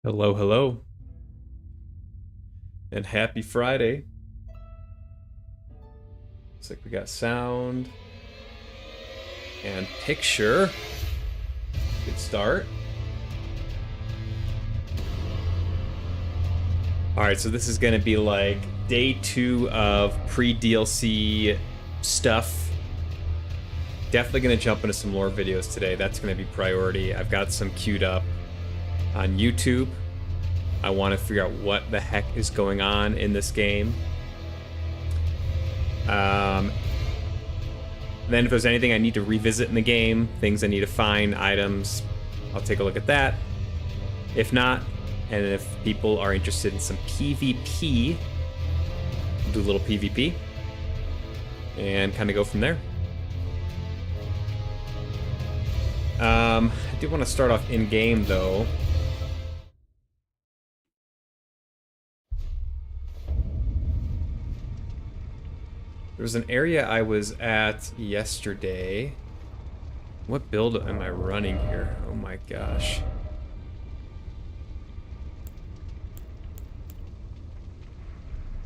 Hello, hello, and happy Friday. Looks like we got sound and picture. Good start. Alright, so this is going to be like day 2 of pre-DLC stuff. Definitely going to jump into some lore videos today. That's going to be priority. I've got some queued up on YouTube. I want to figure out what the heck is going on in this game. Then if there's anything I need to revisit in the game, things I need to find, items, I'll take a look at that. If not, and if people are interested in some PvP, we'll do a little PvP and kind of go from there. I do want to start off in-game though. There was an area I was at yesterday. What build am I running here? Oh my gosh.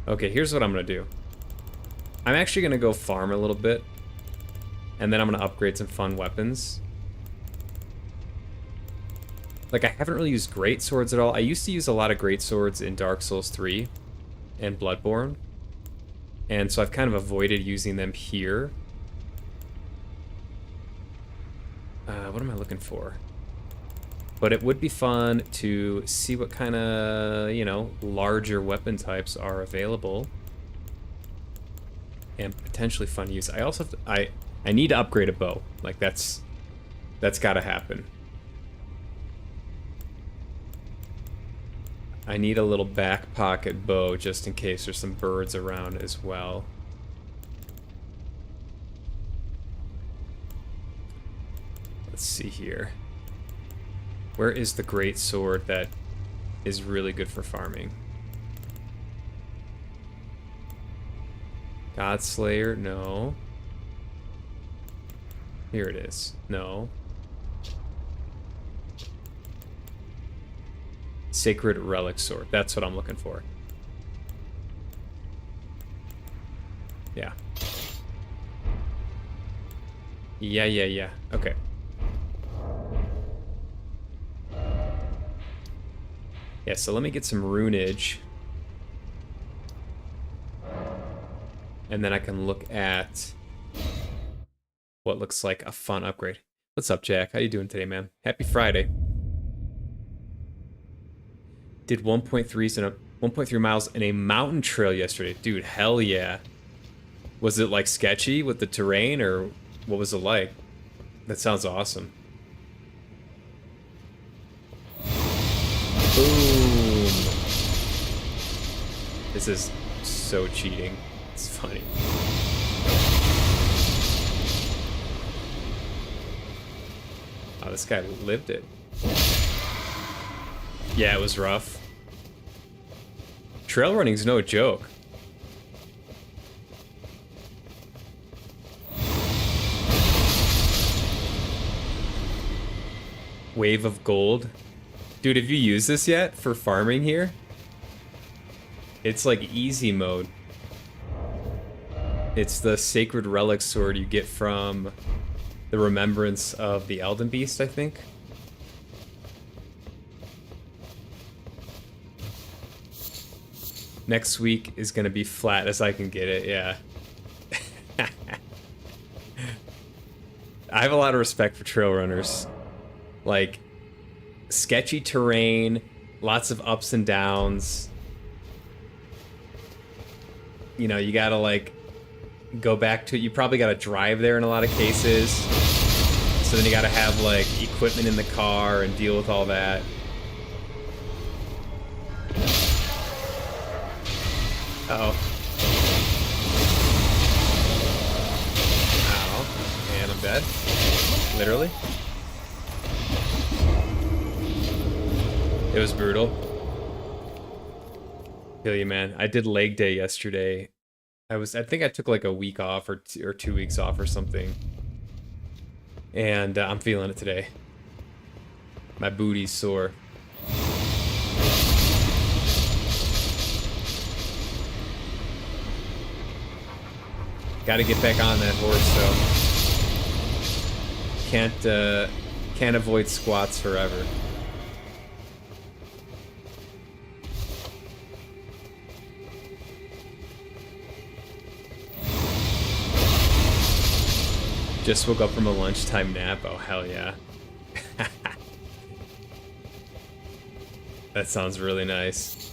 Okay, here's what I'm gonna do. I'm actually gonna go farm a little bit, and then I'm gonna upgrade some fun weapons. Like, I haven't really used great swords at all. I used to use a lot of great swords in Dark Souls 3 and Bloodborne. And so I've kind of avoided using them here. What am I looking for? But it would be fun to see what kind of, you know, larger weapon types are available. And potentially fun use. I also have to, I need to upgrade a bow. Like, that's gotta happen. I need a little back pocket bow just in case there's some birds around as well. Let's see here. Where is the great sword that is really good for farming? Godslayer? No. Here it is. No. Sacred Relic Sword. That's what I'm looking for. Yeah. Yeah. Okay. Yeah, so let me get some runage. And then I can look at what looks like a fun upgrade. What's up, Jack? How you doing today, man? Happy Friday. Did 1.3 miles in a mountain trail yesterday. Dude, hell yeah. Was it like sketchy with the terrain, or what was it like? That sounds awesome. Boom. This is so cheating. It's funny. Oh, this guy lived it. Yeah, it was rough. Trail running's no joke. Wave of Gold. Dude, have you used this yet for farming here? It's like easy mode. It's the Sacred Relic Sword you get from the Remembrance of the Elden Beast, I think. Next week is gonna be flat as I can get it, yeah. I have a lot of respect for trail runners. Like, sketchy terrain, lots of ups and downs. You know, you gotta, like, go back to it. You probably gotta drive there in a lot of cases. So then you gotta have, like, equipment in the car and deal with all that. Uh-oh. Ow. And I'm dead. Literally. It was brutal. Feel you, man. I did leg day yesterday. I think I took like a week off or 2 weeks off or something. And I'm feeling it today. My booty's sore. Gotta get back on that horse, so can't avoid squats forever. Just woke up from a lunchtime nap. Oh, hell yeah. That sounds really nice.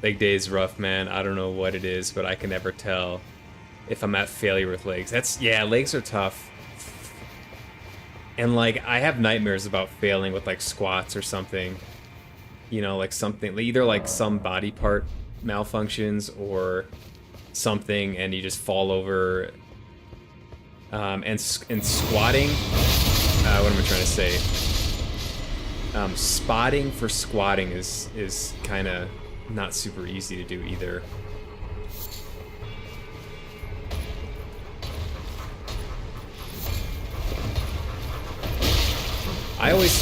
Leg day is rough, man. I don't know what it is, but I can never tell if I'm at failure with legs. Yeah, legs are tough. And like, I have nightmares about failing with like squats or something. You know, like something, either like some body part malfunctions or something, and you just fall over. And squatting, what am I trying to say? Spotting for squatting is kind of not super easy to do either.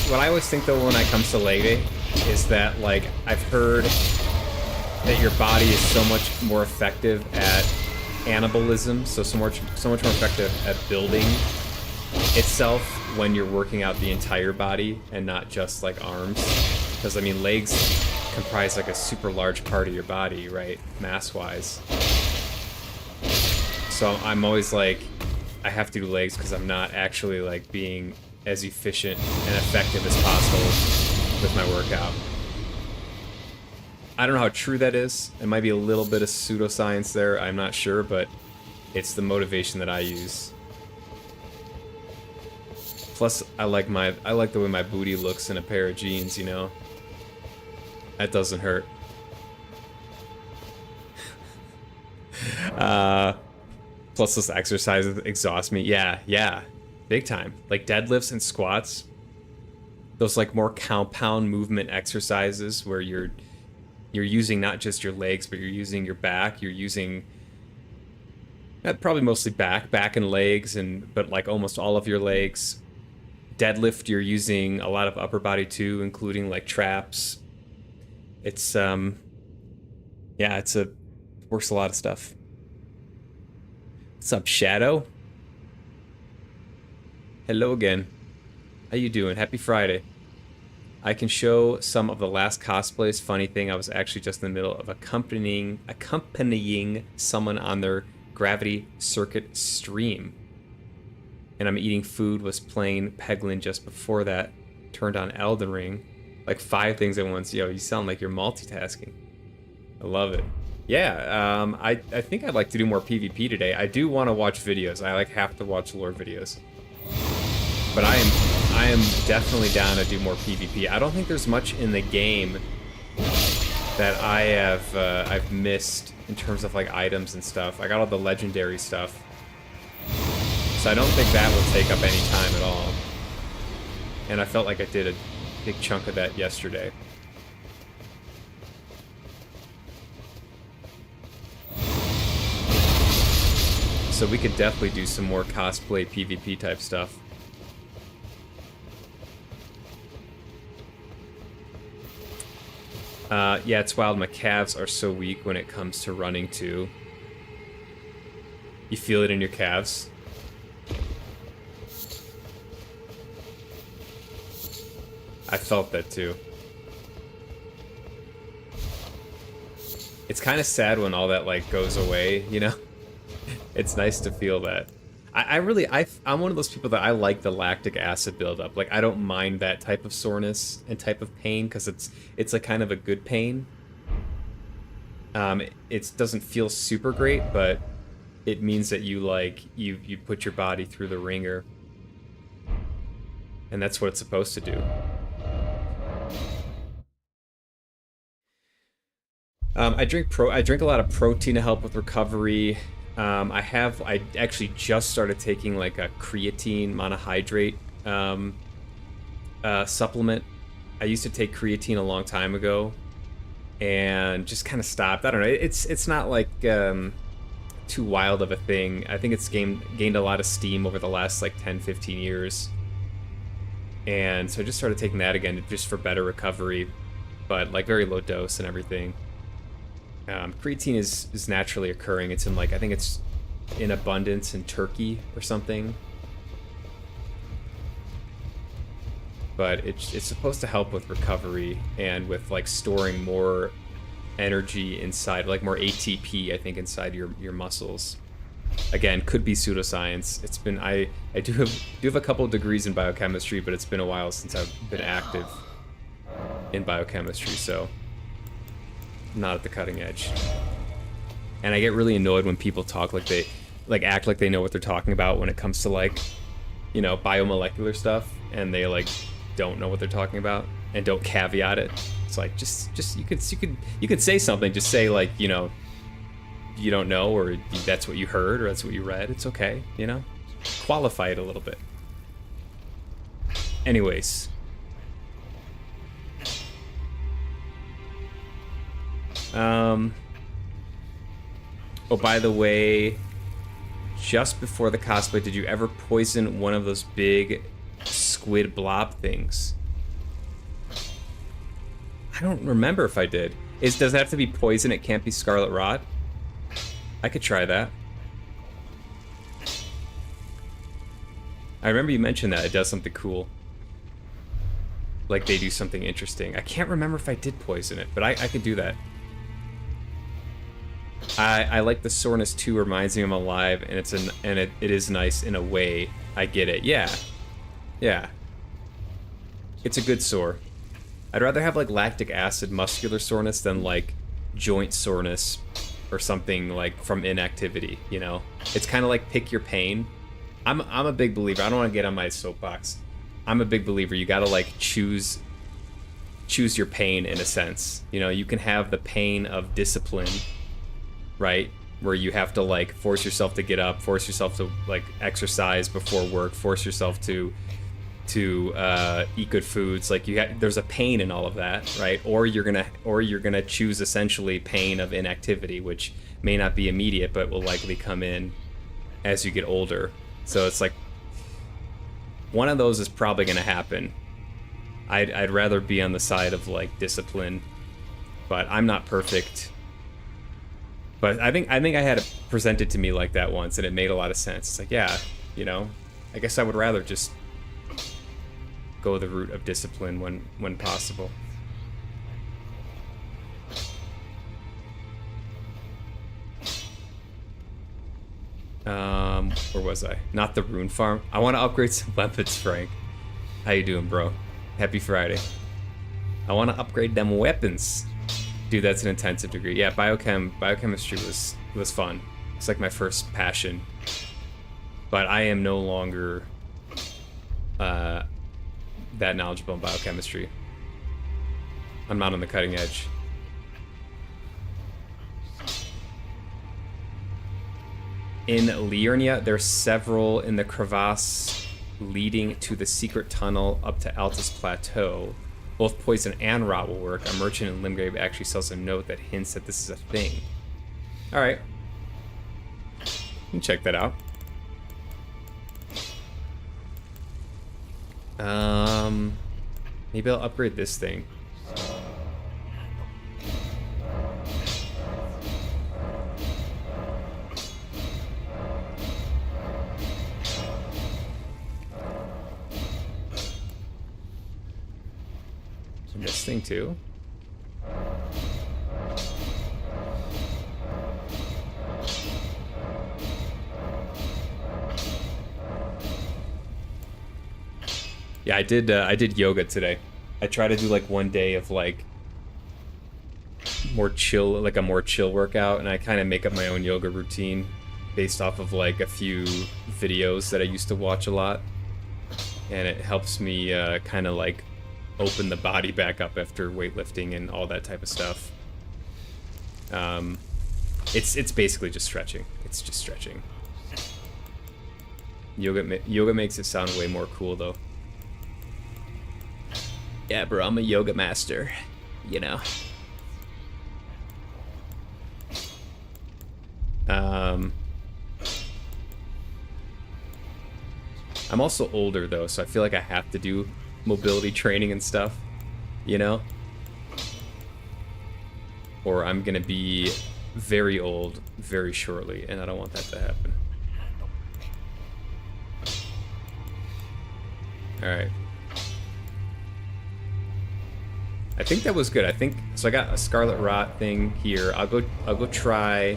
What I always think though when it comes to leg day is that, like, I've heard that your body is so much more effective at anabolism, so much more effective at building itself when you're working out the entire body and not just like arms. Because I mean, legs comprise like a super large part of your body, right, mass-wise. So I'm always like, I have to do legs because I'm not actually like being as efficient and effective as possible with my workout. I don't know how true that is. It might be a little bit of pseudoscience there, I'm not sure, but it's the motivation that I use. Plus, I like the way my booty looks in a pair of jeans, you know? That doesn't hurt. Plus, those exercises exhaust me. Yeah. Big time. Like deadlifts and squats. Those like more compound movement exercises where you're using not just your legs, but you're using your back. You're using probably mostly back and legs, but like almost all of your legs. Deadlift, you're using a lot of upper body too, including like traps. It's works a lot of stuff. What's up, Shadow? Hello again. How you doing? Happy Friday. I can show some of the last cosplays. Funny thing, I was actually just in the middle of accompanying someone on their Gravity Circuit stream. And I'm eating food, was playing Peglin just before that, turned on Elden Ring. Like 5 things at once. Yo, you sound like you're multitasking. I love it. Yeah, I think I'd like to do more PvP today. I do want to watch videos. I like have to watch lore videos. But I am definitely down to do more PvP. I don't think there's much in the game that I've missed in terms of like items and stuff. I got all the legendary stuff. So I don't think that will take up any time at all. And I felt like I did a big chunk of that yesterday. So we could definitely do some more cosplay PvP type stuff. Yeah, it's wild. My calves are so weak when it comes to running too. You feel it in your calves? I felt that too. It's kind of sad when all that like goes away, you know? It's nice to feel that. I'm one of those people that I like the lactic acid buildup. Like, I don't mind that type of soreness and type of pain because it's a kind of a good pain. It doesn't feel super great, but it means that you put your body through the ringer, and that's what it's supposed to do. I drink a lot of protein to help with recovery. I actually just started taking like a creatine monohydrate supplement. I used to take creatine a long time ago and just kind of stopped. I don't know. It's not like too wild of a thing. I think it's gained a lot of steam over the last like 10-15 years. And so I just started taking that again just for better recovery, but like very low dose and everything. Creatine is naturally occurring. It's in like, I think it's in abundance in Turkey or something. But it's supposed to help with recovery and with like storing more energy inside, like more ATP, I think, inside your muscles. Again, could be pseudoscience. It's been I do have a couple of degrees in biochemistry, but it's been a while since I've been active in biochemistry, so not at the cutting edge. And I get really annoyed when people talk like they act like they know what they're talking about when it comes to like, you know, biomolecular stuff, and they like don't know what they're talking about and don't caveat it. It's like just you could say something, just say like, you know, you don't know, or that's what you heard, or that's what you read. It's okay, you know? Qualify it a little bit. Anyways. Oh, by the way, just before the cosplay, did you ever poison one of those big squid blob things? I don't remember if I did. Does it have to be poison? It can't be scarlet rot? I could try that. I remember you mentioned that. It does something cool. Like they do something interesting. I can't remember if I did poison it, but I could do that. I like the soreness too. Reminds me I'm alive, and it is nice in a way. I get it. Yeah. Yeah. It's a good sore. I'd rather have like lactic acid muscular soreness than like joint soreness or something like from inactivity, you know? It's kind of like pick your pain. I'm a big believer. I don't want to get on my soapbox. I'm a big believer. You got to like choose your pain in a sense. You know, you can have the pain of discipline, right? Where you have to like force yourself to get up, force yourself to like exercise before work, force yourself to eat good foods. Like there's a pain in all of that, right? Or you're gonna choose essentially pain of inactivity, which may not be immediate, but will likely come in as you get older. So it's like one of those is probably gonna happen. I'd rather be on the side of like discipline, but I'm not perfect. But I think I had it presented to me like that once, and it made a lot of sense. It's like, yeah, you know, I guess I would rather just go the route of discipline when possible. Where was I? Not the rune farm. I want to upgrade some weapons, Frank. How you doing, bro? Happy Friday. I want to upgrade them weapons. Dude, that's an intensive degree. Yeah, biochemistry was fun. It's like my first passion. But I am no longer that knowledgeable in biochemistry. I'm not on the cutting edge. In Liurnia, there's several in the crevasse leading to the secret tunnel up to Altus Plateau. Both poison and rot will work. A merchant in Limgrave actually sells a note that hints that this is a thing. Alright. You can check that out. Maybe I'll upgrade this thing. And this thing too. Yeah, I did yoga today. I try to do like one day of like more chill, like a more chill workout, and I kind of make up my own yoga routine based off of like a few videos that I used to watch a lot, and it helps me kind of like open the body back up after weightlifting and all that type of stuff. It's basically just stretching. It's just stretching. Yoga makes it sound way more cool though. Yeah, bro, I'm a yoga master, you know. I'm also older though, so I feel like I have to do mobility training and stuff, you know? or I'm gonna be very old very shortly, and I don't want that to happen. Alright. I think that was good. I think so. I got a Scarlet Rot thing here. I'll go try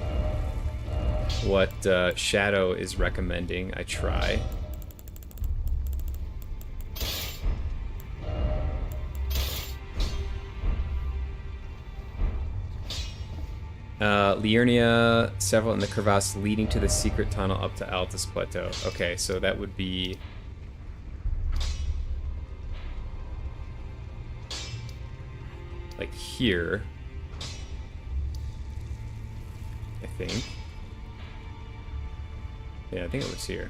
what Shadow is recommending I try. Liurnia, several in the crevasse leading to the secret tunnel up to Altus Plateau. Okay, so that would be... like here, I think. Yeah, I think it was here.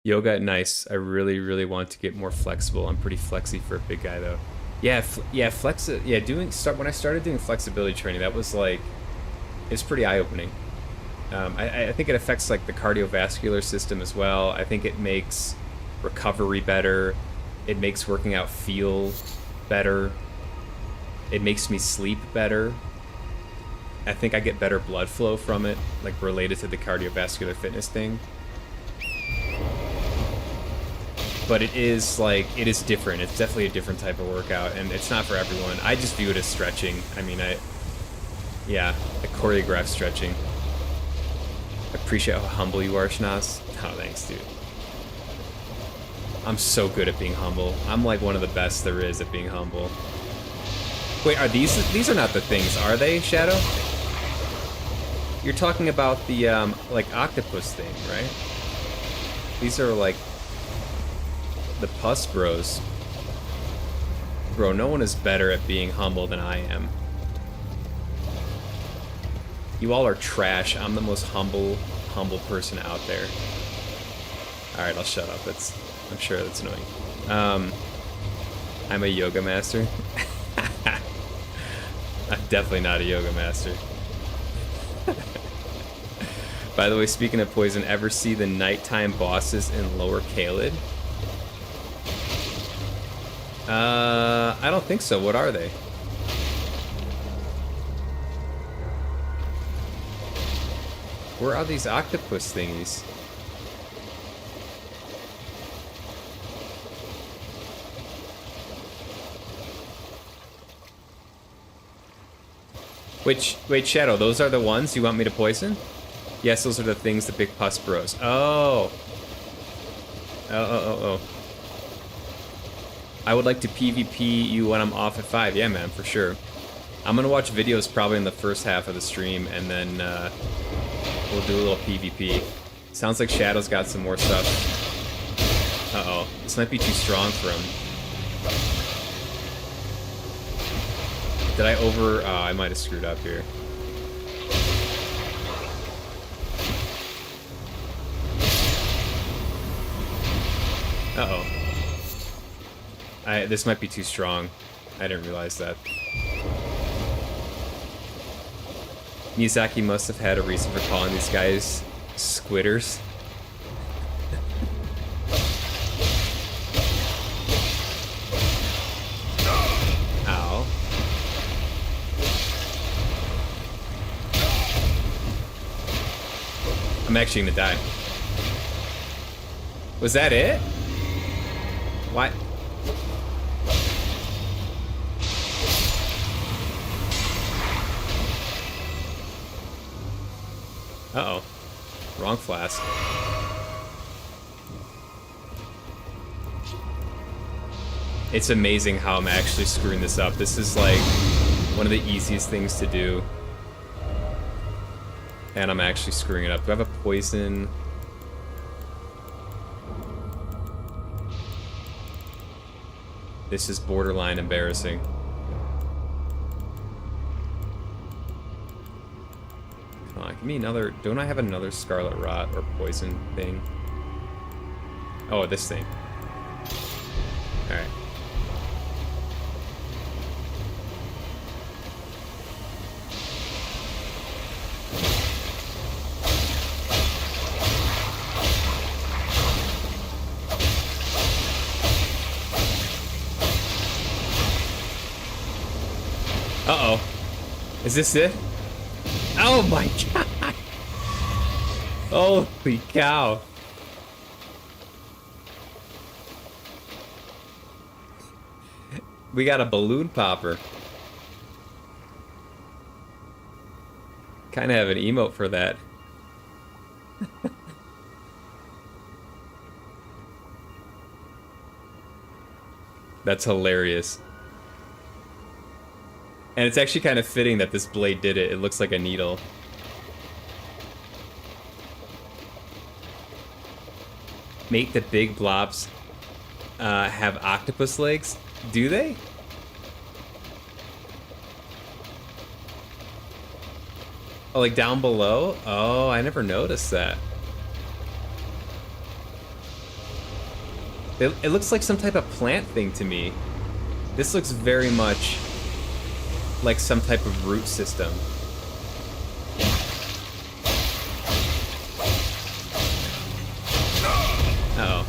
Yoga, nice. I really, really want to get more flexible. I'm pretty flexy for a big guy, though. Yeah, when I started doing flexibility training, that was like, it's pretty eye-opening. I think it affects like the cardiovascular system as well. I think it makes recovery better. It makes working out feel better. It makes me sleep better. I think I get better blood flow from it, like related to the cardiovascular fitness thing. But it is different. It's definitely a different type of workout, and it's not for everyone. I just view it as stretching. I mean, yeah, like choreographed stretching. I appreciate how humble you are, Schnoz. Oh, thanks, dude. I'm so good at being humble. I'm like one of the best there is at being humble. Wait, are these are not the things, are they, Shadow? You're talking about the, like, octopus thing, right? These are, like, the pus bros. Bro, no one is better at being humble than I am. You all are trash. I'm the most humble person out there. Alright, I'll shut up. I'm sure that's annoying. I'm a yoga master. I'm definitely not a yoga master. By the way, speaking of poison, ever see the nighttime bosses in Lower Caelid? I don't think so. What are they? Where are these octopus thingies? Wait, Shadow, those are the ones you want me to poison? Yes, those are the things, the big pus bros. Oh. Oh. I would like to PvP you when I'm off at 5. Yeah, man, for sure. I'm gonna watch videos probably in the first half of the stream, and then we'll do a little PvP. Sounds like Shadow's got some more stuff. Uh-oh. This might be too strong for him. Did I over... Oh, I might have screwed up here. Uh-oh. This might be too strong. I didn't realize that. Miyazaki must have had a reason for calling these guys squitters. Ow. I'm actually gonna die. Was that it? What? Uh-oh. Wrong flask. It's amazing how I'm actually screwing this up. This is like one of the easiest things to do. And I'm actually screwing it up. Do I have a poison? This is borderline embarrassing. Come on, give me another... Don't I have another Scarlet Rot or poison thing? Oh, this thing. Alright. Uh-oh. Is this it? Oh my god! Holy cow. We got a balloon popper. Kind of have an emote for that. That's hilarious. And it's actually kind of fitting that this blade did it. It looks like a needle. Make the big blobs have octopus legs? Do they? Oh, like down below? Oh, I never noticed that. It looks like some type of plant thing to me. This looks very much like some type of root system. Uh-oh.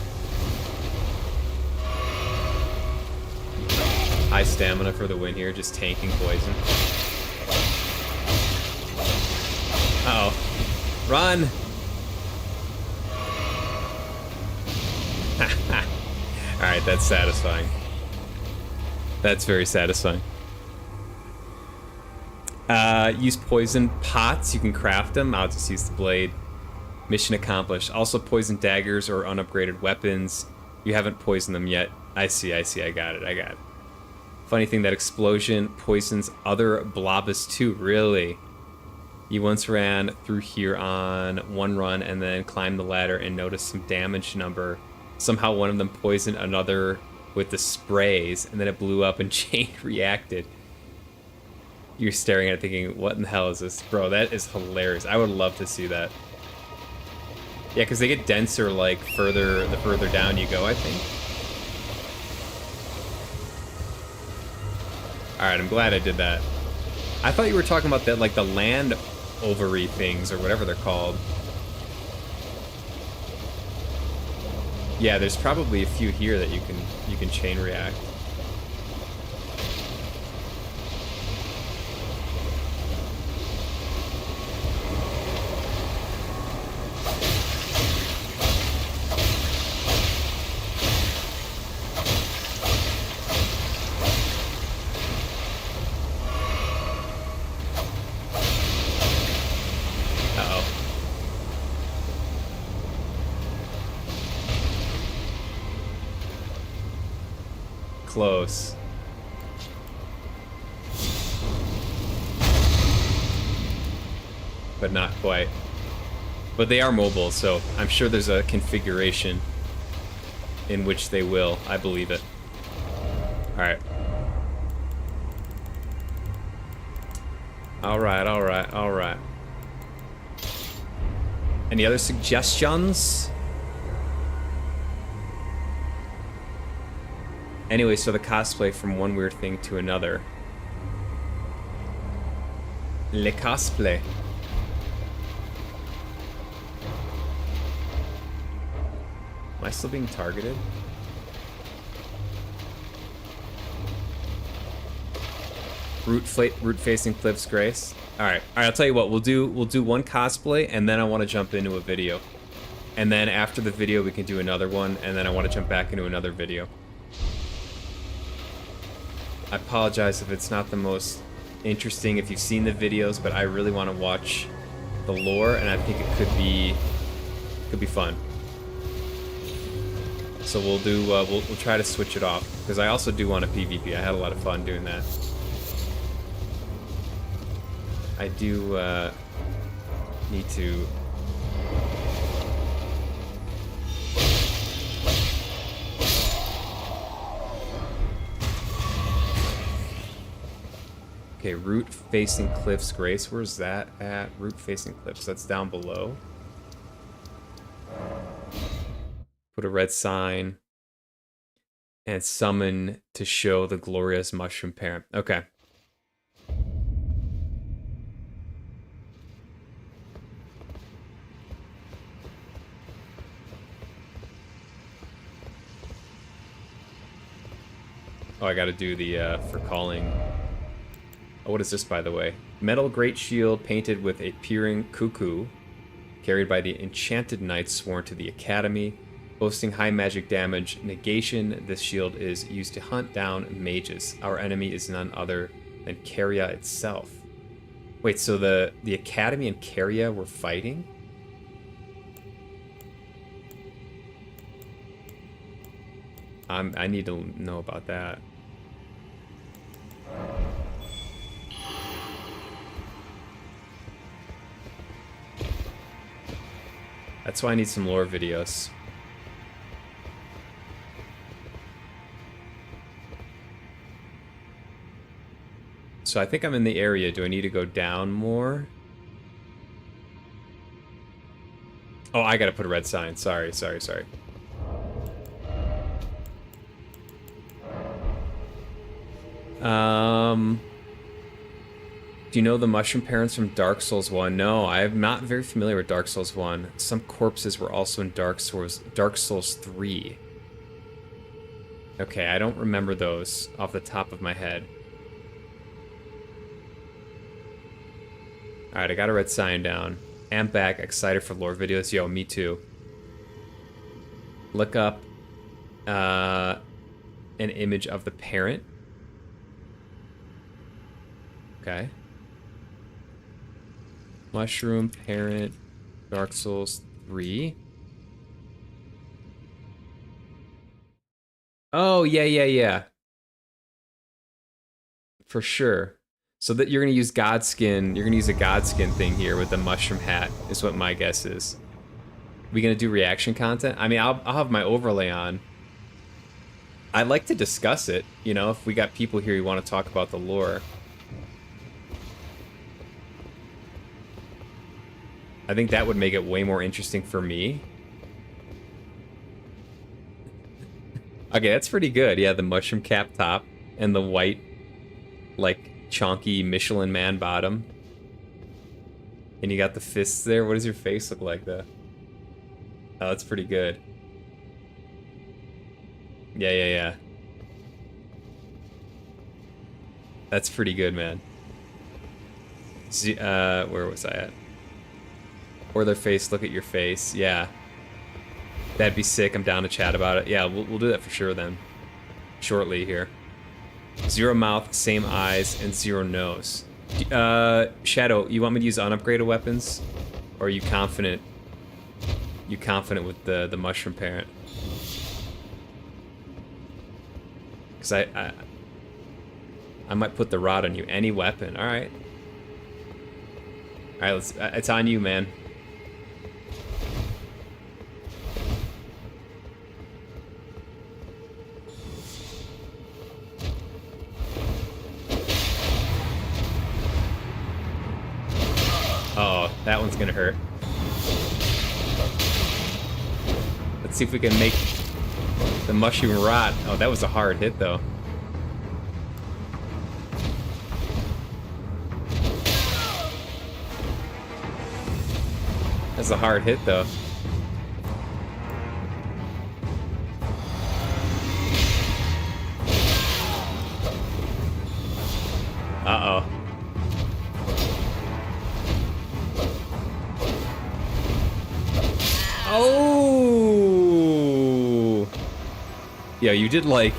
High stamina for the win here, just tanking poison. Uh-oh. Run! Alright, that's satisfying. That's very satisfying. Use poison pots. You can craft them. I'll just use the blade. Mission accomplished. Also poison daggers or unupgraded weapons. You haven't poisoned them yet. I see. I got it. Funny thing, that explosion poisons other blobus too. Really? You once ran through here on one run and then climbed the ladder and noticed some damage number. Somehow one of them poisoned another with the sprays, and then it blew up and chain reacted. You're staring at it thinking, what in the hell is this? Bro, that is hilarious. I would love to see that. Yeah, because they get denser, like, the further down you go, I think. Alright, I'm glad I did that. I thought you were talking about that, like, the land ovary things, or whatever they're called. Yeah, there's probably a few here that you can chain react. Close. But not quite. But they are mobile, so I'm sure there's a configuration in which they will. I believe it. Alright. Alright. Any other suggestions? Anyway, so the cosplay from one weird thing to another. Le cosplay. Am I still being targeted? Root facing Cliff's Grace. Alright, I'll tell you what, we'll do one cosplay and then I want to jump into a video. And then after the video we can do another one, and then I want to jump back into another video. I apologize if it's not the most interesting if you've seen the videos, but I really want to watch the lore, and I think it could be fun. So we'll do we'll try to switch it off, because I also do want a PvP. I had a lot of fun doing that. I do need to. Okay, root facing Cliff's Grace. Where's that at? Root facing Cliffs. That's down below. Put a red sign. And summon to show the glorious mushroom parent. Okay. Oh, I gotta do the, for calling. Oh, what is this, by the way? Metal great shield painted with a peering cuckoo, carried by the enchanted knights sworn to the academy. Boasting high magic damage negation, this shield is used to hunt down mages. Our enemy is none other than Caria itself. Wait, so the academy and Caria were fighting? I need to know about that. That's why I need some lore videos. So I think I'm in the area. Do I need to go down more? Oh, I gotta put a red sign. Sorry. Do you know the mushroom parents from Dark Souls 1? No, I'm not very familiar with Dark Souls 1. Some corpses were also in Dark Souls 3. Okay, I don't remember those off the top of my head. Alright, I got a red sign down. Am back, excited for lore videos. Yo, me too. Look up an image of the parent. Okay. Mushroom parent, Dark Souls 3. Oh, yeah. For sure. So that you're gonna use Godskin, you're gonna use a Godskin thing here with the mushroom hat, is what my guess is. We gonna do reaction content? I mean, I'll have my overlay on. I'd like to discuss it, you know, if we got people here who want to talk about the lore. I think that would make it way more interesting for me. Okay, that's pretty good. Yeah, the mushroom cap top and the white, like, chonky Michelin Man bottom. And you got the fists there. What does your face look like, though? Oh, that's pretty good. Yeah. That's pretty good, man. Where was I at? Or their face, look at your face. Yeah. That'd be sick. I'm down to chat about it. Yeah, we'll do that for sure then. Shortly here. 0 mouth, same eyes, and 0 nose. Shadow, you want me to use unupgraded weapons? Or are you confident? You confident with the mushroom parent? Because I might put the rod on you. Any weapon. Alright. Alright, it's on you, man. Oh, that one's gonna hurt. Let's see if we can make the mushroom rot. Oh, that was a hard hit, though. That's a hard hit, though. Uh-oh. Oh! Yeah, you did like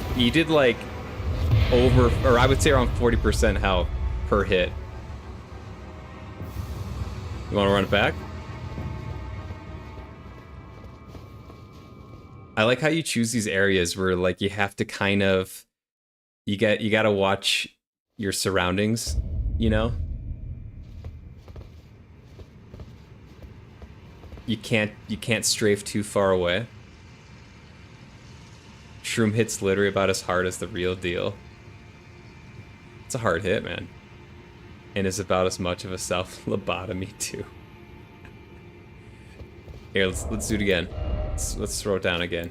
over, or I would say around 40% health per hit. You want to run it back? I like how you choose these areas where like you have to kind of, you gotta watch your surroundings, you know? You can't strafe too far away. Shroom hits literally about as hard as the real deal. It's a hard hit, man. And is about as much of a self-lobotomy too. Here, let's do it again. Let's throw it down again.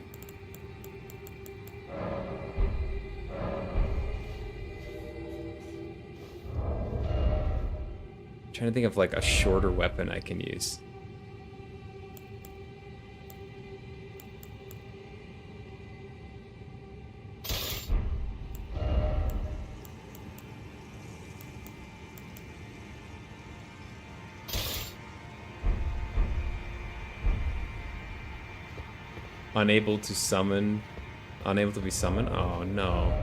I'm trying to think of like a shorter weapon I can use. Unable to summon. Unable to be summoned? Oh, no.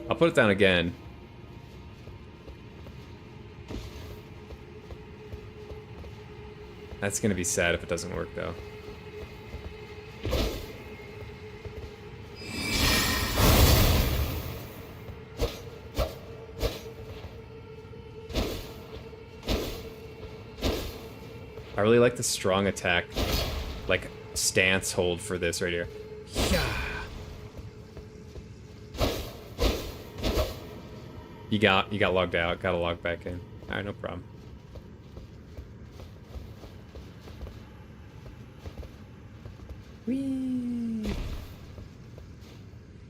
I'll put it down again. That's gonna be sad if it doesn't work, though. I really like the strong attack, like, stance hold for this right here. Yeah. You got logged out. Gotta log back in. All right, no problem. Whee.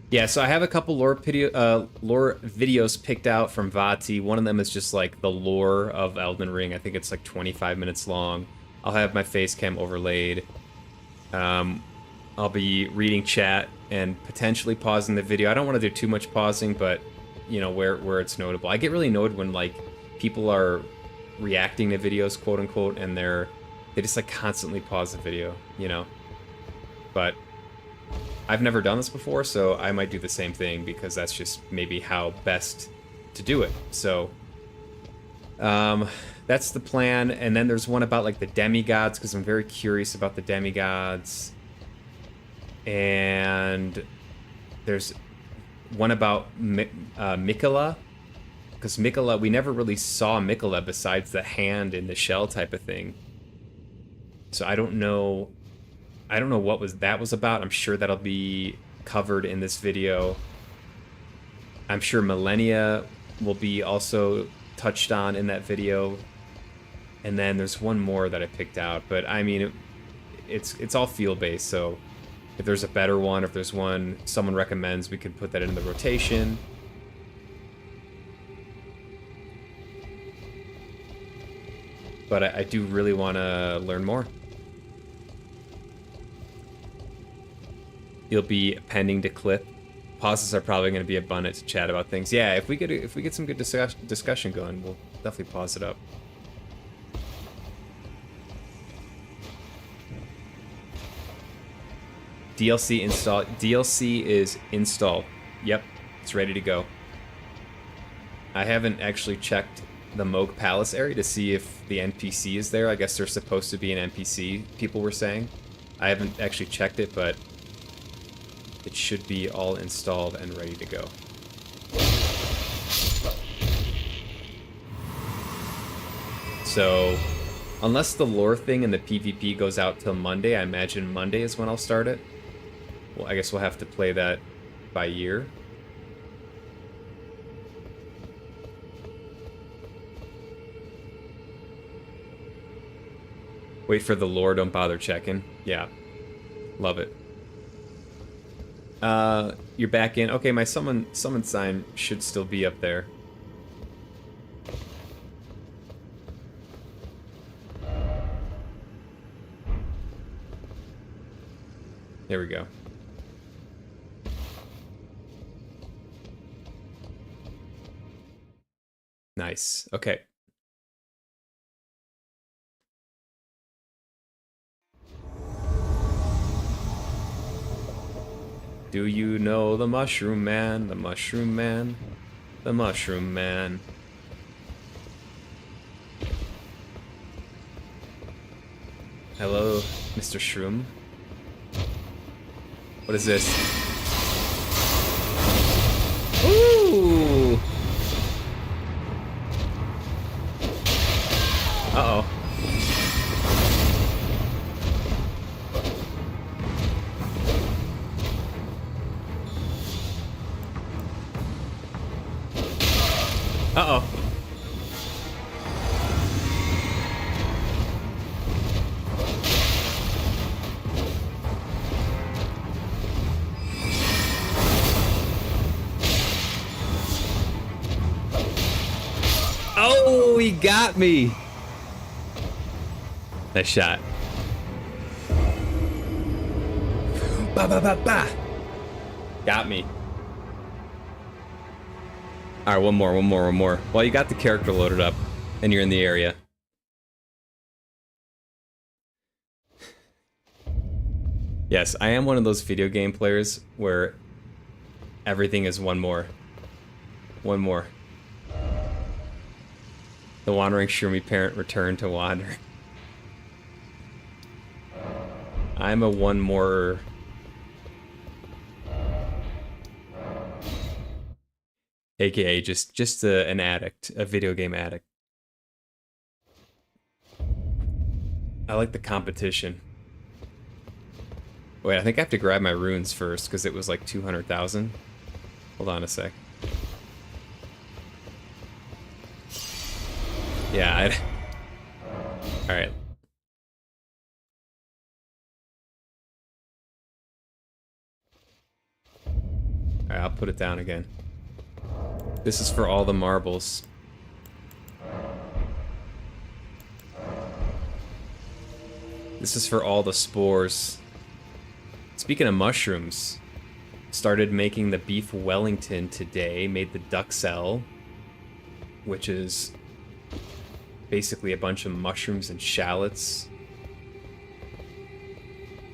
Yeah, so I have a couple lore videos picked out from Vati. One of them is just like the lore of Elden Ring. I think it's like 25 minutes long. I'll have my face cam overlaid. I'll be reading chat and potentially pausing the video. I don't want to do too much pausing, but you know, where it's notable. I get really annoyed when like people are reacting to videos, quote unquote, and they just like constantly pause the video, you know. But I've never done this before, so I might do the same thing because that's just maybe how best to do it. So that's the plan. And then there's one about like the demigods, because I'm very curious about the demigods. And there's one about Mikola, because Mikola, we never really saw Mikola besides the hand in the shell type of thing. So I don't know what that was about. I'm sure that'll be covered in this video. I'm sure Millennia will be also touched on in that video. And then there's one more that I picked out, but I mean, it's all field-based, so if there's a better one, if there's one someone recommends, we could put that in the rotation. But I do really want to learn more. You'll be pending to clip. Pauses are probably going to be abundant to chat about things. Yeah, if we get some good discussion going, we'll definitely pause it up. DLC installed. DLC is installed. Yep, it's ready to go. I haven't actually checked the Moog Palace area to see if the NPC is there. I guess there's supposed to be an NPC, people were saying. I haven't actually checked it, but it should be all installed and ready to go. So, unless the lore thing and the PvP goes out till Monday, I imagine Monday is when I'll start it. Well, I guess we'll have to play that by ear. Wait for the lore, don't bother checking. Yeah. Love it. You're back in. Okay, my summon sign should still be up there. There we go. Nice. Okay. Do you know the Mushroom Man? The Mushroom Man? The Mushroom Man. Hello, Mr. Shroom. What is this? Ooh! Uh-oh. Uh-oh. Oh, he got me. Nice shot. Ba ba ba ba. Got me. All right, one more. Well, you got the character loaded up, and you're in the area. Yes, I am one of those video game players where everything is one more. One more. The wandering Shroomy parent returned to wander. I'm a one more. AKA just an addict, a video game addict. I like the competition. Wait, I think I have to grab my runes first because it was like 200,000. Hold on a sec. Yeah, Alright. Alright, I'll put it down again. This is for all the marbles. This is for all the spores. Speaking of mushrooms, started making the beef Wellington today, made the duxelle, which is basically a bunch of mushrooms and shallots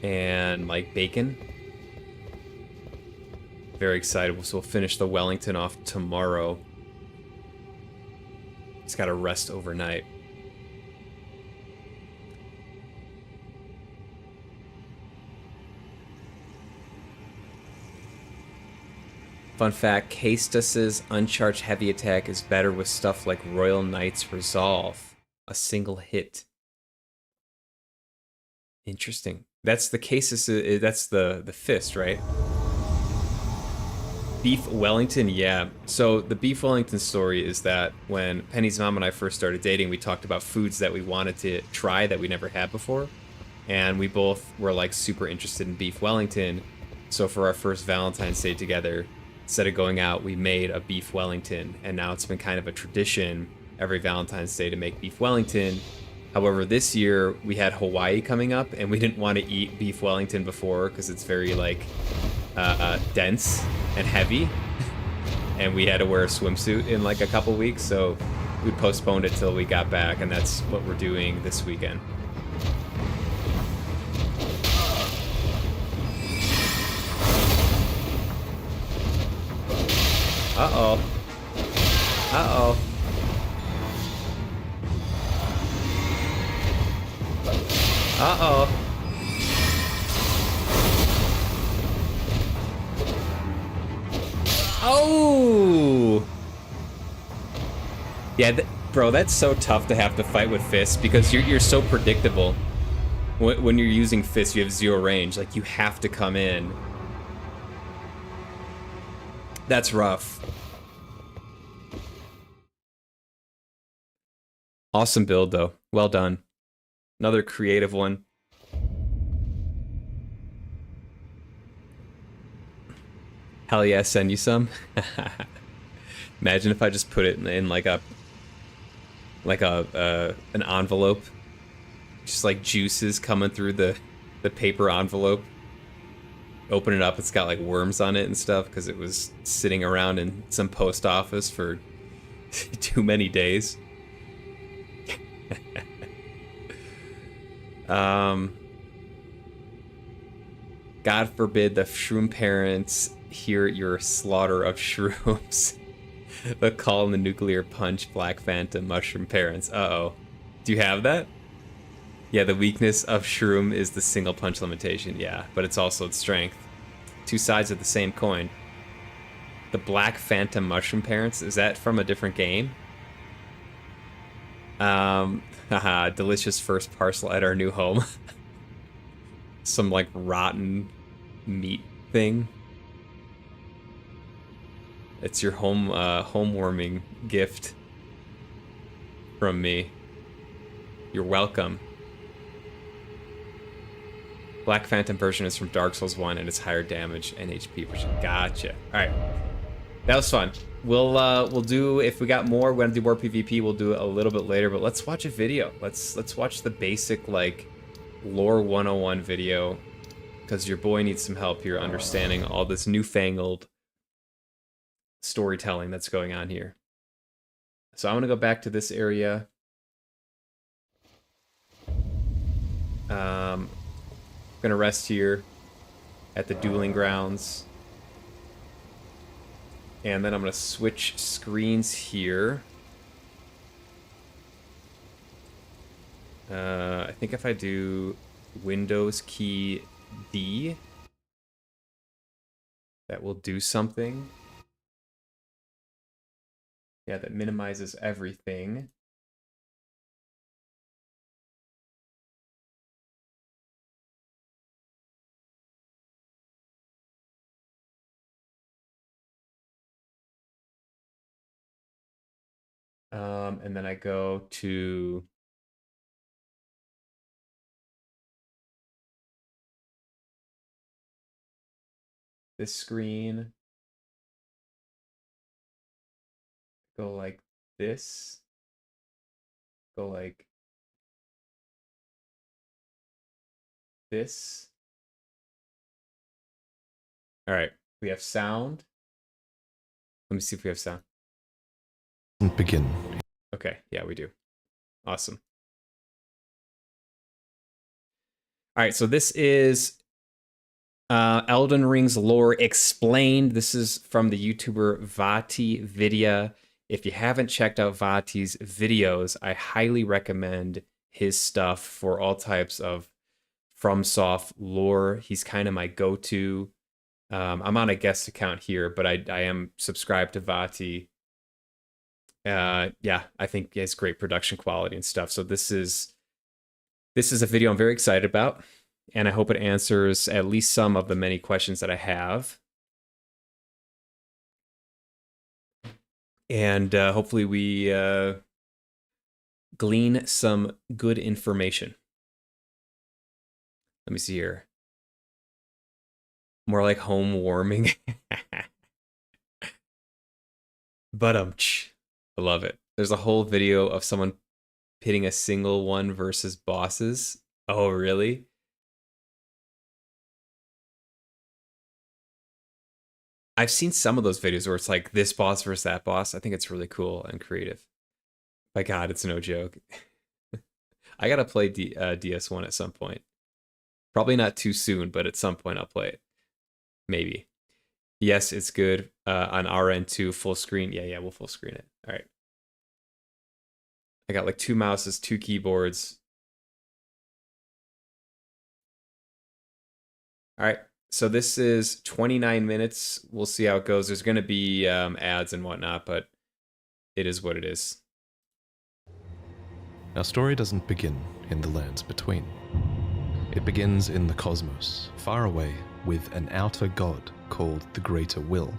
and like bacon. Very excited. So we'll finish the Wellington off tomorrow. It's got to rest overnight. Fun fact, Castus's uncharged heavy attack is better with stuff like Royal Knight's Resolve. A single hit. Interesting. That's the Castus, that's the fist, right? Beef Wellington, yeah. So the Beef Wellington story is that when Penny's mom and I first started dating, we talked about foods that we wanted to try that we never had before. And we both were like super interested in Beef Wellington. So for our first Valentine's Day together, instead of going out, we made a Beef Wellington. And now it's been kind of a tradition every Valentine's Day to make Beef Wellington. However, this year we had Hawaii coming up and we didn't want to eat Beef Wellington before because it's very like dense and heavy. And we had to wear a swimsuit in like a couple weeks. So we postponed it till we got back. And that's what we're doing this weekend. Uh-oh. Uh-oh. Uh-oh. Oh! Yeah, bro, that's so tough to have to fight with fists because you're so predictable. When you're using fists, you have zero range. Like, you have to come in. That's rough. Awesome build, though. Well done. Another creative one. Hell yeah, send you some. Imagine if I just put it in like an envelope. Just like juices coming through the paper envelope. Open it up, it's got like worms on it and stuff because it was sitting around in some post office for too many days. God forbid the shroom parents hear your slaughter of shrooms. The call in the nuclear punch, Black Phantom, mushroom parents. Uh-oh. Do you have that? Yeah, the weakness of shroom is the single punch limitation. Yeah, but it's also its strength. Two sides of the same coin. The Black Phantom mushroom parents, is that from a different game? Haha, delicious first parcel at our new home. Some like rotten meat thing. It's your home warming gift from me. You're welcome. Black Phantom version is from Dark Souls 1 and it's higher damage and HP version. Gotcha. Alright. That was fun. We'll do, if we got more, we're gonna do more PvP, we'll do it a little bit later, but let's watch a video. Let's watch the basic like lore 101 video, because your boy needs some help here understanding all this newfangled storytelling that's going on here. So I'm gonna go back to this area. I'm gonna rest here at the dueling grounds. And then I'm gonna switch screens here. I think if I do Windows key D, that will do something. Yeah, that minimizes everything. And then I go to this screen, go like this, go like this. All right, we have sound. Let me see if we have sound. Begin. Okay, yeah, we do. Awesome. All right, so this is Elden Ring's lore explained. This is from the YouTuber Vati Vidya. If you haven't checked out Vati's videos, I highly recommend his stuff for all types of FromSoft lore. He's kind of my go-to. I'm on a guest account here, but I am subscribed to Vati. Yeah, I think he has great production quality and stuff. So this is a video I'm very excited about, and I hope it answers at least some of the many questions that I have. And hopefully we glean some good information. Let me see here. More like home warming. But I love it. There's a whole video of someone pitting a single one versus bosses. Oh, really? I've seen some of those videos where it's like this boss versus that boss. I think it's really cool and creative. By God, it's no joke. I gotta play DS1 at some point. Probably not too soon, but at some point I'll play it. Maybe. Yes, it's good on our end too. Full screen. Yeah, we'll full screen it. All right. I got like 2 mouses, 2 keyboards. All right. So this is 29 minutes. We'll see how it goes. There's going to be ads and whatnot, but it is what it is. Our story doesn't begin in the lands between. It begins in the cosmos, far away, with an outer god called the Greater Will.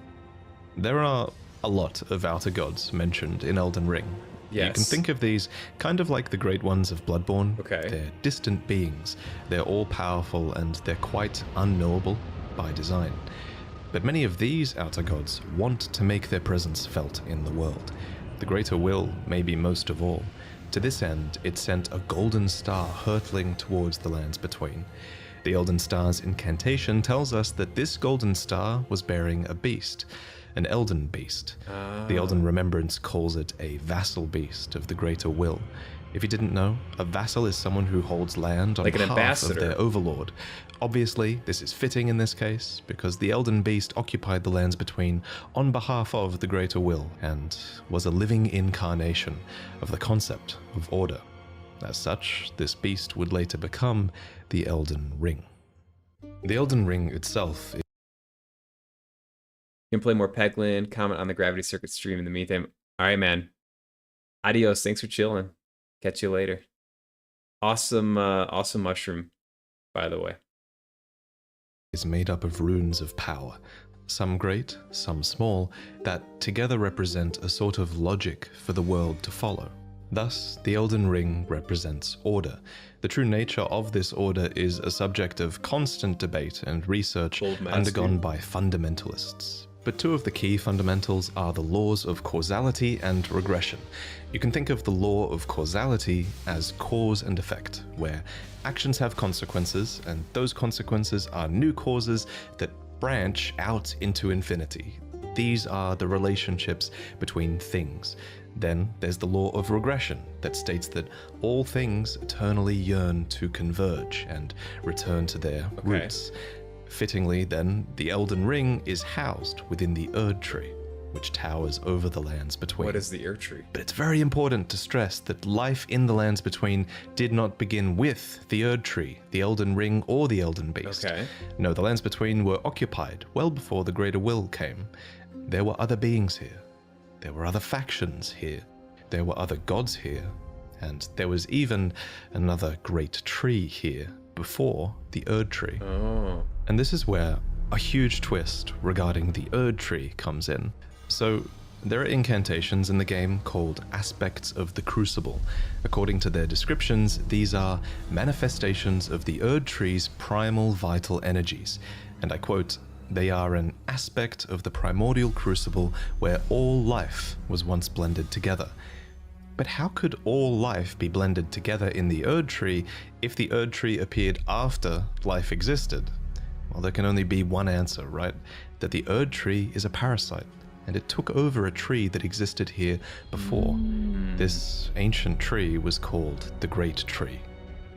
There are a lot of outer gods mentioned in Elden Ring. Yes. You can think of these kind of like the Great Ones of Bloodborne. Okay. They're distant beings. They're all-powerful and they're quite unknowable by design. But many of these outer gods want to make their presence felt in the world. The Greater Will, maybe most of all. To this end, it sent a golden star hurtling towards the lands between. The Elden Star's incantation tells us that this golden star was bearing a beast, an Elden beast. The Elden Remembrance calls it a vassal beast of the Greater Will. If you didn't know, a vassal is someone who holds land on like behalf of their overlord. Obviously, this is fitting in this case, because the Elden Beast occupied the lands between on behalf of the Greater Will, and was a living incarnation of the concept of order. As such, this beast would later become the Elden Ring. The Elden Ring itself is... You can play more Peglin, comment on the Gravity Circuit stream in the meantime. All right, man. Adios. Thanks for chilling. Catch you later. Awesome, awesome mushroom, by the way. Is made up of runes of power, some great, some small, that together represent a sort of logic for the world to follow. Thus, the Elden Ring represents order. The true nature of this order is a subject of constant debate and research undergone by fundamentalists. But two of the key fundamentals are the laws of causality and regression. You can think of the law of causality as cause and effect, where actions have consequences, and those consequences are new causes that branch out into infinity. These are the relationships between things. Then there's the law of regression that states that all things eternally yearn to converge and return to their roots. Fittingly, then, the Elden Ring is housed within the Erd Tree, which towers over the lands between. What is the Erd Tree? But it's very important to stress that life in the lands between did not begin with the Erd Tree, the Elden Ring, or the Elden Beast. No, the lands between were occupied well before the Greater Will came. There were other beings here. There were other factions here. There were other gods here. And there was even another great tree here before the Erd Tree. And this is where a huge twist regarding the Erd Tree comes in. So, there are incantations in the game called Aspects of the Crucible. According to their descriptions, these are manifestations of the Erd Tree's primal vital energies. And I quote, "They are an aspect of the primordial crucible where all life was once blended together." But how could all life be blended together in the Erd Tree if the Erd Tree appeared after life existed? Well, there can only be one answer, right? That the Erd Tree is a parasite, and it took over a tree that existed here before. This ancient tree was called the Great Tree.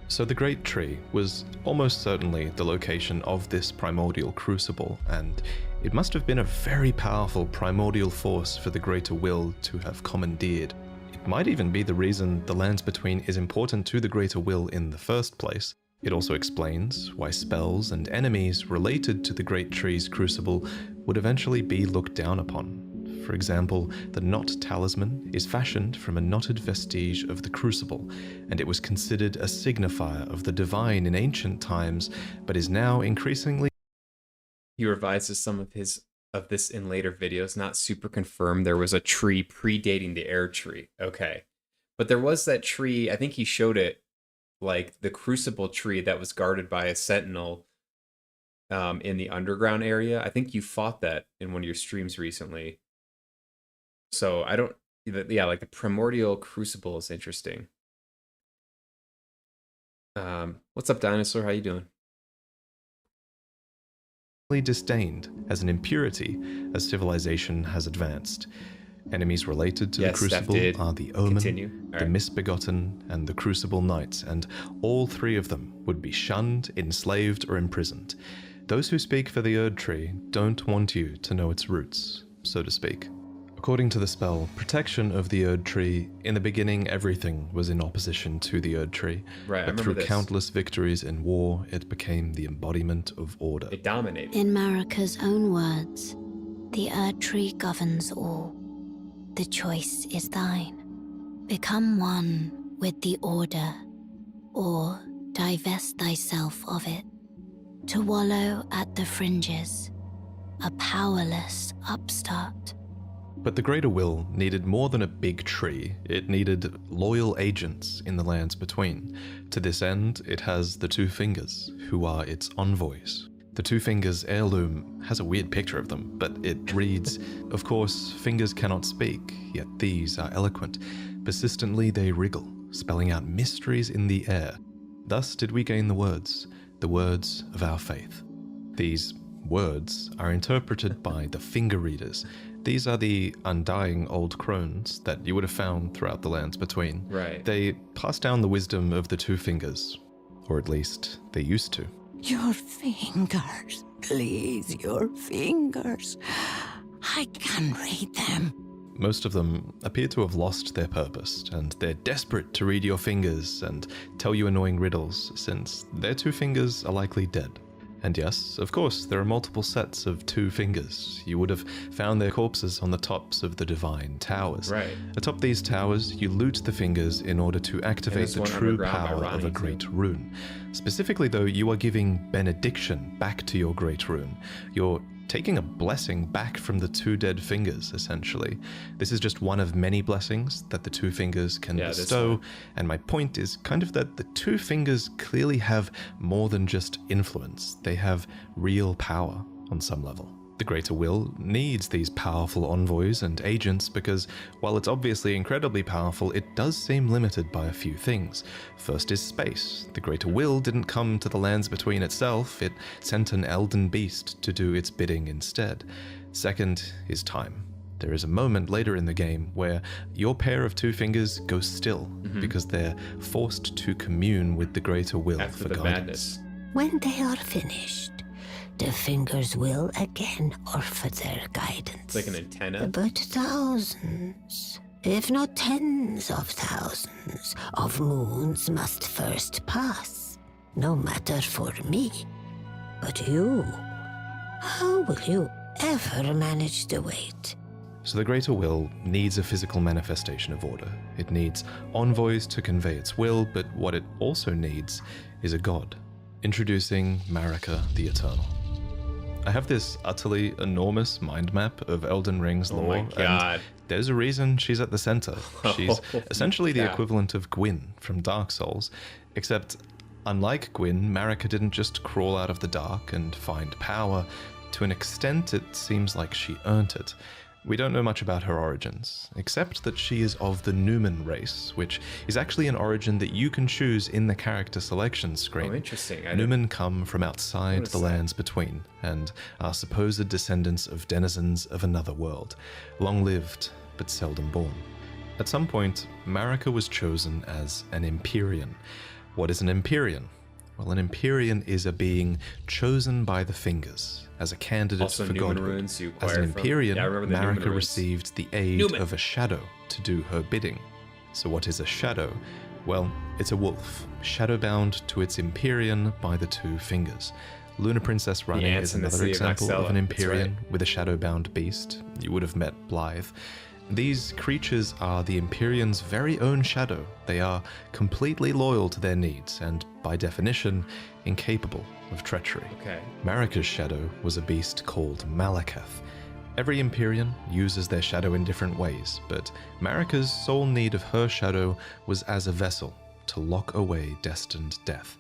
So the Great Tree was almost certainly the location of this primordial crucible, and it must have been a very powerful primordial force for the Greater Will to have commandeered. It might even be the reason the Lands Between is important to the Greater Will in the first place. It also explains why spells and enemies related to the Great Tree's crucible would eventually be looked down upon. For example, the Knot Talisman is fashioned from a knotted vestige of the crucible, and it was considered a signifier of the divine in ancient times, but is now increasingly... He revises some of this in later videos, not super confirmed. There was a tree predating the Erd Tree. Okay. But there was that tree, I think he showed it, like the crucible tree that was guarded by a sentinel in the underground area. I think you fought that in one of your streams recently. So I don't, yeah, like the primordial crucible is interesting. What's up, Dinosaur? How you doing? disdained as an impurity as civilization has advanced. Enemies related to the Crucible are the Omen, the Misbegotten, and the Crucible Knights, and all three of them would be shunned, enslaved, or imprisoned. Those who speak for the Erd Tree don't want you to know its roots, so to speak. According to the spell, Protection of the Erd Tree, in the beginning everything was in opposition to the Erd Tree, but through countless victories in war, it became the embodiment of order. It dominated. In Marika's own words, the Erd Tree governs all. The choice is thine. Become one with the order, or divest thyself of it, to wallow at the fringes, a powerless upstart. But the Greater Will needed more than a big tree. It needed loyal agents in the lands between. To this end, it has the Two Fingers, who are its envoys. The Two Fingers heirloom has a weird picture of them, but it reads, "Of course, fingers cannot speak, yet these are eloquent. Persistently they wriggle, spelling out mysteries in the air. Thus did we gain the words of our faith." These words are interpreted by the finger readers. These are the undying old crones that you would have found throughout the lands between. Right. They pass down the wisdom of the Two Fingers, or at least they used to. Your fingers, please, your fingers. I can read them. Most of them appear to have lost their purpose, and they're desperate to read your fingers and tell you annoying riddles, since their two fingers are likely dead. And yes, of course, there are multiple sets of Two Fingers. You would have found their corpses on the tops of the divine towers. Right. Atop these towers, you loot the fingers in order to activate the true power of a great rune. Specifically though, you are giving benediction back to your great rune. You're taking a blessing back from the two dead fingers, essentially. This is just one of many blessings that the Two Fingers can bestow, and my point is kind of that the Two Fingers clearly have more than just influence. They have real power on some level. The Greater Will needs these powerful envoys and agents because, while it's obviously incredibly powerful, it does seem limited by a few things. First is space. The Greater Will didn't come to the lands between itself, it sent an Elden Beast to do its bidding instead. Second is time. There is a moment later in the game where your pair of two fingers go still because they're forced to commune with the greater will After for the guidance. madness. When they are finished, the fingers will again offer their guidance. It's like an antenna. But thousands, if not tens of thousands, of moons must first pass. No matter for me. But you, how will you ever manage the wait? So the greater will needs a physical manifestation of order. It needs envoys to convey its will, but what it also needs is a god. Introducing Marika the Eternal. I have this utterly enormous mind map of Elden Ring's lore. Oh my god. And there's a reason she's at the center. She's essentially the Yeah. equivalent of Gwyn from Dark Souls, except unlike Gwyn, Marika didn't just crawl out of the dark and find power. To an extent, it seems like she earned it. We don't know much about her origins, except that she is of the Numen race, which is actually an origin that you can choose in the character selection screen. Oh, interesting. Numen come from outside What is the that? lands between, and are supposed descendants of denizens of another world, long-lived but seldom born. At some point, Marika was chosen as an Empyrean. What is an Empyrean? Well, an Empyrean is a being chosen by the fingers as a candidate Also for Numen godhood. runes you As acquire an from- Empyrean, Yeah, I remember the Numen Marika runes. received the aid Numen. of a shadow to do her bidding. So what is a shadow? Well, it's a wolf, shadowbound to its Empyrean by the two fingers. Luna Princess running ants is in the another Sea of example of Noxella, an that's Empyrean right. with a shadowbound beast. You would have met Blythe. These creatures are the Empyrean's very own shadow. They are completely loyal to their needs and, by definition, incapable of treachery. Okay. Marika's shadow was a beast called Malakath. Every Empyrean uses their shadow in different ways, but Marika's sole need of her shadow was as a vessel to lock away destined death.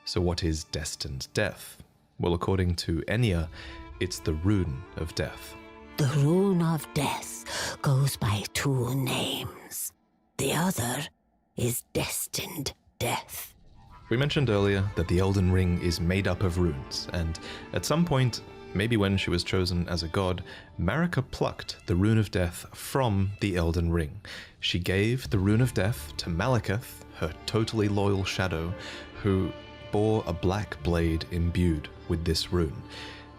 So what is destined death? Well, according to Enya, it's the rune of death. The rune of death goes by two names. The other is destined death. We mentioned earlier that the Elden Ring is made up of runes, and at some point, maybe when she was chosen as a god, Marika plucked the rune of death from the Elden Ring. She gave the rune of death to Malakath, her totally loyal shadow, who bore a black blade imbued with this rune.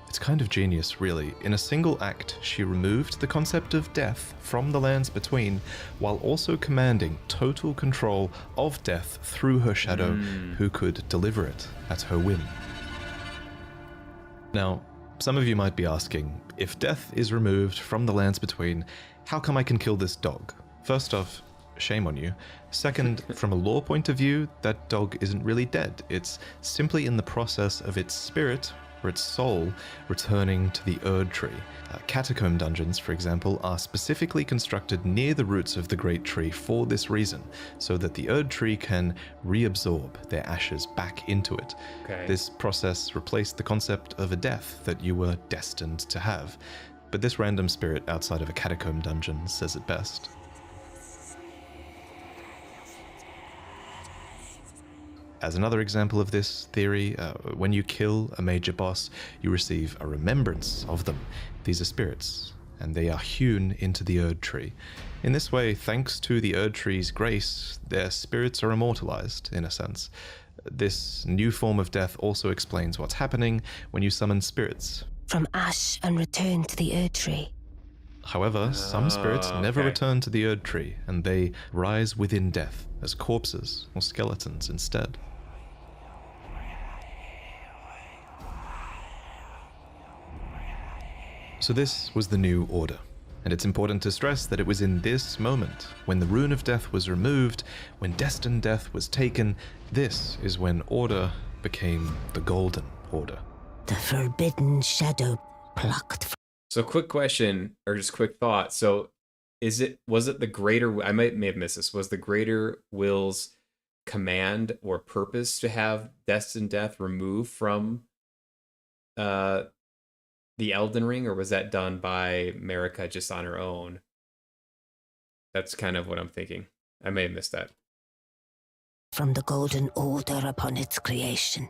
It's kind of genius, really. In a single act, she removed the concept of death from the lands between, while also commanding total control of death through her shadow, who could deliver it at her whim. Now, some of you might be asking, if death is removed from the lands between, how come I can kill this dog? First off, shame on you. Second, from a lore point of view, that dog isn't really dead. It's simply in the process of its spirit, or its soul, returning to the Erd Tree. Catacomb dungeons, for example, are specifically constructed near the roots of the Great Tree for this reason, so that the Erd Tree can reabsorb their ashes back into it. Okay. This process replaced the concept of a death that you were destined to have. But this random spirit outside of a catacomb dungeon says it best. As another example of this theory, when you kill a major boss, you receive a remembrance of them. These are spirits, and they are hewn into the Erd Tree. In this way, thanks to the Erd Tree's grace, their spirits are immortalized, in a sense. This new form of death also explains what's happening when you summon spirits. From ash and return to the Erd Tree. However, some spirits never okay. return to the Erd Tree, and they rise within death as corpses or skeletons instead. So this was the new order, and it's important to stress that it was in this moment, when the rune of death was removed, when destined death was taken, this is when order became the golden order. The forbidden shadow plucked from So quick question, or just quick thought. So was it the greater, I may have missed this, was the greater will's command or purpose to have destined death removed from the Elden Ring, or was that done by Marika just on her own? That's kind of what I'm thinking. I may have missed that. from the golden order upon its creation.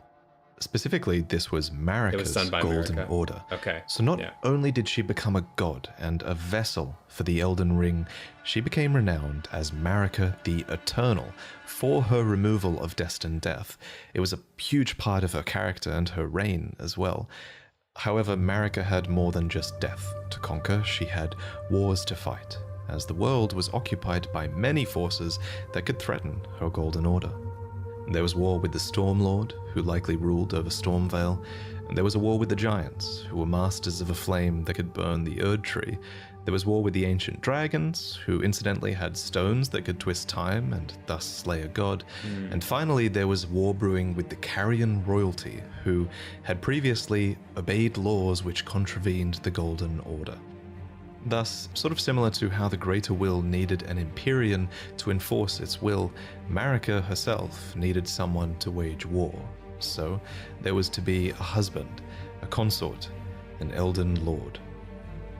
Specifically, this was Marika's done by Golden Marika. Order. Okay, So not yeah. only did she become a god and a vessel for the Elden Ring, she became renowned as Marika the Eternal for her removal of destined death. It was a huge part of her character and her reign as well. However, Marika had more than just death to conquer. She had wars to fight, as the world was occupied by many forces that could threaten her Golden Order. There was war with the Stormlord, who likely ruled over Stormvale, and there was a war with the Giants, who were masters of a flame that could burn the Erd Tree. There was war with the Ancient Dragons, who incidentally had stones that could twist time and thus slay a god. And finally, there was war brewing with the Carrion royalty, who had previously obeyed laws which contravened the Golden Order. Thus, sort of similar to how the Greater Will needed an Empyrean to enforce its will, Marika herself needed someone to wage war. So, there was to be a husband, a consort, an Elden Lord.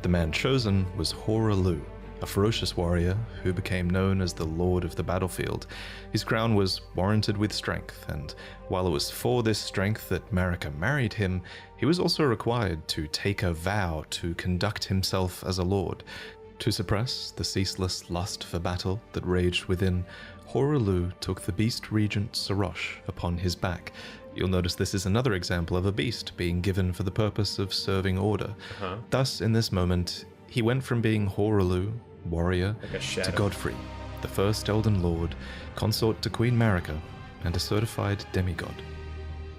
The man chosen was Horalu, a ferocious warrior who became known as the Lord of the Battlefield. His crown was warranted with strength, and while it was for this strength that Marika married him, he was also required to take a vow to conduct himself as a lord. To suppress the ceaseless lust for battle that raged within, Horalu took the beast regent Sarosh upon his back. You'll notice this is another example of a beast being given for the purpose of serving order. Thus, in this moment, he went from being Horalu, warrior, Like a shadow. to Godfrey, the first Elden Lord, consort to Queen Marika, and a certified demigod.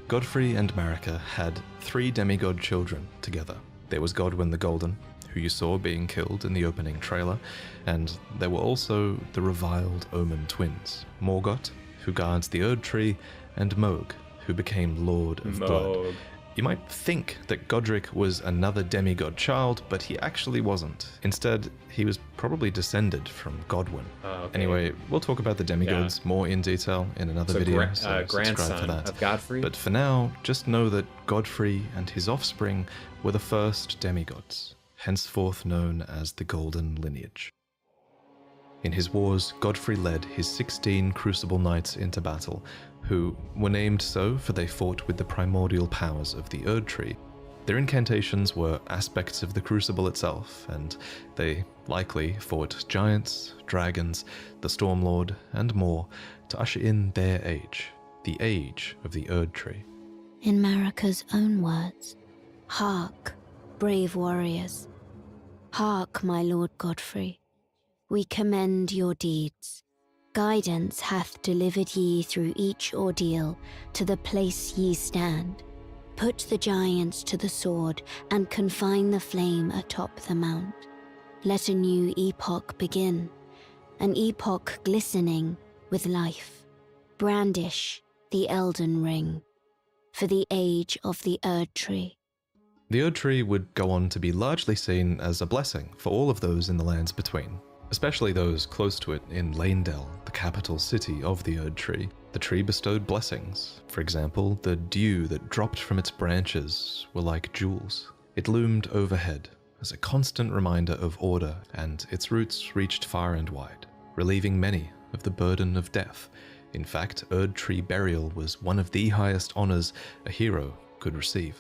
Godfrey and Marika had 3 demigod children together. There was Godwyn the Golden, who you saw being killed in the opening trailer, and there were also the reviled Omen twins, Morgoth, who guards the Erd Tree, and Mohg, who became Lord of Blood. Mohg. You might think that Godric was another demigod child, but he actually wasn't. Instead, he was probably descended from Godwyn. Okay. Anyway, we'll talk about the demigods more in detail in another So video, so subscribe grandson for that. of Godfrey. But for now, just know that Godfrey and his offspring were the first demigods, henceforth known as the Golden Lineage. In his wars, Godfrey led his 16 Crucible Knights into battle, who were named so for they fought with the primordial powers of the Erd Tree. Their incantations were aspects of the Crucible itself, and they likely fought giants, dragons, the Stormlord, and more to usher in their age, the age of the Erd Tree. In Marika's own words, "Hark, brave warriors. Hark, my Lord Godfrey. We commend your deeds. Guidance hath delivered ye through each ordeal to the place ye stand. Put the giants to the sword and confine the flame atop the mount. Let a new epoch begin, an epoch glistening with life. Brandish the Elden Ring for the age of the Erd Tree." The Erd Tree would go on to be largely seen as a blessing for all of those in the lands between, especially those close to it in Leyndell, the capital city of the Erd Tree. The tree bestowed blessings. For example, the dew that dropped from its branches were like jewels. It loomed overhead as a constant reminder of order, and its roots reached far and wide, relieving many of the burden of death. In fact, Erd Tree burial was one of the highest honors a hero could receive.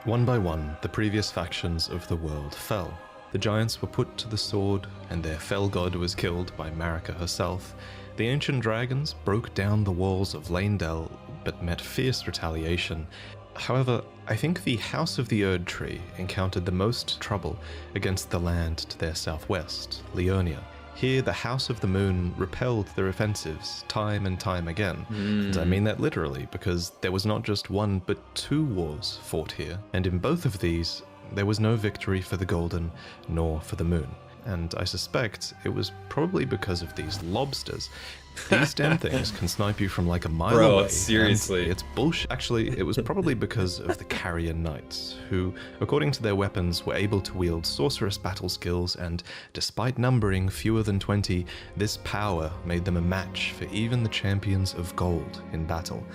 One by one, the previous factions of the world fell. The giants were put to the sword, and their fell god was killed by Marika herself. The ancient dragons broke down the walls of Leyndell, but met fierce retaliation. However, I think the House of the Erd Tree encountered the most trouble against the land to their southwest, Leonia. Here, the House of the Moon repelled their offensives time and time again. And I mean that literally, because there was not just one, but 2 wars fought here. And in both of these, there was no victory for the Golden, nor for the Moon. And I suspect it was probably because of these lobsters. These damn things can snipe you from like a mile Bro, away. seriously. and It's bullshit. Actually, it was probably because of the Carrion Knights, who, according to their weapons, were able to wield sorcerous battle skills, and despite numbering fewer than 20, this power made them a match for even the champions of gold in battle.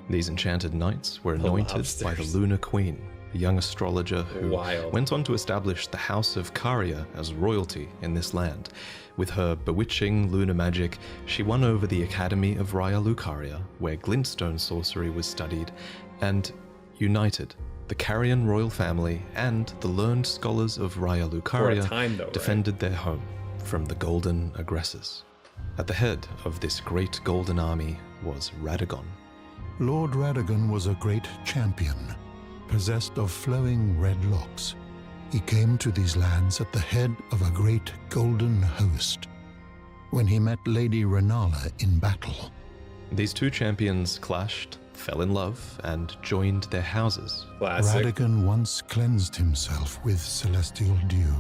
These enchanted knights were anointed by the Lunar Queen, a young astrologer who went on to establish the House of Caria as royalty in this land. With her bewitching lunar magic, she won over the Academy of Raya Lucaria, where glintstone sorcery was studied, and united the Carian royal family and the learned scholars of Raya For a Lucaria time, though, defended their home from the golden aggressors. At the head of this great golden army was Radagon. Lord Radagon was a great champion, possessed of flowing red locks. He came to these lands at the head of a great golden host. When he met Lady Renala in battle, These two champions clashed, fell in love, and joined their houses. Classic. Radagon once cleansed himself with celestial dew,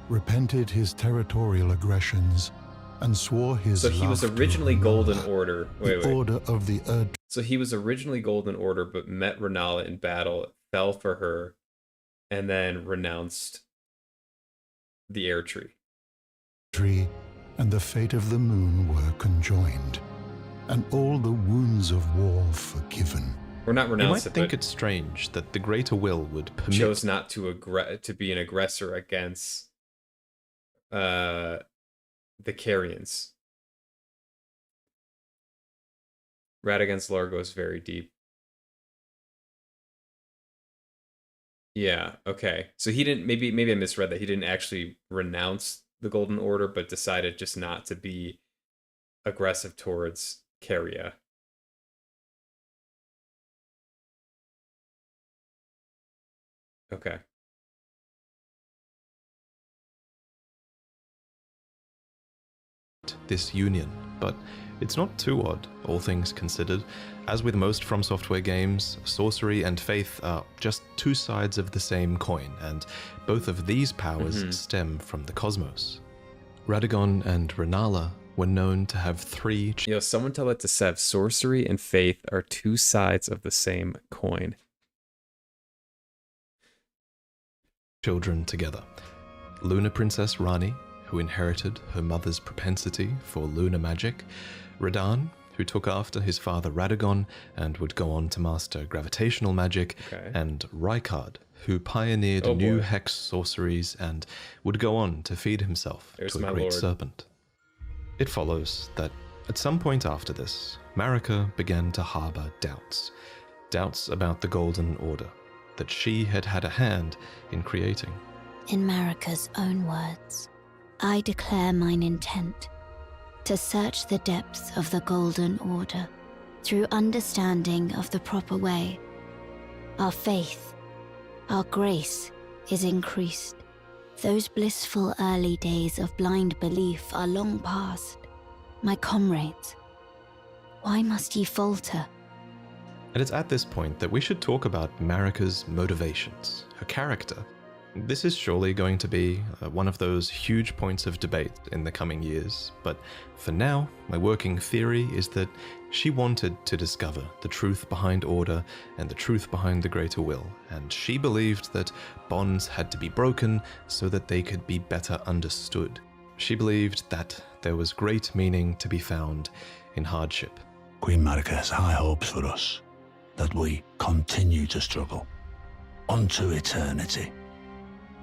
repented his territorial aggressions, and swore his So he was love to originally Golden Renala, Order. the Order of the Erd So he was originally Golden Order, but met Renala in battle, fell for her, and then renounced the Air Tree. Tree and the fate of the moon were conjoined, and all the wounds of war forgiven. Or not You might renounced it, think but it's strange that the Greater Will would permit chose not to to be an aggressor against the Carians. Radagon's lore goes very deep. Yeah, okay. So he didn't, maybe I misread that. He didn't actually renounce the Golden Order, but decided just not to be aggressive towards Caria. Okay. this union, but it's not too odd, all things considered. As with most From Software games, sorcery and faith are just two sides of the same coin, and both of these powers stem from the cosmos. Radagon and Renala were known to have three Someone tell it to Sev, sorcery and faith are two sides of the same coin. children together. Lunar Princess Rani, who inherited her mother's propensity for lunar magic, Radahn, who took after his father Radagon and would go on to master gravitational magic, and Rykard, who pioneered new hex sorceries and would go on to feed himself to a great serpent. It follows that at some point after this, Marika began to harbor doubts. Doubts about the Golden Order, that she had had a hand in creating. In Marika's own words, I declare mine intent to search the depths of the Golden Order through understanding of the proper way. Our faith, our grace is increased. Those blissful early days of blind belief are long past. My comrades, why must ye falter? And it's at this point that we should talk about Marika's motivations, her character. This is surely going to be one of those huge points of debate in the coming years, but for now, my working theory is that she wanted to discover the truth behind order and the truth behind the greater will, and she believed that bonds had to be broken so that they could be better understood. She believed that there was great meaning to be found in hardship. Queen Marika has high hopes for us, that we continue to struggle unto eternity.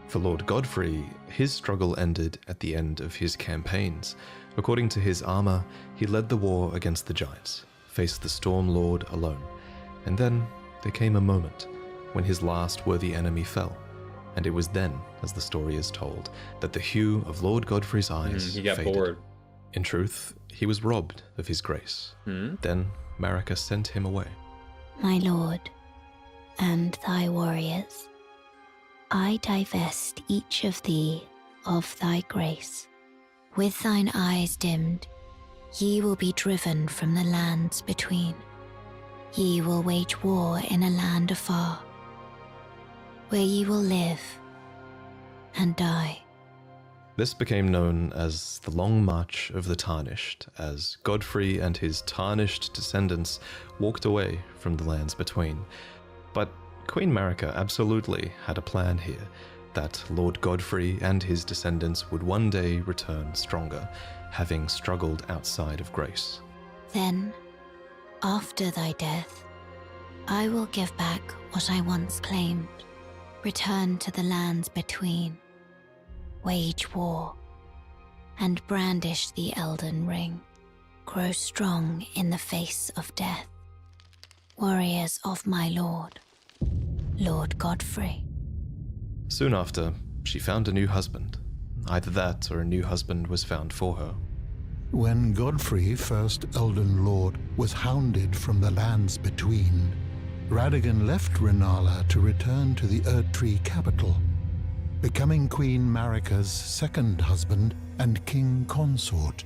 For Lord Godfrey, his struggle ended at the end of his campaigns. According to his armor, he led the war against the giants, faced the Storm Lord alone, and then there came a moment when his last worthy enemy fell. And it was then, as the story is told, that the hue of Lord Godfrey's eyes He got faded. bored. In truth, he was robbed of his grace. Then Marika sent him away. My lord, and thy warriors, I divest each of thee of thy grace. With thine eyes dimmed, ye will be driven from the lands between. Ye will wage war in a land afar, where ye will live and die. This became known as the Long March of the Tarnished, as Godfrey and his tarnished descendants walked away from the lands between. But Queen Marika absolutely had a plan here, that Lord Godfrey and his descendants would one day return stronger, having struggled outside of grace. Then, after thy death, I will give back what I once claimed, return to the lands between, wage war, and brandish the Elden Ring, grow strong in the face of death. warriors of my lord, Lord Godfrey. Soon after, she found a new husband. Either that or a new husband was found for her. When Godfrey, first Elden Lord, was hounded from the lands between, Radagon left Rennala to return to the Erdtree capital, becoming Queen Marika's second husband and king consort,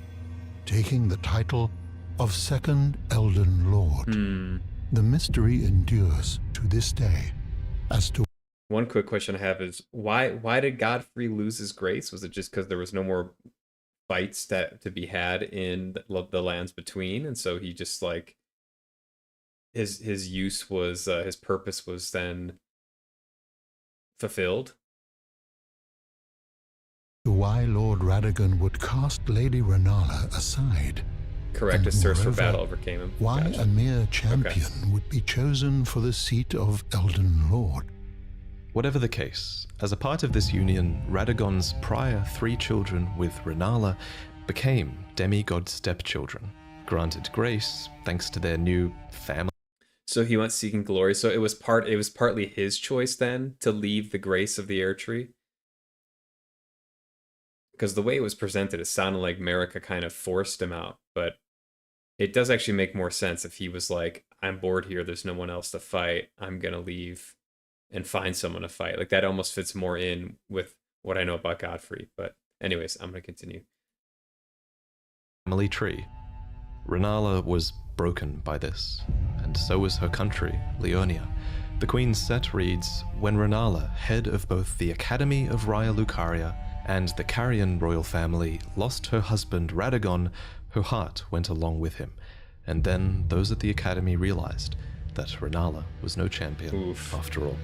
taking the title of Second Elden Lord. The mystery endures to this day as to One quick question I have is why did Godfrey lose his grace? Was it just because there was no more fights that to be had in the lands between, and so he just like his use was his purpose was then fulfilled? why Lord Radagon would cast Lady Rennala aside. Correct, And his thirst for moreover, battle overcame him. Why Gotcha. a mere champion would be chosen for the seat of Elden Lord. Whatever the case, as a part of this union, Radagon's prior 3 children with Rennala became demigod stepchildren, granted grace thanks to their new family. So he went seeking glory. So it was partly his choice then to leave the grace of the Erdtree. Because the way it was presented, it sounded like Marika kind of forced him out, but it does actually make more sense if he was like, I'm bored here, there's no one else to fight, I'm gonna leave and find someone to fight. Like that almost fits more in with what I know about Godfrey. But anyways, I'm gonna continue. Family tree. Rennala was broken by this, and so was her country, Leonia. The Queen's set reads, when Rennala, head of both the Academy of Raya Lucaria and the Carian royal family, lost her husband Radagon, her heart went along with him. And then those at the Academy realized that Rennala was no champion after all.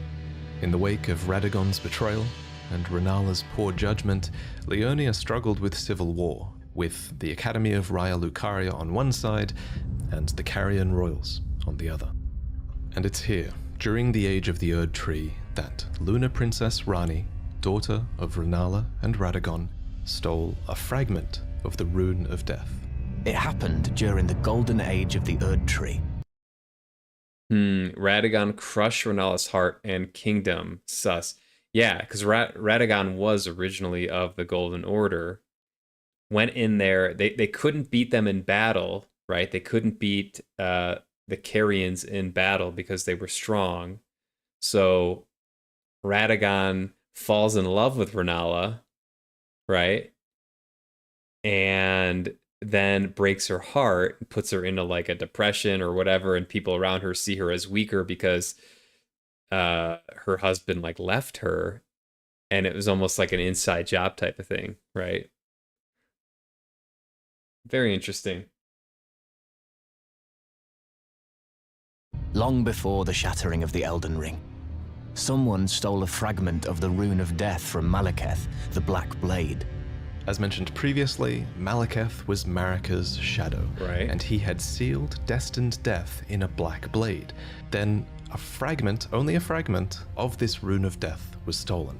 In the wake of Radagon's betrayal and Rennala's poor judgment, Leonia struggled with civil war, with the Academy of Raya Lucaria on one side and the Carian royals on the other. And it's here, during the age of the Erdtree, that Luna Princess Rani, daughter of Rennala and Radagon, stole a fragment of the Rune of Death. It happened during the golden age of the Erdtree. Radagon crushed Rennala's heart and kingdom. Sus. Yeah, because Radagon was originally of the Golden Order. Went in there. They couldn't beat them in battle, right? They couldn't beat the Carians in battle because they were strong. So Radagon falls in love with Rennala, right? And then breaks her heart, puts her into like a depression or whatever, and people around her see her as weaker because her husband like left her, and it was almost like an inside job type of thing, right? Very interesting. Long before the shattering of the Elden Ring, someone stole a fragment of the Rune of Death from Malekith, the Black Blade. As mentioned previously, Malekith was Marika's shadow, Right. and he had sealed destined death in a black blade. Then a fragment, only a fragment, of this Rune of Death was stolen.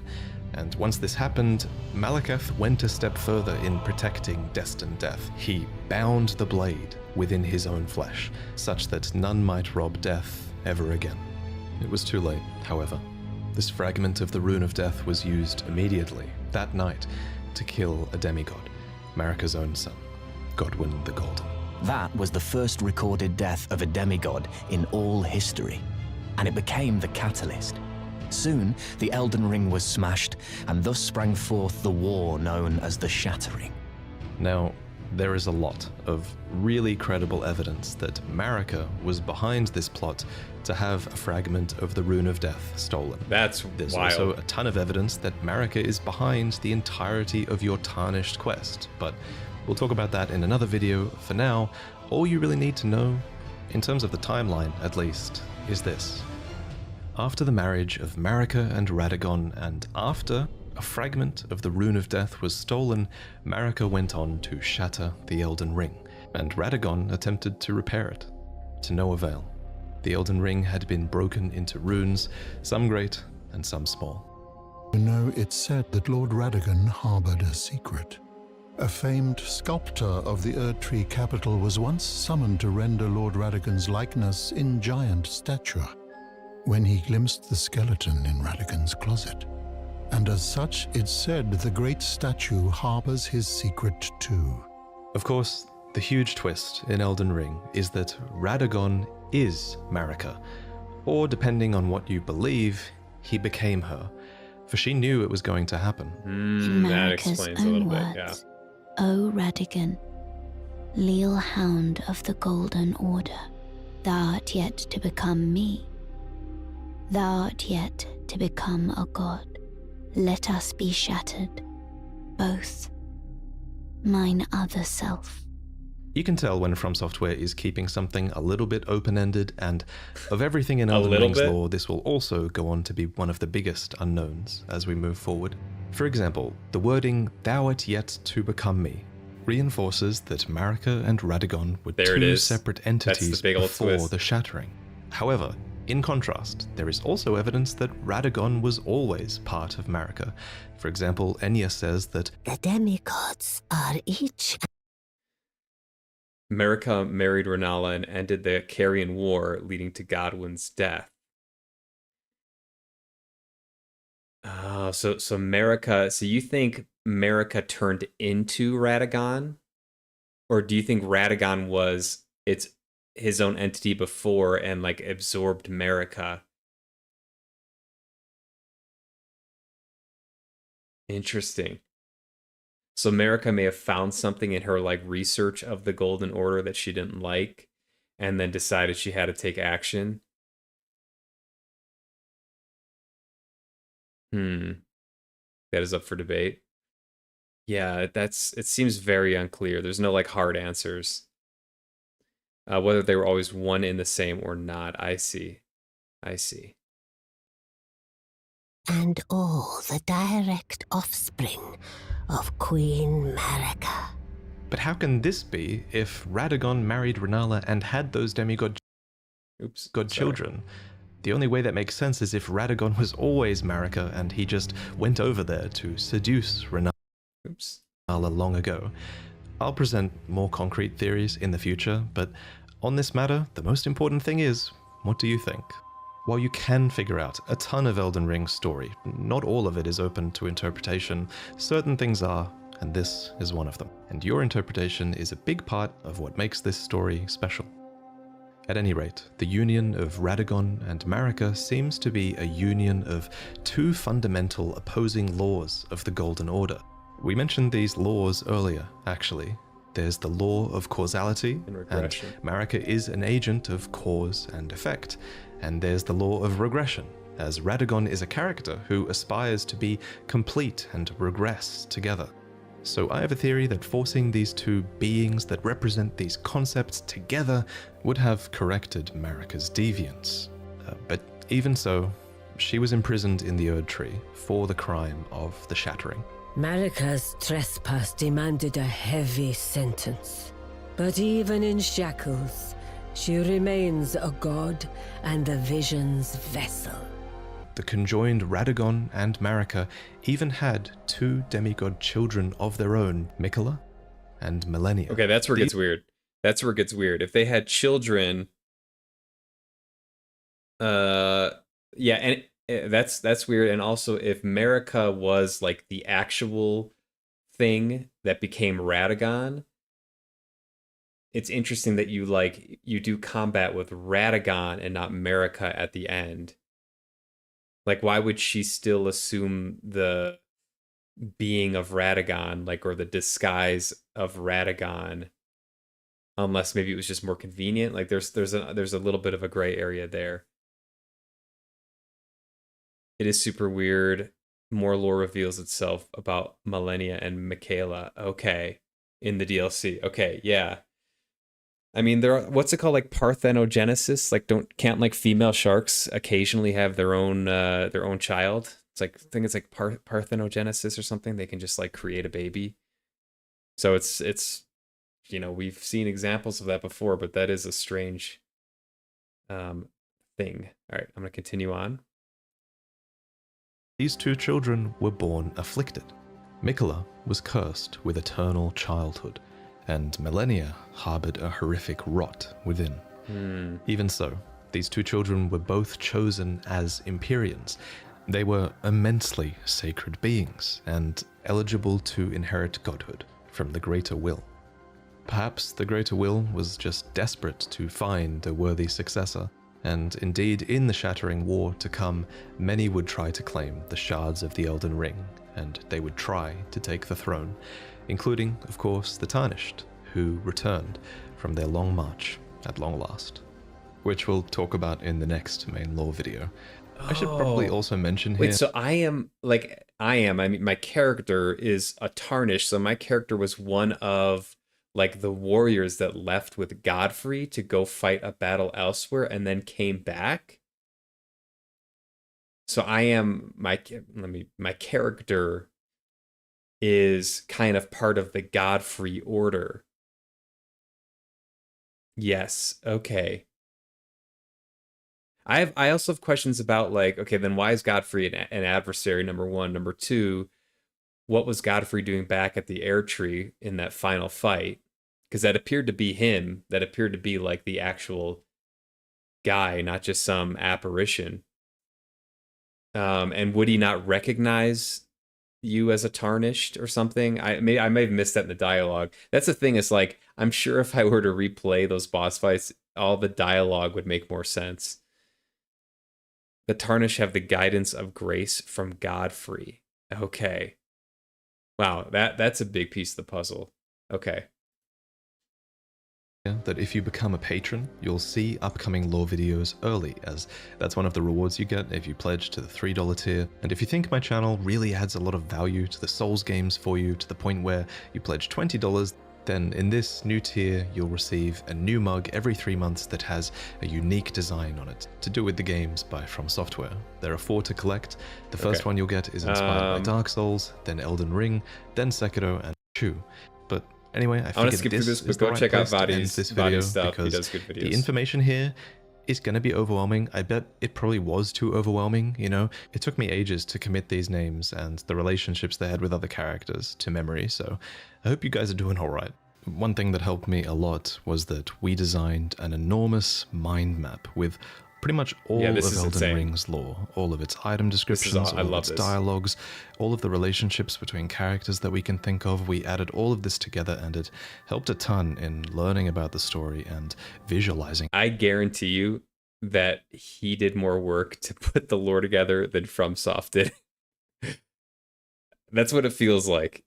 And once this happened, Malekith went a step further in protecting destined death. He bound the blade within his own flesh, such that none might rob death ever again. It was too late, however. This fragment of the Rune of Death was used immediately, that night, to kill a demigod, Marika's own son, Godwyn the Golden. That was the first recorded death of a demigod in all history, and it became the catalyst. Soon, the Elden Ring was smashed, and thus sprang forth the war known as the Shattering. Now, there is a lot of really credible evidence that Marika was behind this plot to have a fragment of the Rune of Death stolen. That's There's wild. also a ton of evidence that Marika is behind the entirety of your tarnished quest, but we'll talk about that in another video. For now, all you really need to know, in terms of the timeline at least, is this. After the marriage of Marika and Radagon, and after a fragment of the Rune of Death was stolen, Marika went on to shatter the Elden Ring, and Radagon attempted to repair it, to no avail. The Elden Ring had been broken into runes, some great and some small. You know, it's said that Lord Radagon harbored a secret. A famed sculptor of the Erdtree capital was once summoned to render Lord Radagon's likeness in giant stature, when he glimpsed the skeleton in Radagon's closet. And as such, it's said the great statue harbors his secret too. Of course, the huge twist in Elden Ring is that Radagon is Marika, or depending on what you believe, he became her, for she knew it was going to happen. In That Marika's explains a own little words, bit, yeah. O Radagon, leal hound of the Golden Order, thou art yet to become me. Thou art yet to become a god. Let us be shattered, both. Mine other self. You can tell when From Software is keeping something a little bit open-ended, and of everything in A Elden little Ring's bit? lore, this will also go on to be one of the biggest unknowns as we move forward. For example, the wording, thou art yet to become me, reinforces that Marika and Radagon were There it two is. separate That's the entities big old before twist. the shattering. However, in contrast, there is also evidence that Radagon was always part of Marika. For example, Enya says that The demigods are each Marika married Renala and ended the Carian War, leading to Godwyn's death. So Marika. So you think Marika turned into Radagon, or do you think Radagon was his own entity before and like absorbed Marika? Interesting. So Marika may have found something in her like research of the Golden Order that she didn't like, and then decided she had to take action. That is up for debate. Yeah, it seems very unclear. There's no like hard answers. Whether they were always one in the same or not. I see. and all the direct offspring of Queen Marika. but how can this be if Radagon married Renala and had those demigod Oops. god sorry. children? The only way that makes sense is if Radagon was always Marika and he just went over there to seduce Renala Oops. long ago. I'll present more concrete theories in the future, but on this matter, the most important thing is, what do you think? While you can figure out a ton of Elden Ring's story, not all of it is open to interpretation. Certain things are, and this is one of them. And your interpretation is a big part of what makes this story special. At any rate, the union of Radagon and Marika seems to be a union of two fundamental opposing laws of the Golden Order. We mentioned these laws earlier, actually. There's the law of causality, And regression. Marika is an agent of cause and effect. And there's the law of regression, as Radagon is a character who aspires to be complete and regress together. So I have a theory that forcing these two beings that represent these concepts together would have corrected Marika's deviance. But even so, she was imprisoned in the Erdtree for the crime of the shattering. Marika's trespass demanded a heavy sentence. But even in shackles, she remains a god and the vision's vessel. The conjoined Radagon and Marika even had two demigod children of their own, Mikola and Millennia. Okay, that's where it gets weird. If they had children, yeah, and that's weird. And also, if Marika was like the actual thing that became Radagon, it's interesting that you do combat with Radagon and not Marika at the end. Like, why would she still assume the being of Radagon, like, or the disguise of Radagon, unless maybe it was just more convenient? Like, there's a little bit of a gray area there. It is super weird. More lore reveals itself about Millennia and Michaela. Okay, in the DLC. Okay, yeah. I mean, there are, what's it called, like parthenogenesis? Like, can't like female sharks occasionally have their own child? It's like, I think it's like parthenogenesis or something. They can just like create a baby. So it's we've seen examples of that before, but that is a strange thing. All right, I'm gonna continue on. These two children were born afflicted. Mikola was cursed with eternal childhood, and millennia harbored a horrific rot within. Even so, these two children were both chosen as Empyreans. They were immensely sacred beings and eligible to inherit godhood from the Greater Will. Perhaps the Greater Will was just desperate to find a worthy successor, and indeed in the shattering war to come, many would try to claim the shards of the Elden Ring, and they would try to take the throne, including, of course, the Tarnished, who returned from their long march at long last, which we'll talk about in the next main lore video. I should probably also mention here... Wait, so I mean, my character is a Tarnished, so my character was one of, like, the warriors that left with Godfrey to go fight a battle elsewhere and then came back? So I am, my character is kind of part of the Godfrey order. Yes, okay. I also have questions about, like, okay, then why is Godfrey an adversary, number one? Number two, what was Godfrey doing back at the air tree in that final fight? Because that appeared to be him. That appeared to be, like, the actual guy, not just some apparition. And would he not recognize you as a Tarnished or something? I may have missed that in the dialogue. That's the thing, is, like, I'm sure if I were to replay those boss fights, all the dialogue would make more sense. The Tarnished have the guidance of grace from Godfrey. Okay. Wow, that's a big piece of the puzzle. Okay. That if you become a patron, you'll see upcoming lore videos early, as that's one of the rewards you get if you pledge to the $3 tier. And if you think my channel really adds a lot of value to the Souls games for you to the point where you pledge $20, then in this new tier you'll receive a new mug every 3 months that has a unique design on it, to do with the games by From Software. There are 4 to collect. The first one you'll get is inspired by Dark Souls, then Elden Ring, then Sekiro and Chu. But anyway, I want to skip through this, but go check out Vadi's stuff. He does good videos. The information here is going to be overwhelming. I bet it probably was too overwhelming, you know? It took me ages to commit these names and the relationships they had with other characters to memory, so I hope you guys are doing alright. One thing that helped me a lot was that we designed an enormous mind map with pretty much all of Elden Ring's lore, all of its item descriptions, all of its dialogues, all of the relationships between characters that we can think of. We added all of this together, and it helped a ton in learning about the story and visualizing. I guarantee you that he did more work to put the lore together than FromSoft did. That's what it feels like.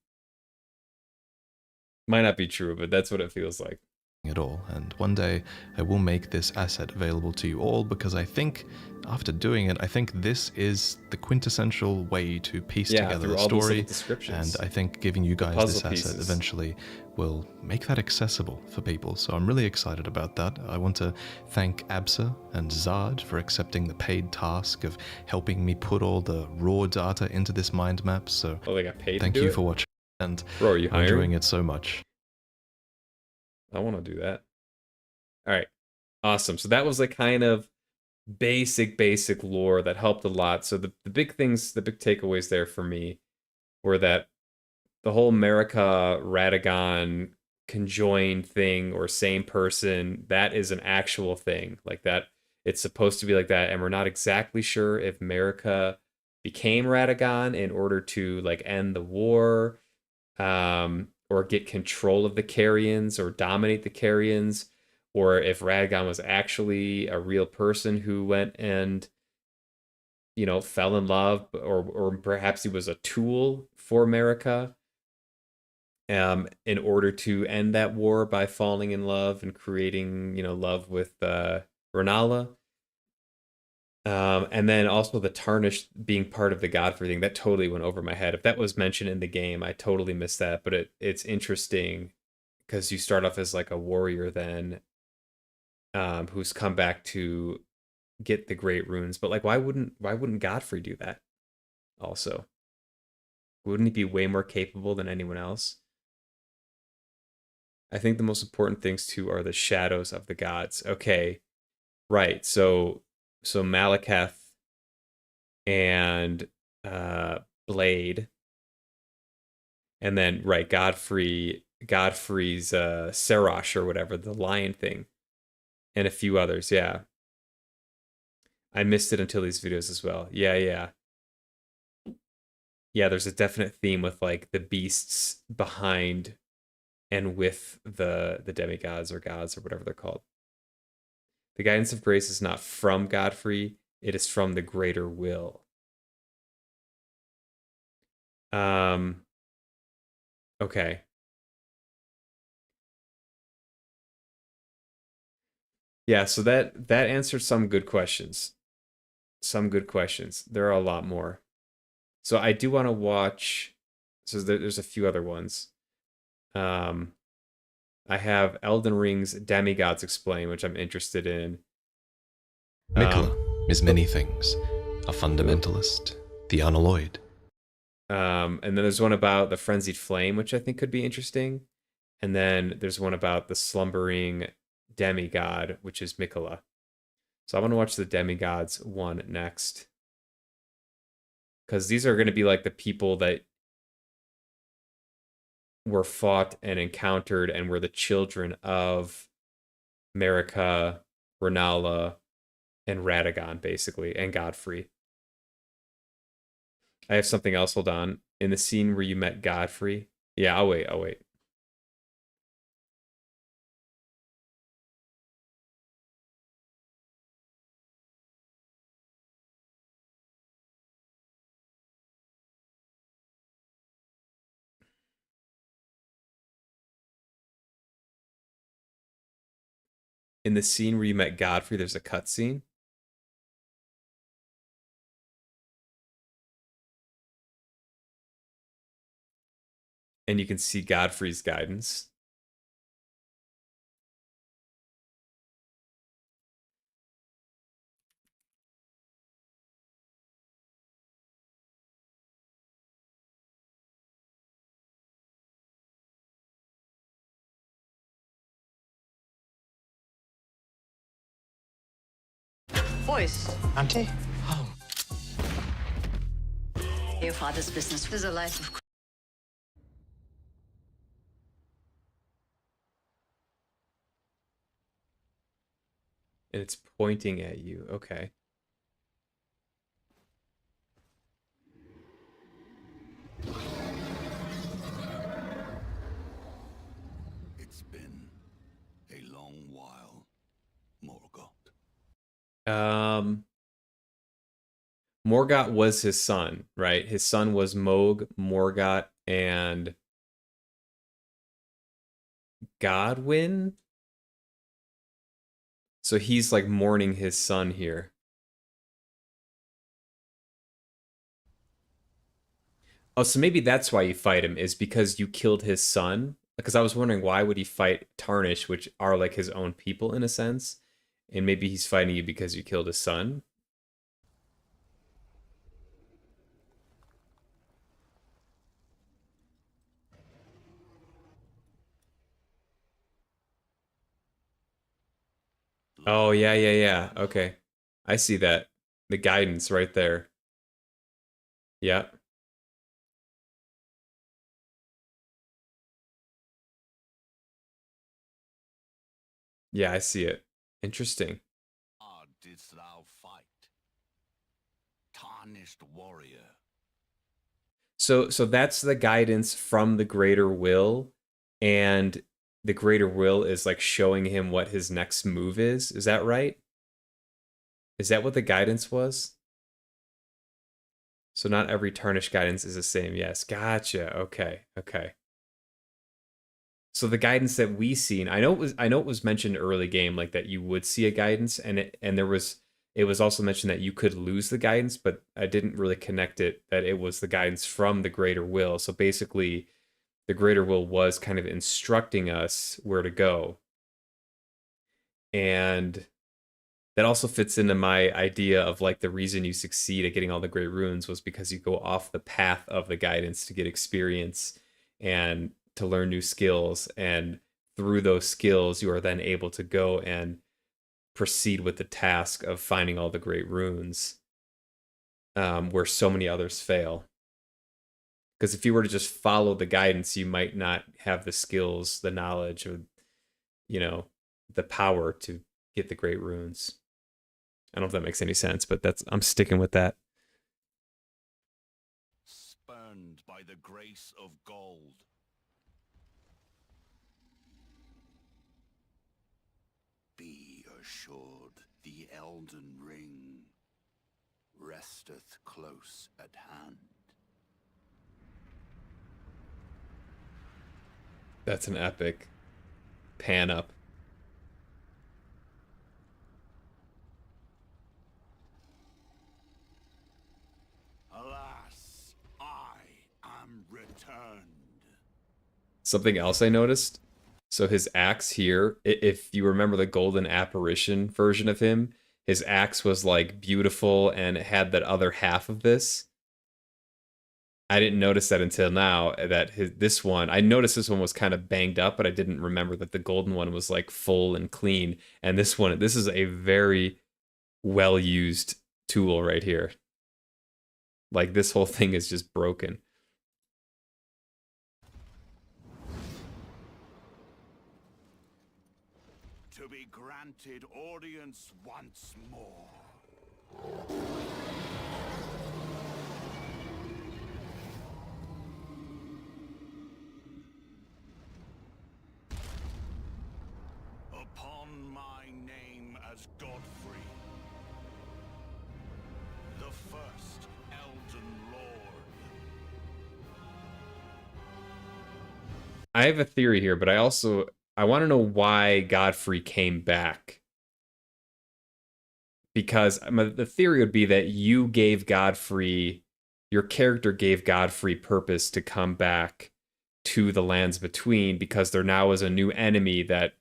Might not be true, but that's what it feels like. At all, and one day I will make this asset available to you all, because I think after doing it, I think this is the quintessential way to piece together a story, and I think giving you guys this asset eventually will make that accessible for people. So I'm really excited about that. I want to thank Absa and Zard for accepting the paid task of helping me put all the raw data into this mind map. So they got paid. Thank you for watching, and Bro, are you I'm enjoying it so much. I want to do that. All right. Awesome. So that was like kind of basic lore that helped a lot. So the big things, the big takeaways there for me were that the whole Marika Radagon conjoined thing, or same person, that is an actual thing. Like that, it's supposed to be like that. And we're not exactly sure if Marika became Radagon in order to, like, end the war, or get control of the Carians or dominate the Carians, or if Radagon was actually a real person who went and, you know, fell in love, or perhaps he was a tool for Marika in order to end that war by falling in love and creating, you know, love with Renala. And then also the Tarnished being part of the Godfrey thing, that totally went over my head. If that was mentioned in the game, I totally missed that. But it's interesting because you start off as like a warrior then, who's come back to get the great runes. But like, why wouldn't Godfrey do that? Also, wouldn't he be way more capable than anyone else? I think the most important things too are the shadows of the gods. Okay, right. So Malekith and Blade And then right, Godfrey's Serash or whatever, the lion thing, and a few others. Yeah, I missed it until these videos as well. Yeah. There's a definite theme with like the beasts behind and with the demigods or gods or whatever they're called. The guidance of grace is not from Godfrey, it is from the greater will. Okay. Yeah, so that answered some good questions. There are a lot more. So I do want to watch. So there's a few other ones. I have Elden Ring's Demigods Explained, which I'm interested in. Miquella is many things. A fundamentalist, the unalloyed. And then there's one about the Frenzied Flame, which I think could be interesting. And then there's one about the Slumbering Demigod, which is Miquella. So I want to watch the Demigods one next. Because these are going to be like the people that were fought and encountered and were the children of Marika, Renala, and Radagon, basically, and Godfrey. I have something else, hold on. In the scene where you met Godfrey. Yeah, I'll wait. In the scene where you met Godfrey, there's a cutscene. And you can see Godfrey's guidance. Voice. Auntie? Your father's business was a life of. And it's pointing at you. Okay. It's been a long while, Morgoth. Morgoth was his son, right? His son was Moog, Morgoth, and Godwyn. So he's like mourning his son here. Oh, so maybe that's why you fight him, is because you killed his son? Because I was wondering, why would he fight Tarnish, which are like his own people in a sense? And maybe he's fighting you because you killed his son? Oh, yeah. Okay. I see that. The guidance right there. Yeah. Yeah, I see it. Interesting. Hard didst thou fight, tarnished warrior. So that's the guidance from the greater will, and the greater will is like showing him what his next move is. Is that right? Is that what the guidance was? So not every tarnished guidance is the same. Yes, gotcha. Okay. So the guidance that we seen, I know it was mentioned early game, like that you would see a guidance, and it was also mentioned that you could lose the guidance, but I didn't really connect it that it was the guidance from the greater will. So basically, the greater will was kind of instructing us where to go. And that also fits into my idea of like the reason you succeed at getting all the great runes was because you go off the path of the guidance to get experience and to learn new skills, and through those skills you are then able to go and proceed with the task of finding all the great runes, where so many others fail. Because if you were to just follow the guidance, you might not have the skills, the knowledge, or, you know, the power to get the great runes. I don't know if that makes any sense, but I'm sticking with that. Spurned by the grace of gold. Be assured the Elden Ring resteth close at hand. That's an epic pan up. Alas, I am returned. Something else I noticed. So his axe here, if you remember the golden apparition version of him, his axe was like beautiful and it had that other half of this. I didn't notice that until now, that this one, I noticed this one was kind of banged up, but I didn't remember that the golden one was like full and clean. And this is a very well used tool right here. Like, this whole thing is just broken. To be granted audience once more. Upon my name as Godfrey, the first Elden Lord. I have a theory here, but I want to know why Godfrey came back. Because the theory would be that your character gave Godfrey purpose to come back to the Lands Between, because there now is a new enemy that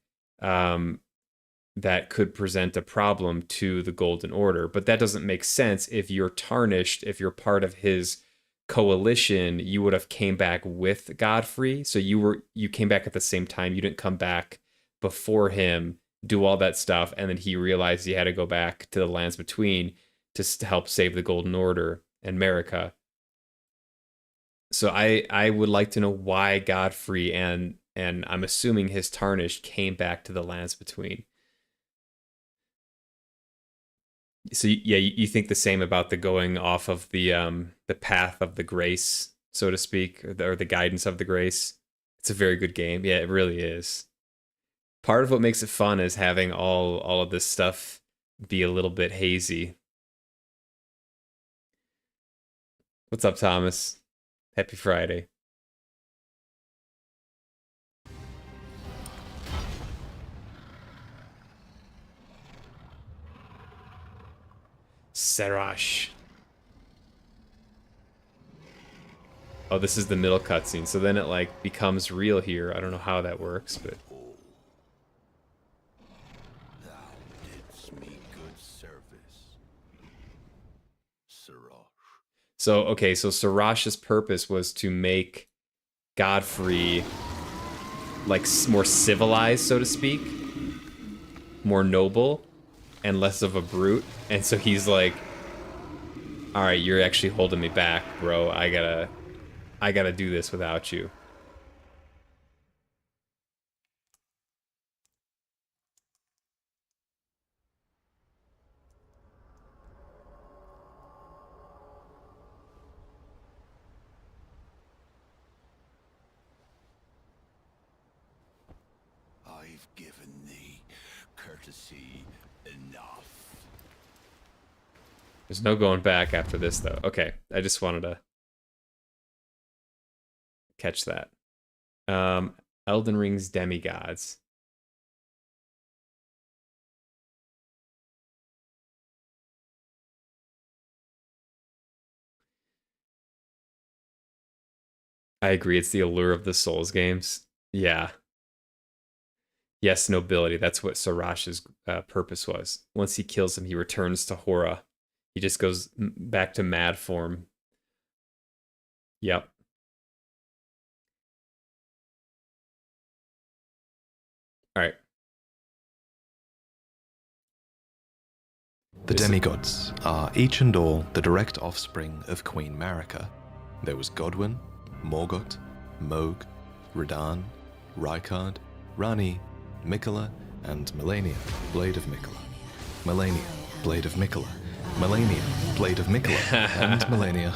could present a problem to the Golden Order. But that doesn't make sense. If you're tarnished, if you're part of his coalition, you would have came back with Godfrey. So you came back at the same time. You didn't come back before him, do all that stuff, and then he realized he had to go back to the Lands Between to help save the Golden Order and America. So I would like to know why Godfrey and I'm assuming his tarnished came back to the Lands Between. So yeah, you think the same about the going off of the path of the grace, so to speak, or the guidance of the grace. It's a very good game. Yeah, it really is. Part of what makes it fun is having all of this stuff be a little bit hazy. What's up, Thomas? Happy Friday. Serash. Oh, this is the middle cutscene. So then it like becomes real here. I don't know how that works, but Thou didst me good service, Serash. so okay, so Sarash's purpose was to make Godfrey like more civilized, so to speak, more noble, and less of a brute. And so he's like, all right, you're actually holding me back, bro. I gotta do this without you. I've given thee courtesy enough. There's no going back after this, though. Okay, I just wanted to catch that. Elden Ring's demigods. I agree, it's the allure of the Souls games. Yeah. Yes, nobility. That's what Sarash's purpose was. Once he kills him, he returns to Hora. He just goes back to mad form. Yep. All right. The demigods are each and all the direct offspring of Queen Marika. There was Godwyn, Morgoth, Mohg, Radahn, Rykard, Rani, Mikola, and Melania, Blade of Mikola. Melania, Blade of Mikola. Melania, Blade of Mikola. And Melania.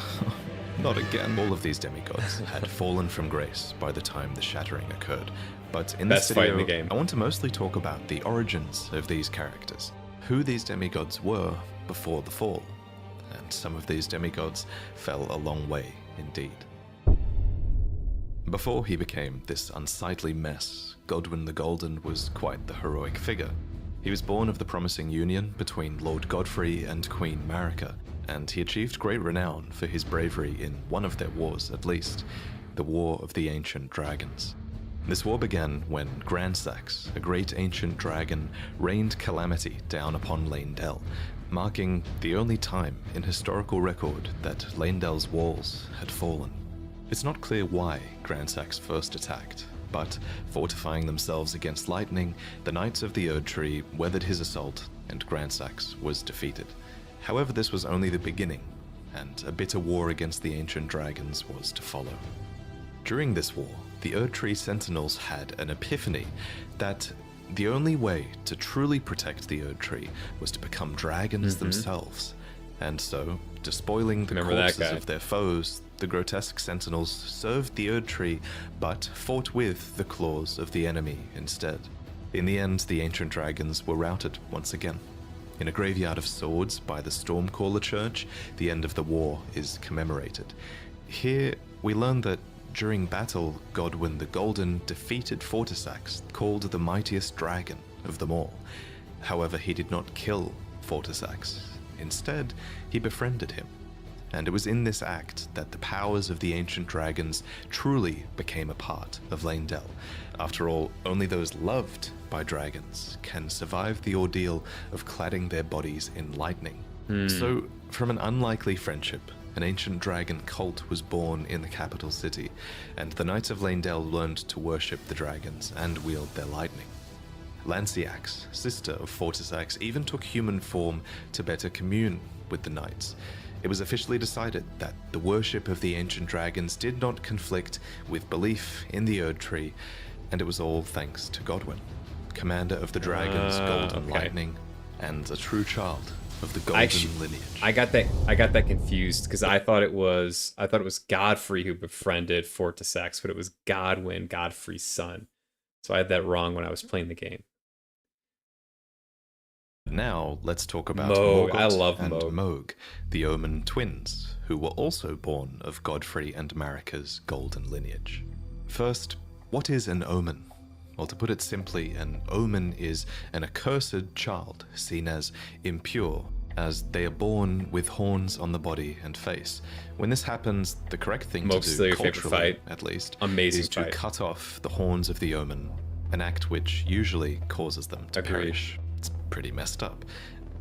Not again. All of these demigods had fallen from grace by the time the shattering occurred. But in this Best fight video, in the game. I want to mostly talk about the origins of these characters, who these demigods were before the fall. And some of these demigods fell a long way indeed. Before he became this unsightly mess, Godwyn the Golden was quite the heroic figure. He was born of the promising union between Lord Godfrey and Queen Marika, and he achieved great renown for his bravery in one of their wars at least, the War of the Ancient Dragons. This war began when Gransax, a great ancient dragon, rained calamity down upon Leyndell, marking the only time in historical record that Leyndell's walls had fallen. It's not clear why Gransax first attacked, but fortifying themselves against lightning, the Knights of the Erd Tree weathered his assault and Gransax was defeated. However, this was only the beginning, and a bitter war against the ancient dragons was to follow. During this war, the Erd Tree Sentinels had an epiphany that the only way to truly protect the Erd Tree was to become dragons themselves. And so, despoiling the corpses of their foes, the grotesque sentinels served the Erd Tree, but fought with the claws of the enemy instead. In the end, the ancient dragons were routed once again. In a graveyard of swords by the Stormcaller Church, the end of the war is commemorated. Here, we learn that during battle, Godwyn the Golden defeated Fortisax, called the mightiest dragon of them all. However, he did not kill Fortisax. Instead, he befriended him. And it was in this act that the powers of the ancient dragons truly became a part of Leyndell. After all, only those loved by dragons can survive the ordeal of cladding their bodies in lightning. So, from an unlikely friendship, an ancient dragon cult was born in the capital city, and the Knights of Leyndell learned to worship the dragons and wield their lightning. Lanciax, sister of Fortisax, even took human form to better commune with the knights. It was officially decided that the worship of the ancient dragons did not conflict with belief in the Erd Tree, and it was all thanks to Godwyn, commander of the dragons, Golden Lightning, and a true child of the Golden lineage. I got that confused because I thought it was Godfrey who befriended Fortisax, but it was Godwyn, Godfrey's son. So I had that wrong when I was playing the game. Now, let's talk about Mohg. Morgoth I love and Mohg. Mohg, the Omen twins, who were also born of Godfrey and Marika's golden lineage. First, what is an omen? Well, to put it simply, an omen is an accursed child seen as impure, as they are born with horns on the body and face. When this happens, the correct thing Mohg's to still do, your favorite culturally fight. at least, Amazing is to fight. cut off the horns of the omen, an act which usually causes them to Agreed. perish. It's pretty messed up.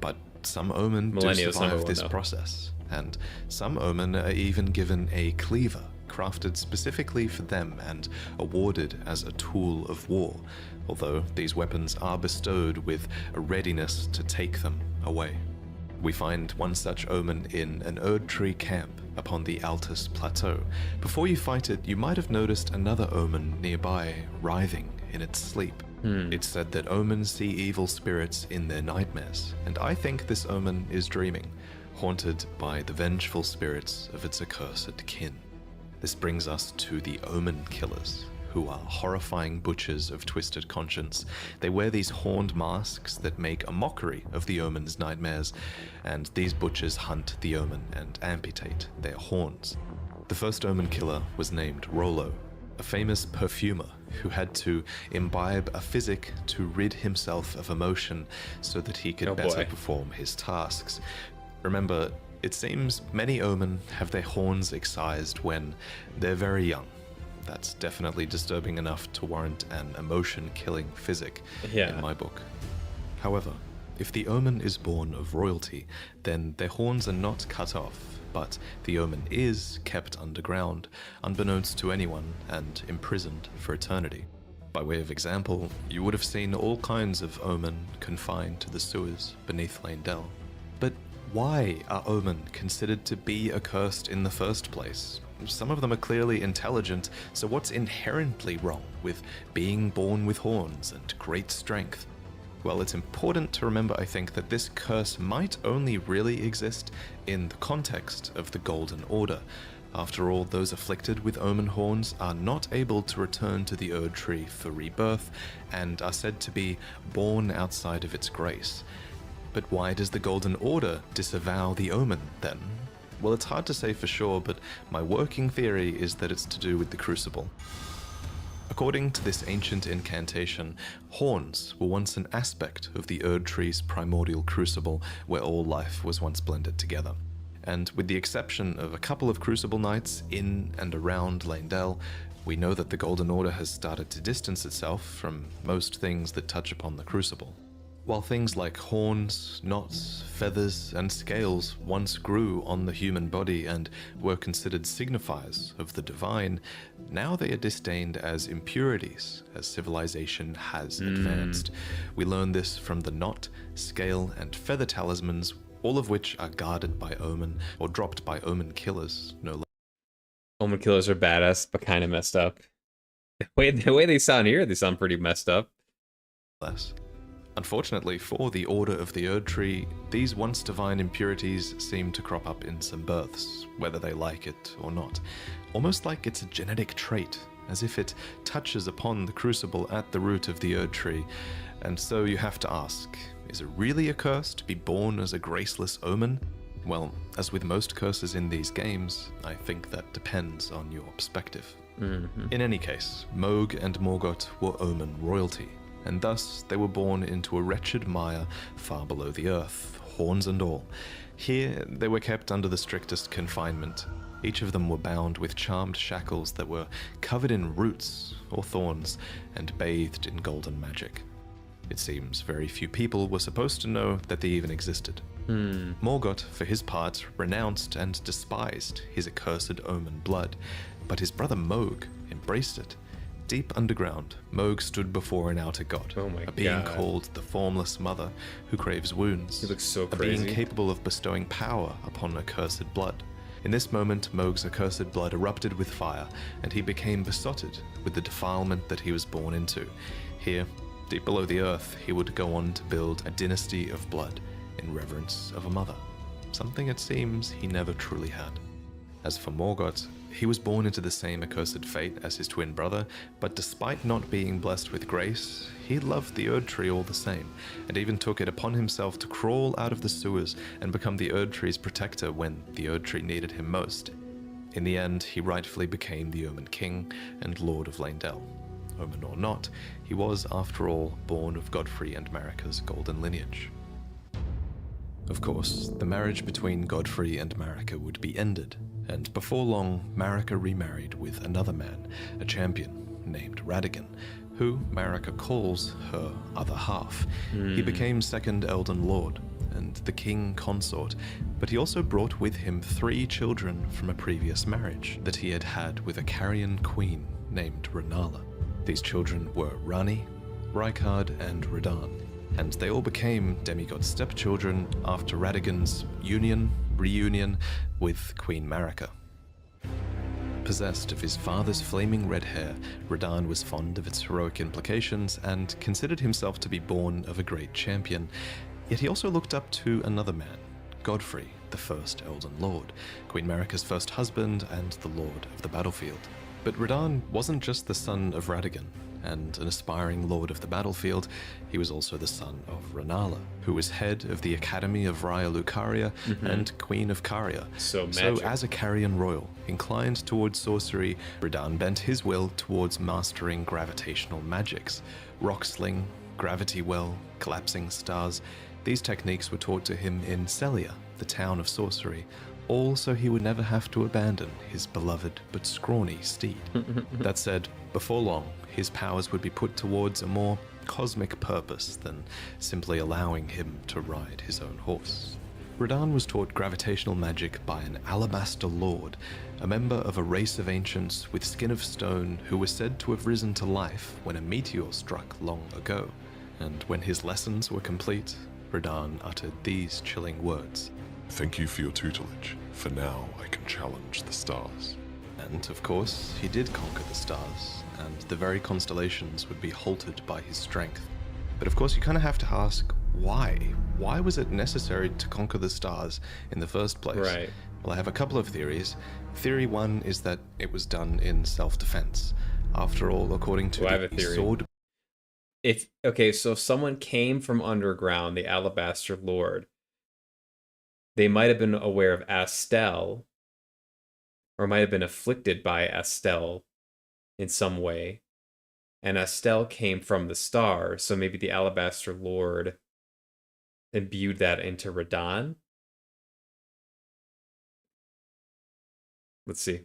But some omen do Millennial's number survive one, this though. process, and some omen are even given a cleaver, crafted specifically for them and awarded as a tool of war, although these weapons are bestowed with a readiness to take them away. We find one such omen in an Erd Tree camp upon the Altus Plateau. Before you fight it, you might have noticed another omen nearby, writhing in its sleep. It's said that omens see evil spirits in their nightmares, and I think this omen is dreaming, haunted by the vengeful spirits of its accursed kin. This brings us to the Omen Killers, who are horrifying butchers of twisted conscience. They wear these horned masks that make a mockery of the Omen's nightmares, and these butchers hunt the Omen and amputate their horns. The first Omen Killer was named Rollo, a famous perfumer who had to imbibe a physic to rid himself of emotion so that he could better perform his tasks. Remember, it seems many Omen have their horns excised when they're very young. That's definitely disturbing enough to warrant an emotion-killing physic in my book. However, if the Omen is born of royalty, then their horns are not cut off, but the Omen is kept underground, unbeknownst to anyone, and imprisoned for eternity. By way of example, you would have seen all kinds of Omen confined to the sewers beneath Leyndell. But why are Omen considered to be accursed in the first place? some of them are clearly intelligent, so what's inherently wrong with being born with horns and great strength? Well, it's important to remember, I think, that this curse might only really exist in the context of the Golden Order. After all, those afflicted with omen horns are not able to return to the Erd Tree for rebirth, and are said to be born outside of its grace. But why does the Golden Order disavow the omen, then? Well, it's hard to say for sure, but my working theory is that it's to do with the Crucible. According to this ancient incantation, horns were once an aspect of the Erd Tree's primordial crucible, where all life was once blended together. And with the exception of a couple of Crucible nights in and around Leyndell, we know that the Golden Order has started to distance itself from most things that touch upon the Crucible. While things like horns, knots, feathers, and scales once grew on the human body and were considered signifiers of the divine, now they are disdained as impurities as civilization has advanced. We learn this from the knot, scale, and feather talismans, all of which are guarded by omen or dropped by omen killers, no less. Omen killers are badass, but kind of messed up. The way they sound here, they sound pretty messed up. Unfortunately for the Order of the Erd Tree, these once divine impurities seem to crop up in some births, whether they like it or not. Almost like it's a genetic trait, as if it touches upon the Crucible at the root of the Erd Tree. And so you have to ask, is it really a curse to be born as a graceless omen? Well, as with most curses in these games, I think that depends on your perspective. In any case, Mohg and Morgoth were omen royalty, and thus they were born into a wretched mire far below the earth, horns and all. Here they were kept under the strictest confinement. Each of them were bound with charmed shackles that were covered in roots or thorns and bathed in golden magic. It seems very few people were supposed to know that they even existed. Morgoth, for his part, renounced and despised his accursed omen blood, but his brother Mohg embraced it. Deep underground, Mohg stood before an outer god, a being called the Formless Mother, who craves wounds. He looks so a crazy. being capable of bestowing power upon accursed blood. In this moment, Mohg's accursed blood erupted with fire, and he became besotted with the defilement that he was born into. Here, deep below the earth, he would go on to build a dynasty of blood in reverence of a mother, something it seems he never truly had. As for Morgoth, he was born into the same accursed fate as his twin brother, but despite not being blessed with grace, he loved the Erd Tree all the same, and even took it upon himself to crawl out of the sewers and become the Erd Tree's protector when the Erd Tree needed him most. In the end, he rightfully became the Omen King and Lord of Leyndell. Omen or not, he was, after all, born of Godfrey and Marika's golden lineage. Of course, the marriage between Godfrey and Marika would be ended, and before long, Marika remarried with another man, a champion named Radagon, who Marika calls her other half. He became second Elden Lord and the king consort, but he also brought with him 3 children from a previous marriage that he had had with a Carian queen named Rennala. These children were Rani, Rykard, and Radahn, and they all became demigod stepchildren after Radagon's reunion with Queen Marika. Possessed of his father's flaming red hair, Radahn was fond of its heroic implications and considered himself to be born of a great champion, yet he also looked up to another man, Godfrey, the first Elden Lord, Queen Marika's first husband and the Lord of the Battlefield. But Radahn wasn't just the son of Radagon and an aspiring Lord of the Battlefield, he was also the son of Rennala, who was head of the Academy of Raya Lucaria and Queen of Caria. So as a Carian royal, inclined towards sorcery, Radahn bent his will towards mastering gravitational magics. Rock sling, gravity well, collapsing stars. These techniques were taught to him in Celia, the town of sorcery, all so he would never have to abandon his beloved but scrawny steed. That said, before long, his powers would be put towards a more cosmic purpose than simply allowing him to ride his own horse. Radahn was taught gravitational magic by an Alabaster Lord, a member of a race of ancients with skin of stone who was said to have risen to life when a meteor struck long ago. And when his lessons were complete, Radahn uttered these chilling words. Thank you for your tutelage. For now, I can challenge the stars. And of course, he did conquer the stars, and the very constellations would be halted by his strength. But of course, you kind of have to ask, why? Why was it necessary to conquer the stars in the first place? Right. Well, I have a couple of theories. Theory one is that it was done in self-defense. After all, according to I have a the theory. sword... So if someone came from underground, the Alabaster Lord, they might have been aware of Astel, or might have been afflicted by Astel in some way. And Astel came from the star, so maybe the Alabaster Lord imbued that into Radahn. Let's see.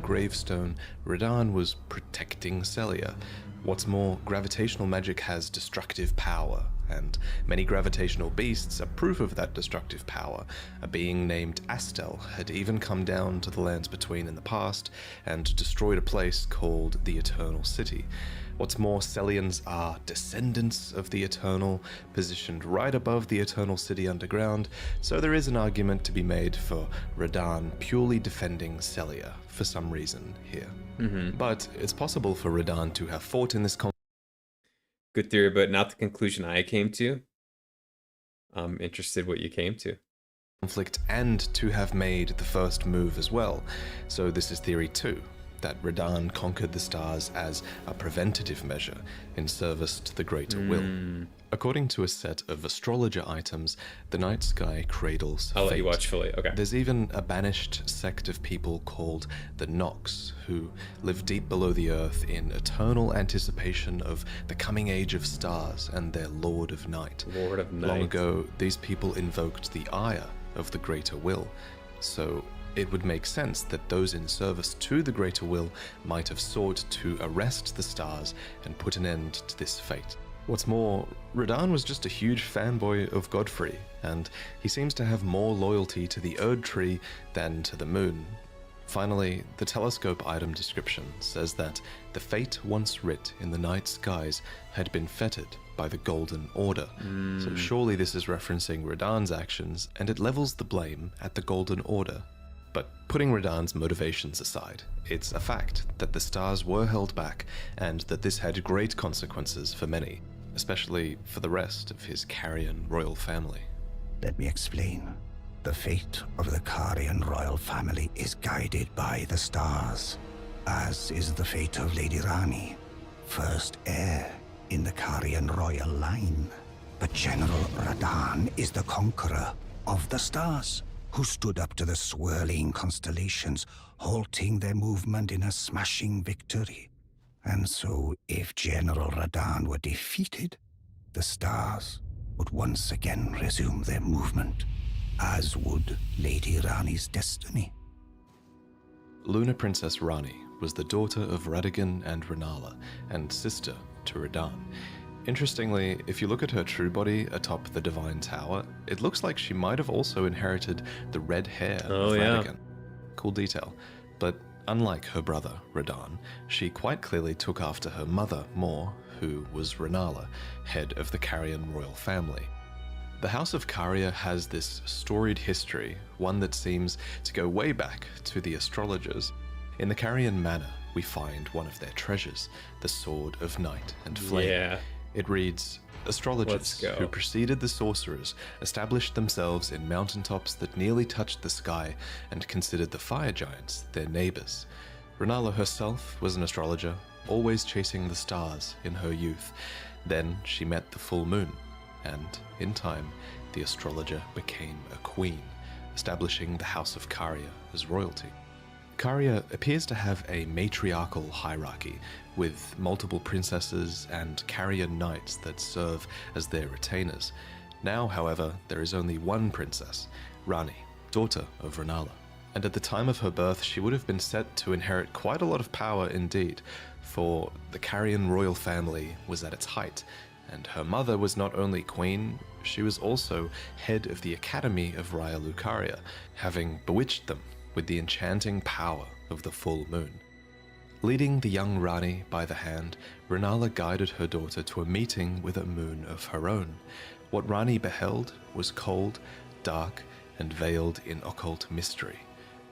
Gravestone, Radahn was protecting Celia. What's more, gravitational magic has destructive power, and many gravitational beasts are proof of that destructive power. A being named Astel had even come down to the Lands Between in the past and destroyed a place called the Eternal City. What's more, Celians are descendants of the Eternal, positioned right above the Eternal City underground, so there is an argument to be made for Radahn purely defending Celia for some reason here. But it's possible for Radahn to have fought in this Good theory, but not the conclusion I came to. I'm interested what you came to. conflict and to have made the first move as well. So this is theory 2. That Radahn conquered the stars as a preventative measure in service to the greater will. According to a set of astrologer items, the night sky cradles I'll fate. let you watch fully. Okay. There's even a banished sect of people called the Nox, who live deep below the earth in eternal anticipation of the coming age of stars and their Lord of Night. Lord of Night. Long ago, these people invoked the ire of the greater will, so it would make sense that those in service to the greater will might have sought to arrest the stars and put an end to this fate. What's more, Radahn was just a huge fanboy of Godfrey, and he seems to have more loyalty to the Erd Tree than to the moon. Finally, the telescope item description says that the fate once writ in the night skies had been fettered by the Golden Order. So surely this is referencing Radahn's actions, and it levels the blame at the Golden Order. But putting Radahn's motivations aside, it's a fact that the stars were held back, and that this had great consequences for many, especially for the rest of his Carian royal family. Let me explain. The fate of the Carian royal family is guided by the stars, as is the fate of Lady Rani, first heir in the Carian royal line. But General Radahn is the conqueror of the stars, who stood up to the swirling constellations, halting their movement in a smashing victory. And so, if General Radahn were defeated, the stars would once again resume their movement, as would Lady Rani's destiny. Lunar Princess Rani was the daughter of Radagon and Renala, and sister to Radahn. Interestingly, if you look at her true body atop the Divine Tower, it looks like she might have also inherited the red hair of Radagon. Cool detail. But unlike her brother, Radahn, she quite clearly took after her mother more, who was Renala, head of the Carian royal family. The House of Caria has this storied history, one that seems to go way back to the astrologers. In the Carian Manor, we find one of their treasures, the Sword of Night and Flame. Yeah. It reads, astrologers who preceded the sorcerers established themselves in mountaintops that nearly touched the sky and considered the fire giants their neighbors. Renala herself was an astrologer, always chasing the stars in her youth. Then she met the full moon, and in time, the astrologer became a queen, establishing the House of Caria as royalty. Caria appears to have a matriarchal hierarchy, with multiple princesses and Carian knights that serve as their retainers. Now, however, there is only one princess, Rani, daughter of Renala. And at the time of her birth, she would have been set to inherit quite a lot of power indeed, for the Carian royal family was at its height, and her mother was not only queen, she was also head of the Academy of Raya Lucaria, having bewitched them with the enchanting power of the full moon. Leading the young Rani by the hand, Renala guided her daughter to a meeting with a moon of her own. What Rani beheld was cold, dark, and veiled in occult mystery.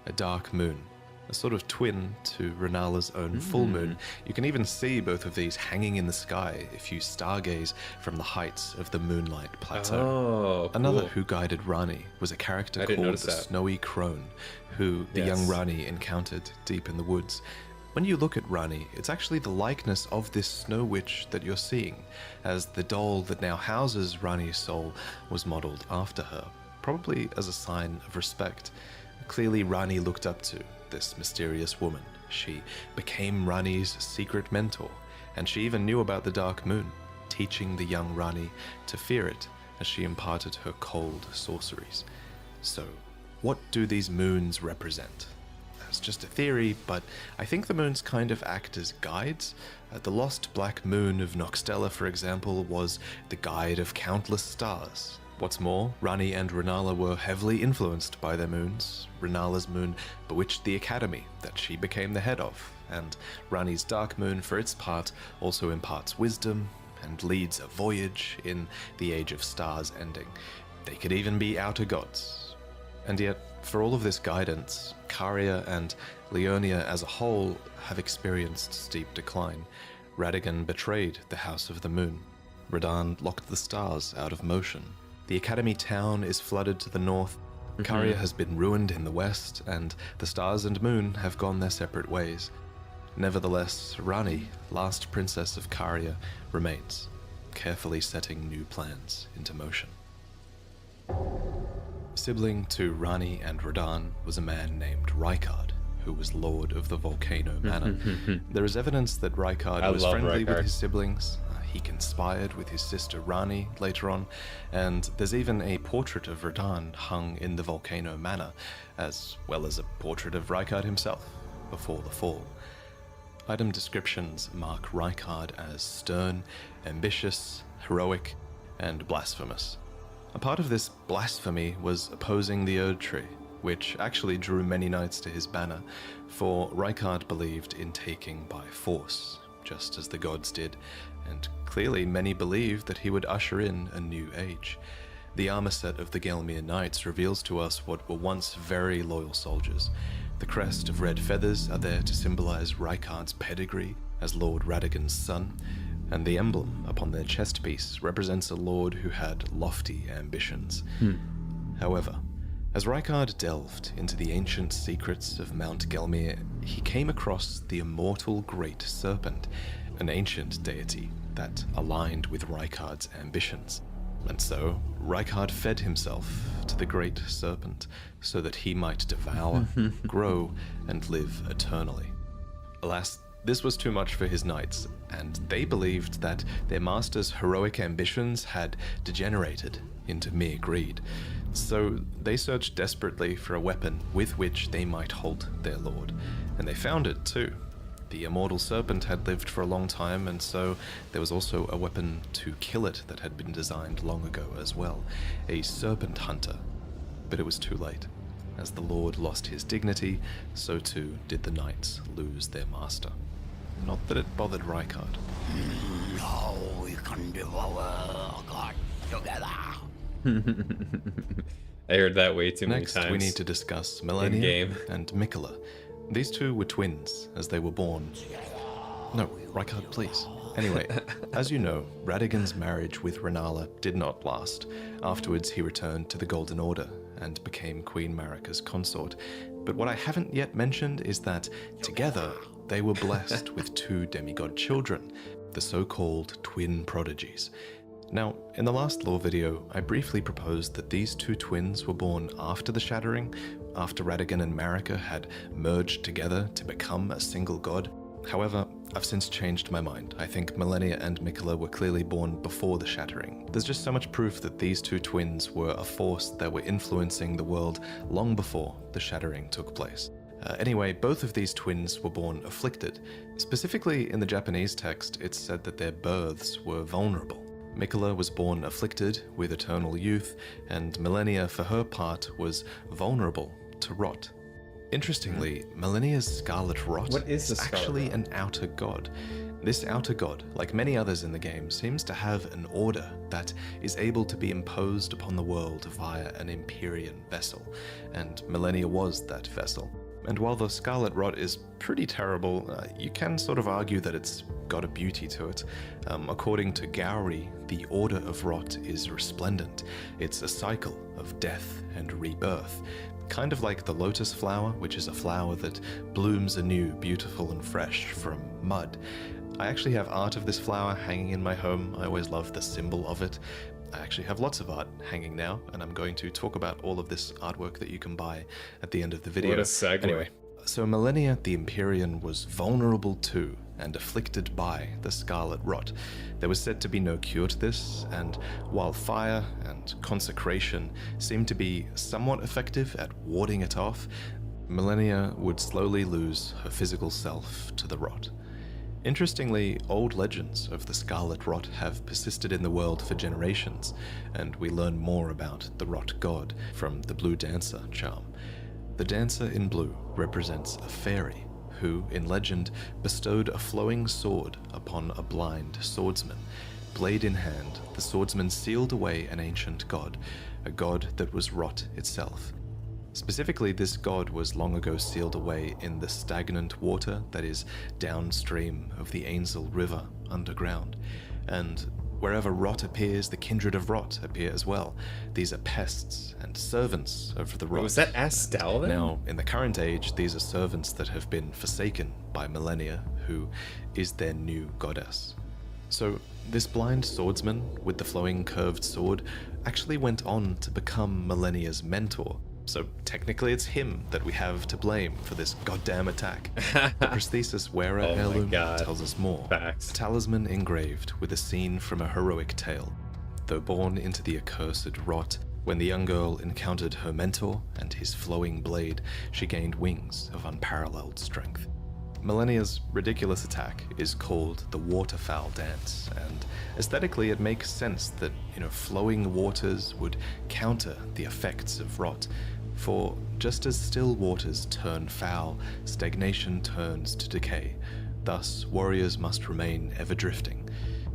A dark moon, a sort of twin to Renala's own full moon. You can even see both of these hanging in the sky if you stargaze from the heights of the Moonlight Plateau. Oh, Another cool. who guided Rani was a character I didn't called notice the that. Snowy Crone, who the Yes. young Rani encountered deep in the woods. When you look at Rani, it's actually the likeness of this snow witch that you're seeing, as the doll that now houses Rani's soul was modeled after her, probably as a sign of respect. Clearly, Rani looked up to this mysterious woman. She became Rani's secret mentor, and she even knew about the Dark Moon, teaching the young Rani to fear it as she imparted her cold sorceries. So, what do these moons represent? That's just a theory, but I think the moons kind of act as guides. The lost black moon of Noxtella, for example, was the guide of countless stars. What's more, Rani and Renala were heavily influenced by their moons. Renala's moon bewitched the academy that she became the head of, and Rani's dark moon, for its part, also imparts wisdom and leads a voyage in the Age of Stars ending. They could even be outer gods. And yet, for all of this guidance, Caria and Leonia as a whole have experienced steep decline. Radagon betrayed the House of the Moon. Radahn locked the stars out of motion. The Academy town is flooded to the north. Caria has been ruined in the west, and the stars and moon have gone their separate ways. Nevertheless, Rani, last princess of Caria, remains, carefully setting new plans into motion. Sibling to Rani and Radahn was a man named Rykard, who was lord of the Volcano Manor. There is evidence that Rykard was friendly with his siblings. He conspired with his sister Rani later on, and there's even a portrait of Radahn hung in the Volcano Manor, as well as a portrait of Rykard himself before the fall. Item descriptions mark Rykard as stern, ambitious, heroic, and blasphemous. A part of this blasphemy was opposing the Erd Tree, which actually drew many knights to his banner, for Rykard believed in taking by force, just as the gods did, and clearly many believed that he would usher in a new age. The armor set of the Gelmir Knights reveals to us what were once very loyal soldiers. The crest of red feathers are there to symbolize Rykard's pedigree as Lord Radagon's son, and the emblem upon their chest piece represents a lord who had lofty ambitions. However, as Rykard delved into the ancient secrets of Mount Gelmir, he came across the immortal Great Serpent, an ancient deity that aligned with Rykard's ambitions. And so, Rykard fed himself to the Great Serpent so that he might devour, grow, and live eternally. Alas, this was too much for his knights, and they believed that their master's heroic ambitions had degenerated into mere greed. So they searched desperately for a weapon with which they might halt their lord, and they found it too. The immortal serpent had lived for a long time, and so there was also a weapon to kill it that had been designed long ago as well, a serpent hunter. But it was too late. As the lord lost his dignity, so too did the knights lose their master. Not that it bothered Rykard. Now we can devour God together. I heard that way too many Next, times. we need to discuss Melania In-game. and Mikola. These two were twins as they were born. No, Rykard, please. Anyway, as you know, Radagon's marriage with Renala did not last. Afterwards, he returned to the Golden Order and became Queen Marika's consort. But what I haven't yet mentioned is that, together, they were blessed with two demigod children, the so-called twin prodigies. Now, in the last lore video, I briefly proposed that these two twins were born after the Shattering, after Radagon and Marika had merged together to become a single god. However, I've since changed my mind. I think Melania and Mikola were clearly born before the Shattering. There's just so much proof that these two twins were a force that were influencing the world long before the Shattering took place. Anyway, both of these twins were born afflicted. Specifically, in the Japanese text, it's said that their births were vulnerable. Mikola was born afflicted with eternal youth, and Melania, for her part, was vulnerable to rot. Interestingly, Melania's scarlet rot What is the is scarlet actually rot? an outer god. This outer god, like many others in the game, seems to have an order that is able to be imposed upon the world via an Empyrean vessel, and Melania was that vessel. And while the Scarlet Rot is pretty terrible, you can sort of argue that it's got a beauty to it. According to Gowry, the Order of Rot is resplendent. It's a cycle of death and rebirth, kind of like the lotus flower, which is a flower that blooms anew, beautiful and fresh from mud. I actually have art of this flower hanging in my home. I always love the symbol of it. I actually have lots of art hanging now, and I'm going to talk about all of this artwork that you can buy at the end of the video. What a segue. Anyway, so Millennia the Empyrean was vulnerable to and afflicted by the Scarlet Rot. There was said to be no cure to this, and while fire and consecration seemed to be somewhat effective at warding it off, Millennia would slowly lose her physical self to the rot. Interestingly, old legends of the Scarlet Rot have persisted in the world for generations, and we learn more about the Rot God from the Blue Dancer charm. The Dancer in blue represents a fairy who, in legend, bestowed a flowing sword upon a blind swordsman. Blade in hand, the swordsman sealed away an ancient god, a god that was rot itself. Specifically, this god was long ago sealed away in the stagnant water that is downstream of the Ainsel River underground. And wherever rot appears, the kindred of rot appear as well. These are pests and servants of the rot. Was that Astel then? Now, in the current age, these are servants that have been forsaken by Millennia, who is their new goddess. So, this blind swordsman with the flowing curved sword actually went on to become Millennia's mentor. So technically it's him that we have to blame for this goddamn attack. The prosthesis wearer heirloom tells us more. Facts. A talisman engraved with a scene from a heroic tale. Though born into the accursed rot, when the young girl encountered her mentor and his flowing blade, she gained wings of unparalleled strength. Millennia's ridiculous attack is called the Waterfowl Dance, and aesthetically it makes sense that, flowing waters would counter the effects of rot. For just as still waters turn foul, stagnation turns to decay. Thus, warriors must remain ever drifting.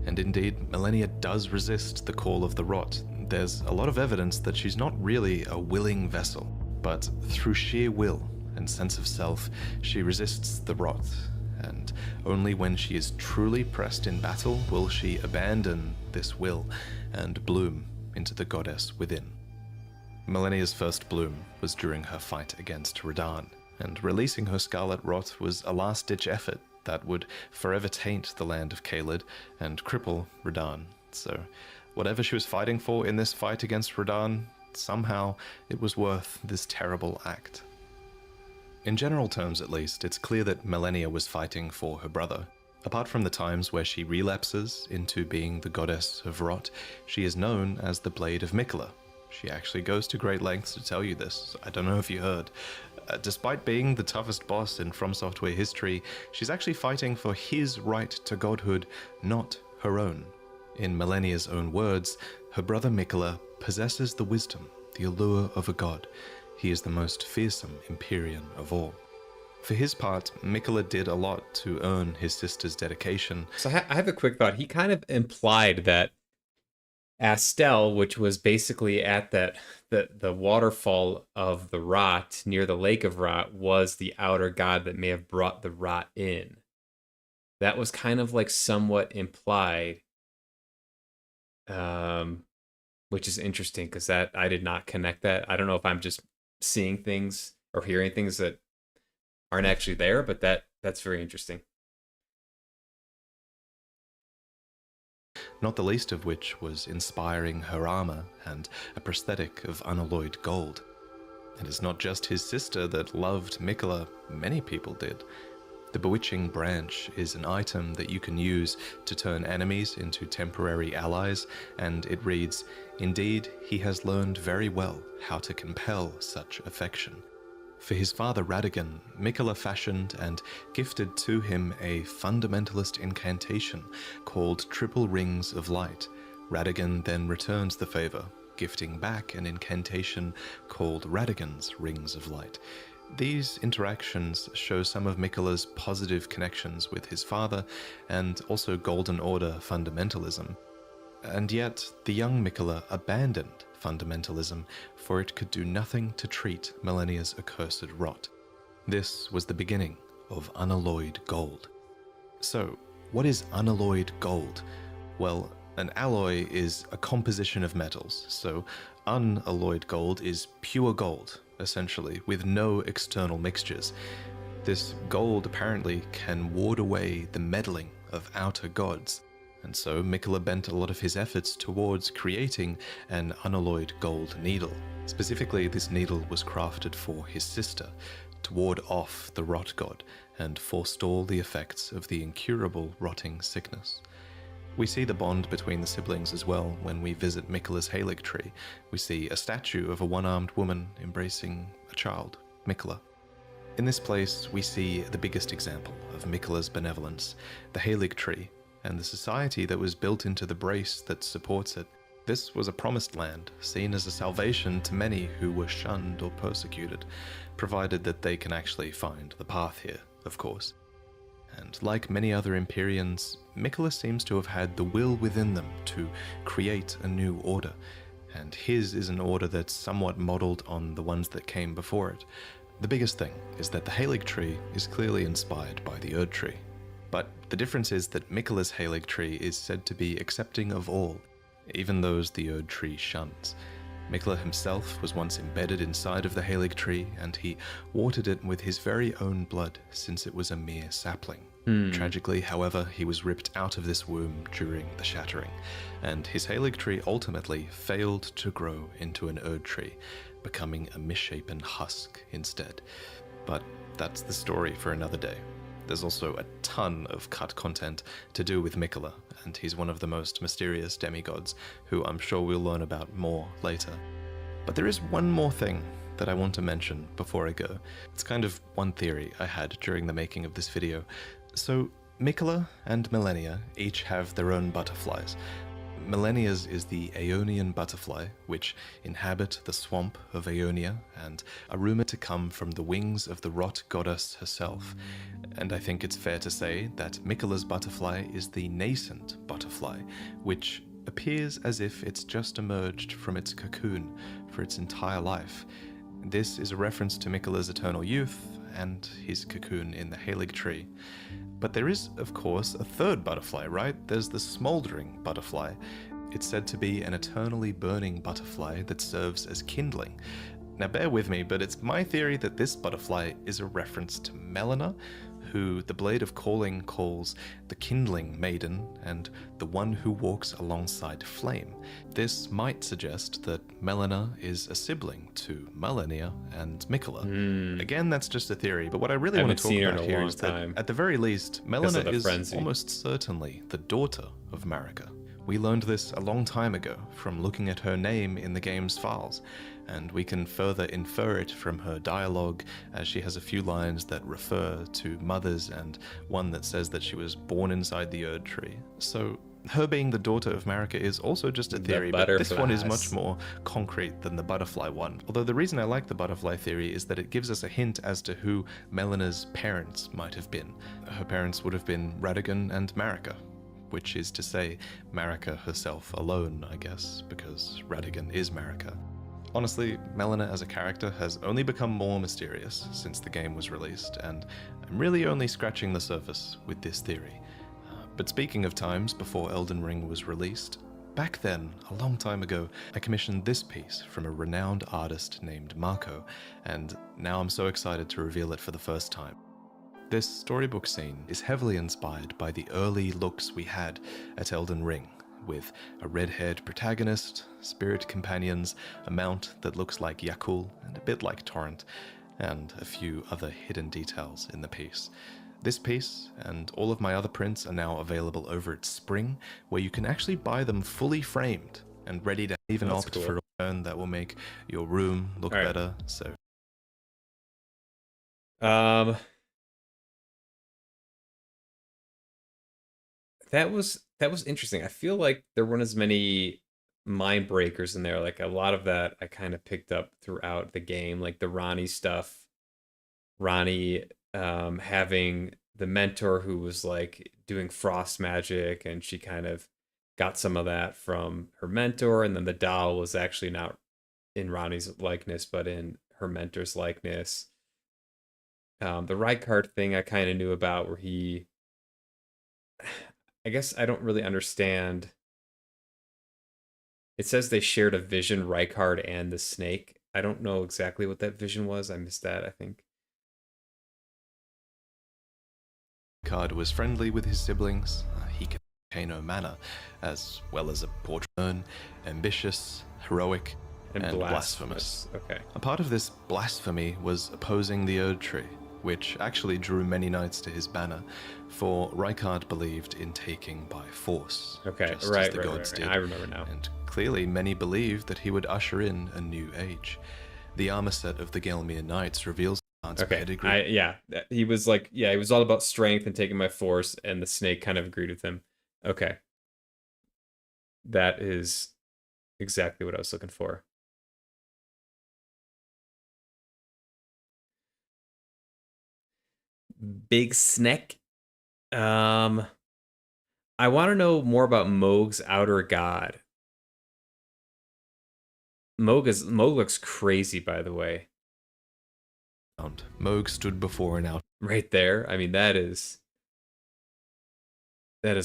And indeed, Millennia does resist the call of the rot. There's a lot of evidence that she's not really a willing vessel, but through sheer will and sense of self, she resists the rot. And only when she is truly pressed in battle will she abandon this will and bloom into the goddess within. Millennia's first bloom was during her fight against Radahn, and releasing her Scarlet Rot was a last-ditch effort that would forever taint the land of Caelid and cripple Radahn. So, whatever she was fighting for in this fight against Radahn, somehow it was worth this terrible act. In general terms at least, it's clear that Millennia was fighting for her brother. Apart from the times where she relapses into being the goddess of rot, she is known as the Blade of Miquella. She actually goes to great lengths to tell you this. I don't know if you heard. Despite being the toughest boss in From Software history, she's actually fighting for his right to godhood, not her own. In Millennia's own words, her brother Miquella possesses the wisdom, the allure of a god. He is the most fearsome Empyrean of all. For his part, Miquella did a lot to earn his sister's dedication. So I have a quick thought. He kind of implied that Astel, which was basically at the waterfall of the rot near the lake of rot, was the outer god that may have brought the rot in. That was kind of like somewhat implied, which is interesting because that I did not connect that. I don't know if I'm just seeing things or hearing things that aren't actually there, but that's very interesting. Not the least of which was inspiring her armor and a prosthetic of unalloyed gold. And it's not just his sister that loved Miquella, many people did. The Bewitching Branch is an item that you can use to turn enemies into temporary allies, and it reads, "Indeed, he has learned very well how to compel such affection." For his father Radagon, Miquella fashioned and gifted to him a fundamentalist incantation called Triple Rings of Light. Radagon then returns the favor, gifting back an incantation called Radagon's Rings of Light. These interactions show some of Miquella's positive connections with his father and also Golden Order fundamentalism. And yet, the young Miquella abandoned fundamentalism, for it could do nothing to treat Millennia's accursed rot. This was the beginning of unalloyed gold. So, what is unalloyed gold? Well, an alloy is a composition of metals, so unalloyed gold is pure gold, essentially, with no external mixtures. This gold apparently can ward away the meddling of outer gods, and so Mikola bent a lot of his efforts towards creating an unalloyed gold needle. Specifically, this needle was crafted for his sister, to ward off the rot god and forestall the effects of the incurable rotting sickness. We see the bond between the siblings as well when we visit Mikola's Halig tree. We see a statue of a one-armed woman embracing a child, Mikola. In this place, we see the biggest example of Mikola's benevolence, the Halig tree, and the society that was built into the brace that supports it. This was a promised land, seen as a salvation to many who were shunned or persecuted, provided that they can actually find the path here, of course. And like many other Empyreans, Mikola seems to have had the will within them to create a new order, and his is an order that's somewhat modelled on the ones that came before it. The biggest thing is that the Halig tree is clearly inspired by the Erd tree. But the difference is that Mikola's Halig tree is said to be accepting of all, even those the Erd tree shuns. Mikola himself was once embedded inside of the Halig tree, and he watered it with his very own blood since it was a mere sapling. Tragically, however, he was ripped out of this womb during the shattering, and his Halig tree ultimately failed to grow into an Erd tree, becoming a misshapen husk instead. But that's the story for another day. There's also a ton of cut content to do with Mikola, and he's one of the most mysterious demigods, who I'm sure we'll learn about more later. But there is one more thing that I want to mention before I go. It's kind of one theory I had during the making of this video. So, Mikola and Malenia each have their own butterflies. Malenia's is the Aeonian butterfly, which inhabit the swamp of Aeonia and are rumored to come from the wings of the rot goddess herself. And I think it's fair to say that Mikola's butterfly is the nascent butterfly, which appears as if it's just emerged from its cocoon for its entire life. This is a reference to Mikola's eternal youth and his cocoon in the Halig tree. But there is, of course, a third butterfly, right? There's the smoldering butterfly. It's said to be an eternally burning butterfly that serves as kindling. Now bear with me, but it's my theory that this butterfly is a reference to Melina, who the Blade of Calling calls the kindling maiden and the one who walks alongside flame. This might suggest that Melina is a sibling to Malenia and Mikola. Again, that's just a theory, but what I really want to talk about here is that at the very least, Melina is almost certainly the daughter of Marika. We learned this a long time ago from looking at her name in the game's files, and we can further infer it from her dialogue, as she has a few lines that refer to mothers and one that says that she was born inside the Erd tree. So her being the daughter of Marika is also just a theory, but this one is much more concrete than the butterfly one. Although the reason I like the butterfly theory is that it gives us a hint as to who Melina's parents might have been. Her parents would have been Radagon and Marika, which is to say Marika herself alone, I guess, because Radagon is Marika. Honestly, Melina as a character has only become more mysterious since the game was released, and I'm really only scratching the surface with this theory. But speaking of times before Elden Ring was released, back then, a long time ago, I commissioned this piece from a renowned artist named Marco, and now I'm so excited to reveal it for the first time. This storybook scene is heavily inspired by the early looks we had at Elden Ring, with a red-haired protagonist, spirit companions, a mount that looks like Yakul and a bit like Torrent, and a few other hidden details in the piece. This piece and all of my other prints are now available over at Spring, where you can actually buy them fully framed and ready to even opt for a return that will make your room look better. So that was interesting. I feel like there weren't as many mind breakers in there. Like a lot of that I kind of picked up throughout the game, like the Ronnie stuff. Ronnie having the mentor who was like doing frost magic, and she kind of got some of that from her mentor, and then the doll was actually not in Ronnie's likeness but in her mentor's likeness. The Rykard thing I kind of knew about, where he, I guess I don't really understand. It says they shared a vision, Rykard and the snake. I don't know exactly what that vision was. I missed that, I think. Rykard was friendly with his siblings. He could pay no manner, as well as a portrait, ambitious, heroic, and blasphemous. Okay. A part of this blasphemy was opposing the Erd Tree, which actually drew many knights to his banner, for Rykard believed in taking by force, Okay, just right, as the gods did. I remember now. And clearly many believed that he would usher in a new age. The armor set of the Gelmir Knights reveals Rykard's pedigree. He was like, he was all about strength and taking by force, and the snake kind of agreed with him. Okay. That is exactly what I was looking for. Big Snake. I want to know more about Mohg's outer god. Mohg looks crazy, by the way. Mohg stood before an out. Right there. I mean, that is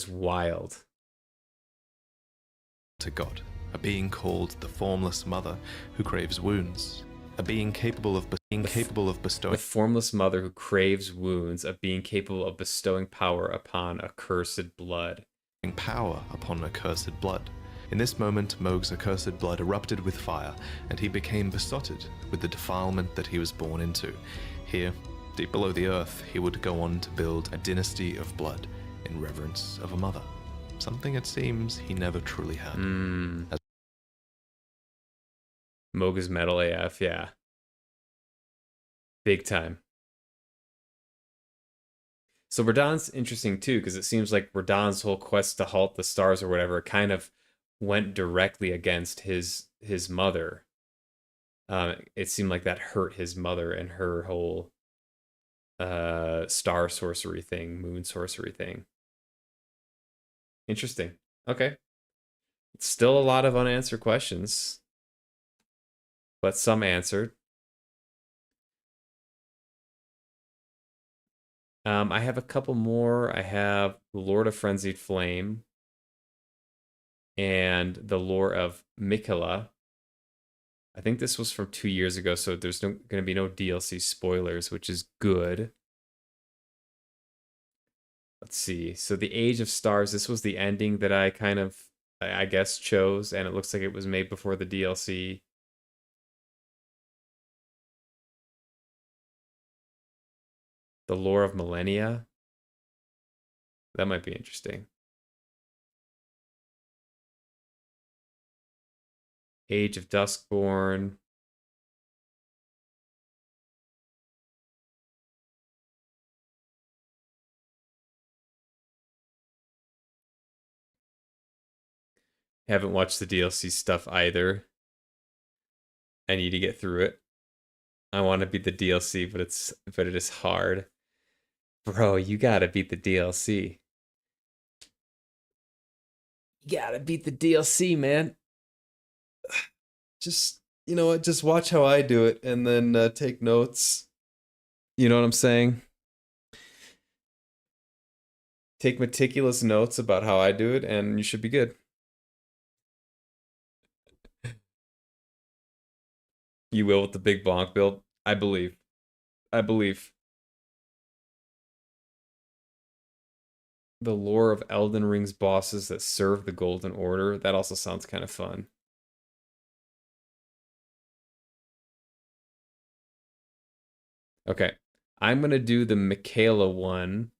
wild. To God, a being called the Formless Mother, who craves wounds, a being capable of bestowing the formless mother who craves wounds, a being capable of bestowing power upon accursed blood. Power upon accursed blood. In this moment, Mohg's accursed blood erupted with fire, and he became besotted with the defilement that he was born into. Here, deep below the earth, he would go on to build a dynasty of blood in reverence of a mother. Something it seems he never truly had. Mohg is metal AF, yeah. Big time. So Radahn's interesting too, because it seems like Radahn's whole quest to halt the stars or whatever kind of went directly against his mother. It seemed like that hurt his mother and her whole star sorcery thing, moon sorcery thing. Interesting. Okay. Still a lot of unanswered questions, but some answered. I have a couple more. I have the Lord of Frenzied Flame and the Lore of Miquella. I think this was from 2 years ago, so there's going to be no DLC spoilers, which is good. Let's see. So the Age of Stars, this was the ending that I kind of, I guess, chose, and it looks like it was made before the DLC. The Lore of Millennia. That might be interesting. Age of Duskborn. Haven't watched the DLC stuff either. I need to get through it. I want to beat the DLC, but it is hard. Bro, you gotta beat the DLC. You gotta beat the DLC, man. Just, you know what? Just watch how I do it and then take notes. You know what I'm saying? Take meticulous notes about how I do it, and you should be good. You will with the big bonk build. I believe. I believe. The lore of Elden Ring's bosses that serve the Golden Order. That also sounds kind of fun. Okay. I'm going to do the Miquella one.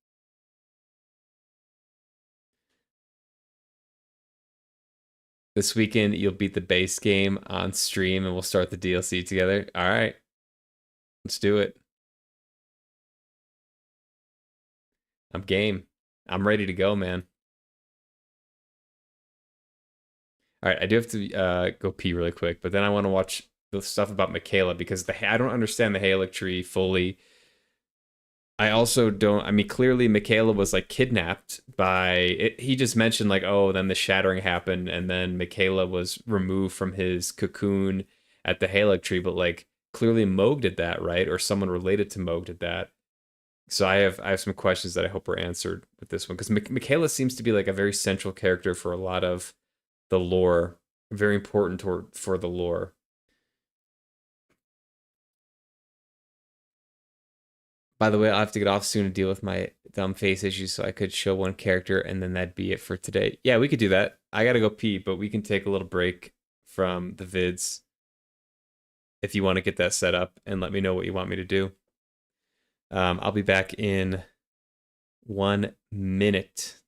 This weekend, you'll beat the base game on stream and we'll start the DLC together. All right. Let's do it. I'm game. I'm ready to go, man. All right, I do have to go pee really quick, but then I want to watch the stuff about Miquella because I don't understand the Halig tree fully. I also don't. I mean, clearly Miquella was like kidnapped by. He just mentioned like, oh, then the shattering happened, and then Miquella was removed from his cocoon at the Halig tree. But like, clearly Mohg did that, right? Or someone related to Mohg did that. So I have some questions that I hope are answered with this one, because Michaela seems to be like a very central character for a lot of the lore, very important for the lore. By the way, I'll have to get off soon to deal with my dumb face issues, so I could show one character and then that'd be it for today. Yeah, we could do that. I gotta go pee, but we can take a little break from the vids if you want to get that set up and let me know what you want me to do. I'll be back in 1 minute.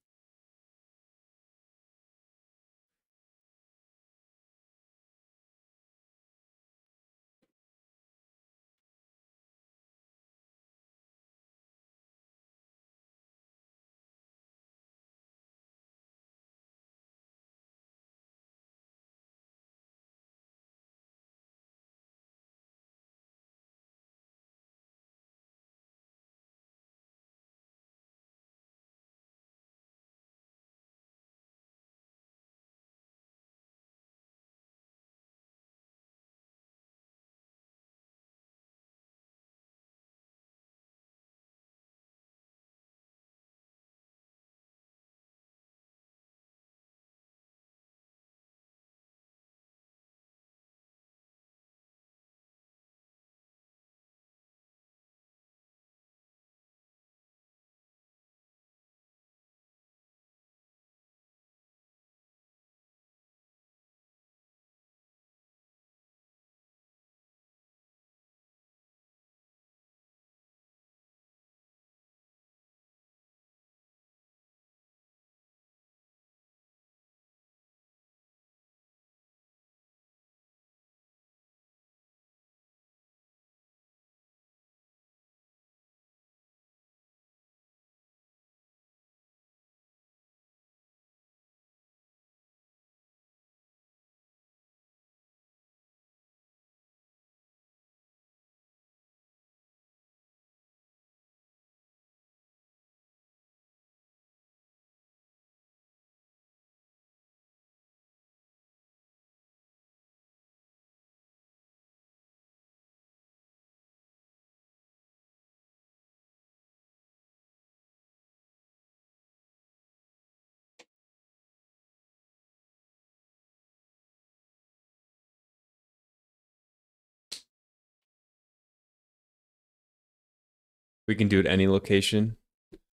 We can do it any location.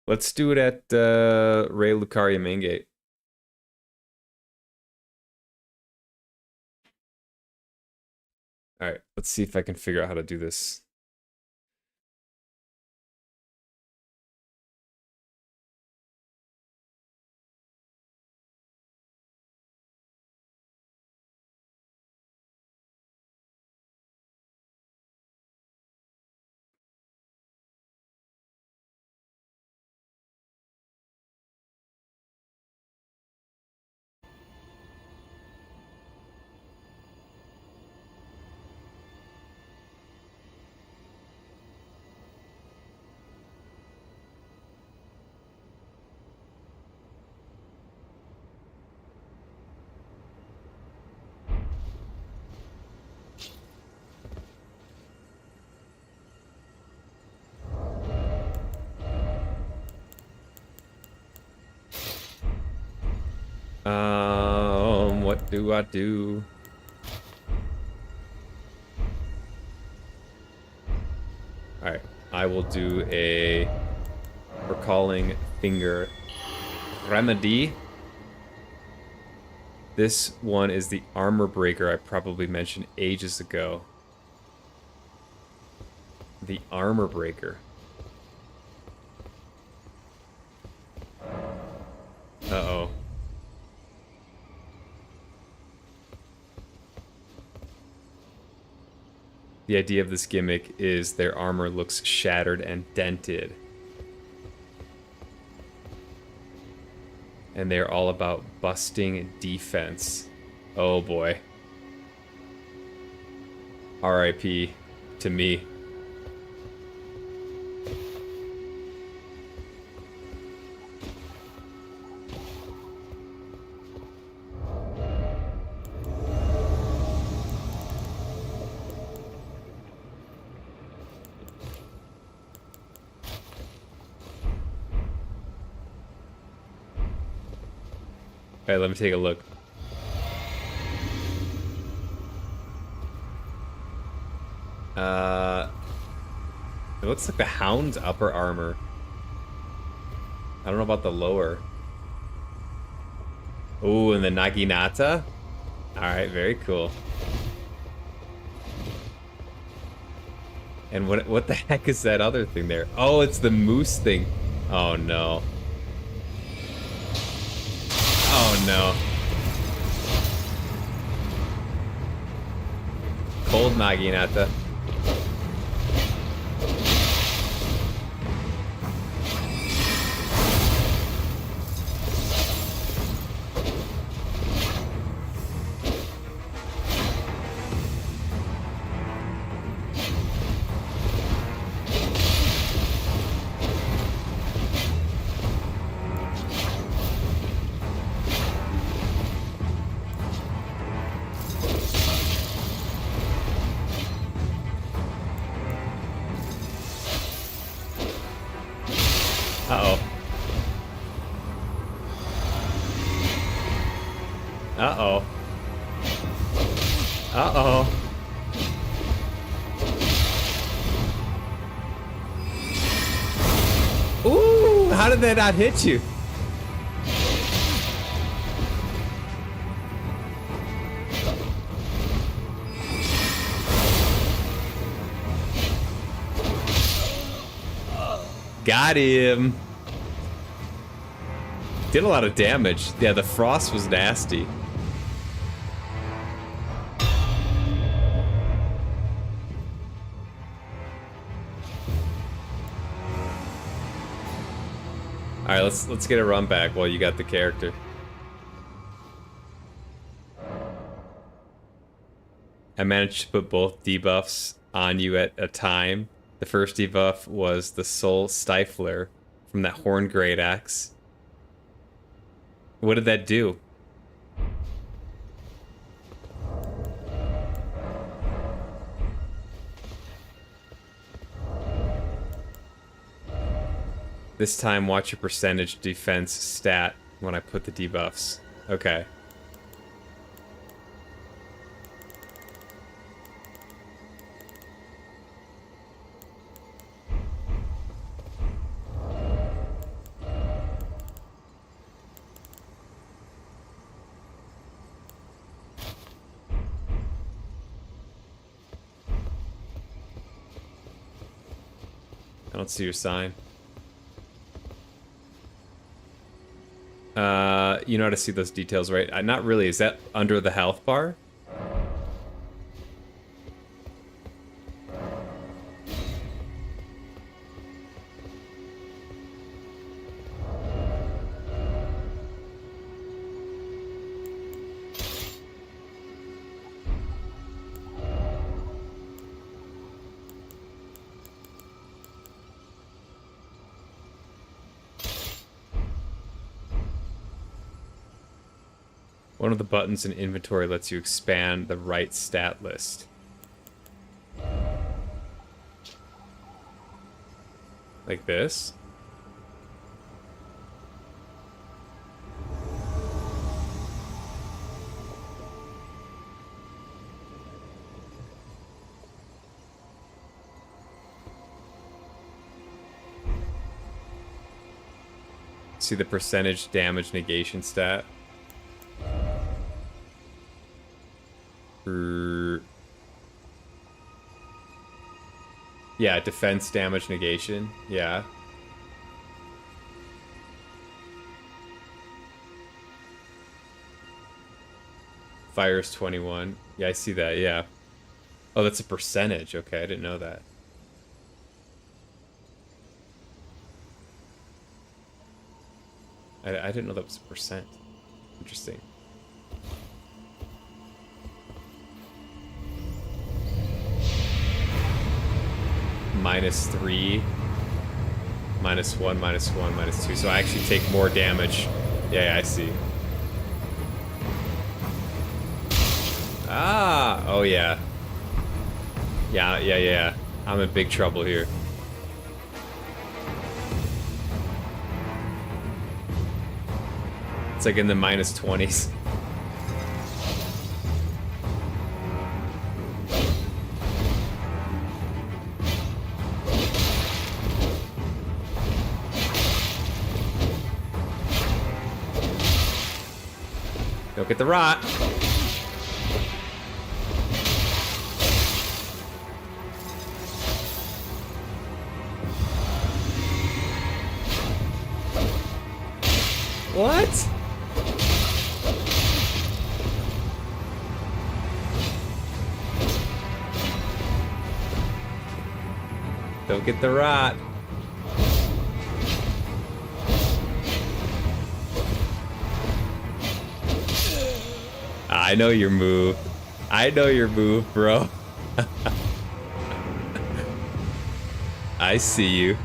Let's do it at Ray Lucaria main gate. All right, let's see if I can figure out how to do this. What do I do? All right, I will do a recalling finger remedy. This one is the armor breaker I probably mentioned ages ago. The armor breaker. Uh-oh. The idea of this gimmick is their armor looks shattered and dented. And they're all about busting defense. Oh boy. RIP to me. Alright, let me take a look. It looks like the Hound's upper armor. I don't know about the lower. Ooh, and the Naginata? Alright, very cool. And what the heck is that other thing there? Oh, it's the moose thing. Oh no. Oh no. Cold Naginata. Uh-oh. Uh-oh. Uh-oh. Ooh, how did that not hit you? Got him. Did a lot of damage. Yeah, the frost was nasty. All right, let's get a run back while you got the character. I managed to put both debuffs on you at a time. The first debuff was the Soul Stifler from that Horn Great Axe. What did that do? This time, watch your percentage defense stat when I put the debuffs. Okay. I don't see your sign. You know how to see those details, right? Not really. Is that under the health bar? One of the buttons in inventory lets you expand the right stat list. Like this? See the percentage damage negation stat? Yeah, defense damage negation. Yeah. Fire's 21. Yeah, I see that, yeah. Oh, that's a percentage. Okay, I didn't know that. I didn't know that was a percent. Interesting. -3, -1, -1, -2. So I actually take more damage. Yeah, I see. Ah! Oh, yeah. Yeah. I'm in big trouble here. It's like in the -20s. Don't get the rot. What? Don't get the rot. I know your move. I know your move, bro. I see you.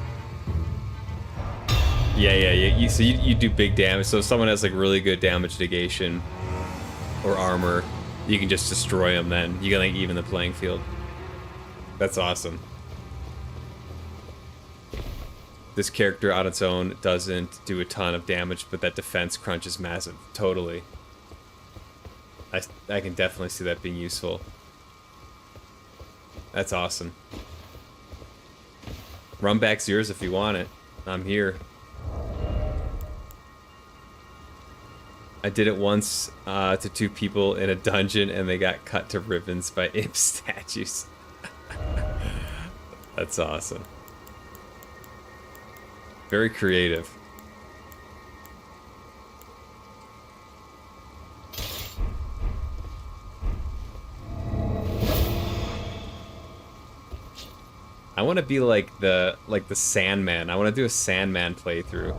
Yeah. So you do big damage. So if someone has like really good damage negation or armor, you can just destroy them. Then you can like even the playing field. That's awesome. This character on its own doesn't do a ton of damage, but that defense crunch is massive. Totally. I can definitely see that being useful. That's awesome. Run back's yours if you want it. I'm here. I did it once to 2 people in a dungeon and they got cut to ribbons by imp statues. That's awesome. Very creative. I want to be like the Sandman. I want to do a Sandman playthrough.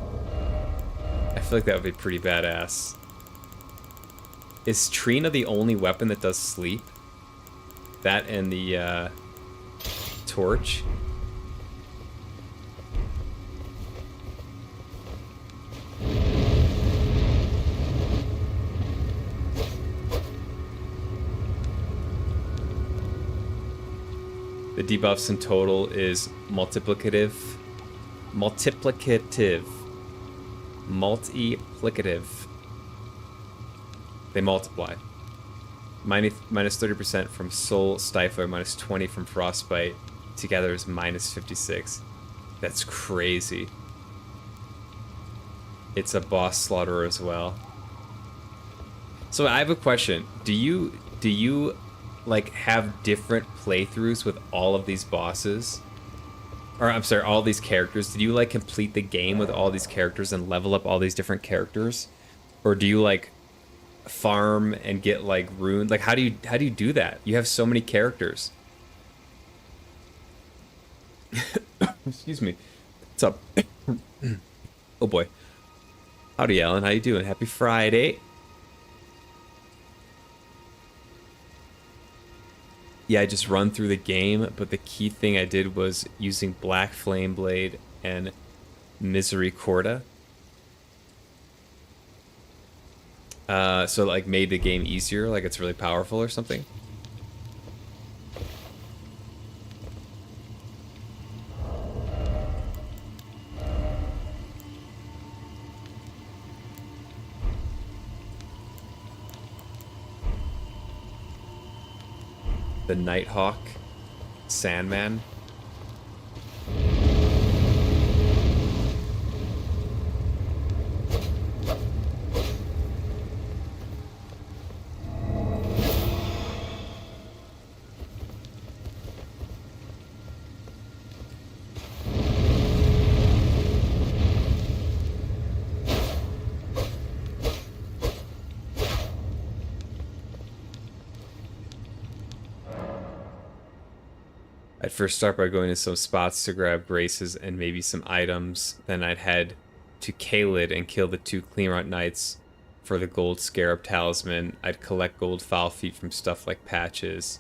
I feel like that would be pretty badass. Is Trina the only weapon that does sleep? That and the torch? The debuffs in total is multiplicative. They multiply. Minus 30% from Soul Stifler, minus 20 from Frostbite. Together is minus 56. That's crazy. It's a boss slaughterer as well. So I have a question. Do you like have different playthroughs with all of these bosses? Or I'm sorry, all these characters? Did you like complete the game with all these characters and level up all these different characters? Or do you like farm and get like runes? Like how do you do that? You have so many characters. Excuse me. What's up? Oh boy. Howdy, Alan. How you doing? Happy Friday. Yeah, I just run through the game, but the key thing I did was using Black Flame Blade and Misericordia. So it, like, made the game easier, like it's really powerful or something. The Nighthawk, Sandman. I'd first start by going to some spots to grab graces and maybe some items. Then I'd head to Caelid and kill the 2 Clearmont Knights for the gold scarab talisman. I'd collect gold foul feet from stuff like patches.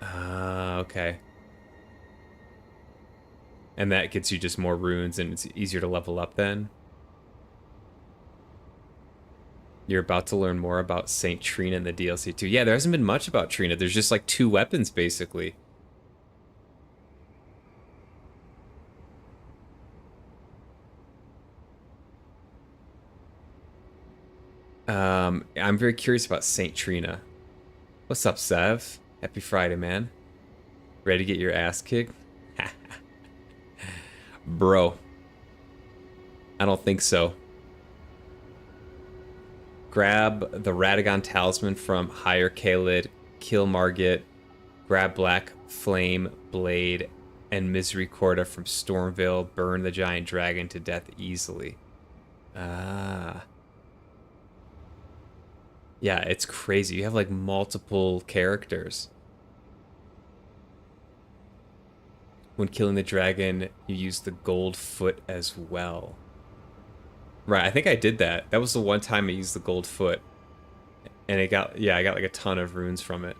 Okay. And that gets you just more runes and it's easier to level up then. You're about to learn more about Saint Trina in the DLC too. Yeah, there hasn't been much about Trina. There's just like 2 weapons basically. I'm very curious about Saint Trina. What's up, Sev? Happy Friday, man. Ready to get your ass kicked? Bro. I don't think so. Grab the Radagon Talisman from Higher Kaled, kill Margit, grab Black Flame Blade and Misericordia from Stormvale, burn the giant dragon to death easily. Ah. Yeah, it's crazy. You have like multiple characters. When killing the dragon, you use the gold foot as well. Right, I think I did that. That was the one time I used the gold foot. And it got, yeah, I got like a ton of runes from it.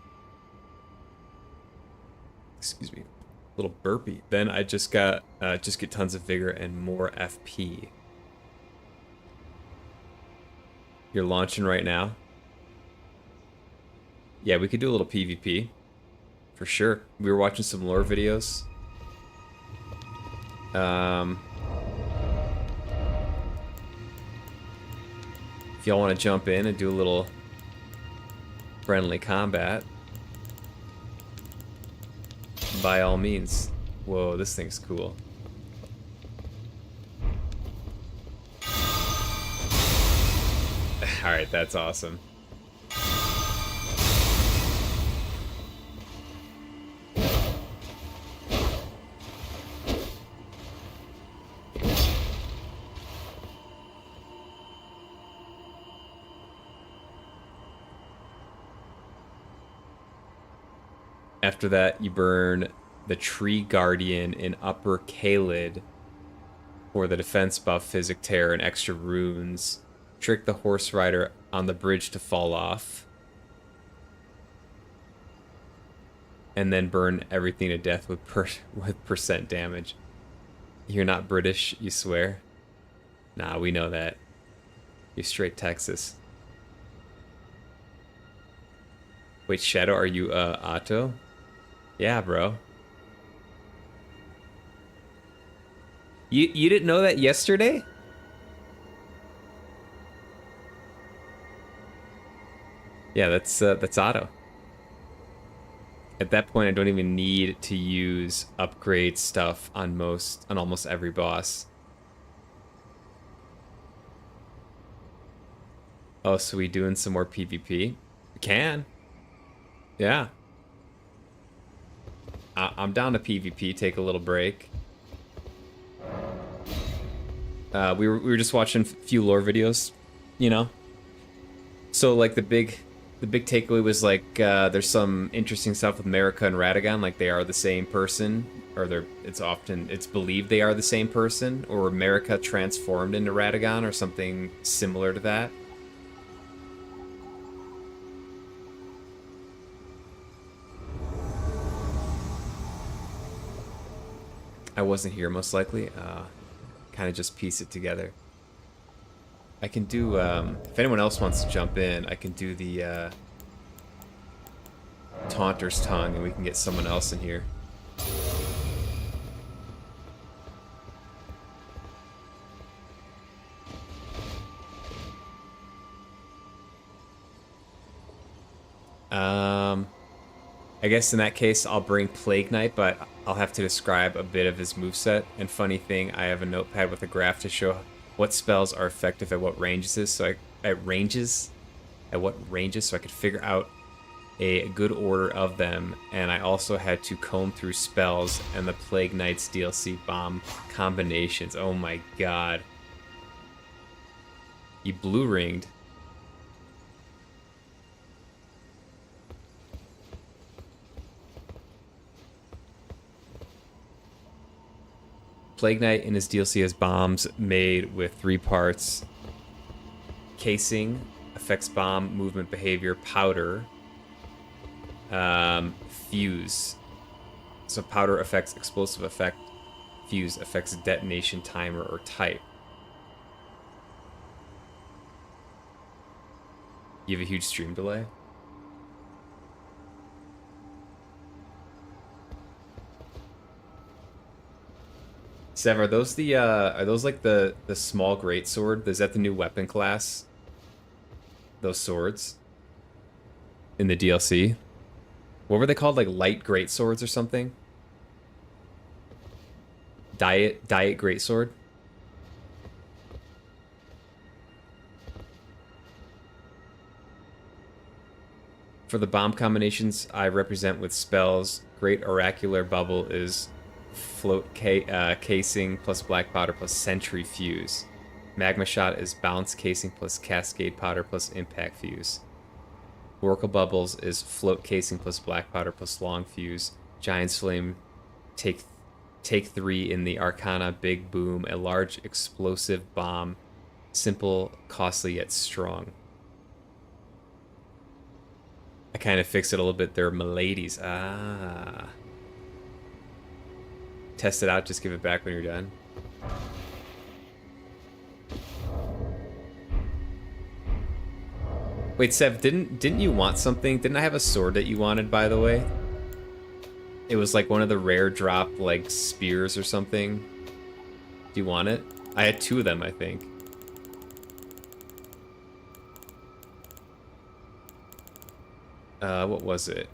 Excuse me. Little burpee. Then I just got, just get tons of vigor and more FP. You're launching right now? Yeah, we could do a little PvP. For sure. We were watching some lore videos. If y'all want to jump in and do a little friendly combat, by all means. Whoa, this thing's cool. Alright, that's awesome. After that, you burn the Tree Guardian in Upper Kaled for the defense buff, Physic Terror, and extra runes. Trick the horse rider on the bridge to fall off. And then burn everything to death with percent damage. You're not British, you swear? Nah, we know that. You're straight Texas. Wait, Shadow, are you, Otto? Yeah, bro. You didn't know that yesterday? Yeah, that's Otto. At that point, I don't even need to use upgrade stuff on almost every boss. Oh, so we doing some more PvP? We can. Yeah. I'm down to PvP, take a little break. We were just watching a few lore videos, you know? So like the big takeaway was like there's some interesting stuff with Marika and Radagon, like they are the same person, or it's believed they are the same person, or Marika transformed into Radagon or something similar to that. I wasn't here, most likely. Kind of just piece it together. I can do, if anyone else wants to jump in, I can do the Taunter's Tongue, and we can get someone else in here. I guess in that case, I'll bring Plague Knight, but I'll have to describe a bit of his moveset. And funny thing, I have a notepad with a graph to show what spells are effective at what ranges, so at what ranges, so I could figure out a good order of them. And I also had to comb through spells and the Plague Knight's DLC bomb combinations. Oh my god. You blue ringed. Plague Knight in his DLC has bombs made with 3 parts. Casing, affects bomb, movement, behavior, powder. Fuse. So powder affects explosive effect. Fuse affects detonation, timer, or type. You have a huge stream delay? Sev, are those like the small greatsword? Is that the new weapon class? those swords in the DLC. What were they called? Like light great swords or something? Diet great sword. For the bomb combinations I represent with spells, Great Oracular Bubble is float casing plus black powder plus sentry fuse. Magma Shot is bounce casing plus cascade powder plus impact fuse. Oracle Bubbles is float casing plus black powder plus long fuse. Giant's Flame take 3 in the Arcana Big Boom, a large explosive bomb, simple, costly yet strong. I kind of fixed it a little bit. They're miladies. Ah. Test it out. Just give it back when you're done. Wait, Sev, didn't you want something? Didn't I have a sword that you wanted, by the way? It was like one of the rare drop, like, spears or something. Do you want it? I had 2 of them, I think. What was it?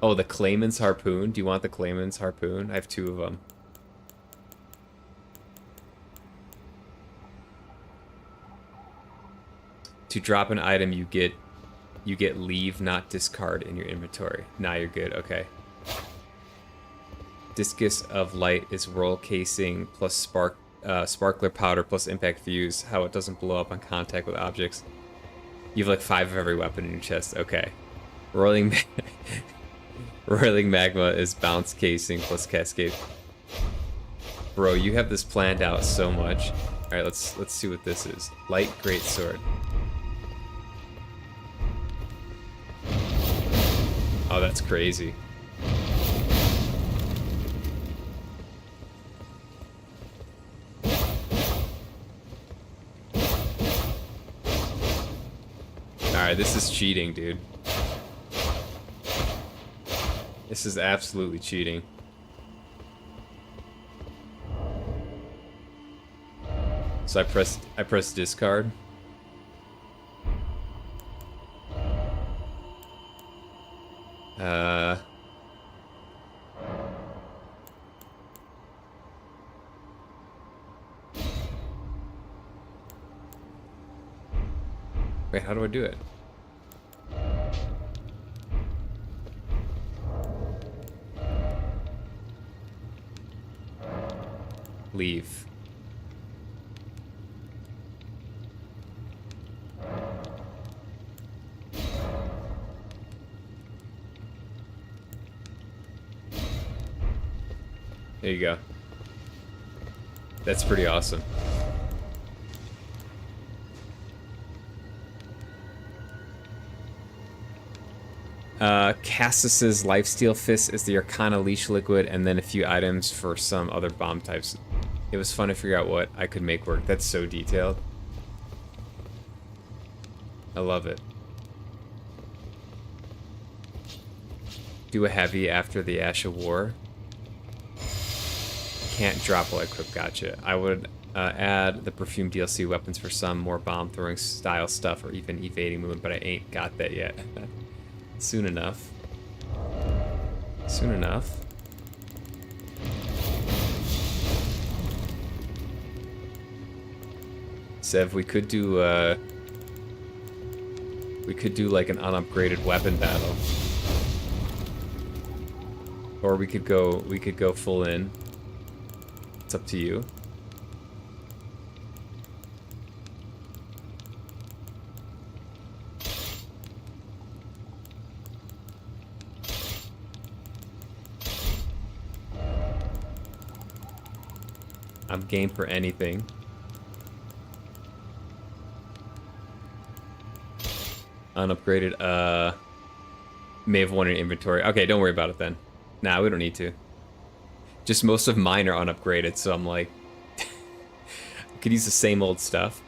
Oh, the Clayman's Harpoon. Do you want the Clayman's Harpoon? I have 2 of them. To drop an item, you get leave, not discard in your inventory. Nah, you're good. Okay. Discus of Light is roll casing plus sparkler powder plus impact fuse. How it doesn't blow up on contact with objects. You have like 5 of every weapon in your chest. Okay. Roiling Magma is bounce casing plus cascade. Bro, you have this planned out so much. All right, let's see what this is. Light great sword. Oh, that's crazy. Alright, this is cheating, dude. This is absolutely cheating. So I press discard. Wait, how do I do it? Leave. There you go. That's pretty awesome. Cassus's Lifesteal Fist is the Arcana Leash Liquid, and then a few items for some other bomb types. It was fun to figure out what I could make work. That's so detailed. I love it. Do a heavy after the Ash of War. Can't drop while equipped. Gotcha. I would add the perfume DLC weapons for some more bomb throwing style stuff, or even evading movement, but I ain't got that yet. Soon enough. Soon enough. Sev, we could do like an unupgraded weapon battle. Or we could go full in. It's up to you. I'm game for anything. Unupgraded, may have one in inventory. Okay, don't worry about it then. Nah, we don't need to. Just most of mine are unupgraded, so I'm like... I could use the same old stuff.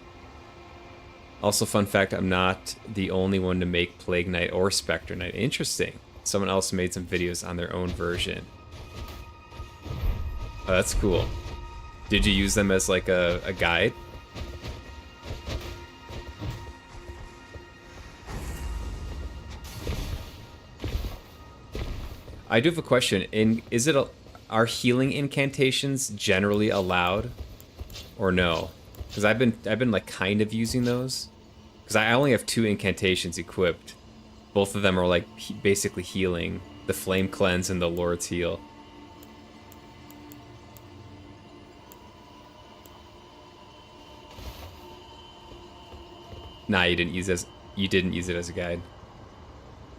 Also, fun fact, I'm not the only one to make Plague Knight or Spectre Knight. Interesting. Someone else made some videos on their own version. Oh, that's cool. Did you use them as like a guide? I do have a question. Are healing incantations generally allowed, or no? Because I've been like kind of using those. Because I only have 2 incantations equipped. Both of them are like basically healing. The Flame Cleanse and the Lord's Heal. Nah, you didn't use it as a guide.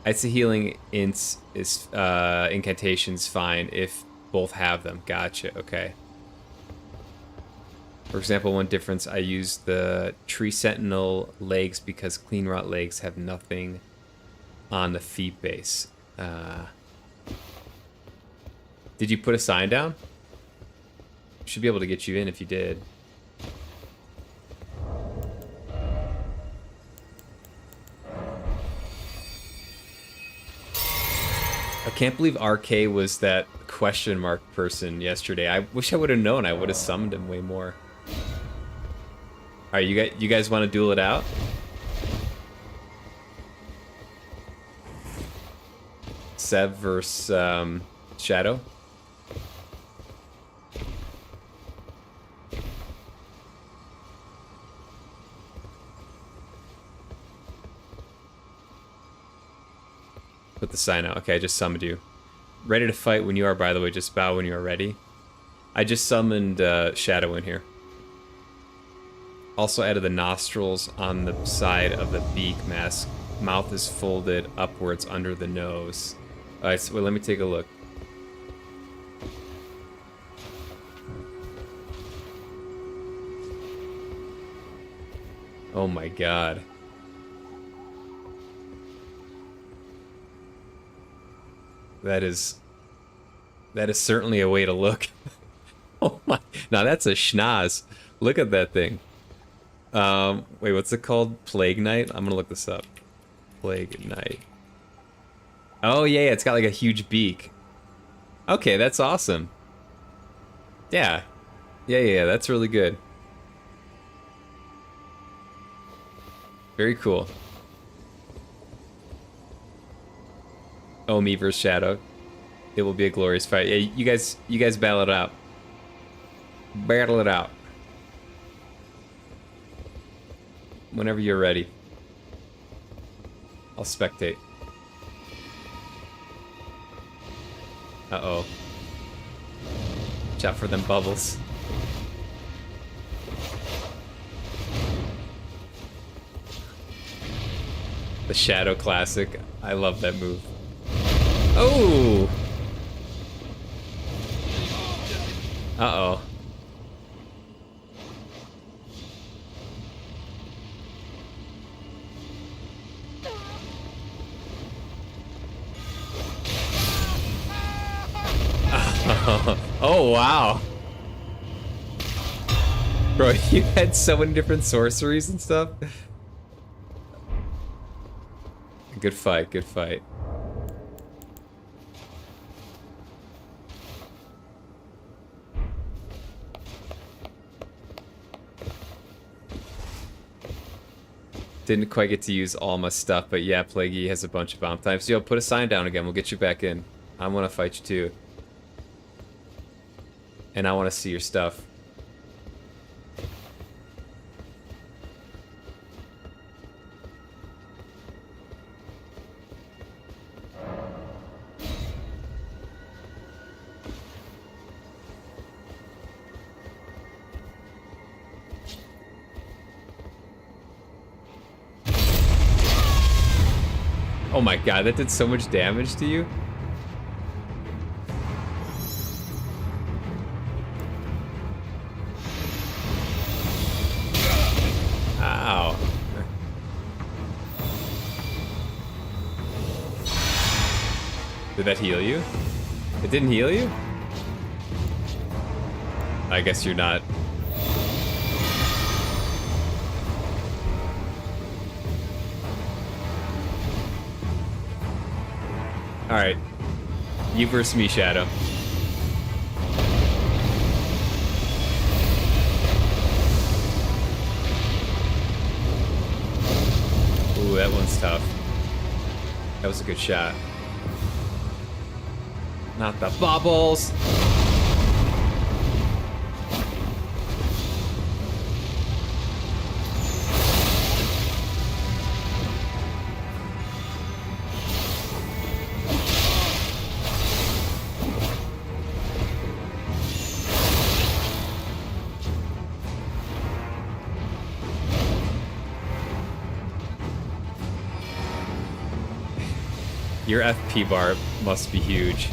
I'd say healing incantations fine if both have them. Gotcha. Okay. For example, one difference, I use the Tree Sentinel legs because Clean Rot legs have nothing on the feet base. Did you put a sign down? Should be able to get you in if you did. I can't believe RK was that question mark person yesterday. I wish I would have known. I would have summoned him way more. All right, you guys want to duel it out? Sev versus Shadow. Put the sign out. Okay, I just summoned you. Ready to fight when you are, by the way. Just bow when you are ready. I just summoned Shadow in here. Also added the nostrils on the side of the beak mask. Mouth is folded upwards under the nose. Alright, so wait, let me take a look. Oh my god. That is certainly a way to look. Oh my, now that's a schnoz. Look at that thing. Wait, what's it called? Plague Knight? I'm gonna look this up. Plague Knight. Oh yeah, it's got like a huge beak. Okay, that's awesome. Yeah. Yeah, that's really good. Very cool. Oh, me versus Shadow. It will be a glorious fight. Yeah, you guys battle it out. Battle it out. Whenever you're ready. I'll spectate. Uh-oh. Watch out for them bubbles. The Shadow Classic. I love that move. Oh! Uh-oh. Oh, wow. Bro, you had so many different sorceries and stuff. Good fight, good fight. Didn't quite get to use all my stuff, but yeah, Plaguey has a bunch of bomb types. Yo, put a sign down again. We'll get you back in. I want to fight you too. And I want to see your stuff. Oh my god, that did so much damage to you. Ow. Did that heal you? It didn't heal you? I guess you're not. Alright. You versus me, Shadow. Ooh, that one's tough. That was a good shot. Not the bubbles. Your FP bar must be huge.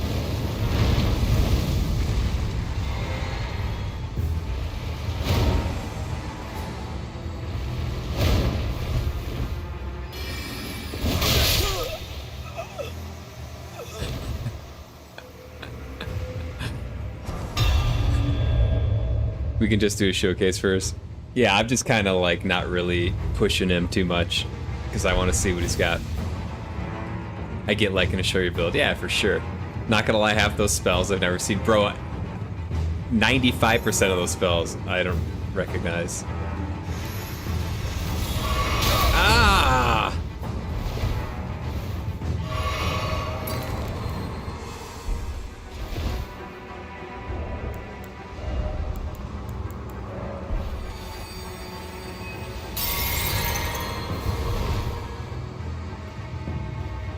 We can just do a showcase first. Yeah, I'm just kind of like not really pushing him too much because I want to see what he's got. I get like in a show your build. Yeah, for sure. Not gonna lie, half those spells I've never seen. Bro, 95% of those spells I don't recognize. Ah!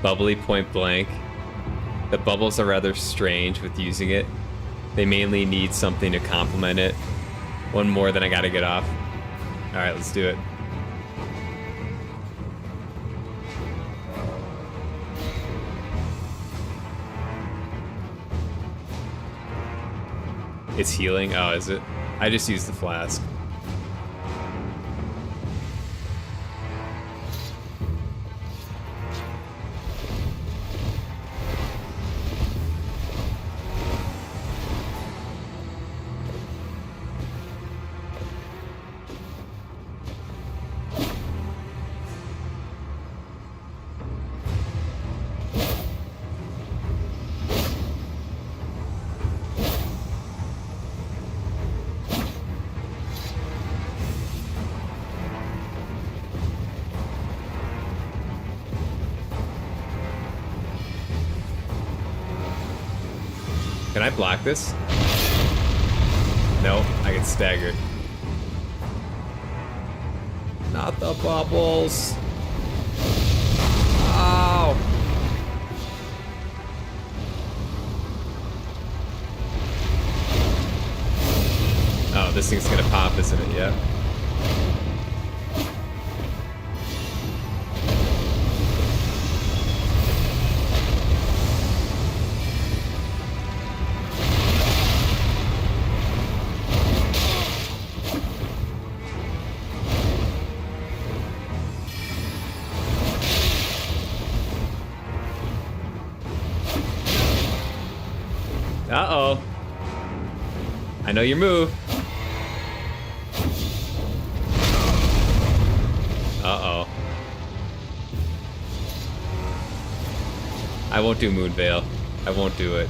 Bubbly point blank. The bubbles are rather strange with using it. They mainly need something to complement it. One more, then I gotta get off. Alright, let's do it. It's healing? Oh, is it? I just used the flask. Can I block this? No, I get staggered. Not the bubbles. Oh. Oh, this thing's gonna pop, isn't it? Yeah. Uh-oh. I know your move. Uh-oh. I won't do Moonveil. I won't do it.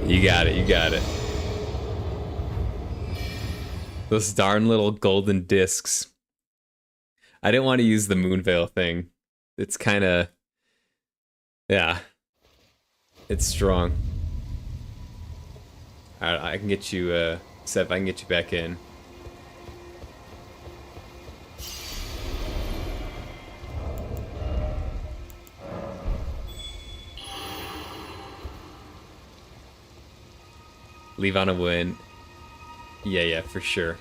You got it, you got it. Those darn little golden discs. I didn't want to use the Moonveil thing. It's kind of... yeah. It's strong. Alright, I can get you, Seth, I can get you back in. Leave on a win. Yeah, for sure.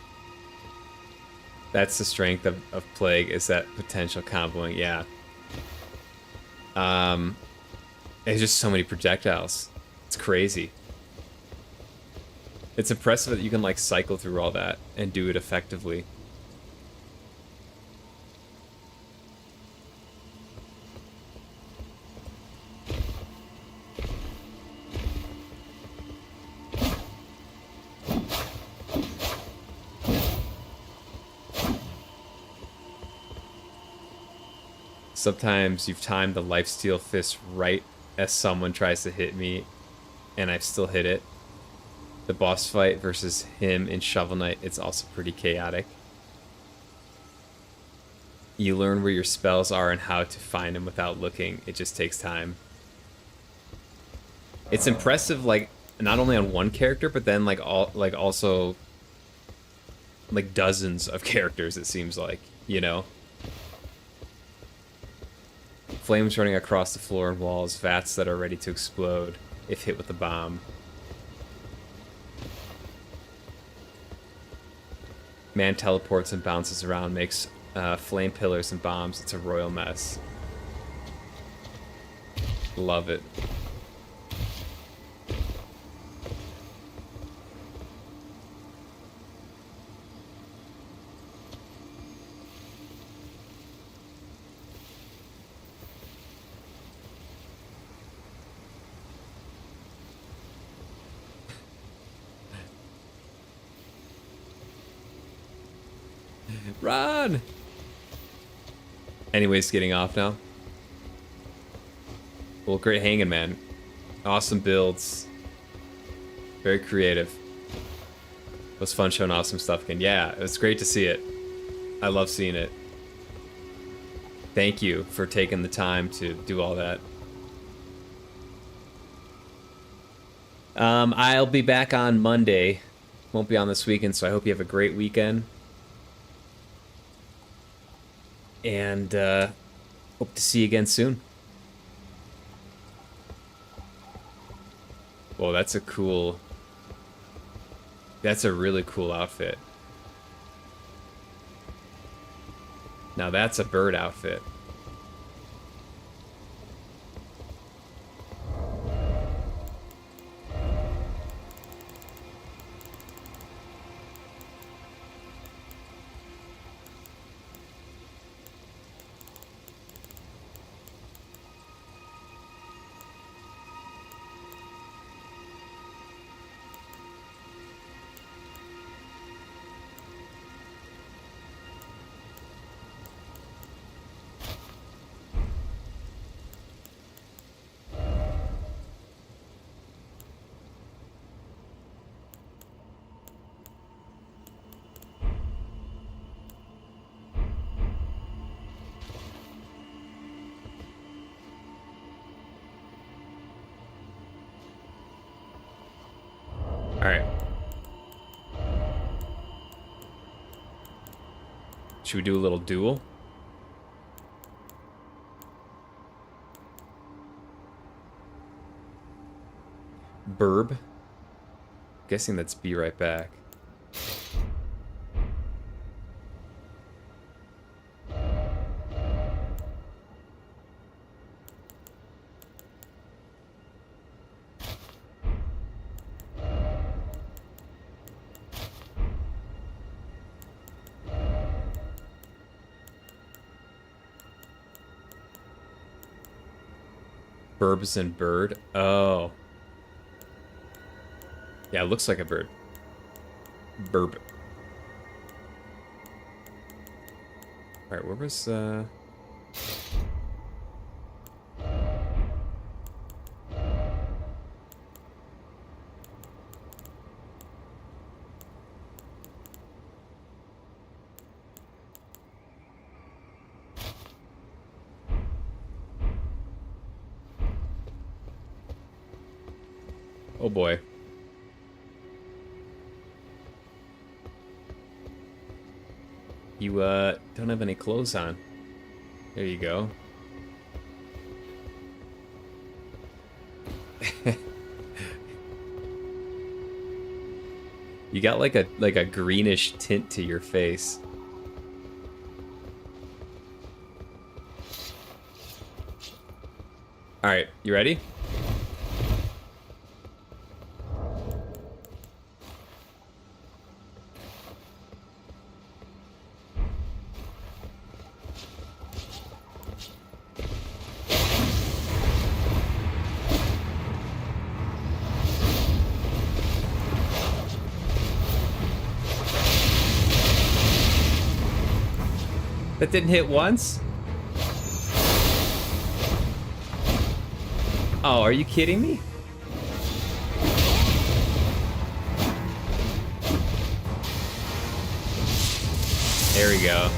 That's the strength of Plague, is that potential comboing, yeah. There's just so many projectiles. It's crazy. It's impressive that you can like cycle through all that and do it effectively. Sometimes you've timed the lifesteal fist right as someone tries to hit me, and I've still hit it. The boss fight versus him in Shovel Knight, it's also pretty chaotic. You learn where your spells are and how to find them without looking. It just takes time. It's impressive, like, not only on one character, but then also like dozens of characters, it seems like, you know? Flames running across the floor and walls, vats that are ready to explode if hit with a bomb. Man teleports and bounces around, makes flame pillars and bombs. It's a royal mess. Love it. Run! Anyways, getting off now. Well, great hanging, man. Awesome builds. Very creative. It was fun showing off some stuff again. Yeah, it was great to see it. I love seeing it. Thank you for taking the time to do all that. I'll be back on Monday. Won't be on this weekend, so I hope you have a great weekend. And hope to see you again soon. Well, that's a really cool outfit. Now that's a bird outfit. Alright. Should we do a little duel? Burb. Guessing that's be right back. Burbs and bird. Oh. Yeah, it looks like a bird. Burb. Alright, where was, Oh boy. You, don't have any clothes on. There you go. You got like a greenish tint to your face. All right, you ready? That didn't hit once? Oh, are you kidding me? There we go.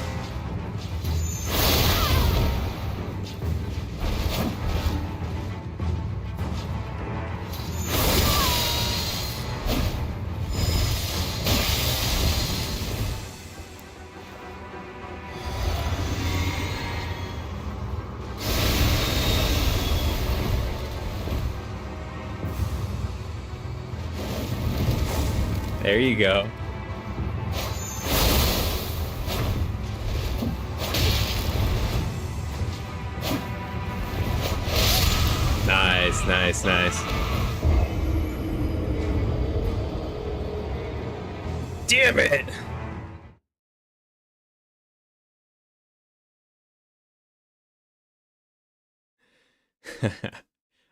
There you go. Nice, nice, nice. Damn it!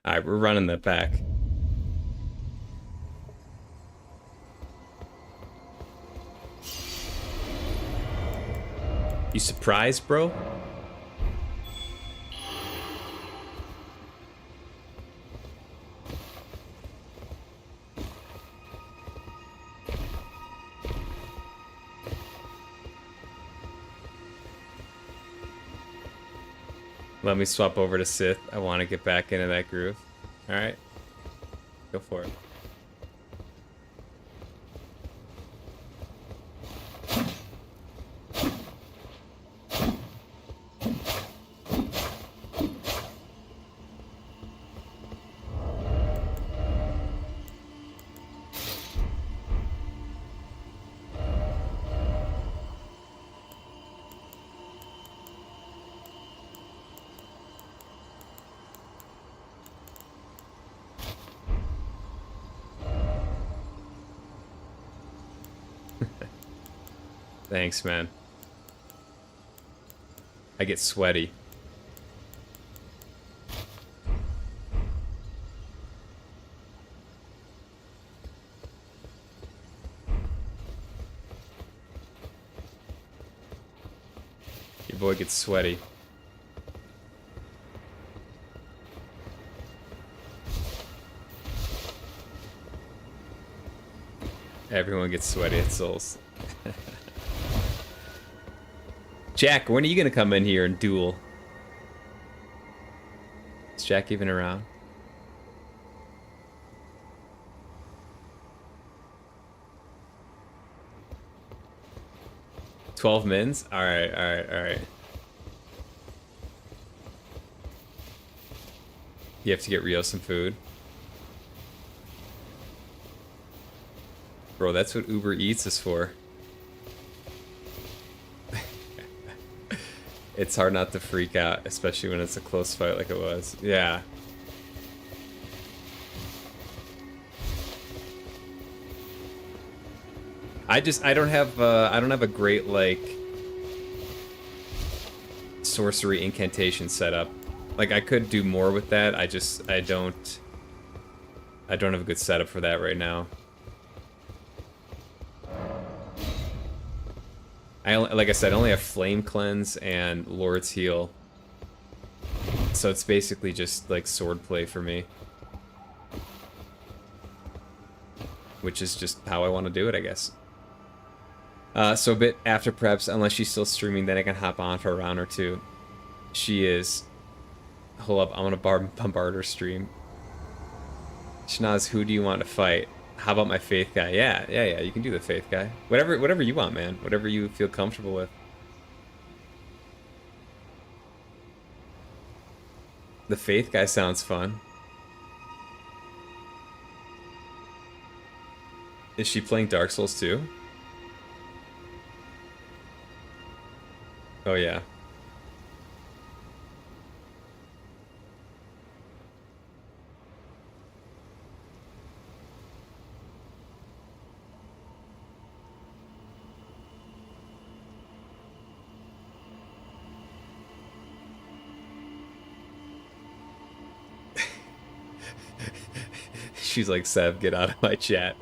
Alright, we're running that back. You surprised, bro? Let me swap over to Sith. I want to get back into that groove. Alright. Go for it. Thanks, man. I get sweaty. Your boy gets sweaty. Everyone gets sweaty at Souls. Jack, when are you gonna come in here and duel? Is Jack even around? $12 mins? Alright, alright, alright. You have to get Rio some food. Bro, that's what Uber Eats is for. It's hard not to freak out, especially when it's a close fight like it was. Yeah. I don't have a great like sorcery incantation setup. Like I could do more with that. I don't have a good setup for that right now. Like I said, I only have Flame Cleanse and Lord's Heal. So it's basically just like sword play for me. Which is just how I want to do it, I guess. So a bit after preps, unless she's still streaming, then I can hop on for a round or two. She is. Hold up, I'm gonna bombard her stream. Shanaz, who do you want to fight? How about my faith guy? Yeah, you can do the faith guy. Whatever you want, man. Whatever you feel comfortable with. The faith guy sounds fun. Is she playing Dark Souls 2? Oh yeah. She's like, Sev, get out of my chat.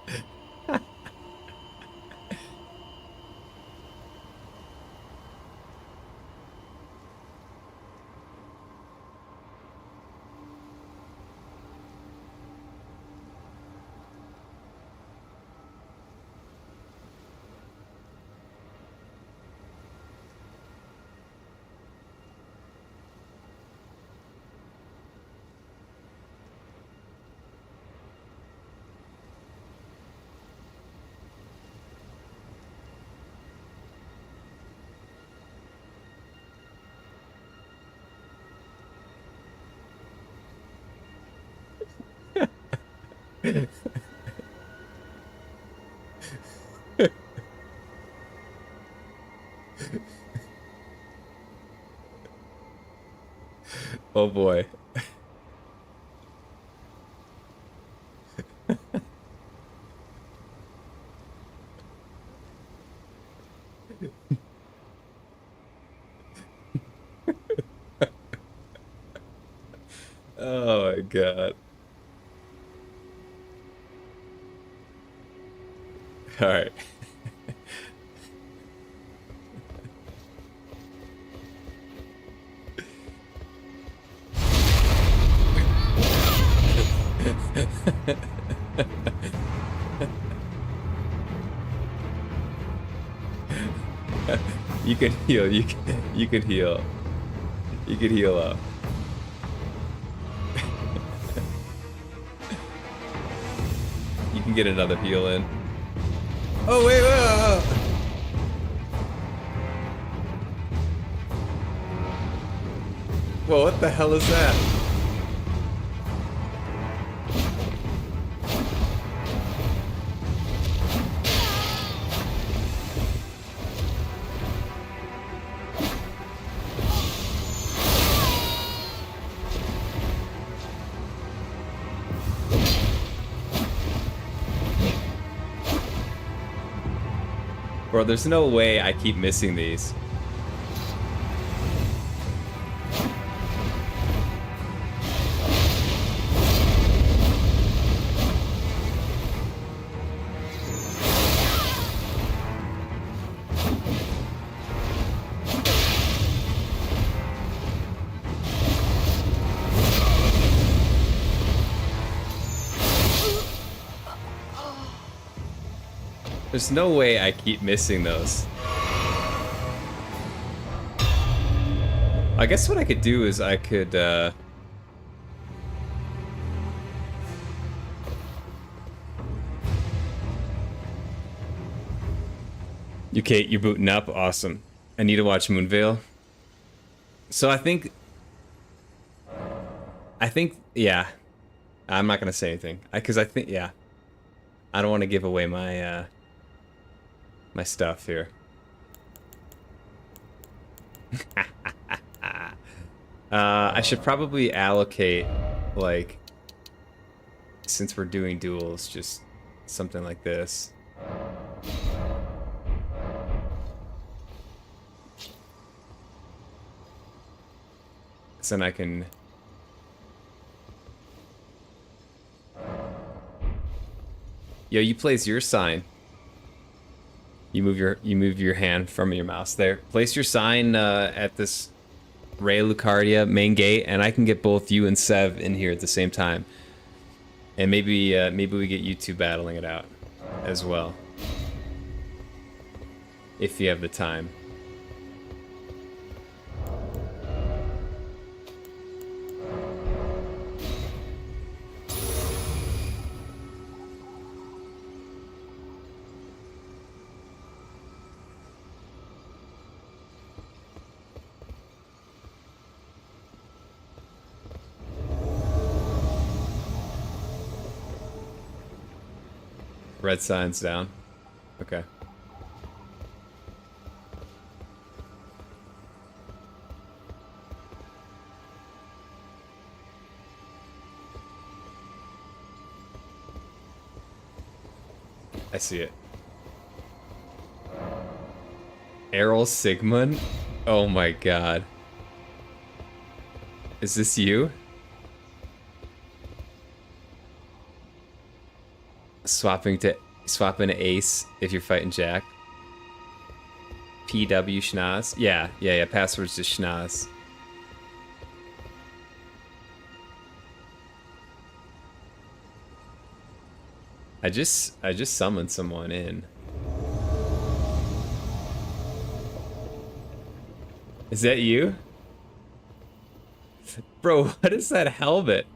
Oh boy. Oh my god. All right. You can heal. You can heal. You can heal up. You can get another heal in. Oh wait, wait, wait. Whoa, what the hell is that? Bro, there's no way I keep missing these. There's no way I keep missing those. I guess what I could do is I could, You, Kate, you're booting up? Awesome. I need to watch Moonveil. So I think, yeah. I'm not gonna say anything. Because I think, yeah. I don't want to give away my, my stuff here. I should probably allocate, like, since we're doing duels, just something like this. So then I can... Yo, you place your sign. You move your hand from your mouse there. Place your sign at this Ray Lucardia main gate, and I can get both you and Sev in here at the same time. And maybe we get you two battling it out as well, if you have the time. Red sign's down. Okay. I see it. Errol Sigmund? Oh my god. Is this you? Swapping to ace if you're fighting Jack. PW Schnoz. Yeah. Password's just Schnoz. I just summoned someone in. Is that you? Bro, what is that helmet?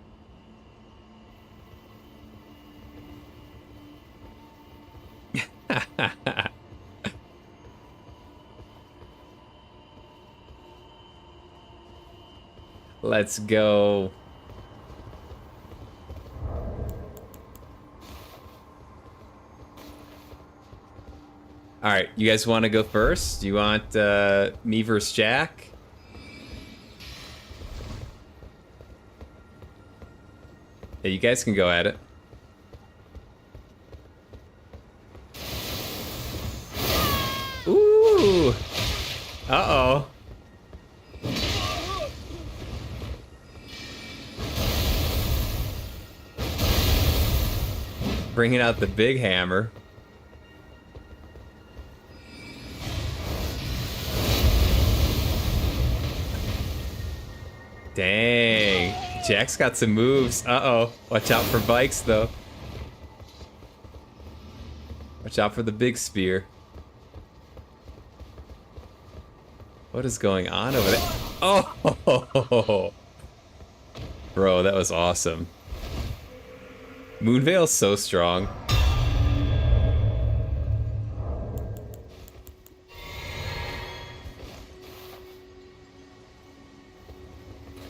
Let's go. All right, you guys want to go first? Do you want me versus Jack? Yeah, you guys can go at it. Ooh! Uh-oh. Bringing out the big hammer. Dang. Jack's got some moves. Uh-oh. Watch out for bikes, though. Watch out for the big spear. What is going on over there? Oh! Bro, that was awesome. Moonveil's so strong.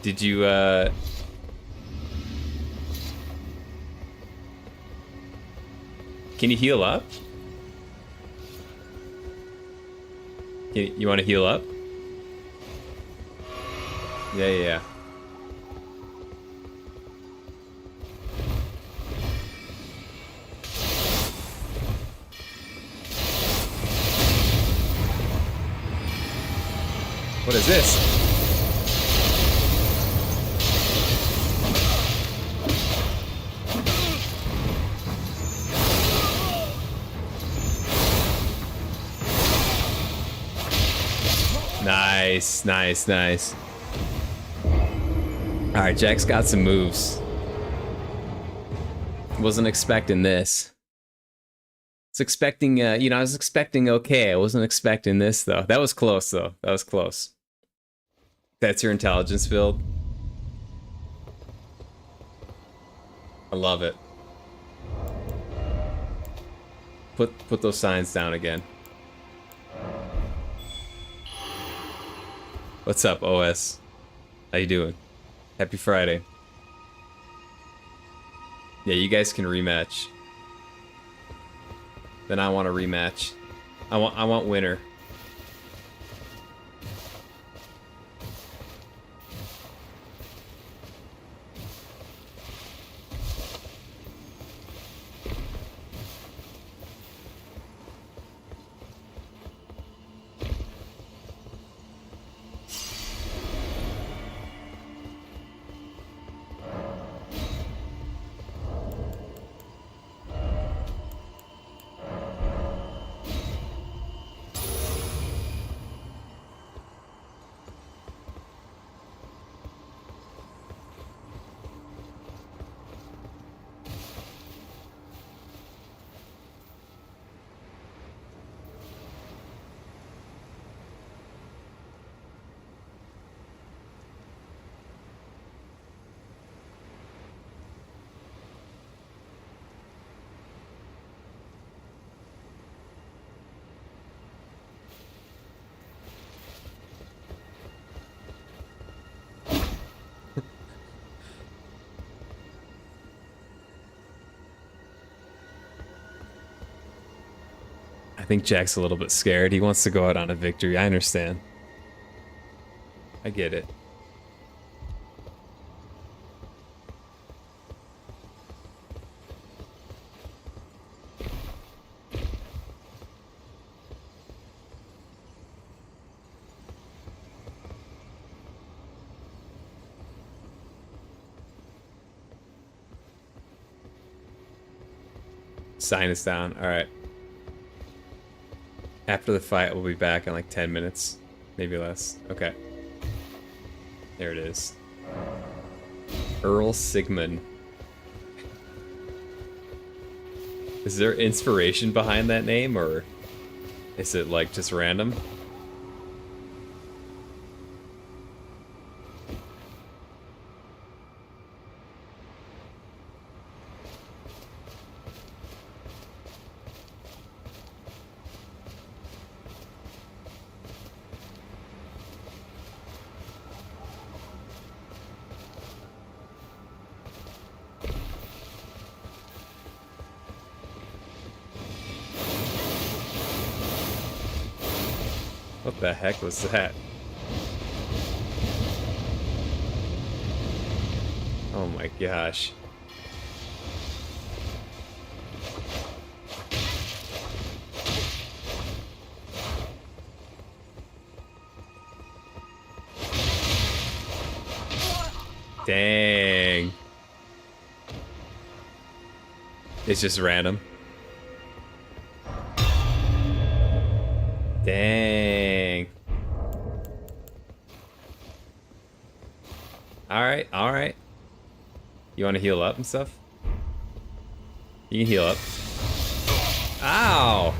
Did you, Can you heal up? You want to heal up? Yeah. What is this? Nice. Alright, Jack's got some moves. Wasn't expecting this. I was expecting, I was expecting okay. I wasn't expecting this, though. That was close, though. That was close. That's your intelligence build. I love it. Put those signs down again. What's up, OS? How you doing? Happy Friday. Yeah, you guys can rematch. Then I want a rematch. I want winner. I think Jack's a little bit scared. He wants to go out on a victory. I understand. I get it. Sign us down. All right. After the fight, we'll be back in like 10 minutes. Maybe less. Okay. There it is. Earl Sigmund. Is there inspiration behind that name, or is it like just random? What the heck was that? Oh my gosh. Dang. It's just random. Dang. Alright, alright. You want to heal up and stuff? You can heal up. Ow!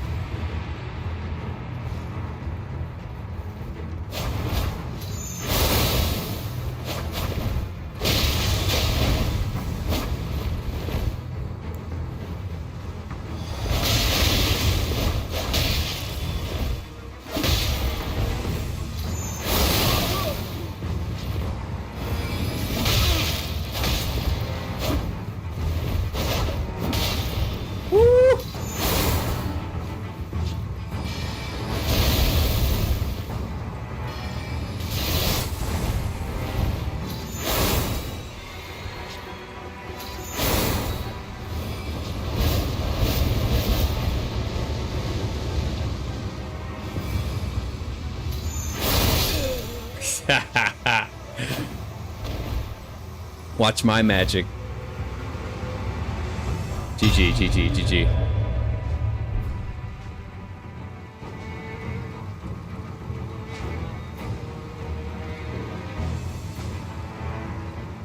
Watch my magic. GG, GG, GG.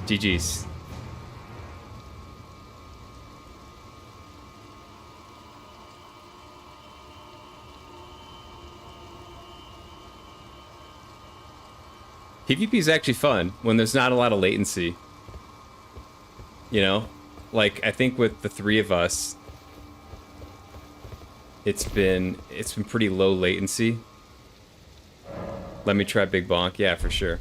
GG's. PvP is actually fun when there's not a lot of latency. You know? Like, I think with the three of us, it's been pretty low latency. Let me try Big Bonk. Yeah, for sure.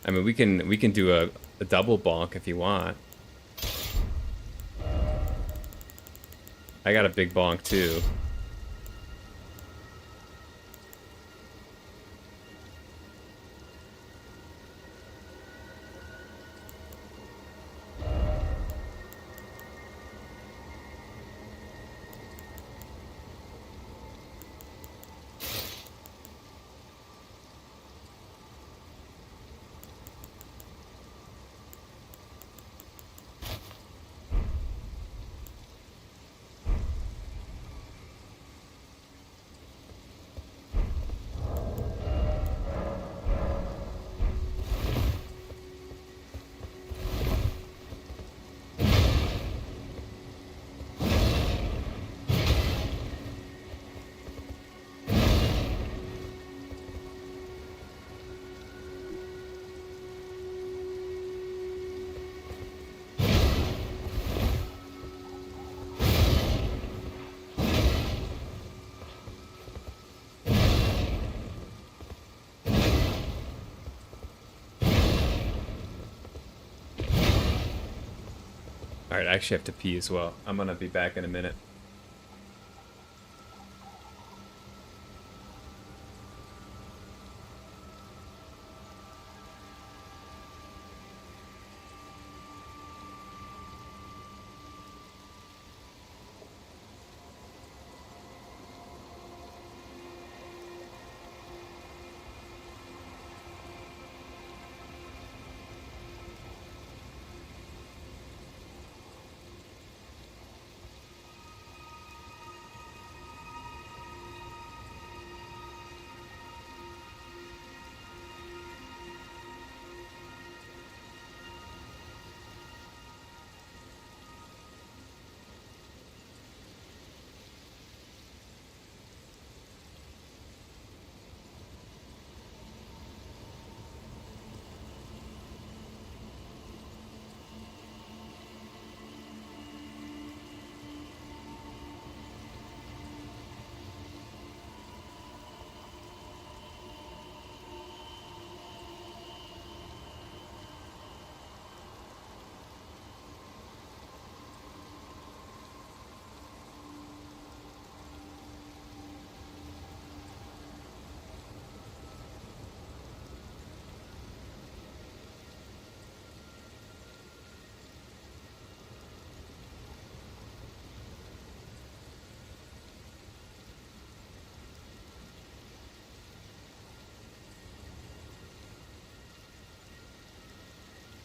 I mean, we can do a double bonk if you want. I got a big bonk too. Alright, I actually have to pee as well. I'm gonna be back in a minute.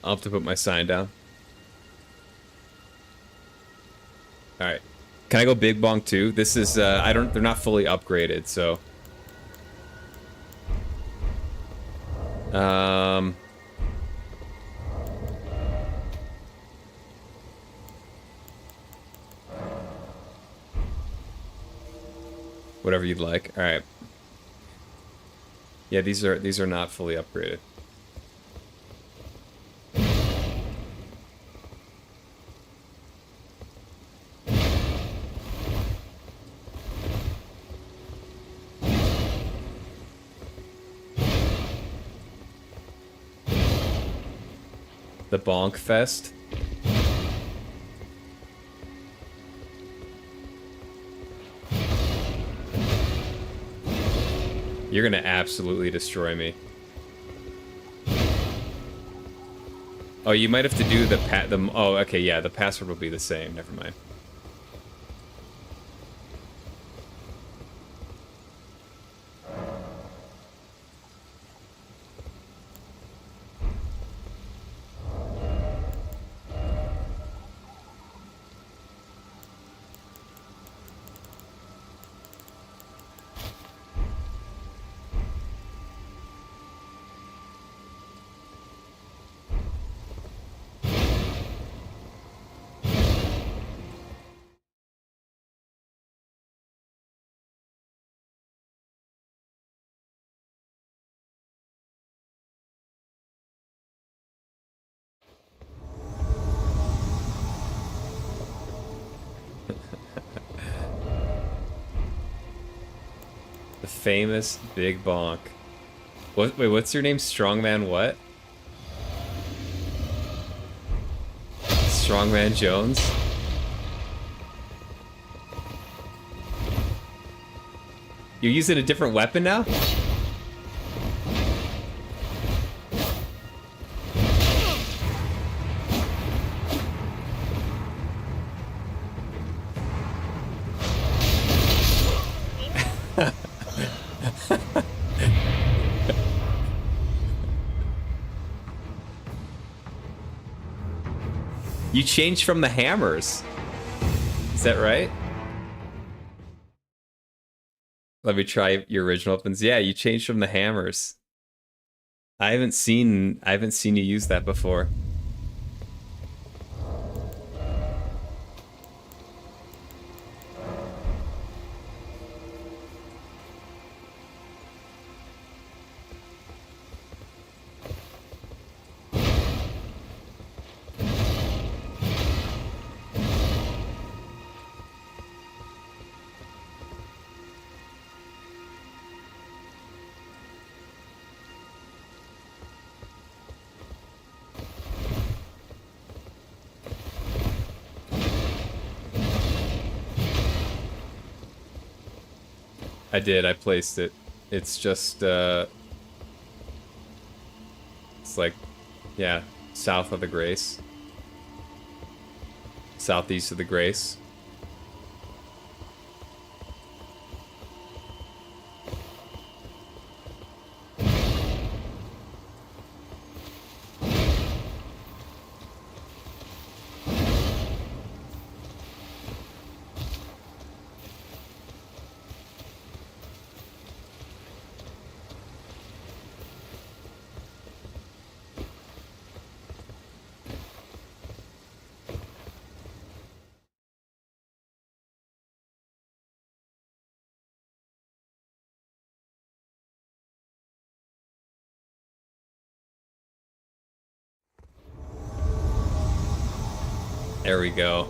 I'll have to put my sign down. All right. Can I go big bonk too? This is they're not fully upgraded, so whatever you'd like. All right. Yeah, these are not fully upgraded. The Bonk Fest. You're gonna absolutely destroy me. Oh, you might have to do the oh, okay, yeah, the password will be the same. Never mind. The famous Big Bonk. What? Wait, what's your name? Strongman what? Strongman Jones? You're using a different weapon now? You changed from the hammers. Is that right? Let me try your original weapons. Yeah, you changed from the hammers. I haven't seen you use that before. I did, I placed it. It's just, it's like, yeah, south of the Grace. Southeast of the Grace. There we go.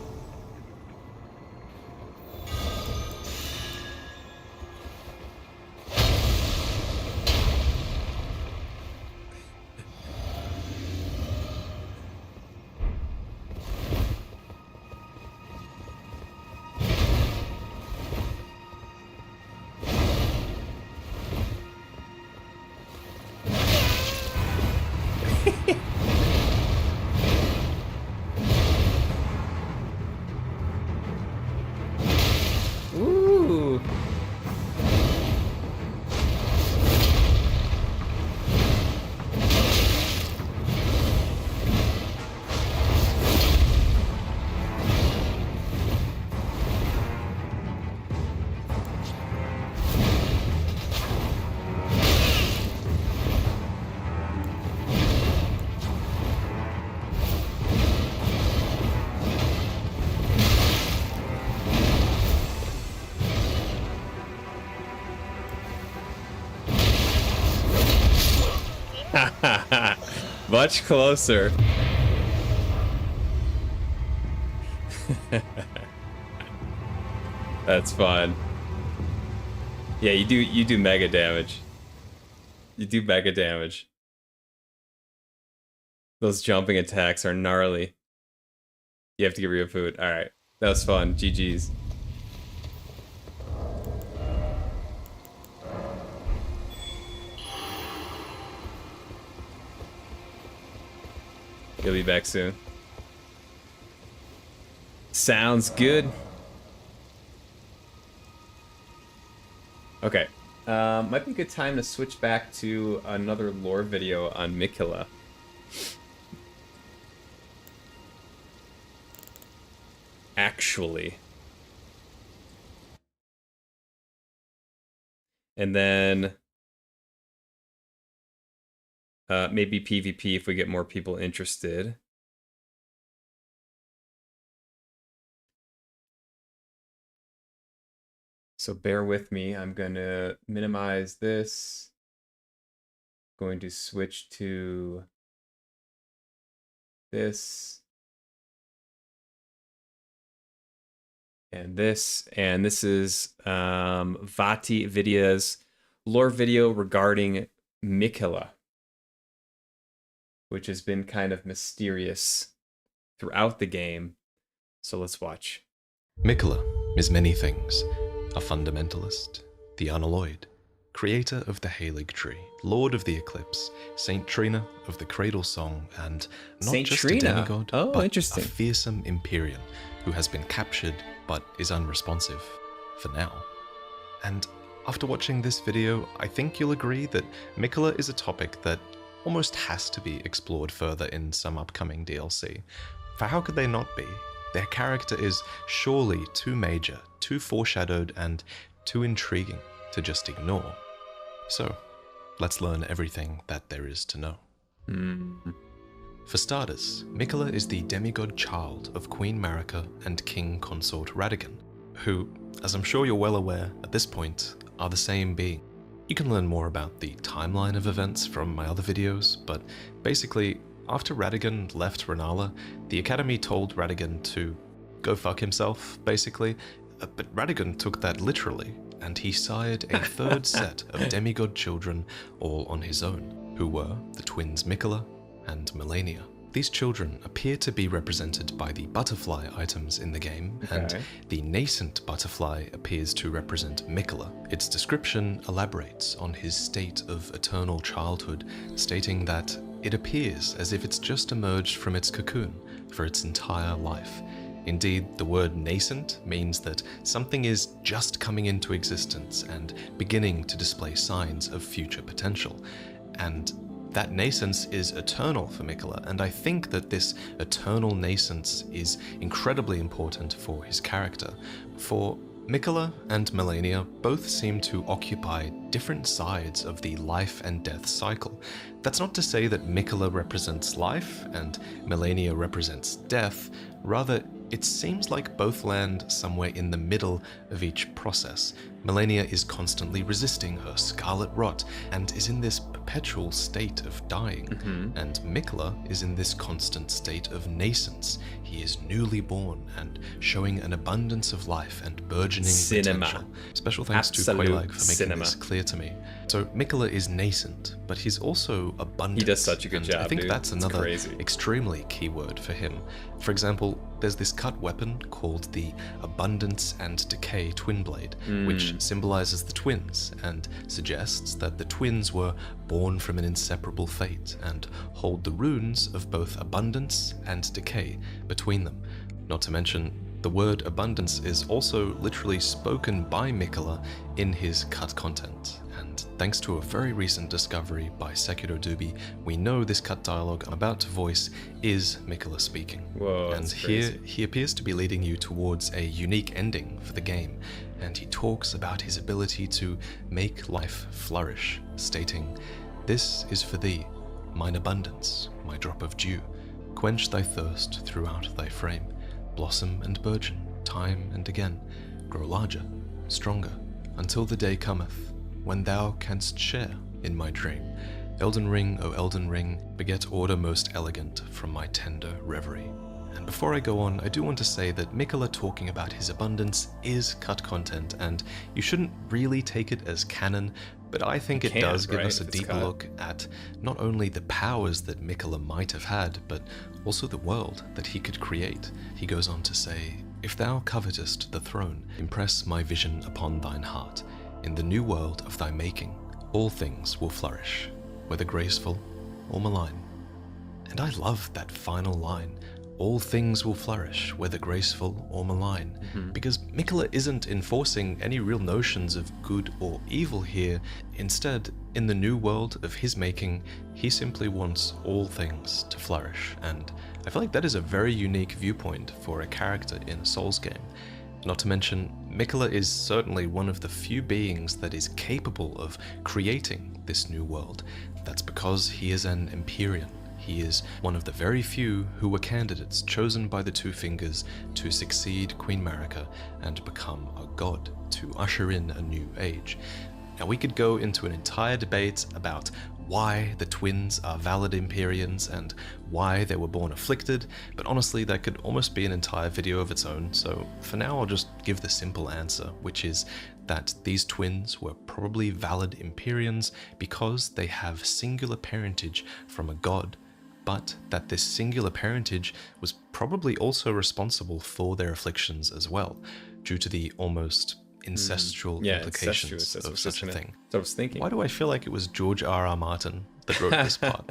Ooh. Much closer. That's fun. Yeah, you do mega damage. You do mega damage. Those jumping attacks are gnarly. You have to get rid of food. Alright. That was fun. GG's. He'll be back soon. Sounds good. Okay. Might be a good time to switch back to another lore video on Miquella. Actually. And then maybe PvP if we get more people interested. So bear with me. I'm going to minimize this. Going to switch to this. And this. And this is Vati Vidya's lore video regarding Miquella, which has been kind of mysterious throughout the game. So let's watch. Miquella is many things. A fundamentalist, the unalloyed, creator of the Halig Tree, Lord of the Eclipse, Saint Trina of the Cradle Song, and not Saint just Trina. a demigod, but interesting. a fearsome Empyrean who has been captured but is unresponsive, for now. And after watching this video, I think you'll agree that Miquella is a topic that almost has to be explored further in some upcoming DLC. For how could they not be? Their character is surely too major, too foreshadowed, and too intriguing to just ignore. So, let's learn everything that there is to know. For starters, Miquella is the demigod child of Queen Marika and King Consort Radagon, who, as I'm sure you're well aware at this point, are the same being. You can learn more about the timeline of events from my other videos, but basically, after Radagon left Renala, the Academy told Radagon to go fuck himself, basically. But Radagon took that literally, and he sired a third set of demigod children all on his own, who were the twins Miquella and Melania. These children appear to be represented by the butterfly items in the game, and the nascent butterfly appears to represent Miquella. Its description elaborates on his state of eternal childhood, stating that it appears as if it's just emerged from its cocoon for its entire life. Indeed, the word nascent means that something is just coming into existence and beginning to display signs of future potential. And that nascence is eternal for Miquella, and I think that this eternal nascence is incredibly important for his character. For Miquella and Melania both seem to occupy different sides of the life and death cycle. That's not to say that Miquella represents life and Melania represents death, rather it seems like both land somewhere in the middle of each process. Melania is constantly resisting her scarlet rot and is in this perpetual state of dying, and Miquella is in this constant state of nascence. He is newly born and showing an abundance of life and burgeoning potential. Special thanks to Quailag for making this clear to me. So Miquella is nascent, but he's also abundant. He does such a good job, I think dude. that's It's another crazy. extremely key word for him. For example, there's this cut weapon called the Abundance and Decay Twin Blade, which symbolizes the twins and suggests that the twins were born from an inseparable fate and hold the runes of both abundance and decay between them. Not to mention, the word abundance is also literally spoken by Miquella in his cut content. And thanks to a very recent discovery by Sekiro Dubi, we know this cut dialogue I'm about to voice is Miquella speaking. Whoa, and that's here crazy. he appears to be leading you towards a unique ending for the game, and he talks about his ability to make life flourish, stating, "This is for thee, mine abundance, my drop of dew. Quench thy thirst throughout thy frame, blossom and burgeon, time and again, grow larger, stronger, until the day cometh, when thou canst share in my dream. Elden Ring, O Elden Ring, beget order most elegant from my tender reverie. And before I go on, I do want to say that Miquella talking about his abundance is cut content, and you shouldn't really take it as canon, but I think it does give us a deeper look at not only the powers that Miquella might have had, but also the world that he could create. He goes on to say, "If thou covetest the throne, impress my vision upon thine heart. In the new world of thy making, all things will flourish, whether graceful or malign." And I love that final line. All things will flourish, whether graceful or malign, because Miquella isn't enforcing any real notions of good or evil here. Instead, in the new world of his making, he simply wants all things to flourish, and I feel like that is a very unique viewpoint for a character in a Souls game. Not to mention, Miquella is certainly one of the few beings that is capable of creating this new world. That's because he is an Empyrean. He is one of the very few who were candidates chosen by the Two Fingers to succeed Queen Marika and become a god, to usher in a new age. Now we could go into an entire debate about why the twins are valid Empyreans and why they were born afflicted, but honestly that could almost be an entire video of its own, so for now I'll just give the simple answer, which is that these twins were probably valid Empyreans because they have singular parentage from a god, but that this singular parentage was probably also responsible for their afflictions as well, due to the almost incestual implications of such a thing. So I was thinking. Why do I feel like it was George R.R. Martin that wrote this part?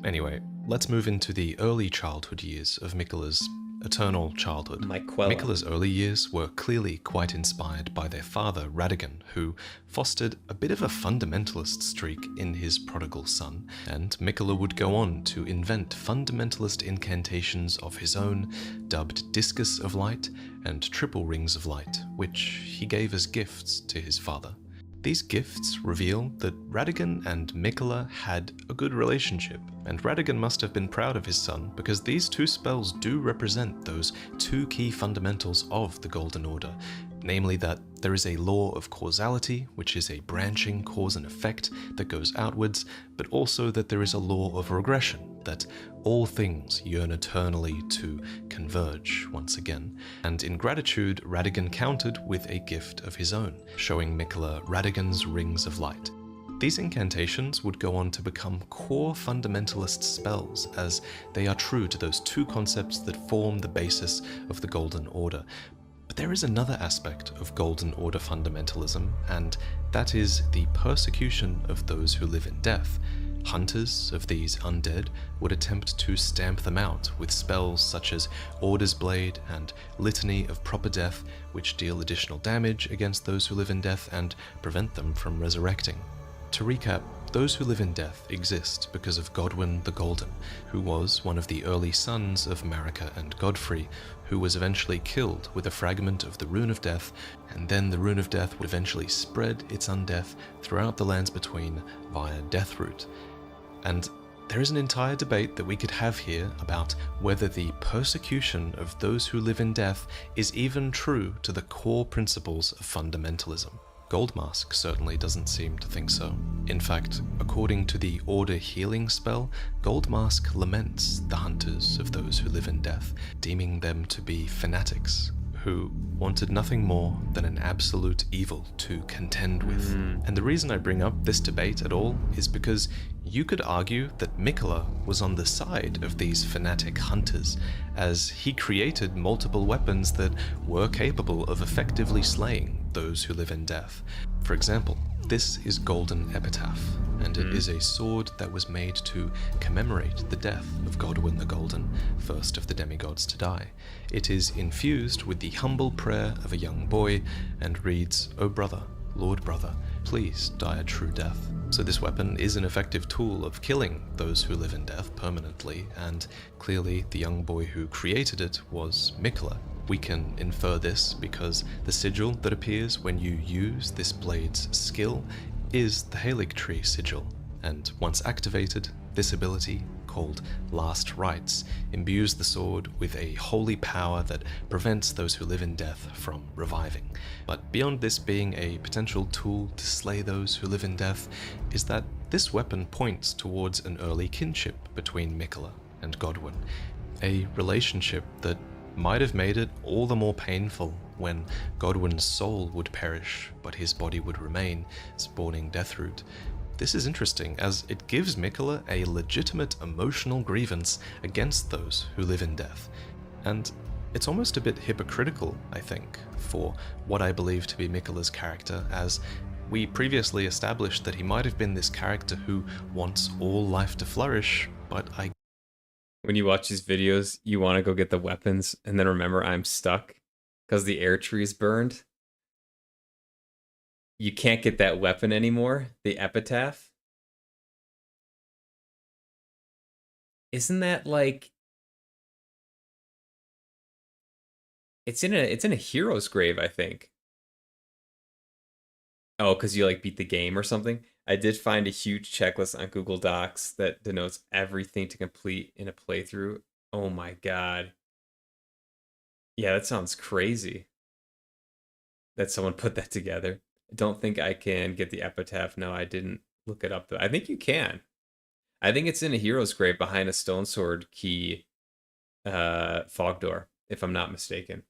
Anyway, let's move into the early childhood years of Miquella's eternal childhood. Miquella's early years were clearly quite inspired by their father, Radagon, who fostered a bit of a fundamentalist streak in his prodigal son, and Miquella would go on to invent fundamentalist incantations of his own, dubbed Discus of Light and Triple Rings of Light, which he gave as gifts to his father. These gifts reveal that Radagon and Miquella had a good relationship, and Radagon must have been proud of his son because these two spells do represent those two key fundamentals of the Golden Order, namely that there is a law of causality, which is a branching cause and effect that goes outwards, but also that there is a law of regression, that all things yearn eternally to converge once again. And in gratitude, Radagon countered with a gift of his own, showing Miquella Radagon's Rings of Light. These incantations would go on to become core fundamentalist spells, as they are true to those two concepts that form the basis of the Golden Order. But there is another aspect of Golden Order fundamentalism, and that is the persecution of those who live in death. Hunters of these undead would attempt to stamp them out with spells such as Order's Blade and Litany of Proper Death, which deal additional damage against those who live in death and prevent them from resurrecting. To recap, those who live in death exist because of Godwyn the Golden, who was one of the early sons of Marika and Godfrey, who was eventually killed with a fragment of the Rune of Death, and then the Rune of Death would eventually spread its undeath throughout the lands between via Deathroot. And there is an entire debate that we could have here about whether the persecution of those who live in death is even true to the core principles of fundamentalism. Goldmask certainly doesn't seem to think so. In fact, according to the Order healing spell, Goldmask laments the hunters of those who live in death, deeming them to be fanatics, who wanted nothing more than an absolute evil to contend with. And the reason I bring up this debate at all is because you could argue that Miquella was on the side of these fanatic hunters, as he created multiple weapons that were capable of effectively slaying those who live in death. For example, this is Golden Epitaph, and it is a sword that was made to commemorate the death of Godwyn the Golden, first of the demigods to die. It is infused with the humble prayer of a young boy and reads, "O brother, Lord brother, please die a true death." So this weapon is an effective tool of killing those who live in death permanently, and clearly the young boy who created it was Miquella. We can infer this because the sigil that appears when you use this blade's skill is the Halig Tree sigil, and once activated, this ability, called last rites, imbues the sword with a holy power that prevents those who live in death from reviving. But beyond this being a potential tool to slay those who live in death, is that this weapon points towards an early kinship between Miquella and Godwyn, a relationship that might have made it all the more painful when Godwyn's soul would perish, but his body would remain, spawning Deathroot. This is interesting, as it gives Miquella a legitimate emotional grievance against those who live in death. And it's almost a bit hypocritical, I think, for what I believe to be Miquella's character, as we previously established that he might have been this character who wants all life to flourish, but When you watch these videos, you want to go get the weapons, and then remember I'm stuck because the air tree is burned. You can't get that weapon anymore, the epitaph. Isn't that like... It's in a hero's grave, I think. Oh, because you like beat the game or something? I did find a huge checklist on Google Docs that denotes everything to complete in a playthrough. Oh my god. Yeah, that sounds crazy. That someone put that together. I don't think I can get the epitaph. No, I didn't look it up though. I think you can. I think it's in a hero's grave behind a stone sword key fog door, if I'm not mistaken.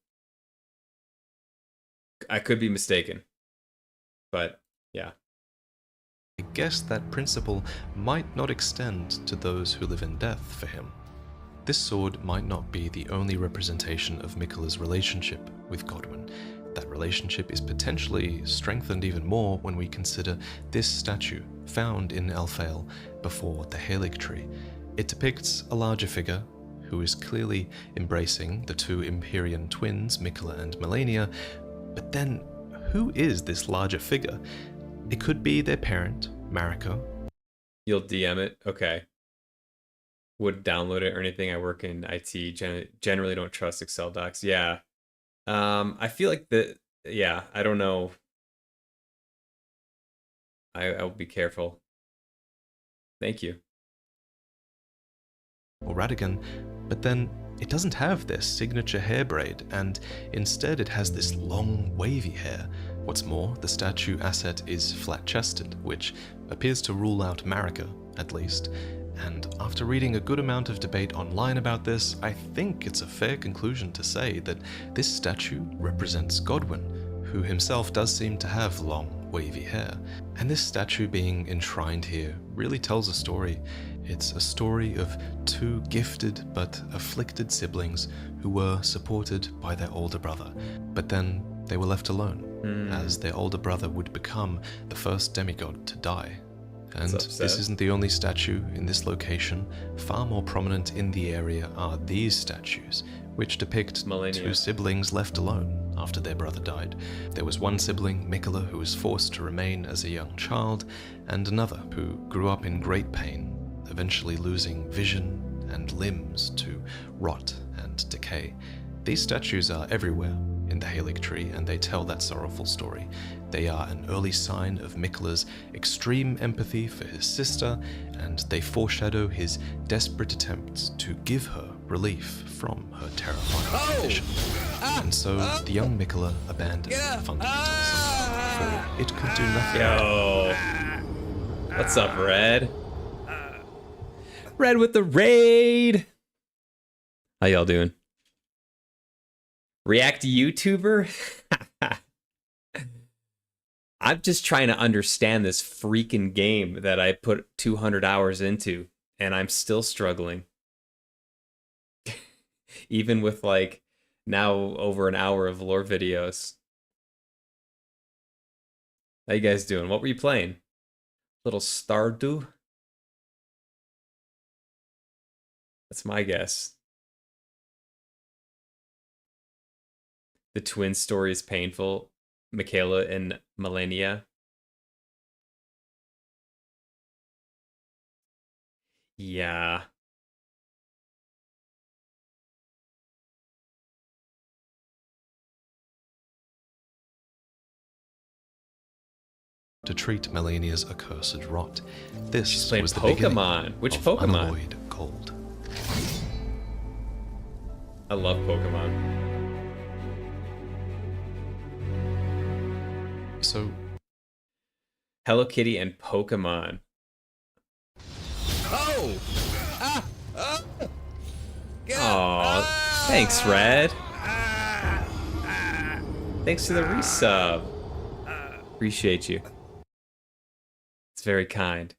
I could be mistaken. But yeah. I guess that principle might not extend to those who live in death for him. This sword might not be the only representation of Miquella's relationship with Godwyn. That relationship is potentially strengthened even more when we consider this statue found in Elfale before the Halig tree. It depicts a larger figure who is clearly embracing the two Empyrean twins, Miquella and Malenia, but then who is this larger figure? It could be their parent, Marika. You'll DM it? Okay. Would download it or anything. I work in IT. Generally don't trust Excel docs. Yeah. I feel like yeah, I don't know. I'll be careful. Thank you. Or Radagon, but then it doesn't have their signature hair braid, and instead it has this long, wavy hair. What's more, the statue asset is flat-chested, which appears to rule out Marika, at least. And after reading a good amount of debate online about this, I think it's a fair conclusion to say that this statue represents Godwyn, who himself does seem to have long, wavy hair. And this statue being enshrined here really tells a story. It's a story of two gifted but afflicted siblings who were supported by their older brother, but then they were left alone, as their older brother would become the first demigod to die. And this isn't the only statue in this location. Far more prominent in the area are these statues, which depict two siblings left alone after their brother died. There was one sibling, Miquella, who was forced to remain as a young child, and another who grew up in great pain, eventually losing vision and limbs to rot and decay. These statues are everywhere in the Halig tree, and they tell that sorrowful story. They are an early sign of Miquella's extreme empathy for his sister, and they foreshadow his desperate attempts to give her relief from her terrifying condition. And so the young Miquella abandoned fundamentals, for it could do nothing. Yo. What's up, Red? Red with the raid! How y'all doing? React YouTuber? I'm just trying to understand this freaking game that I put 200 hours into, and I'm still struggling. Even with, like, now over an hour of lore videos. How you guys doing? What were you playing? Little Stardew? That's my guess. The twin story is painful. Miquella and Malenia. Yeah. To treat Malenia's accursed rot. This She's playing was the Pokemon. Which of Pokemon? unalloyed gold. I love Pokemon. So, Hello Kitty and Pokemon. Oh! Aw, thanks, Red. Thanks for the resub. Appreciate you. It's very kind.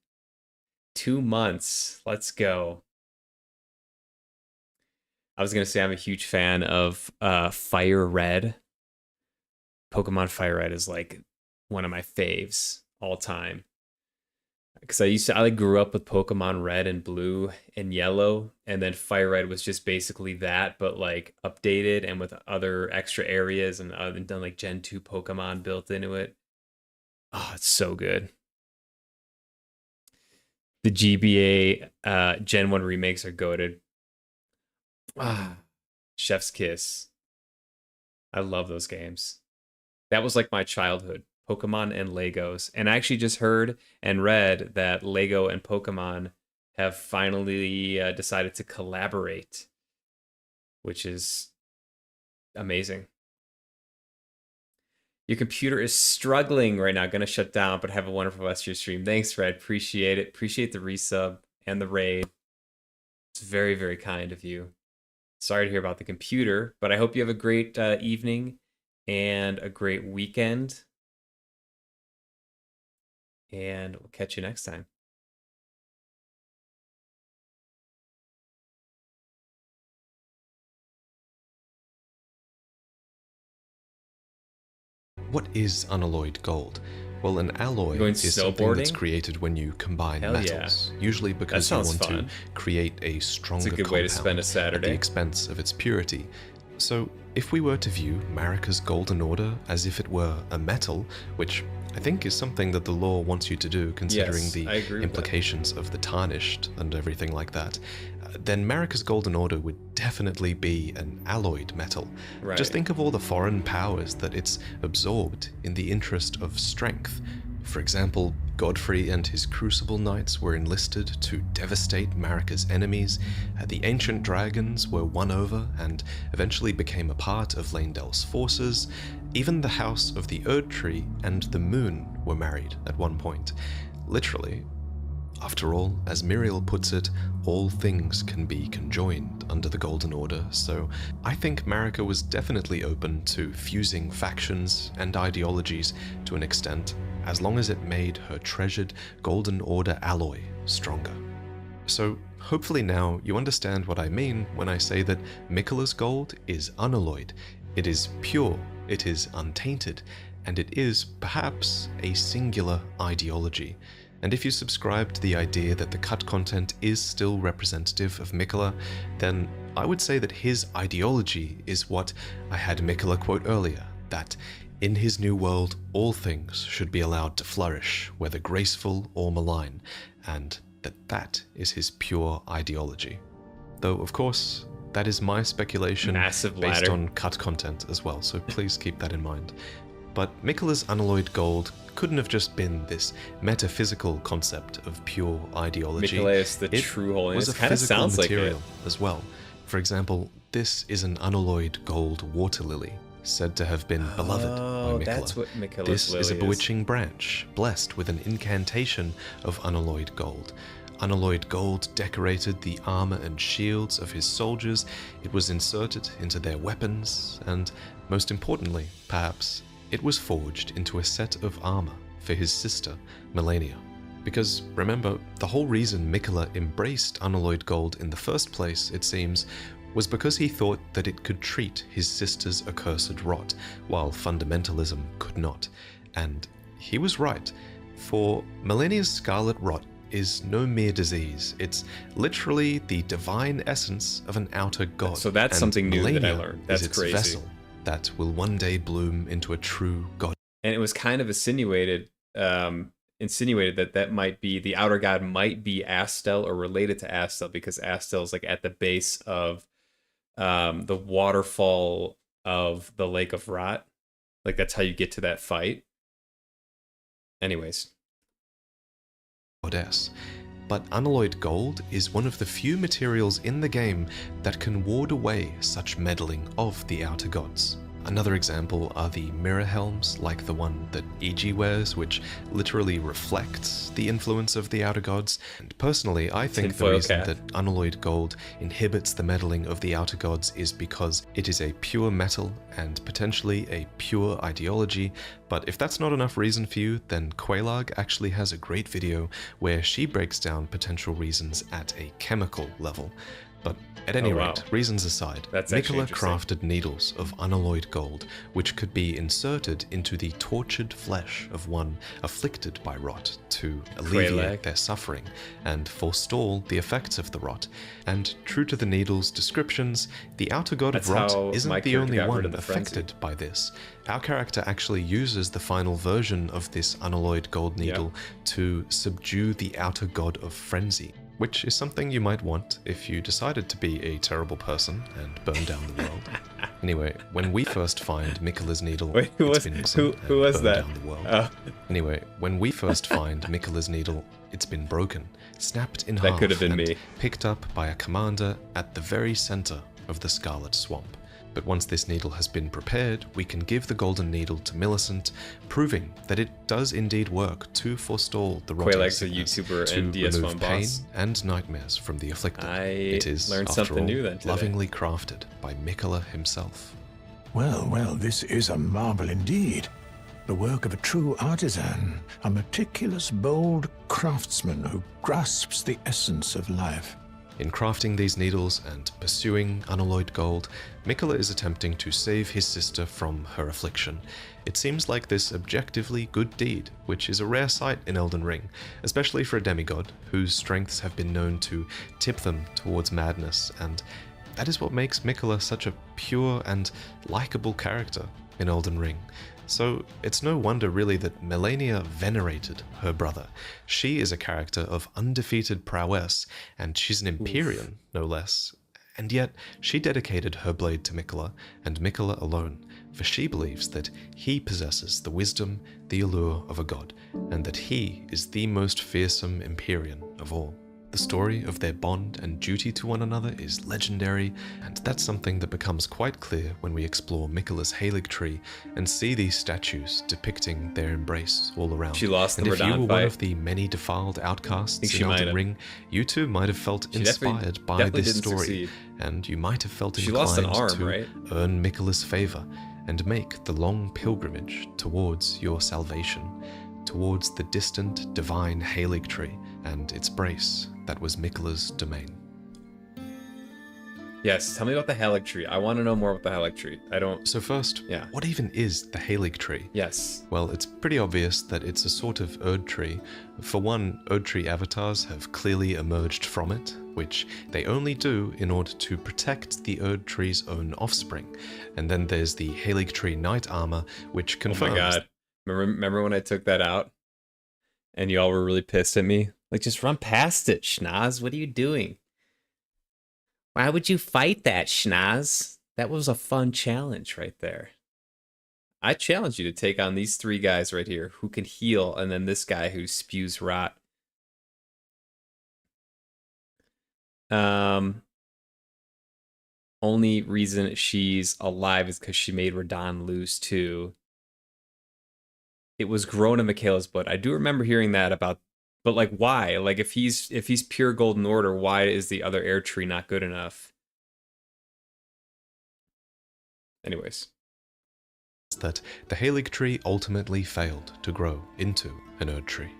2 months. Let's go. I was gonna say I'm a huge fan of Fire Red. Pokemon Fire Red is like one of my faves all time. Because I like grew up with Pokemon Red and Blue and Yellow, and then Fire Red was just basically that, but like updated and with other extra areas and done like Gen 2 Pokemon built into it. Oh, it's so good. The GBA Gen 1 remakes are goated. Ah, Chef's Kiss. I love those games. That was like my childhood. Pokemon and Legos. And I actually just heard and read that Lego and Pokemon have finally decided to collaborate, which is amazing. Your computer is struggling right now. Going to shut down, but have a wonderful rest of your stream. Thanks, Fred. Appreciate it. Appreciate the resub and the raid. It's very, very kind of you. Sorry to hear about the computer, but I hope you have a great evening and a great weekend. And we'll catch you next time. what is unalloyed gold? Well, an alloy is something that's created when you combine metals, usually because you want to create a stronger compound way to spend a at the expense of its purity. So, if we were to view Marika's Golden Order as if it were a metal, which I think is something that the law wants you to do, considering the implications of the tarnished and everything like that, then Marika's Golden Order would definitely be an alloyed metal. Right. Just think of all the foreign powers that it's absorbed in the interest of strength. For example, Godfrey and his Crucible Knights were enlisted to devastate Marika's enemies. The ancient dragons were won over and eventually became a part of Leyndell's forces. Even the House of the Erdtree and the Moon were married at one point. Literally. After all, as Muriel puts it, all things can be conjoined under the Golden Order, so I think Marika was definitely open to fusing factions and ideologies to an extent, as long as it made her treasured Golden Order alloy stronger. So hopefully now you understand what I mean when I say that Miquella's gold is unalloyed. It is pure, it is untainted, and it is, perhaps, a singular ideology. And if you subscribe to the idea that the cut content is still representative of Miquella, then I would say that his ideology is what I had Miquella quote earlier, that in his new world, all things should be allowed to flourish, whether graceful or malign, and that is his pure ideology. Though, of course, that is my speculation based on cut content as well, so please keep that in mind. But Miquella's unalloyed gold couldn't have just been this metaphysical concept of pure ideology. Miquella is the true holiness. It was a physical material as well. For example, this is an unalloyed gold water lily, said to have been beloved by Miquella. That's what Miquella's this lily is a bewitching branch, blessed with an incantation of unalloyed gold. Unalloyed gold decorated the armor and shields of his soldiers, it was inserted into their weapons, and most importantly, perhaps, it was forged into a set of armor for his sister, Malenia. Because, remember, the whole reason Miquella embraced unalloyed gold in the first place, it seems, was because he thought that it could treat his sister's accursed rot, while fundamentalism could not. And he was right, for Malenia's scarlet rot is no mere disease. It's literally the divine essence of an outer god. So that's and something new Malenia that I learned. That's is its crazy. Vessel that will one day bloom into a true god. And it was kind of insinuated that might be the outer god might be Astel or related to Astel, because Astel is like at the base of the waterfall of the Lake of Rot. Like that's how you get to that fight. Anyways. Goddess. but unalloyed gold is one of the few materials in the game that can ward away such meddling of the outer gods. Another example are the mirror helms, like the one that EG wears, which literally reflects the influence of the outer gods. And personally, I think the reason that unalloyed gold inhibits the meddling of the outer gods is because it is a pure metal and potentially a pure ideology. But if that's not enough reason for you, then Quelaag actually has a great video where she breaks down potential reasons at a chemical level. But at any rate, reasons aside, Miquella crafted needles of unalloyed gold, which could be inserted into the tortured flesh of one afflicted by rot to alleviate their suffering and forestall the effects of the rot. And true to the needle's descriptions, the outer god of rot isn't the only one affected by this. Our character actually uses the final version of this unalloyed gold needle to subdue the outer god of frenzy, which is something you might want if you decided to be a terrible person and burn down the world. Anyway, when we first find Miquella's needle, who was that? Down the world. Anyway, when we first find Miquella's needle, it's been broken, snapped in half, that could have been me, picked up by a commander at the very center of the Scarlet Swamp. But once this needle has been prepared, we can give the golden needle to Millicent, proving that it does indeed work to forestall the rotting sickness, a YouTuber to and DS1 remove pain boss. and nightmares from the afflicted. It is, learned after something all, new then today. lovingly crafted by Miquella himself. Well, well, this is a marvel indeed. The work of a true artisan, a meticulous, bold craftsman who grasps the essence of life. In crafting these needles and pursuing unalloyed gold, Miquella is attempting to save his sister from her affliction. It seems like this objectively good deed, which is a rare sight in Elden Ring, especially for a demigod whose strengths have been known to tip them towards madness, and that is what makes Miquella such a pure and likable character in Elden Ring. So it's no wonder really that Melania venerated her brother. She is a character of undefeated prowess, and she's an Empyrean, no less. And yet, she dedicated her blade to Miquella, and Miquella alone, for she believes that he possesses the wisdom, the allure of a god, and that he is the most fearsome Empyrean of all. The story of their bond and duty to one another is legendary, and that's something that becomes quite clear when we explore Miquella's Halig tree and see these statues depicting their embrace all around. She lost the and if you were fight. one of the many defiled outcasts in Elden Ring, you too might have felt inspired by this story, succeed. and you might have felt She inclined lost an arm, to right? earn Miquella's favor and make the long pilgrimage towards your salvation, towards the distant divine Halig tree and its brace that was Miquella's domain. Yes, tell me about the Halig tree. I want to know more about the Halig tree. I don't... So first, what even is the Halig tree? Yes. Well, it's pretty obvious that it's a sort of Erd tree. For one, Erd tree avatars have clearly emerged from it, which they only do in order to protect the Erd tree's own offspring. And then there's the Halig tree knight armor, which confirms... Oh my god. Remember when I took that out? And y'all were really pissed at me? Like, just run past it, Schnoz. What are you doing? Why would you fight that, Schnoz? That was a fun challenge right there. I challenge you to take on these three guys right here who can heal, and then this guy who spews rot. Only reason she's alive is because she made Radahn lose too. It was grown in Michaela's blood. I do remember hearing that about, but like why? Like if he's pure Golden Order, why is the other Air Tree not good enough? Anyways. That the Halig tree ultimately failed to grow into an Erd tree.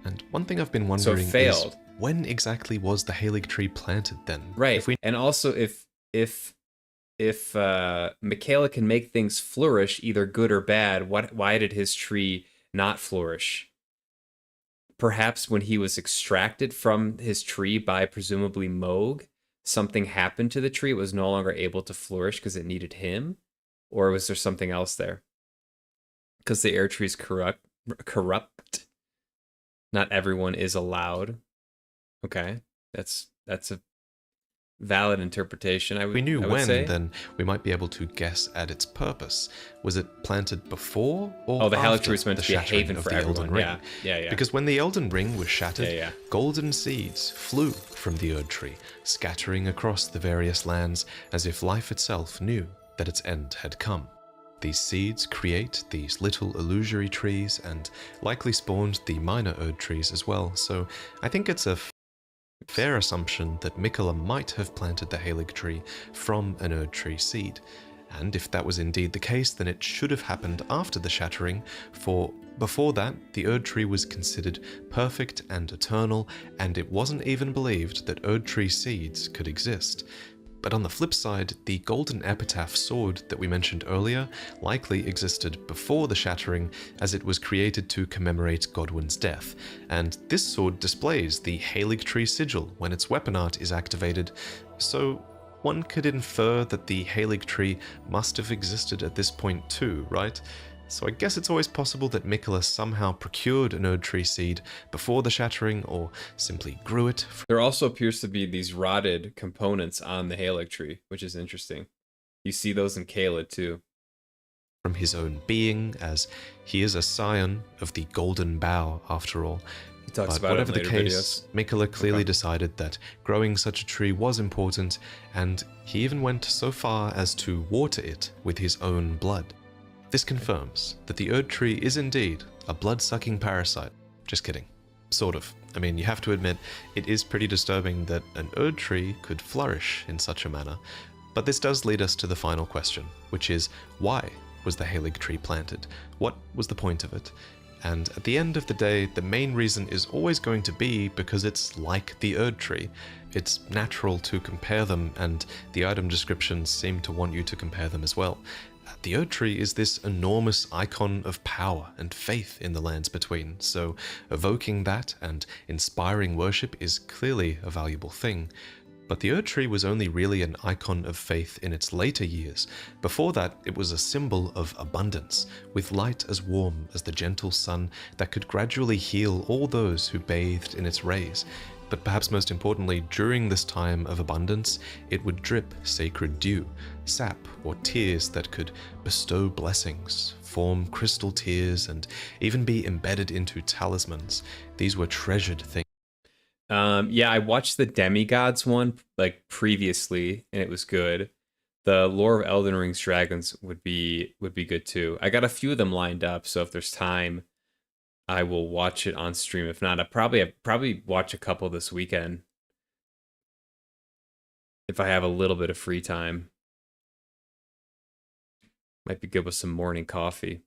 And one thing I've been wondering is, when exactly was the Halig tree planted then? Right. And also if Michaela can make things flourish, either good or bad, why did his tree not flourish? Perhaps when he was extracted from his tree by presumably Moog, something happened to the tree. It was no longer able to flourish because it needed him? Or was there something else there? Because the air tree is corrupt. Not everyone is allowed. Okay, that's a valid interpretation. I would, We knew I would when, say. then we might be able to guess at its purpose. Was it planted before or Oh, the Halig after Tree was meant the to be a shattering haven of for the Elden everyone. Ring? Yeah. Because when the Elden Ring was shattered, Yeah. golden seeds flew from the Erd Tree, scattering across the various lands as if life itself knew that its end had come. These seeds create these little illusory trees and likely spawned the minor Erd trees as well, so I think it's a fair assumption that Miquella might have planted the Halig tree from an Erd tree seed. And if that was indeed the case, then it should have happened after the shattering, for before that, the Erd tree was considered perfect and eternal, and it wasn't even believed that Erd tree seeds could exist. But on the flip side, the golden epitaph sword that we mentioned earlier likely existed before the shattering, as it was created to commemorate Godwyn's death, and this sword displays the Halig tree sigil when its weapon art is activated, so one could infer that the Halig tree must have existed at this point too, right? So I guess it's always possible that Miquella somehow procured an Erd tree seed before the shattering, or simply grew it. There also appears to be these rotted components on the Halig tree, which is interesting. You see those in Caelid too. From his own being, as he is a scion of the Golden Bough after all. He talks But about whatever it in the later case, videos. Miquella clearly Okay. decided that growing such a tree was important, and he even went so far as to water it with his own blood. This confirms that the Erd tree is indeed a blood-sucking parasite. Just kidding. Sort of. I mean, you have to admit, it is pretty disturbing that an Erd tree could flourish in such a manner. But this does lead us to the final question, which is, why was the Halig tree planted? What was the point of it? And at the end of the day, the main reason is always going to be because it's like the Erd tree. It's natural to compare them, and the item descriptions seem to want you to compare them as well. The Erd tree is this enormous icon of power and faith in the lands between, so evoking that and inspiring worship is clearly a valuable thing. But the Erd tree was only really an icon of faith in its later years. Before that, it was a symbol of abundance, with light as warm as the gentle sun that could gradually heal all those who bathed in its rays. But perhaps most importantly, during this time of abundance, it would drip sacred dew, sap or tears that could bestow blessings, form crystal tears, and even be embedded into talismans. These were treasured things. Yeah, I watched the Demigods one like previously, and it was good. The Lore of Elden Ring's dragons would be good too. I got a few of them lined up, so if there's time, I will watch it on stream. If not, I'll probably watch a couple this weekend if I have a little bit of free time. Might be good with some morning coffee.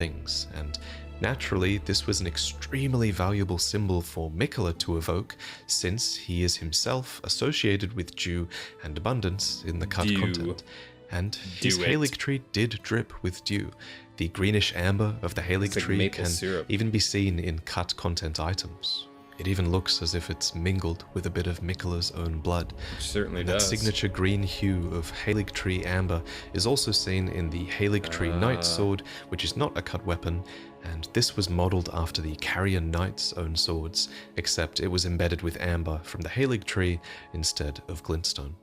And naturally, this was an extremely valuable symbol for Miquella to evoke, since he is himself associated with dew and abundance in the cut Dew. content. And his Do it. Halig tree did drip with dew. The greenish amber of the Halig It's like tree maple can syrup. even be seen in cut content items. It even looks as if it's mingled with a bit of Miquella's own blood. Which certainly And that does. signature green hue of Halig tree amber is also seen in the Halig tree knight sword, which is not a cut weapon, and this was modeled after the Carrion knight's own swords, except it was embedded with amber from the Halig tree instead of glintstone.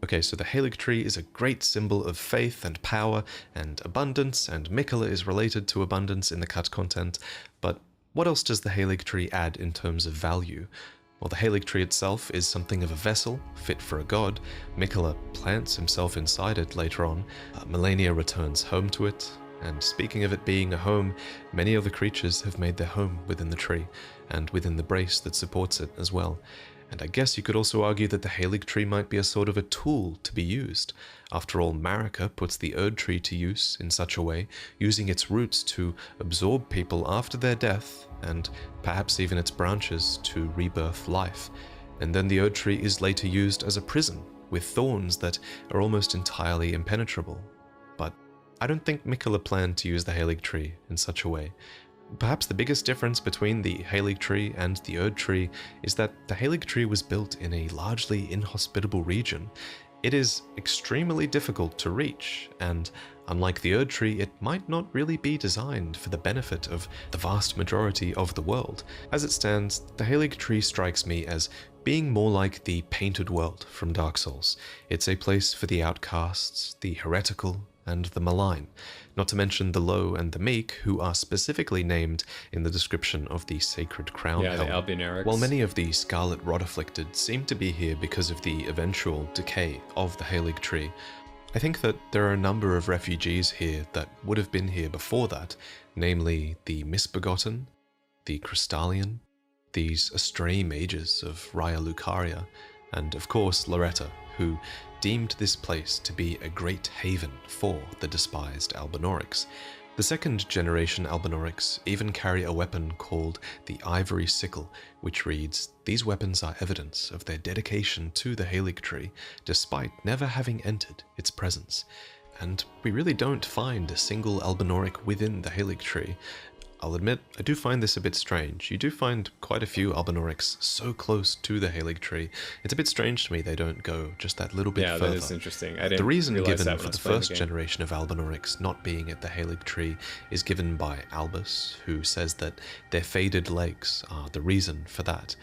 Okay, so the Halig tree is a great symbol of faith and power and abundance, and Miquella is related to abundance in the cut content, but what else does the Halig tree add in terms of value? Well, the Halig tree itself is something of a vessel, fit for a god. Miquella plants himself inside it later on. Melania returns home to it, and speaking of it being a home, many other creatures have made their home within the tree, and within the brace that supports it as well. And I guess you could also argue that the Halig tree might be a sort of a tool to be used. After all, Marika puts the Erd tree to use in such a way, using its roots to absorb people after their death, and perhaps even its branches to rebirth life. And then the Erd tree is later used as a prison, with thorns that are almost entirely impenetrable. But I don't think Miquella planned to use the Halig tree in such a way. Perhaps the biggest difference between the Halig tree and the Erd tree is that the Halig tree was built in a largely inhospitable region. It is extremely difficult to reach, and unlike the Erd Tree, it might not really be designed for the benefit of the vast majority of the world. As it stands, the Halig Tree strikes me as being more like the Painted World from Dark Souls. It's a place for the outcasts, the heretical, and the malign, not to mention the low and the meek, who are specifically named in the description of the Sacred Crown Yeah, the helmet. Albionerics. While many of the Scarlet Rot Afflicted seem to be here because of the eventual decay of the Halig Tree, I think that there are a number of refugees here that would have been here before that, namely the Misbegotten, the Crystallian, these astray mages of Raya Lucaria, and of course Loretta, who deemed this place to be a great haven for the despised Albinorics. The second generation Albinorics even carry a weapon called the Ivory Sickle, which reads, "These weapons are evidence of their dedication to the Halig Tree, despite never having entered its presence." And we really don't find a single Albinoric within the Halig Tree. I'll admit, I do find this a bit strange. You do find quite a few Albinorics so close to the Halig Tree. It's a bit strange to me they don't go just that little bit further. Yeah, that is interesting. I didn't The reason realize given that when for I was the playing first game. generation of Albinorics not being at the Halig Tree is given by Albus, who says that their faded legs are the reason for that.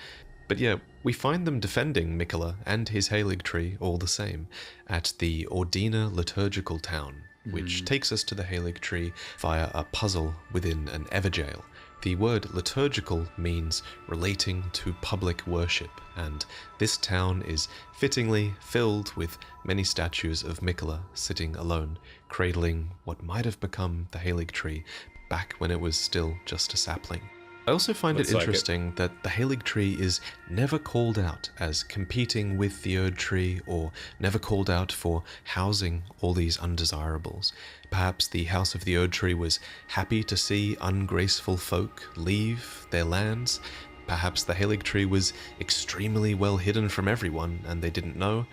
But yeah, we find them defending Mikola and his Halig Tree all the same at the Ordina liturgical town, which takes us to the Halig Tree via a puzzle within an Everjail. The word liturgical means relating to public worship, and this town is fittingly filled with many statues of Mikola sitting alone, cradling what might have become the Halig Tree back when it was still just a sapling. I also find it Looks like it. interesting that the Halig Tree is never called out as competing with the Erd Tree, or never called out for housing all these undesirables. Perhaps the House of the Erd Tree was happy to see ungraceful folk leave their lands. Perhaps the Halig Tree was extremely well hidden from everyone and they didn't know.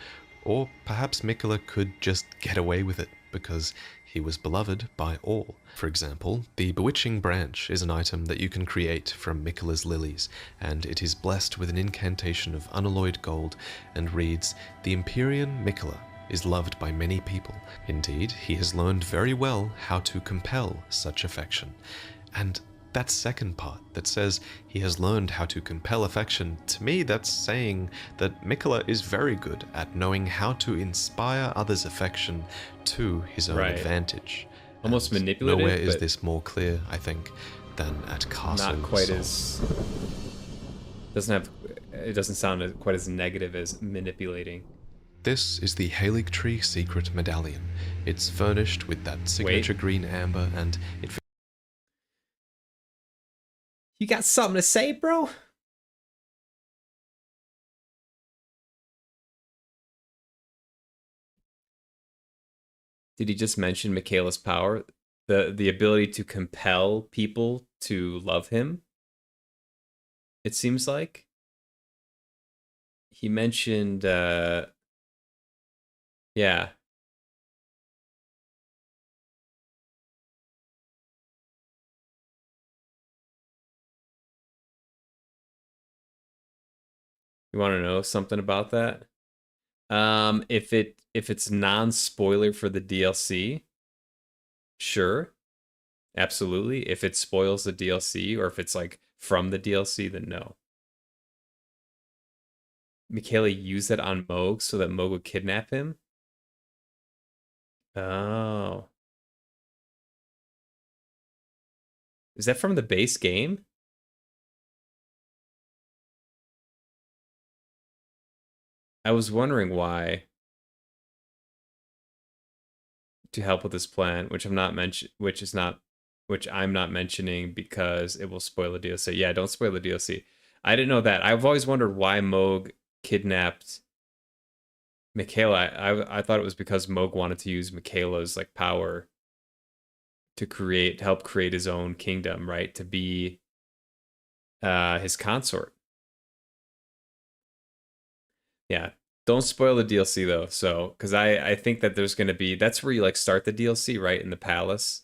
Or perhaps Mikola could just get away with it because he was beloved by all. For example, the Bewitching Branch is an item that you can create from Mikola's lilies, and it is blessed with an incantation of unalloyed gold and reads, "The Empyrean Mikola is loved by many people. Indeed, he has learned very well how to compel such affection." And that second part that says he has learned how to compel affection, to me that's saying that Mikola is very good at knowing how to inspire others' affection to his own Right. advantage. Almost And manipulative, Nowhere is but this more clear, I think, than at Castle Not quite Sol. as... It doesn't sound quite as negative as manipulating. This is the Halig Tree Secret Medallion. It's furnished with that signature green amber, and it You got something to say, bro? Did he just mention Michaela's power? The ability to compel people to love him? It seems like. He mentioned, yeah. You want to know something about that? If it's non-spoiler for the DLC, sure, absolutely. If it spoils the DLC, or if it's like from the DLC, then no. Michaela used that on Moog so that Moog would kidnap him. Oh, is that from the base game? I was wondering why. To help with this plan, which I'm not mentioning because it will spoil the DLC. Yeah, don't spoil the DLC. I didn't know that. I've always wondered why Moog kidnapped Michaela. I thought it was because Moog wanted to use Michaela's like power to help create his own kingdom, right? To be his consort. Yeah. Don't spoil the DLC though, so because I think that there's gonna be, that's where you like start the DLC, right? In the palace,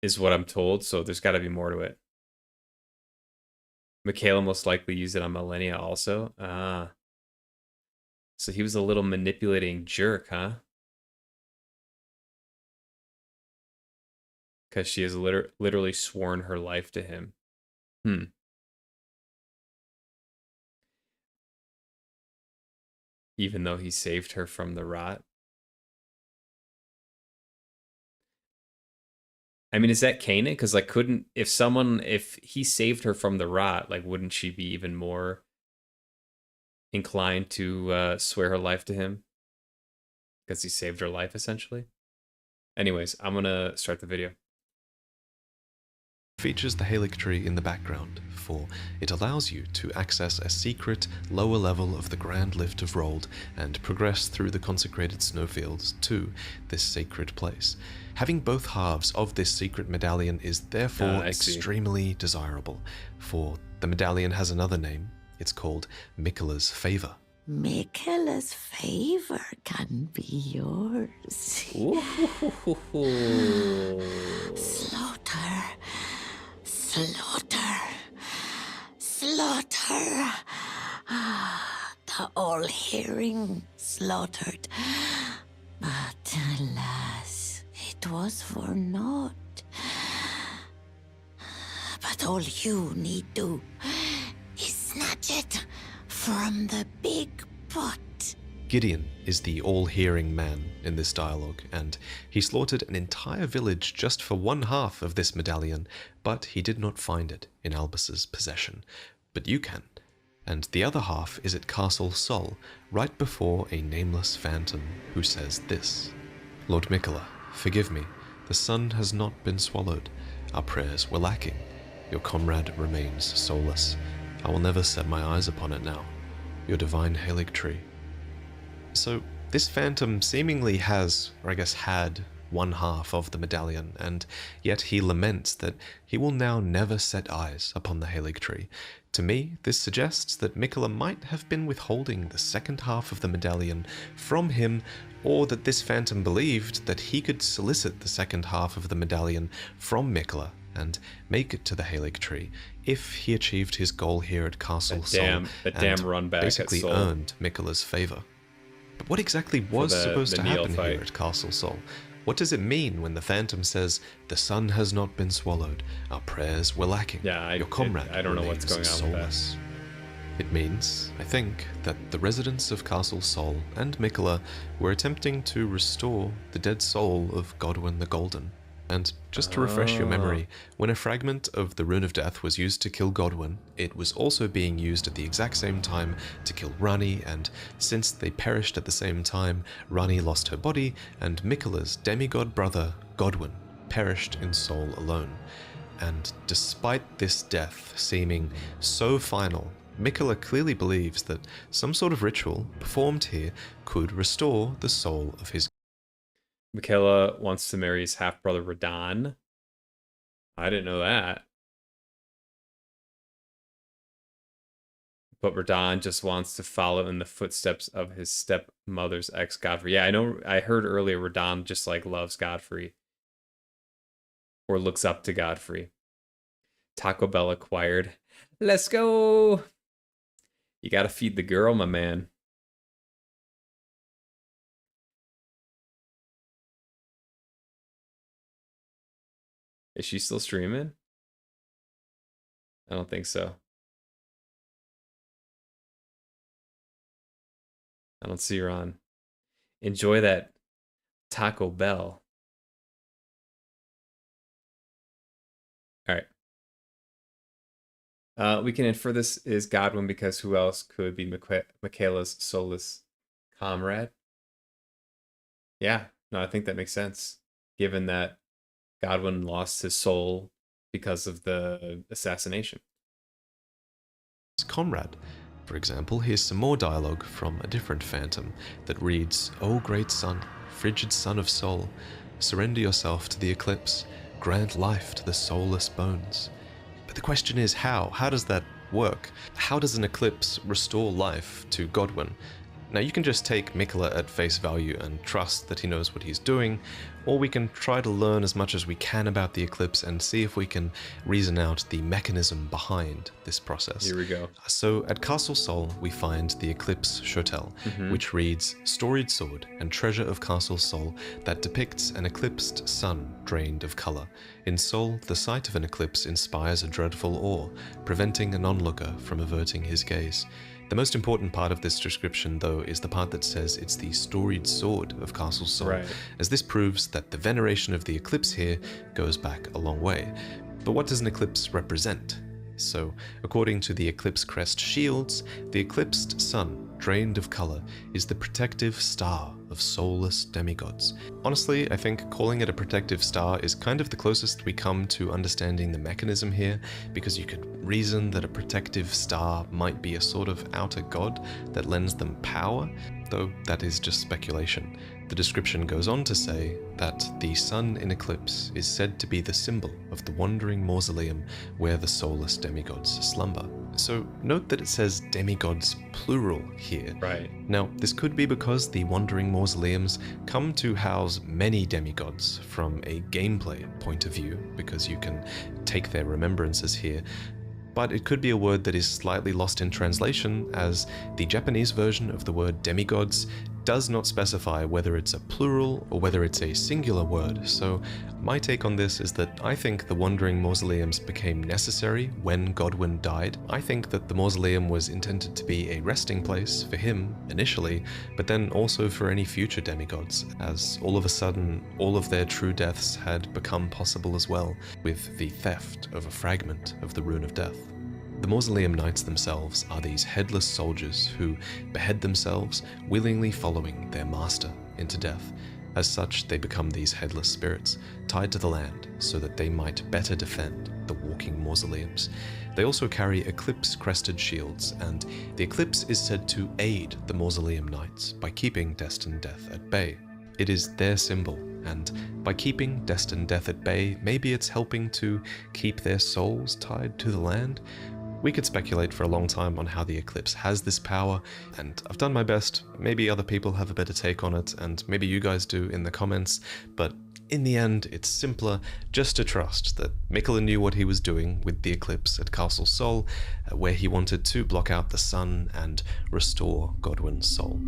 is what I'm told. So there's got to be more to it. Michaela most likely used it on Millennia also. So he was a little manipulating jerk, huh? Because she has literally sworn her life to him. Even though he saved her from the rot. I mean, is that canon? Because like, if he saved her from the rot, like, wouldn't she be even more inclined to swear her life to him? Because he saved her life, essentially. Anyways, I'm gonna start the video. Features the Halig tree in the background, for it allows you to access a secret lower level of the Grand Lift of Rold and progress through the consecrated snowfields to this sacred place. Having both halves of this secret medallion is therefore extremely desirable, for the medallion has another name. It's called Miquella's Favor. Miquella's favor can be yours. Slaughter. Slaughter. Slaughter. The all-hearing slaughtered. But alas, it was for naught. But all you need do is snatch it from the big pot. Gideon is the all-hearing man in this dialogue, and he slaughtered an entire village just for one half of this medallion, but he did not find it in Albus's possession. But you can. And the other half is at Castle Sol, right before a nameless phantom who says this: Lord Miquella, forgive me. The sun has not been swallowed. Our prayers were lacking. Your comrade remains soulless. I will never set my eyes upon it now. Your divine Halig tree. So this phantom seemingly has, or I guess had, one half of the medallion, and yet he laments that he will now never set eyes upon the Halig tree. To me, this suggests that Miquella might have been withholding the second half of the medallion from him, or that this phantom believed that he could solicit the second half of the medallion from Miquella and make it to the Halig tree if he achieved his goal here at Castle Sol run back basically at Sol. earned Miquella's favor. But what exactly was supposed to happen here at Castle Sol? What does it mean when the Phantom says, the sun has not been swallowed, our prayers were lacking, your comrade I don't know what's going on with that. It means, I think, that the residents of Castle Sol and Miquella were attempting to restore the dead soul of Godwyn the Golden. And just to refresh your memory, when a fragment of the Rune of Death was used to kill Godwyn, it was also being used at the exact same time to kill Ranni, and since they perished at the same time, Ranni lost her body, and Miquella's demigod brother, Godwyn, perished in Sol alone. And despite this death seeming so final, Miquella clearly believes that some sort of ritual performed here could restore the soul of his. Miquella wants to marry his half-brother Radahn. I didn't know that. But Radahn just wants to follow in the footsteps of his stepmother's ex, Godfrey. Yeah, I know. I heard earlier Radahn just like loves Godfrey. Or looks up to Godfrey. Taco Bell acquired. Let's go! You gotta feed the girl, my man. Is she still streaming? I don't think so. I don't see her on. Enjoy that Taco Bell. All right. We can infer this is Godwyn because who else could be Miquella's soulless comrade? Yeah, no, I think that makes sense. Given that Godwyn lost his soul because of the assassination. His comrade. For example, here's some more dialogue from a different phantom that reads, O great sun, frigid son of Sol, surrender yourself to the eclipse, grant life to the soulless bones. But the question is how? How does that work? How does an eclipse restore life to Godwyn? Now you can just take Mikola at face value and trust that he knows what he's doing, or we can try to learn as much as we can about the eclipse and see if we can reason out the mechanism behind this process. Here we go. So at Castle Sol, we find the Eclipse Shotel, which reads, "Storied sword and treasure of Castle Sol that depicts an eclipsed sun drained of color. In Sol, the sight of an eclipse inspires a dreadful awe, preventing an onlooker from averting his gaze." The most important part of this description, though, is the part that says it's the storied sword of Castle Sol, Right. as this proves that the veneration of the eclipse here goes back a long way. But what does an eclipse represent? So, according to the Eclipse Crest shields, the eclipsed sun, drained of color, is the protective star of soulless demigods. Honestly, I think calling it a protective star is kind of the closest we come to understanding the mechanism here, because you could reason that a protective star might be a sort of outer god that lends them power, though that is just speculation. The description goes on to say that the sun in eclipse is said to be the symbol of the wandering mausoleum where the soulless demigods slumber. So note that it says demigods plural here. Right. Now, this could be because the wandering mausoleums come to house many demigods from a gameplay point of view, because you can take their remembrances here. But it could be a word that is slightly lost in translation, as the Japanese version of the word demigods does not specify whether it's a plural or whether it's a singular word. So my take on this is that I think the wandering mausoleums became necessary when Godwyn died. I think that the mausoleum was intended to be a resting place for him initially, but then also for any future demigods, as all of a sudden all of their true deaths had become possible as well, with the theft of a fragment of the Rune of Death. The Mausoleum Knights themselves are these headless soldiers who behead themselves, willingly following their master into death. As such, they become these headless spirits, tied to the land so that they might better defend the walking mausoleums. They also carry eclipse-crested shields, and the eclipse is said to aid the Mausoleum Knights by keeping destined death at bay. It is their symbol, and by keeping destined death at bay, maybe it's helping to keep their souls tied to the land. We could speculate for a long time on how the eclipse has this power, and I've done my best. Maybe other people have a better take on it, and maybe you guys do in the comments, but in the end, it's simpler just to trust that Mikola knew what he was doing with the eclipse at Castle Sol, where he wanted to block out the sun and restore Godwyn's soul.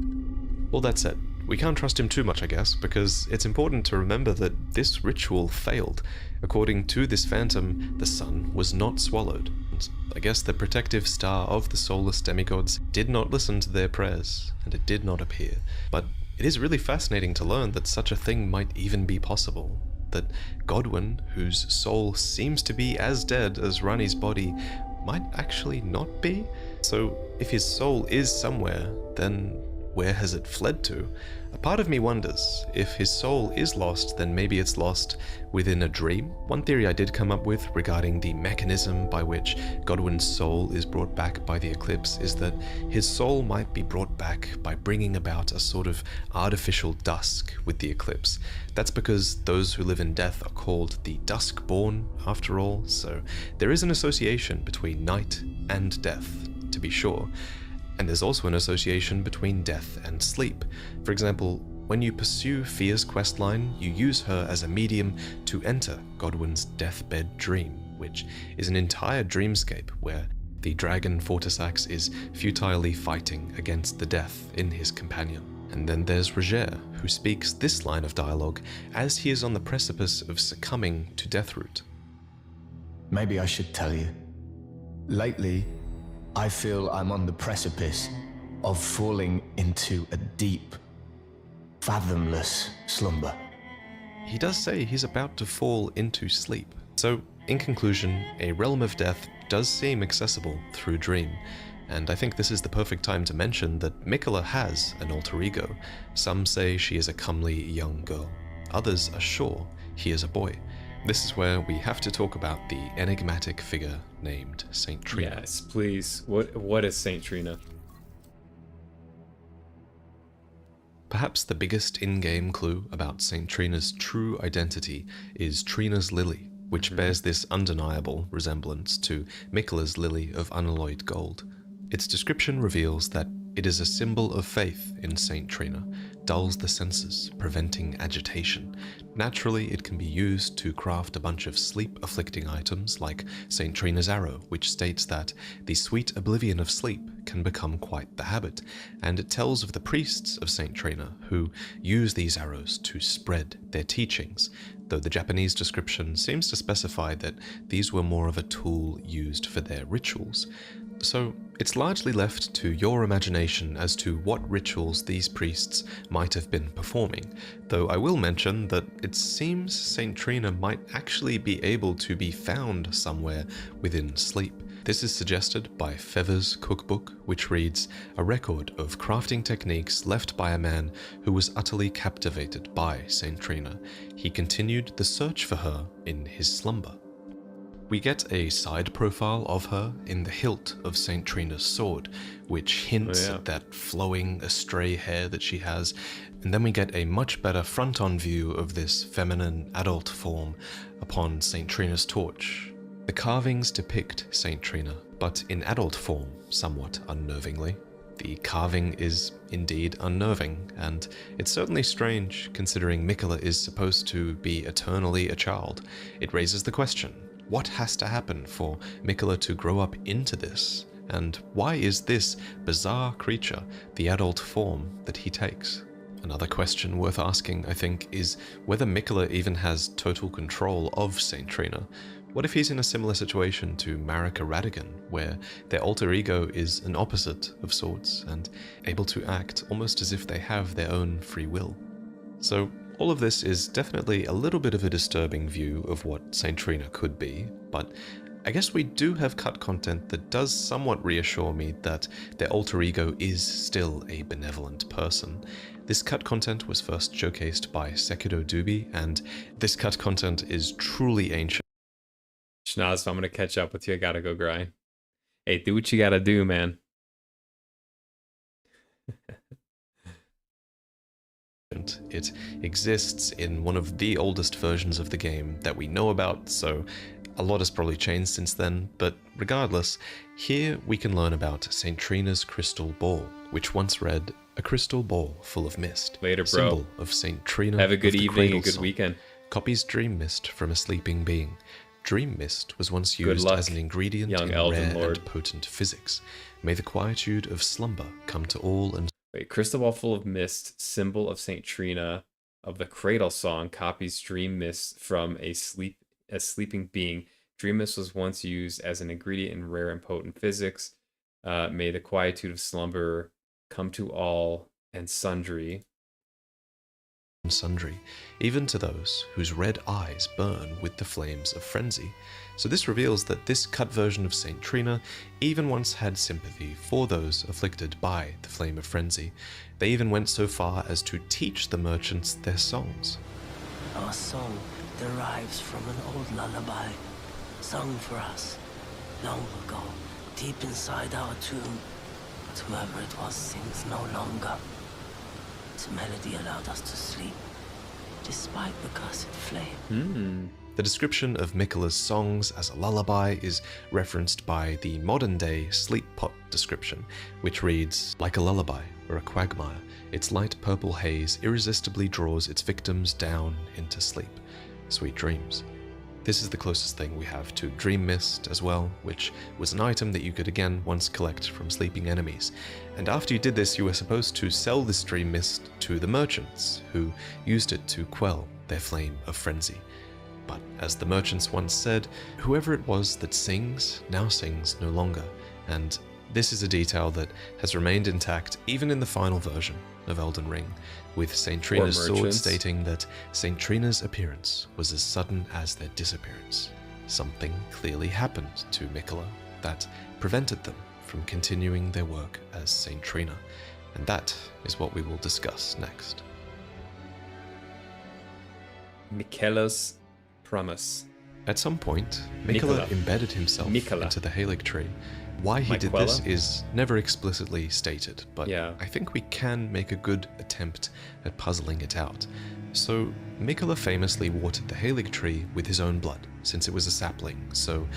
All that said, we can't trust him too much, I guess, because it's important to remember that this ritual failed. According to this phantom, the sun was not swallowed. And I guess the protective star of the soulless demigods did not listen to their prayers, and it did not appear. But it is really fascinating to learn that such a thing might even be possible. That Godwyn, whose soul seems to be as dead as Rani's body, might actually not be? So if his soul is somewhere, then where has it fled to? A part of me wonders, if his soul is lost, then maybe it's lost within a dream. One theory I did come up with regarding the mechanism by which Godwyn's soul is brought back by the eclipse is that his soul might be brought back by bringing about a sort of artificial dusk with the eclipse. That's because those who live in death are called the Duskborn, after all, so there is an association between night and death, to be sure. And there's also an association between death and sleep. For example, when you pursue Fia's questline, you use her as a medium to enter Godwyn's deathbed dream, which is an entire dreamscape where the dragon Fortisax is futilely fighting against the death in his companion. And then there's Roger, who speaks this line of dialogue as he is on the precipice of succumbing to Deathroot. Maybe I should tell you. Lately, I feel I'm on the precipice of falling into a deep, fathomless slumber. He does say he's about to fall into sleep. So, in conclusion, a realm of death does seem accessible through dream, and I think this is the perfect time to mention that Mikola has an alter ego. Some say she is a comely young girl. Others are sure he is a boy. This is where we have to talk about the enigmatic figure named Saint Trina. Yes, please. What is Saint Trina? Perhaps the biggest in-game clue about Saint Trina's true identity is Trina's lily, which bears this undeniable resemblance to Mikola's lily of unalloyed gold. Its description reveals that It is a symbol of faith in Saint Trina, dulls the senses, preventing agitation. Naturally, it can be used to craft a bunch of sleep-afflicting items like Saint Trina's arrow, which states that the sweet oblivion of sleep can become quite the habit, and it tells of the priests of Saint Trina who use these arrows to spread their teachings, though the Japanese description seems to specify that these were more of a tool used for their rituals. So it's largely left to your imagination as to what rituals these priests might have been performing, though I will mention that it seems Saint Trina might actually be able to be found somewhere within sleep. This is suggested by Feather's cookbook, which reads, "A record of crafting techniques left by a man who was utterly captivated by Saint Trina. He continued the search for her in his slumber." We get a side profile of her in the hilt of Saint Trina's sword, which hints at that flowing astray hair that she has, and then we get a much better front-on view of this feminine adult form upon Saint Trina's torch. The carvings depict Saint Trina, but in adult form, somewhat unnervingly. The carving is indeed unnerving, and it's certainly strange considering Mikola is supposed to be eternally a child. It raises the question, what has to happen for Mikola to grow up into this? And why is this bizarre creature the adult form that he takes? Another question worth asking, I think, is whether Mikola even has total control of Saint Trina. What if he's in a similar situation to Marika Radigan, where their alter ego is an opposite of sorts, and able to act almost as if they have their own free will? So all of this is definitely a little bit of a disturbing view of what Saint Trina could be, but I guess we do have cut content that does somewhat reassure me that their alter ego is still a benevolent person. This cut content was first showcased by Sekido Dubi, and this cut content is truly ancient. Schnaz, if I'm gonna catch up with you, I gotta go grind. Hey, do what you gotta do, man. It exists in one of the oldest versions of the game that we know about, so a lot has probably changed since then, but regardless, here we can learn about Saint Trina's crystal ball, which once read, "A crystal ball full of mist." Later, bro. Symbol of Saint Trina. Have a good of the evening Cradle and good Song. weekend. Copies dream mist from a sleeping being. Dream mist was once Good used luck, as an ingredient young in Elden rare Lord. and potent physics. May the quietude of slumber come to all and Wait, crystal ball full of mist, symbol of Saint Trina of the Cradle Song, copies dream mist from a sleeping being. Dream mist was once used as an ingredient in rare and potent physics. May the quietude of slumber come to all and sundry. sundry, even to those whose red eyes burn with the flames of frenzy. So this reveals that this cut version of Saint Trina even once had sympathy for those afflicted by the flame of frenzy. They even went so far as to teach the merchants their songs. Our song derives from an old lullaby, sung for us long ago, deep inside our tomb. But whoever it was sings no longer. Its melody allowed us to sleep, despite the cursed flame. The description of Mikola's songs as a lullaby is referenced by the modern-day sleep pot description, which reads, "Like a lullaby or a quagmire, its light purple haze irresistibly draws its victims down into sleep. Sweet dreams." This is the closest thing we have to Dream Mist as well, which was an item that you could again once collect from sleeping enemies. And after you did this, you were supposed to sell this Dream Mist to the merchants, who used it to quell their flame of frenzy. But as the merchants once said, whoever it was that sings, now sings no longer. And this is a detail that has remained intact even in the final version of Elden Ring, with Saint Trina's sword stating that Saint Trina's appearance was as sudden as their disappearance. Something clearly happened to Mikola that prevented them from continuing their work as Saint Trina, and that is what we will discuss next. Mikola's promise. At some point, Mikola embedded himself into the Halig tree. Why he did this is never explicitly stated, but I think we can make a good attempt at puzzling it out. So, Mikola famously watered the Halig tree with his own blood, since it was a sapling, so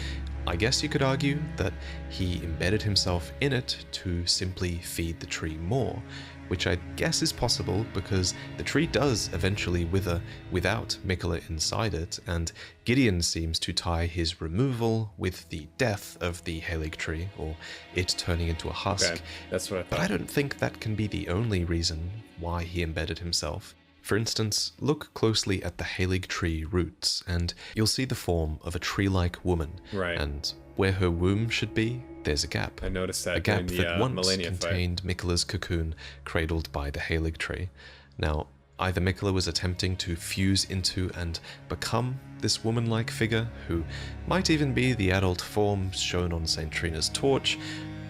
I guess you could argue that he embedded himself in it to simply feed the tree more, which I guess is possible because the tree does eventually wither without Miquella inside it, and Gideon seems to tie his removal with the death of the Halig tree, or it turning into a husk. Okay, that's what I thought. But I don't think that can be the only reason why he embedded himself. For instance, look closely at the Halig tree roots, and you'll see the form of a tree-like woman. Right. And where her womb should be, there's a gap. I noticed that A gap during the that once Malenia contained Miquella's cocoon, cradled by the Halig tree. Now, either Miquella was attempting to fuse into and become this woman-like figure, who might even be the adult form shown on St. Trina's torch,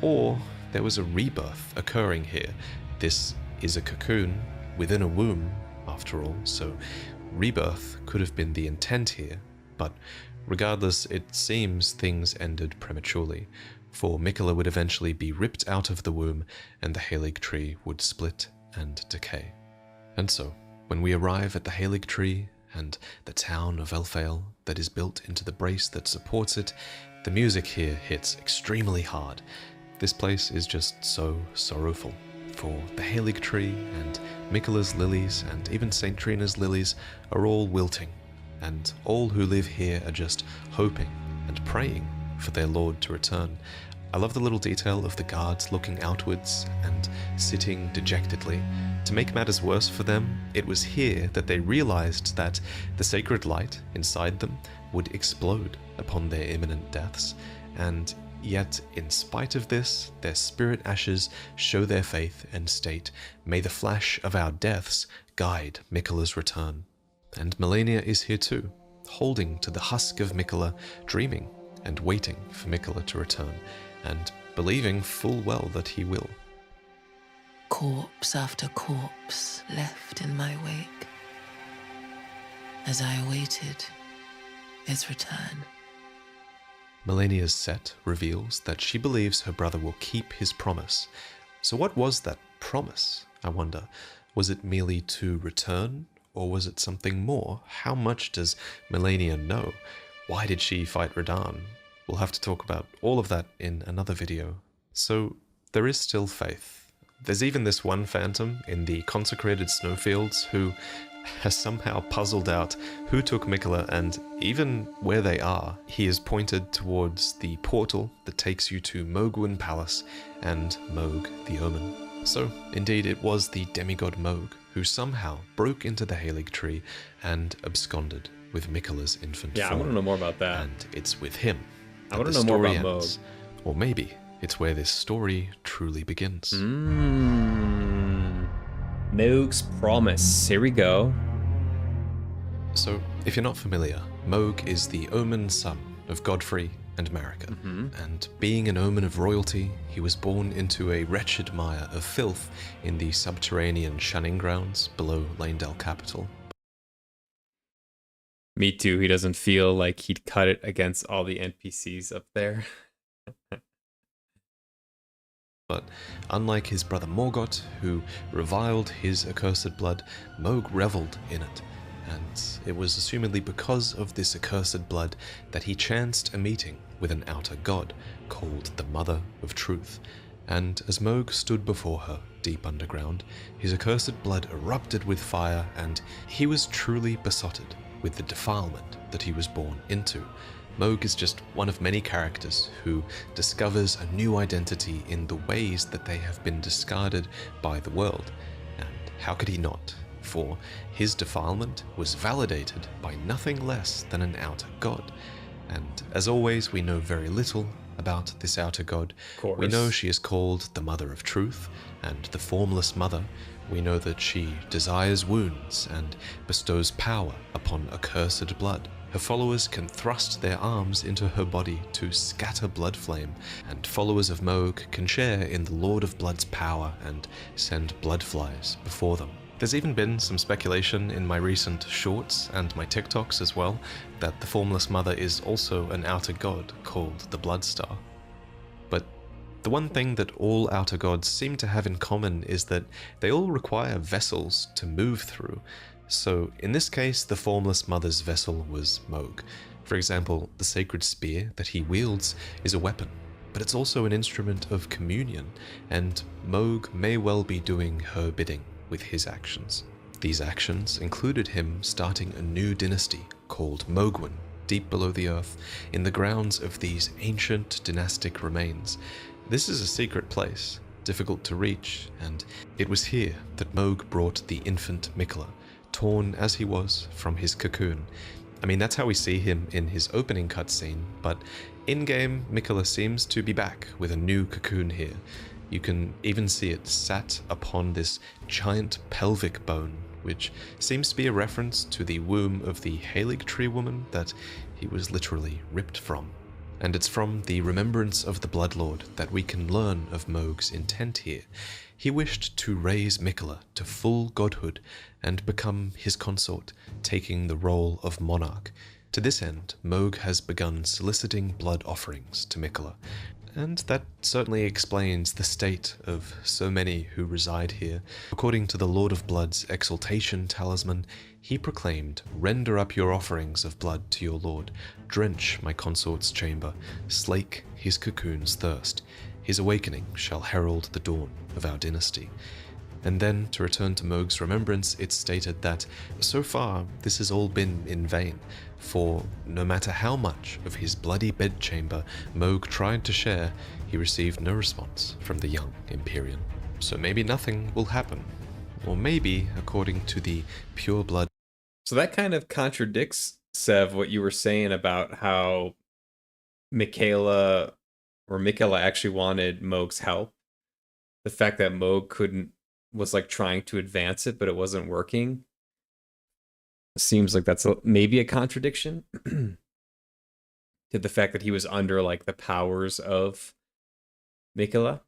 or there was a rebirth occurring here. This is a cocoon within a womb, after all, so rebirth could have been the intent here, but regardless, it seems things ended prematurely, for Miquella would eventually be ripped out of the womb and the Halig tree would split and decay. And so, when we arrive at the Halig tree and the town of Elfale that is built into the brace that supports it, the music here hits extremely hard. This place is just so sorrowful. For the Halig tree and Miquella's lilies and even St. Trina's lilies are all wilting, and all who live here are just hoping and praying for their lord to return. I love the little detail of the guards looking outwards and sitting dejectedly. To make matters worse for them, it was here that they realized that the sacred light inside them would explode upon their imminent deaths, and yet, in spite of this, their spirit ashes show their faith and state, "May the flash of our deaths guide Miquella's return." And Malenia is here too, holding to the husk of Miquella, dreaming and waiting for Miquella to return, and believing full well that he will. Corpse after corpse left in my wake as I awaited his return. Malenia's set reveals that she believes her brother will keep his promise. So what was that promise, I wonder? Was it merely to return, or was it something more? How much does Malenia know? Why did she fight Radahn? We'll have to talk about all of that in another video. So there is still faith. There's even this one phantom in the consecrated snowfields who has somehow puzzled out who took Miquella and even where they are. He is pointed towards the portal that takes you to Mohgwyn Palace and Mohg the Omen. So, indeed, it was the demigod Mohg who somehow broke into the Halig tree and absconded with Miquella's infant Yeah, form. I want to know more about that. And it's with him I that want the to know more story about ends. Mohg. Or maybe it's where this story truly begins. Mohg's promise. Here we go. So, if you're not familiar, Mohg is the Omen son of Godfrey and Marika. And being an Omen of royalty, he was born into a wretched mire of filth in the subterranean shunning grounds below Lanedale capital. Me too. He doesn't feel like he'd cut it against all the NPCs up there. But unlike his brother Morgoth, who reviled his accursed blood, Mohg reveled in it. And it was assumedly because of this accursed blood that he chanced a meeting with an outer god called the Mother of Truth. And as Mohg stood before her, deep underground, his accursed blood erupted with fire, and he was truly besotted with the defilement that he was born into. Mohg is just one of many characters who discovers a new identity in the ways that they have been discarded by the world. And how could he not? For his defilement was validated by nothing less than an outer god. And as always, we know very little about this outer god. We know she is called the Mother of Truth, and the Formless Mother. We know that she desires wounds and bestows power upon accursed blood. Her followers can thrust their arms into her body to scatter blood flame, and followers of Mohg can share in the Lord of Blood's power and send blood flies before them. There's even been some speculation in my recent shorts and my TikToks as well that the Formless Mother is also an outer god called the Bloodstar. But the one thing that all outer gods seem to have in common is that they all require vessels to move through. So in this case, the Formless Mother's vessel was Mohg. For example, the sacred spear that he wields is a weapon, but it's also an instrument of communion, and Mohg may well be doing her bidding with his actions. These actions included him starting a new dynasty called Mohgwyn, deep below the earth, in the grounds of these ancient dynastic remains. This is a secret place, difficult to reach, and it was here that Mohg brought the infant Miquella, torn as he was from his cocoon. I mean, that's how we see him in his opening cutscene, but in-game, Miquella seems to be back with a new cocoon here. You can even see it sat upon this giant pelvic bone, which seems to be a reference to the womb of the Halig Tree woman that he was literally ripped from. And it's from the remembrance of the Bloodlord that we can learn of Mohg's intent here. He wished to raise Miquella to full godhood and become his consort, taking the role of monarch. To this end, Mohg has begun soliciting blood offerings to Miquella, and that certainly explains the state of so many who reside here. According to the Lord of Blood's exaltation talisman, he proclaimed, "Render up your offerings of blood to your lord, drench my consort's chamber, slake his cocoon's thirst. His awakening shall herald the dawn of our dynasty." And then, to return to Mohg's remembrance, it's stated that, so far, this has all been in vain, for no matter how much of his bloody bedchamber Mohg tried to share, he received no response from the young Empyrean. So maybe nothing will happen. Or maybe, according to the pure blood... So that kind of contradicts, Sev, what you were saying about how Miquella actually wanted Mohg's help. The fact that Mohg was like trying to advance it, but it wasn't working. Seems like that's maybe a contradiction to the fact that he was under like the powers of Miquella.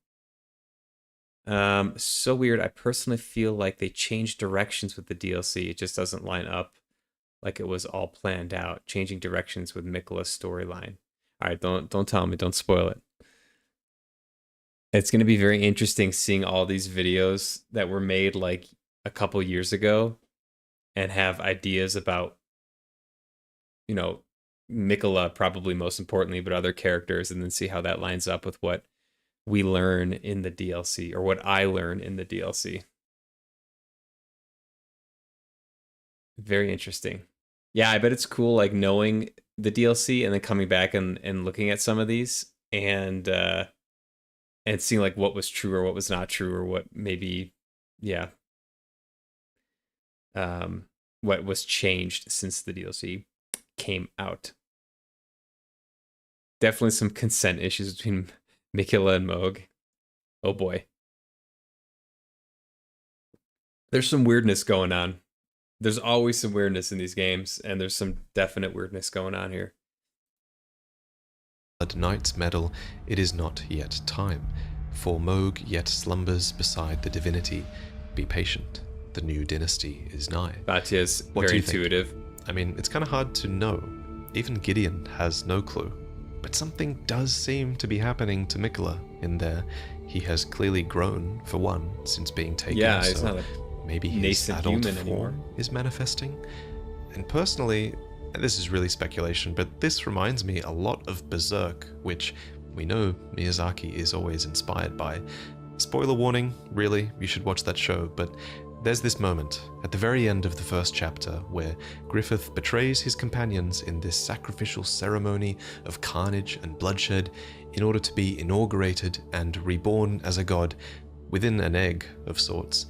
So weird. I personally feel like they changed directions with the DLC. It just doesn't line up like it was all planned out. Changing directions with Miquella's storyline. All right, don't tell me. Don't spoil it. It's going to be very interesting seeing all these videos that were made like a couple years ago and have ideas about, you know, Miquella probably most importantly, but other characters, and then see how that lines up with what we learn in the DLC, or what I learn in the DLC. Very interesting. Yeah, I bet it's cool, like knowing the DLC and then coming back and looking at some of these and seeing like what was true or what was not true, or what maybe, yeah, what was changed since the DLC came out. Definitely some consent issues between Miquella and Mohg. Oh boy. There's some weirdness going on. There's always some weirdness in these games, and there's some definite weirdness going on here. Knight's medal, it is not yet time, for Mohg yet slumbers beside the divinity. Be patient, the new dynasty is nigh. Batia's What do very you think? intuitive. I mean, it's kind of hard to know. Even Gideon has no clue. But something does seem to be happening to Miquella in there. He has clearly grown, for one, since being taken. Yeah, he's so not a maybe his nascent adult human form anymore. is manifesting. And personally, this is really speculation, but this reminds me a lot of Berserk, which we know Miyazaki is always inspired by. Spoiler warning, really, you should watch that show, but there's this moment at the very end of the first chapter where Griffith betrays his companions in this sacrificial ceremony of carnage and bloodshed in order to be inaugurated and reborn as a god within an egg of sorts.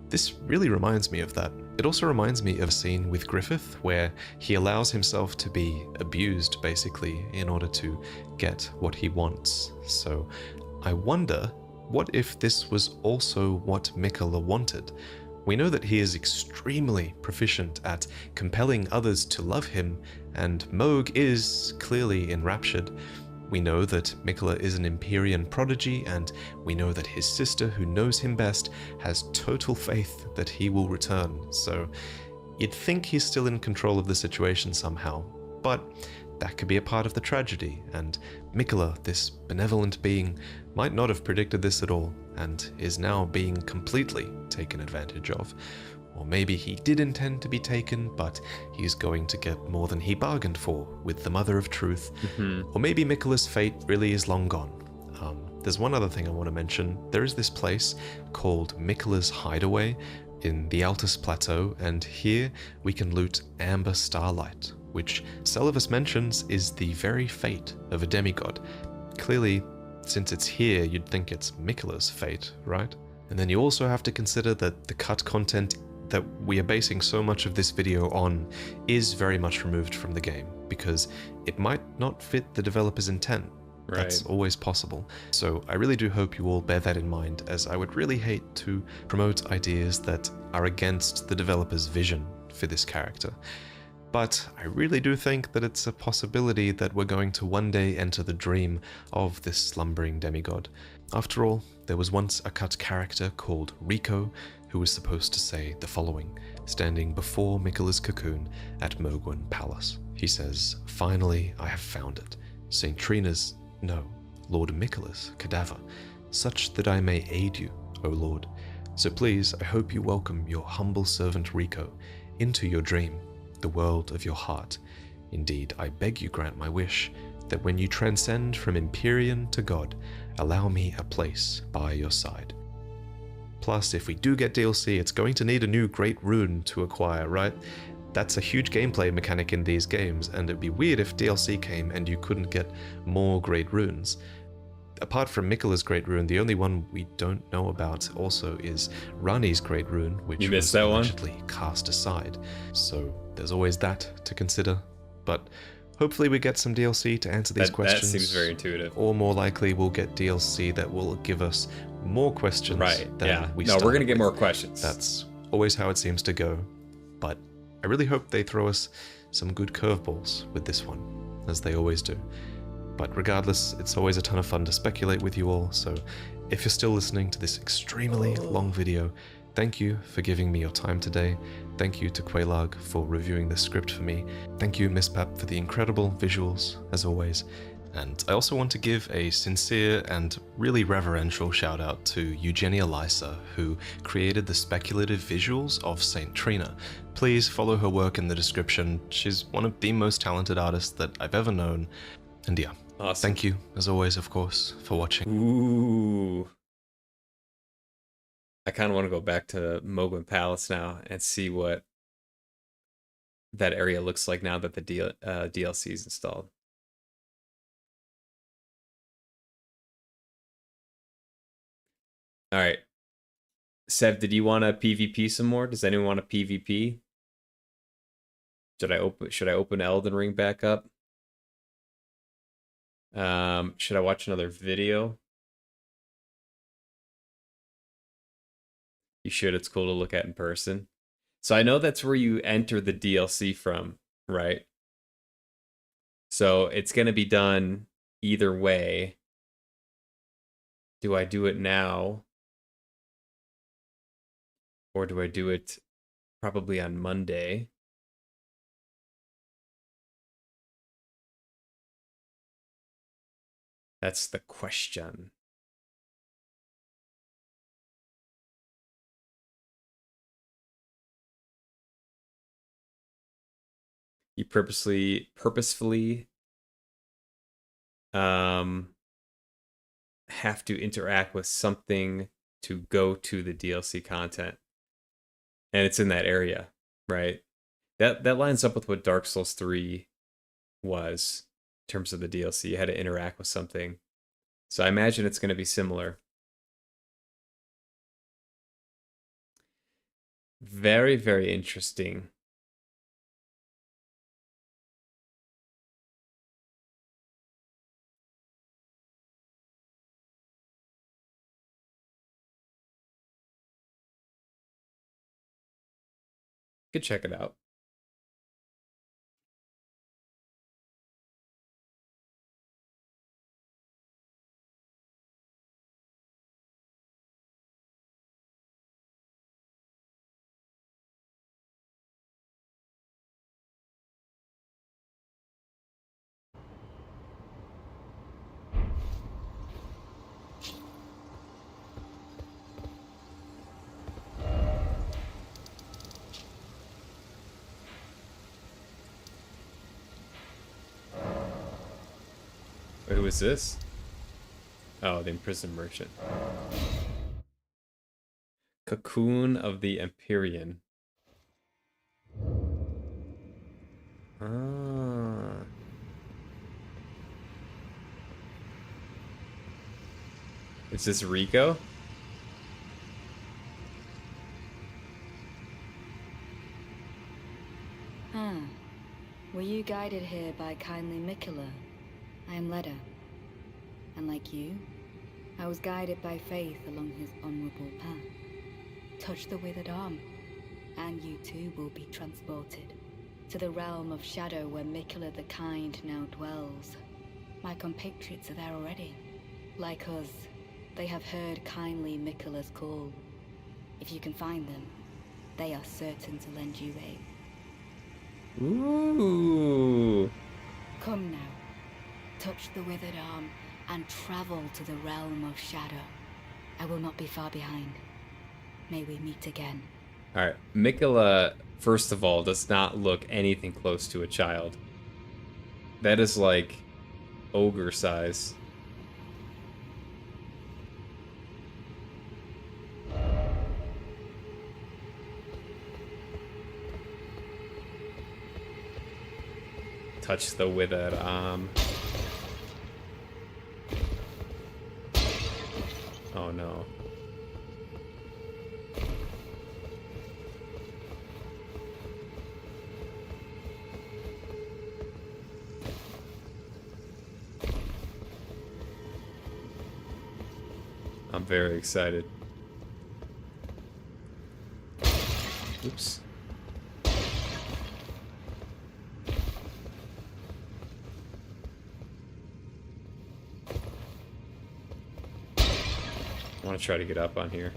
This really reminds me of that. It also reminds me of a scene with Griffith where he allows himself to be abused, basically, in order to get what he wants. So I wonder, what if this was also what Miquella wanted? We know that he is extremely proficient at compelling others to love him, and Mohg is clearly enraptured. We know that Miquella is an Empyrean prodigy, and we know that his sister, who knows him best, has total faith that he will return. So you'd think he's still in control of the situation somehow, but that could be a part of the tragedy, and Miquella, this benevolent being, might not have predicted this at all, and is now being completely taken advantage of. Or maybe he did intend to be taken, but he's going to get more than he bargained for with the Mother of Truth. Or maybe Miquella's fate really is long gone. There's one other thing I want to mention. There is this place called Miquella's Hideaway in the Altus Plateau, and here we can loot Amber Starlight, which Celavus mentions is the very fate of a demigod. Clearly, since it's here, you'd think it's Miquella's fate, right? And then you also have to consider that the cut content that we are basing so much of this video on is very much removed from the game, because it might not fit the developer's intent. Right. That's always possible. So I really do hope you all bear that in mind, as I would really hate to promote ideas that are against the developer's vision for this character. But I really do think that it's a possibility that we're going to one day enter the dream of this slumbering demigod. After all, there was once a cut character called Rico who was supposed to say the following, standing before Miquella's cocoon at Mogwin Palace. He says, "Finally, I have found it. St. Trina's, no, Lord Miquella's cadaver, such that I may aid you, O Lord. So please, I hope you welcome your humble servant Rico into your dream, the world of your heart. Indeed, I beg you grant my wish, that when you transcend from Empyrean to God, allow me a place by your side." Plus, if we do get DLC, it's going to need a new Great Rune to acquire, right? That's a huge gameplay mechanic in these games, and it'd be weird if DLC came and you couldn't get more Great Runes. Apart from Miquella's Great Rune, the only one we don't know about also is Rani's Great Rune, which was allegedly cast aside. So there's always that to consider. But hopefully we get some DLC to answer these questions. That seems very intuitive. Or more likely we'll get DLC that will give us more questions than we No, we're going to get more questions. That's always how it seems to go. But I really hope they throw us some good curveballs with this one, as they always do. But regardless, it's always a ton of fun to speculate with you all, so if you're still listening to this extremely long video, thank you for giving me your time today. Thank you to Quaylag for reviewing the script for me. Thank you, Miss Pap, for the incredible visuals, as always. And I also want to give a sincere and really reverential shout out to Eugenia Lysa, who created the speculative visuals of St. Trina. Please follow her work in the description. She's one of the most talented artists that I've ever known. And yeah, awesome. Thank you, as always, of course, for watching. Ooh. I kind of want to go back to Mogwin Palace now and see what that area looks like now that the DLC is installed. All right. Sev, did you want to PvP some more? Does anyone want to PvP? Should I open Elden Ring back up? Should I watch another video? You should. It's cool to look at in person. So I know that's where you enter the DLC from, right? So it's going to be done either way. Do I do it now? Or do I do it probably on Monday? That's the question. You purposefully have to interact with something to go to the DLC content. And it's in that area, right? That lines up with what Dark Souls 3 was in terms of the DLC. You had to interact with something. So I imagine it's going to be similar. Very, very interesting. Could check it out. Wait, who is this? Oh, the imprisoned merchant. Cocoon of the Empyrean. Ah. Is this Rico? Ah. Were you guided here by kindly Mikola? I am Leda. And like you, I was guided by faith along his honorable path. Touch the withered arm, and you too will be transported to the realm of shadow where Mikola the Kind now dwells. My compatriots are there already. Like us, they have heard kindly Mikola's call. If you can find them, they are certain to lend you aid. Ooh. Come now, touch the withered arm and travel to the realm of shadow. I will not be far behind. May we meet again. Alright, Mikola, first of all, does not look anything close to a child. That is like ogre size. Touch the withered arm. Oh no. I'm very excited. Oops. I want to try to get up on here.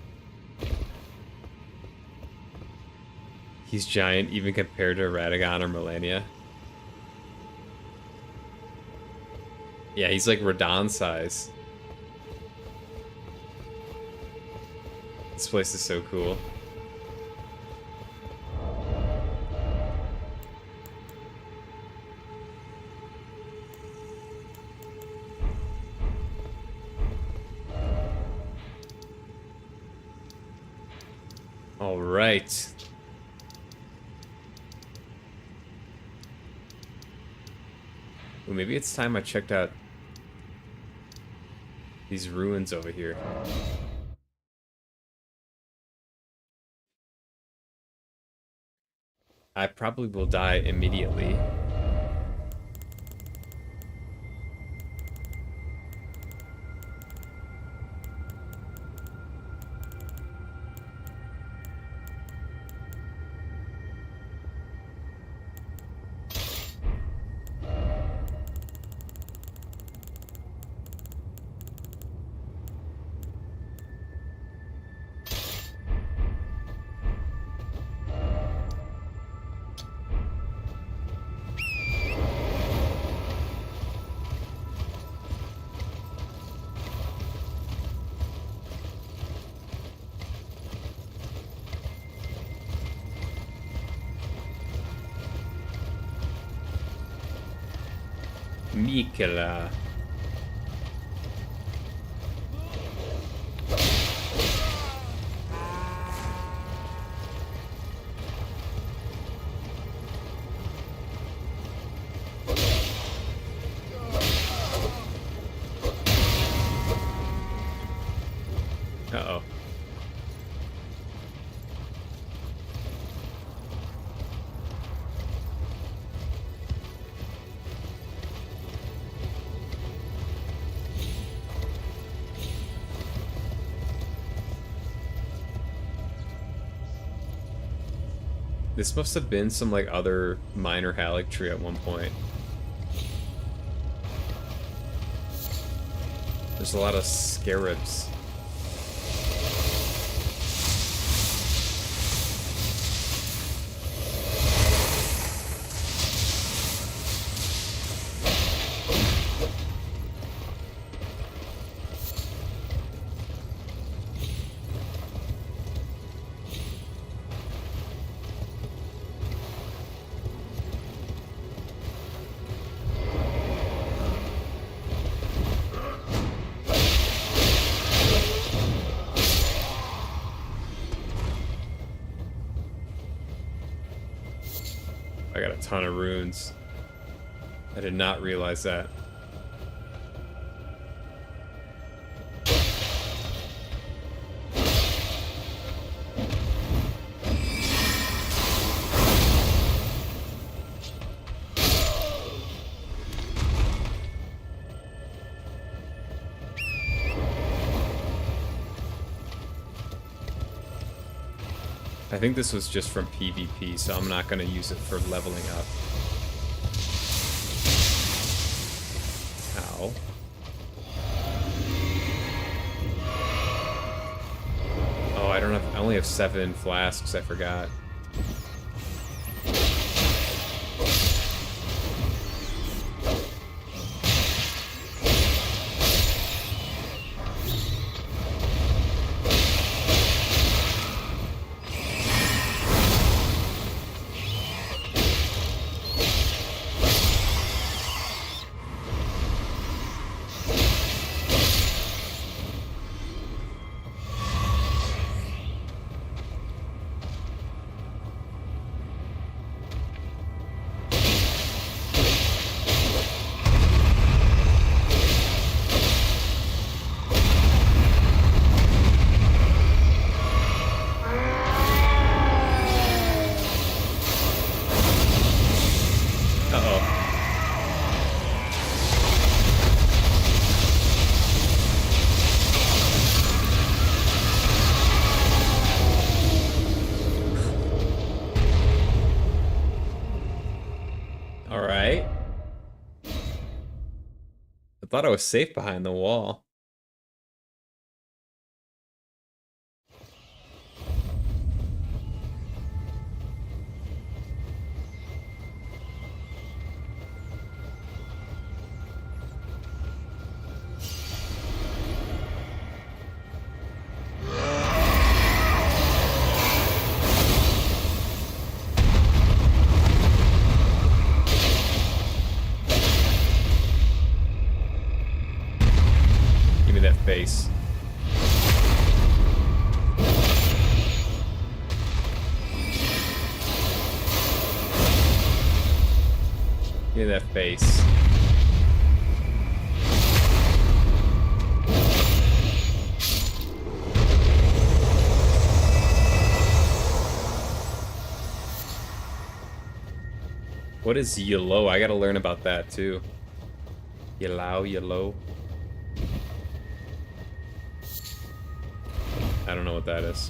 He's giant even compared to Radagon or Melania. Yeah, he's like Radon size. This place is so cool. All right. Well, maybe it's time I checked out these ruins over here. I probably will die immediately. Mikola. Uh-oh. This must have been some like other minor Halleck tree at one point. There's a lot of scarabs. a ton of runes. I did not realize that. I think this was just from PvP, so I'm not going to use it for leveling up. Ow. Oh, I don't have. I only have 7 flasks. I forgot. Alright. I thought I was safe behind the wall. Give me that face. Give me that face. What is yellow? I gotta learn about that too. Yellow. I don't know what that is.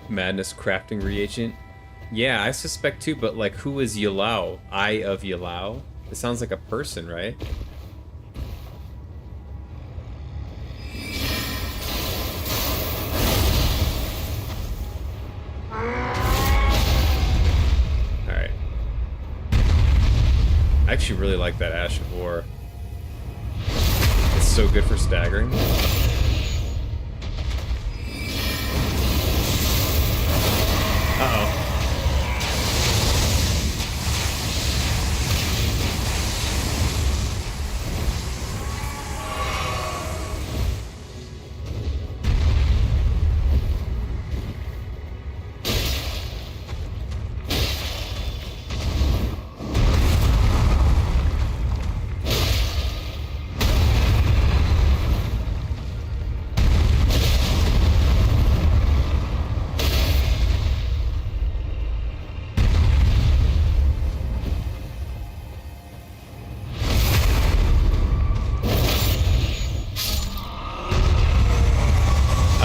Madness crafting reagent. Yeah, I suspect too, but like, who is Yalao? Eye of Yalao? It sounds like a person, right? Alright. I actually really like that Ash of War. It's so good for staggering. Uh-oh.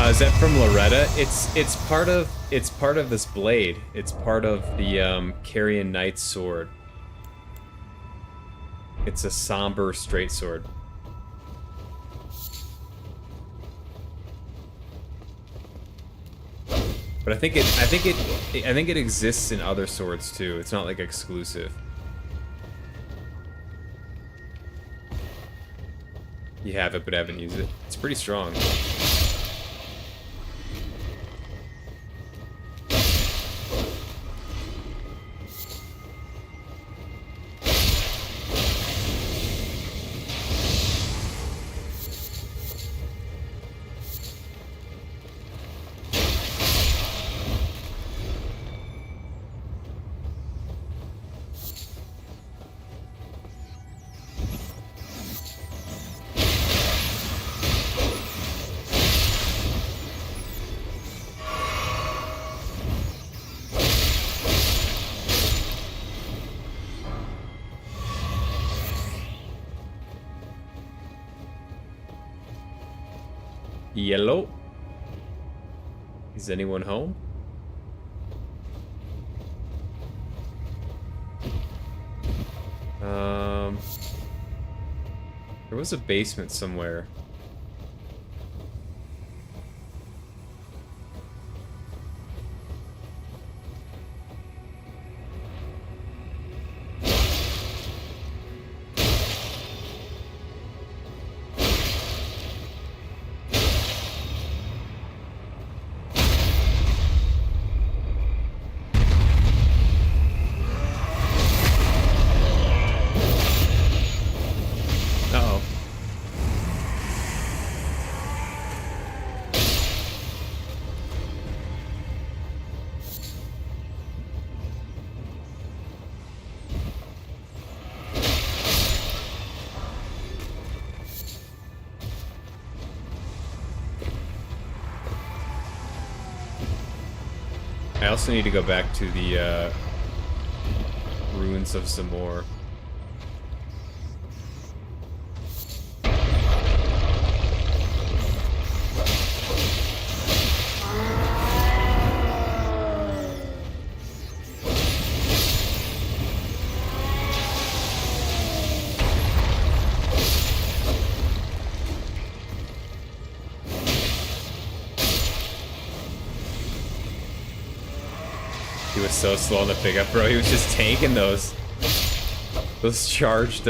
Is that from Loretta? It's part of this blade. It's part of the Carrion Knight's sword. It's a somber straight sword. But I think it exists in other swords too. It's not like exclusive. You have it, but haven't used it. It's pretty strong. Yellow. Is anyone home? There was a basement somewhere. I also need to go back to the ruins of Zamor. He was so slow on the pickup, bro. He was just tanking those charged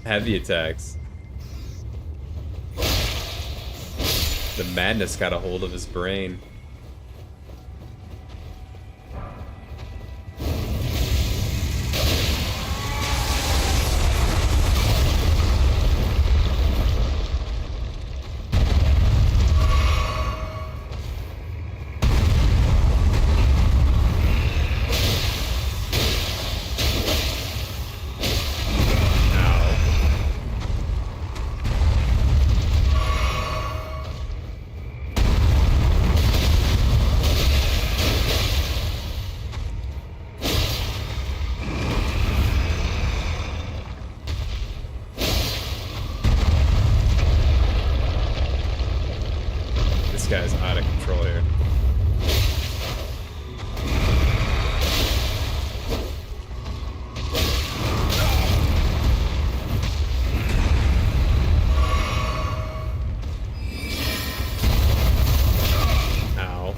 heavy attacks. The madness got a hold of his brain. Guy's out of control here. Ow.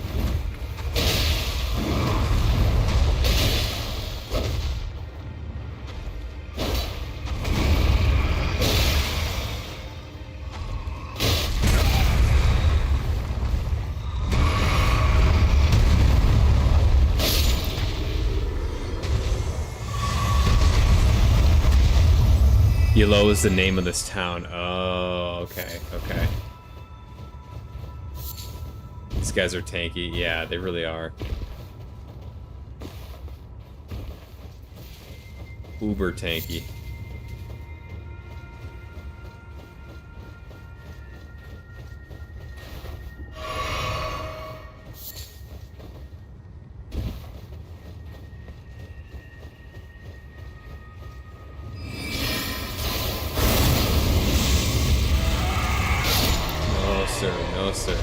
Yellow is the name of this town. Oh, okay, okay. These guys are tanky. Yeah, they really are. Uber tanky. No, sir.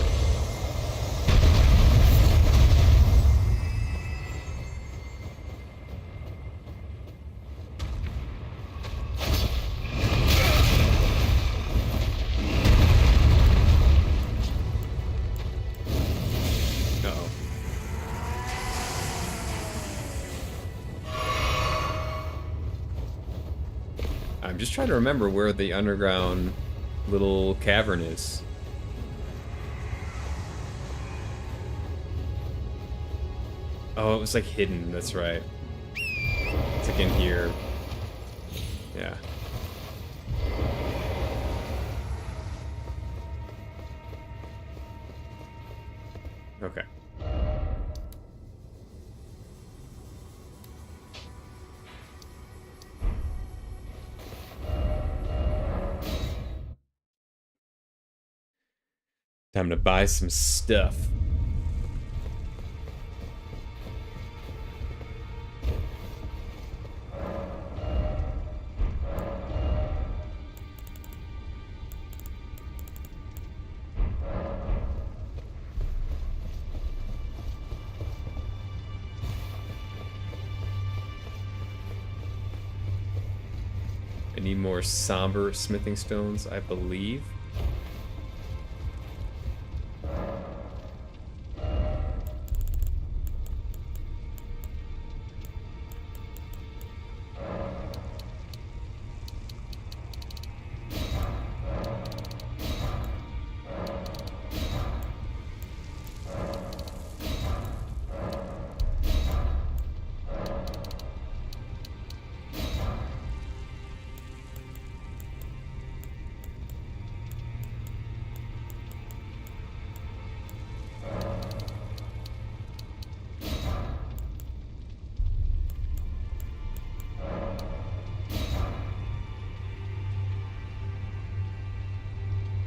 Uh-oh. I'm just trying to remember where the underground little cavern is. Oh, it was like hidden, that's right. It's like in here. Yeah. Okay. Time to buy some stuff. I need more somber smithing stones, I believe.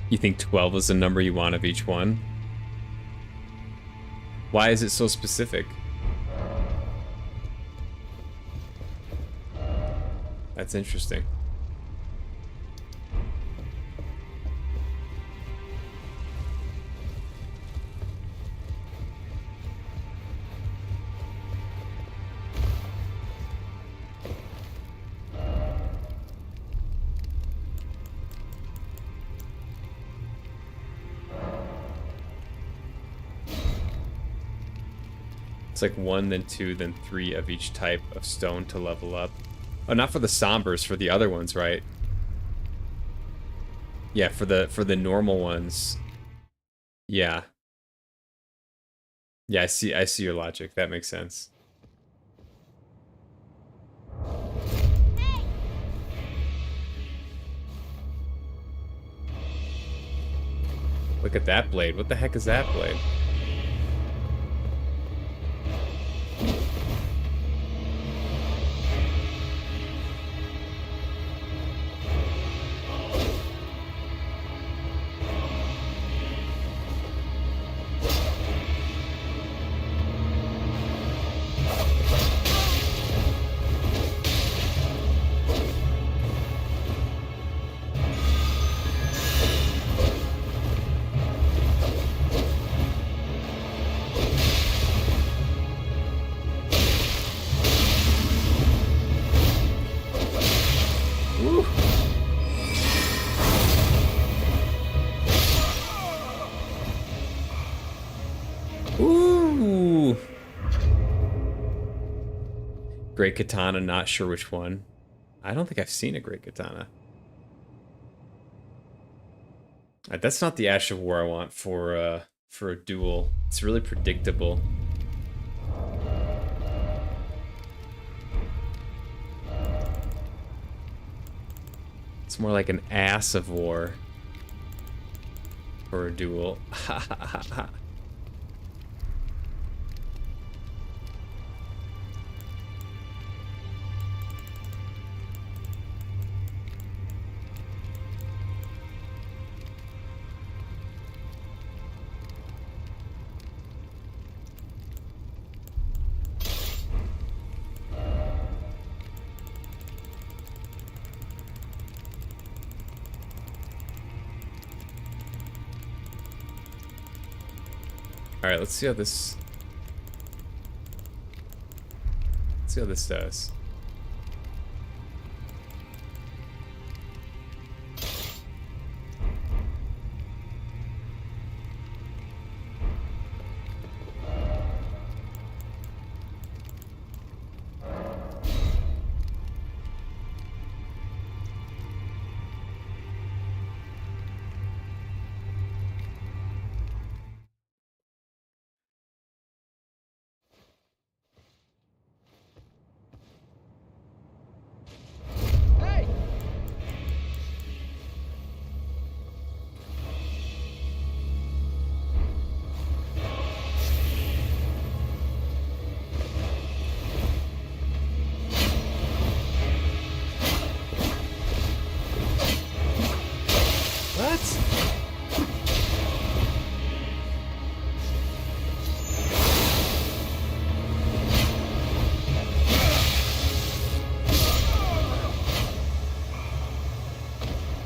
You think 12 is the number you want of each one? Why is it so specific? That's interesting. It's like 1, then 2, then 3 of each type of stone to level up. Oh, not for the sombers, for the other ones, right? Yeah, for the normal ones. Yeah. Yeah, I see your logic. That makes sense. Look at that blade. What the heck is that blade? Ooh. Great katana, not sure which one. I don't think I've seen a great katana. That's not the Ash of War I want for a duel. It's really predictable. It's more like an Ass of War for a duel. Alright, let's see how this... Let's see how this does.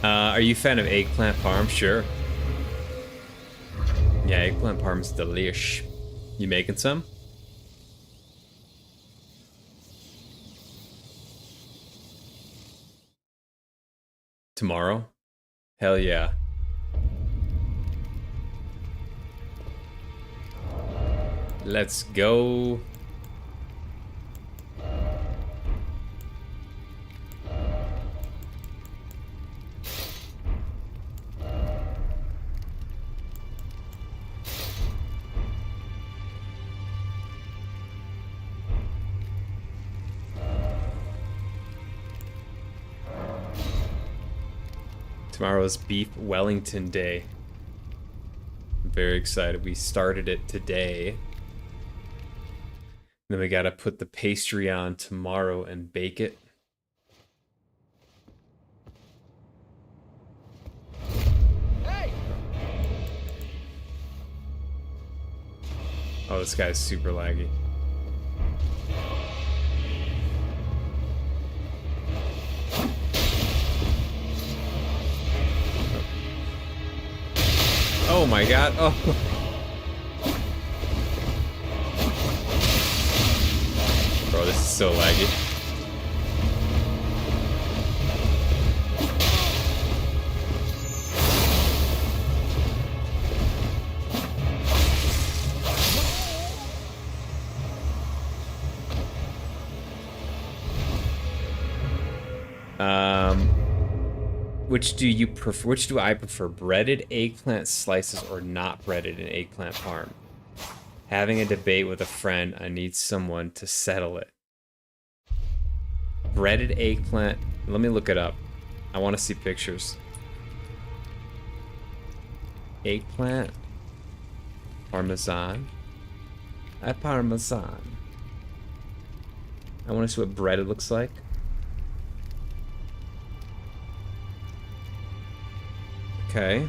Are you a fan of eggplant parm? Sure. Yeah, eggplant parm's delish. You making some? Tomorrow? Hell yeah. Let's go. Tomorrow's Beef Wellington Day. I'm very excited. We started it today. Then we gotta put the pastry on tomorrow and bake it. Hey! Oh, this guy's super laggy. Oh my god. Oh. Bro, this is so laggy. Which do you prefer? Which do I prefer? Breaded eggplant slices or not breaded in eggplant parm? Having a debate with a friend. I need someone to settle it. Breaded eggplant. Let me look it up. I want to see pictures. Eggplant. Parmesan. A parmesan. I want to see what breaded looks like. Okay.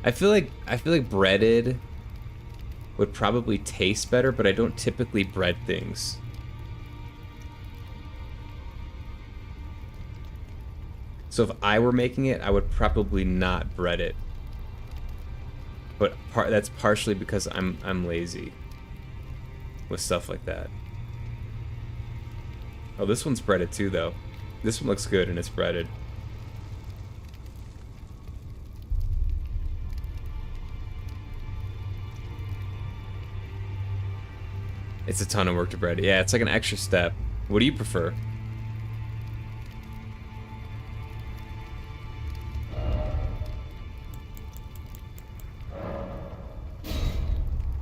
I feel like breaded would probably taste better, but I don't typically bread things. So if I were making it, I would probably not bread it. But that's partially because I'm lazy with stuff like that. Oh, this one's breaded too, though. This one looks good and it's breaded. It's a ton of work to bread. Yeah, it's like an extra step. What do you prefer?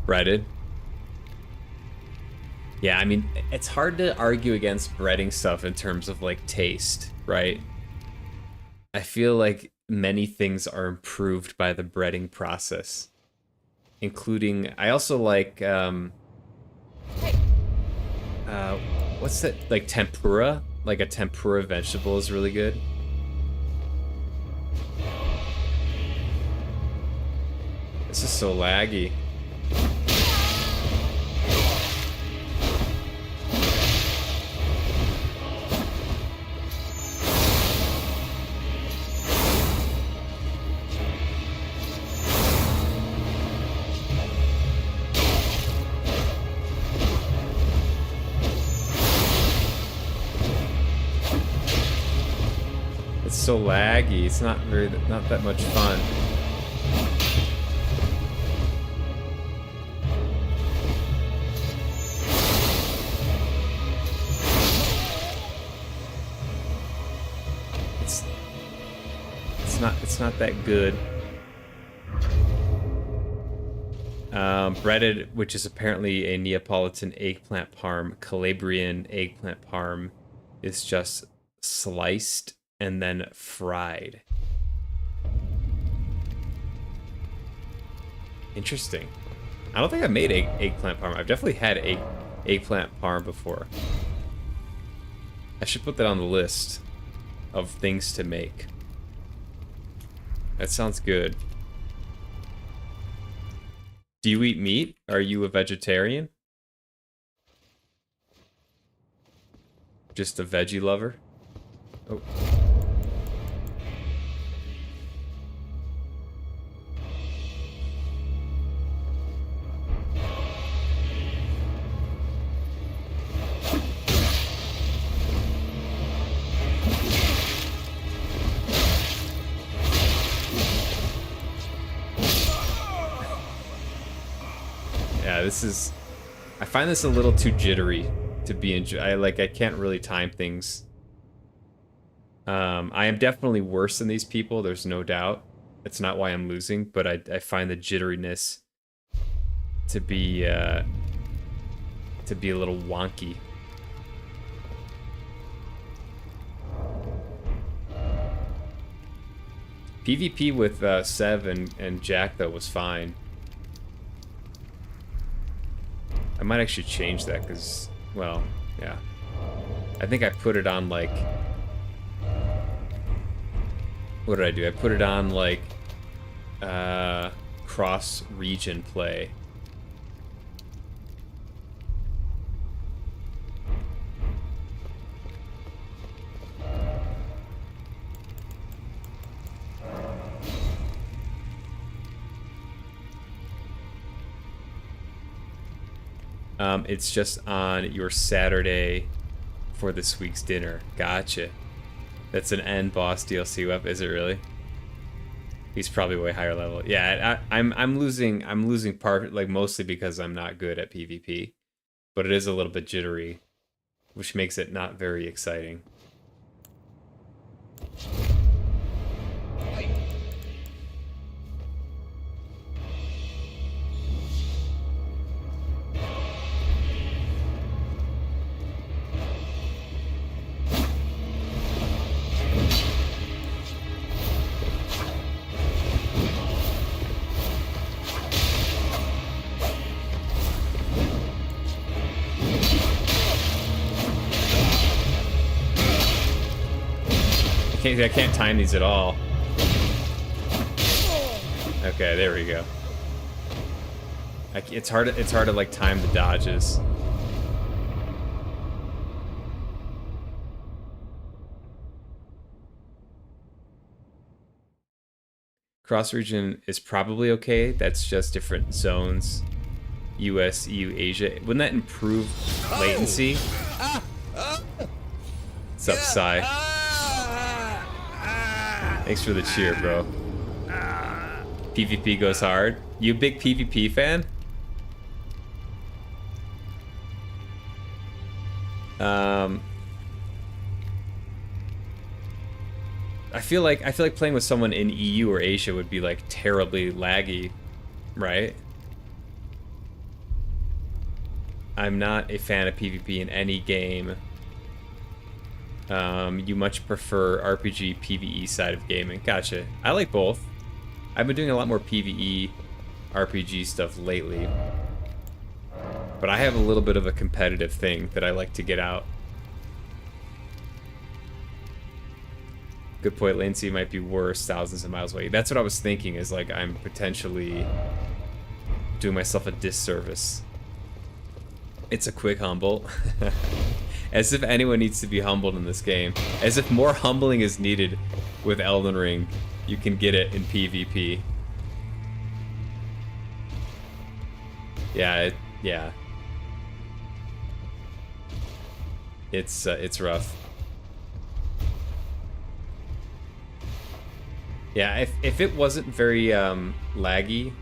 Breaded. Yeah, I mean, it's hard to argue against breading stuff in terms of like taste, right? I feel like many things are improved by the breading process, including I also like what's that, like tempura? Like a tempura vegetable is really good. This is so laggy. So laggy. It's not that much fun. It's not that good. Breaded, which is apparently a Neapolitan eggplant parm, Calabrian eggplant parm, is just sliced and then fried. Interesting. I don't think I've made eggplant parm. I've definitely had eggplant parm before. I should put that on the list of things to make. That sounds good. Do you eat meat? Are you a vegetarian? Just a veggie lover? Oh. Yeah, this is... I find this a little too jittery to be I can't really time things. I am definitely worse than these people, there's no doubt. It's not why I'm losing, but I find the jitteriness to be a little wonky. PvP with Sev and Jack, though, was fine. I might actually change that, because, well, yeah. I think I put it on, like... What did I do? I put it on, like, cross-region play. It's just on your Saturday for this week's dinner. Gotcha. That's an end boss DLC web, is it really? He's probably way higher level. Yeah, I'm losing part, like, mostly because I'm not good at PvP, but it is a little bit jittery, which makes it not very exciting. I can't time these at all. Okay, there we go. It's hard to like time the dodges. Cross region is probably okay. That's just different zones. US, EU, Asia. Wouldn't that improve latency? What's up, Psy? Thanks for the cheer, bro. PvP goes hard. You a big PvP fan? I feel like playing with someone in EU or Asia would be like terribly laggy, right? I'm not a fan of PvP in any game. You much prefer RPG PvE side of gaming. Gotcha. I like both. I've been doing a lot more PvE RPG stuff lately. But I have a little bit of a competitive thing that I like to get out. Good point, latency might be worse thousands of miles away. That's what I was thinking, is like I'm potentially doing myself a disservice. It's a quick humble. As if anyone needs to be humbled in this game. As if more humbling is needed with Elden Ring. You can get it in PvP. Yeah, yeah. It's rough. Yeah, if it wasn't very laggy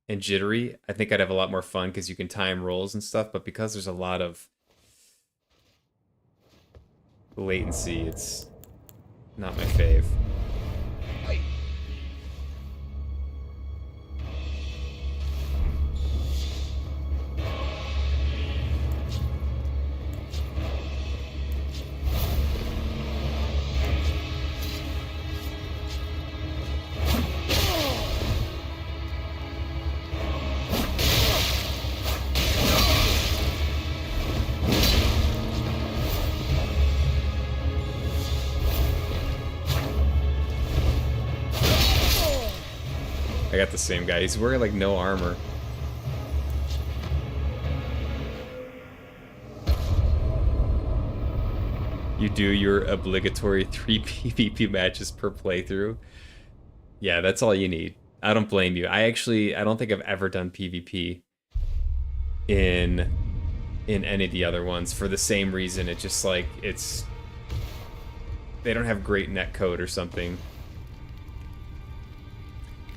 and jittery, I think I'd have a lot more fun because you can time rolls and stuff, but because there's a lot of latency, it's not my fave. I got the same guy. He's wearing like no armor. You do your obligatory 3 PvP matches per playthrough. Yeah, that's all you need. I don't blame you. I don't think I've ever done PvP in any of the other ones for the same reason. It's just like they don't have great netcode or something.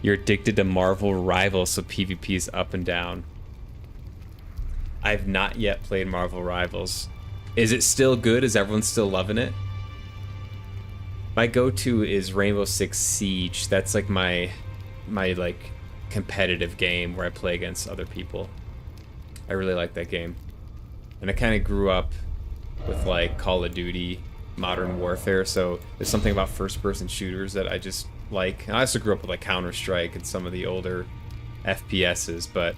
You're addicted to Marvel Rivals, so PvP is up and down. I've not yet played Marvel Rivals. Is it still good? Is everyone still loving it? My go-to is Rainbow Six Siege. That's like my like competitive game where I play against other people. I really like that game. And I kind of grew up with like Call of Duty, Modern Warfare, so there's something about first-person shooters that I just like. I also grew up with like Counter-Strike and some of the older FPSs, but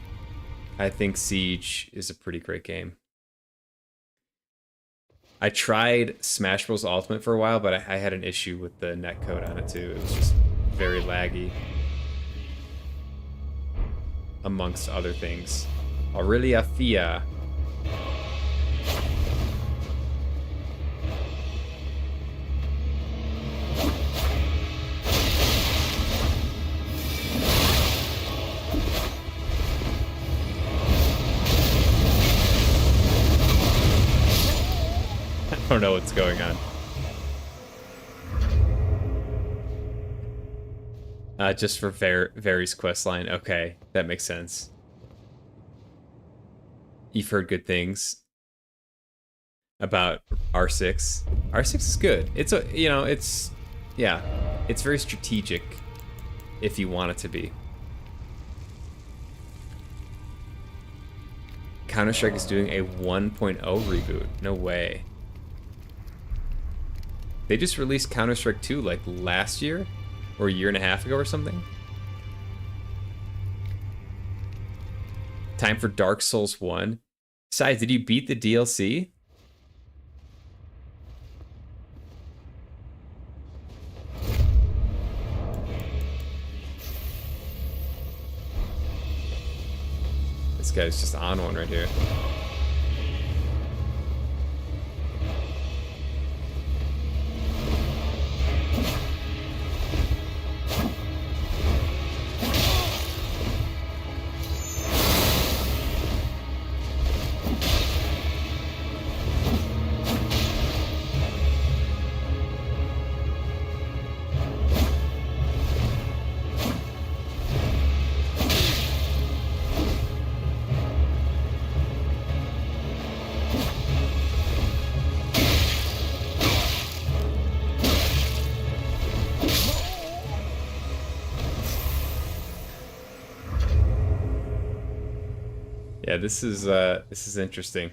I think Siege is a pretty great game. I tried Smash Bros. Ultimate for a while, but I had an issue with the netcode on it too. It was just very laggy, amongst other things. Aurelia Fia. I don't know what's going on. Just for Vary's questline. Okay, that makes sense. You've heard good things about R6. R6 is good. It's a, you know, it's, yeah, it's very strategic if you want it to be. Counter-Strike is doing a 1.0 reboot. No way. They just released Counter-Strike 2 like last year or a year and a half ago or something. Time for Dark Souls 1. Besides, did you beat the DLC? This guy's just on one right here. Yeah, this is interesting.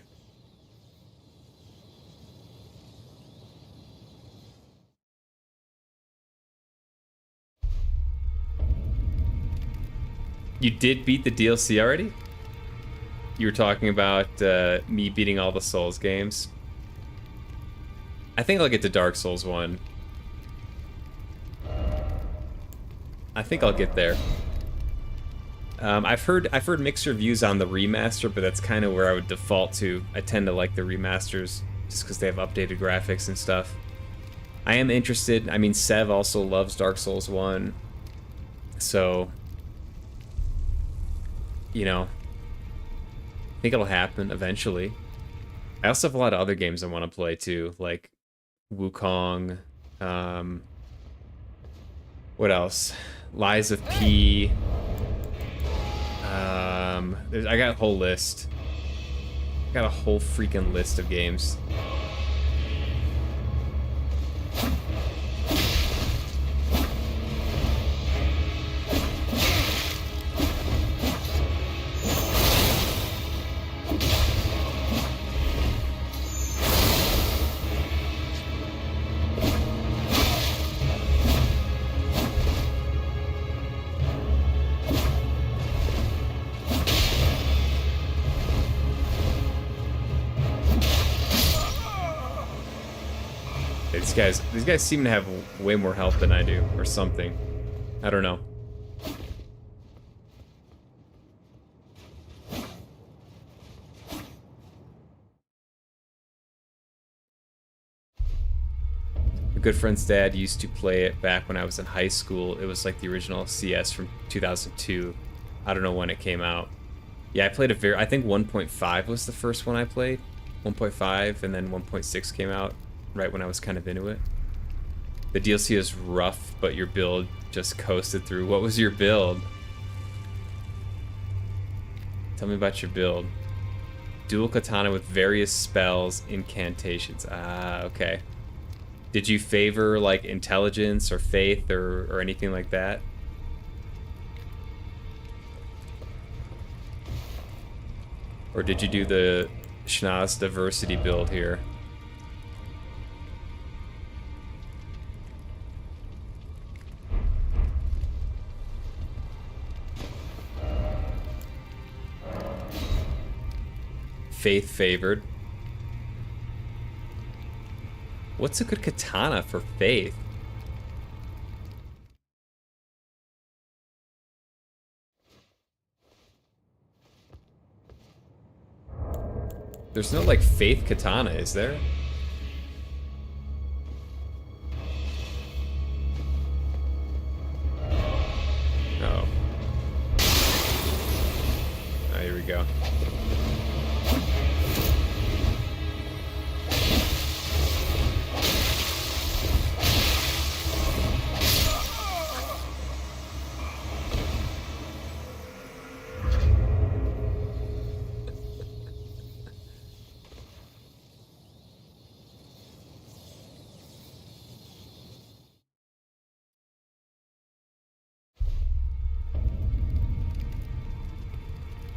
You did beat the DLC already? You were talking about me beating all the Souls games. I think I'll get to Dark Souls 1. I think I'll get there. I've heard mixed reviews on the remaster, but that's kind of where I would default to. I tend to like the remasters just because they have updated graphics and stuff. I am interested. I mean, Sev also loves Dark Souls 1, so you know, I think it'll happen eventually. I also have a lot of other games I want to play too, like Wukong. What else? Lies of P. I got a whole list. I got a whole freaking list of games. These guys seem to have way more health than I do, or something. I don't know. A good friend's dad used to play it back when I was in high school. It was like the original CS from 2002. I don't know when it came out. Yeah, I played I think 1.5 was the first one I played. 1.5, and then 1.6 came out right when I was kind of into it. The DLC is rough, but your build just coasted through. What was your build? Tell me about your build. dual katana with various spells, incantations. Ah, okay. Did you favor like intelligence or faith or anything like that? Or did you do the Schnoz diversity build here? Faith favored. What's a good katana for faith? There's no like faith katana, is there? Oh. Ah, here we go.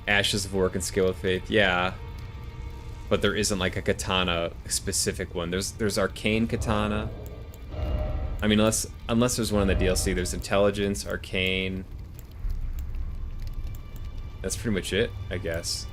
Ashes of Work and Skill of Faith, yeah. But there isn't like a katana specific one. There's arcane katana. I mean, unless there's one in the DLC, there's intelligence, arcane. That's pretty much it, I guess.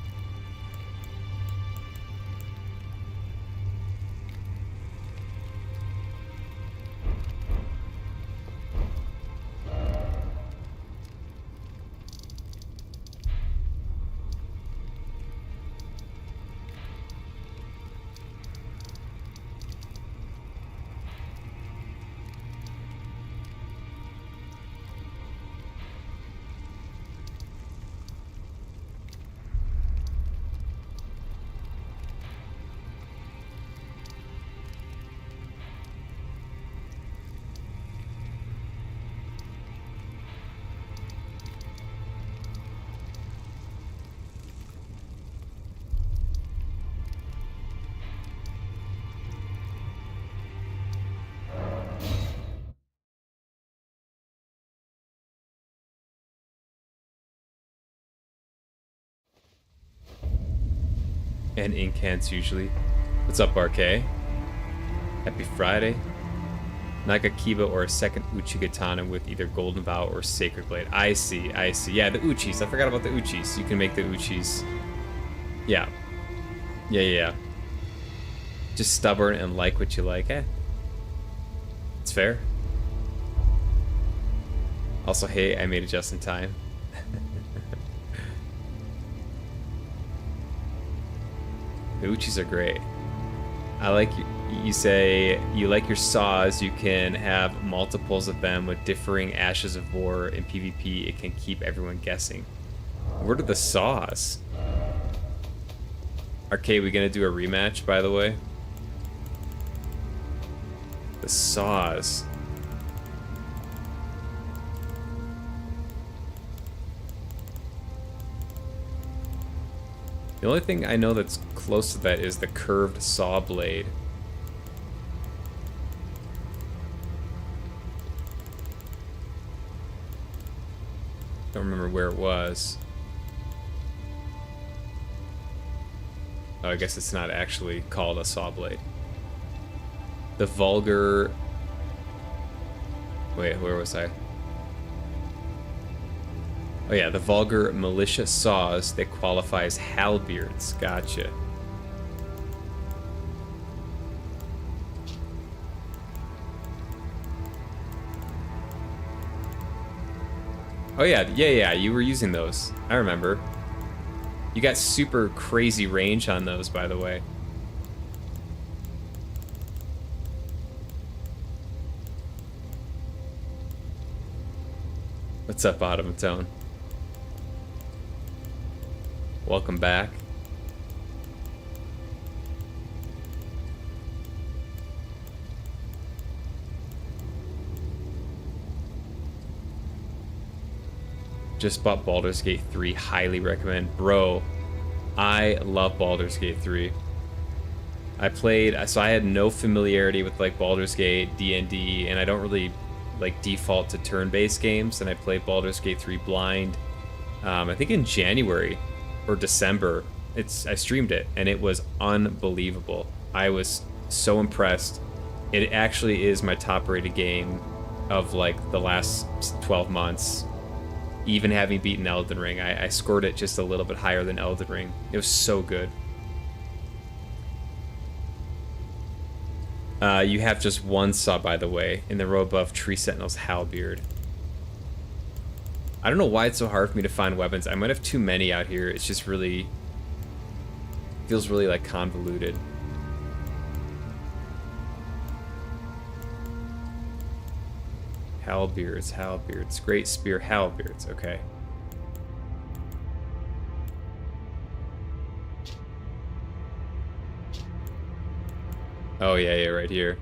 And incants usually. What's up, RK? Happy Friday. Naga Kiba or a second Uchi Katana with either Golden Vow or Sacred Blade. I see, I see. Yeah, the Uchis. I forgot about the Uchis. You can make the Uchis. Yeah. Yeah. Just stubborn and like what you like. Eh. It's fair. Also, hey, I made it just in time. The Uchis are great. I like you say you like your saws. You can have multiples of them with differing Ashes of War in PvP. It can keep everyone guessing. What are the saws? Arcade, we gonna do a rematch, by the way? The saws. The only thing I know that's close to that is the curved saw blade. Don't remember where it was. Oh, I guess it's not actually called a saw blade. The vulgar... Wait, where was I? Oh yeah, the vulgar militia saws that qualify as halberds. Gotcha. Oh yeah, you were using those. I remember. You got super crazy range on those, by the way. What's up, Autumn Tone? Welcome back. Just bought Baldur's Gate 3. Highly recommend. Bro, I love Baldur's Gate 3. I played, so I had no familiarity with like Baldur's Gate, D&D, and I don't really like default to turn-based games, and I played Baldur's Gate 3 blind, I think in January or December. I streamed it, and it was unbelievable. I was so impressed. It actually is my top-rated game of like the last 12 months. Even having beaten Elden Ring, I scored it just a little bit higher than Elden Ring. It was so good. You have just one sub, by the way, in the row above Tree Sentinel's Halberd. I don't know why it's so hard for me to find weapons. I might have too many out here. It's just really... feels really, like, convoluted. Halberds. Great Spear halberds. Okay. Oh, yeah, right here.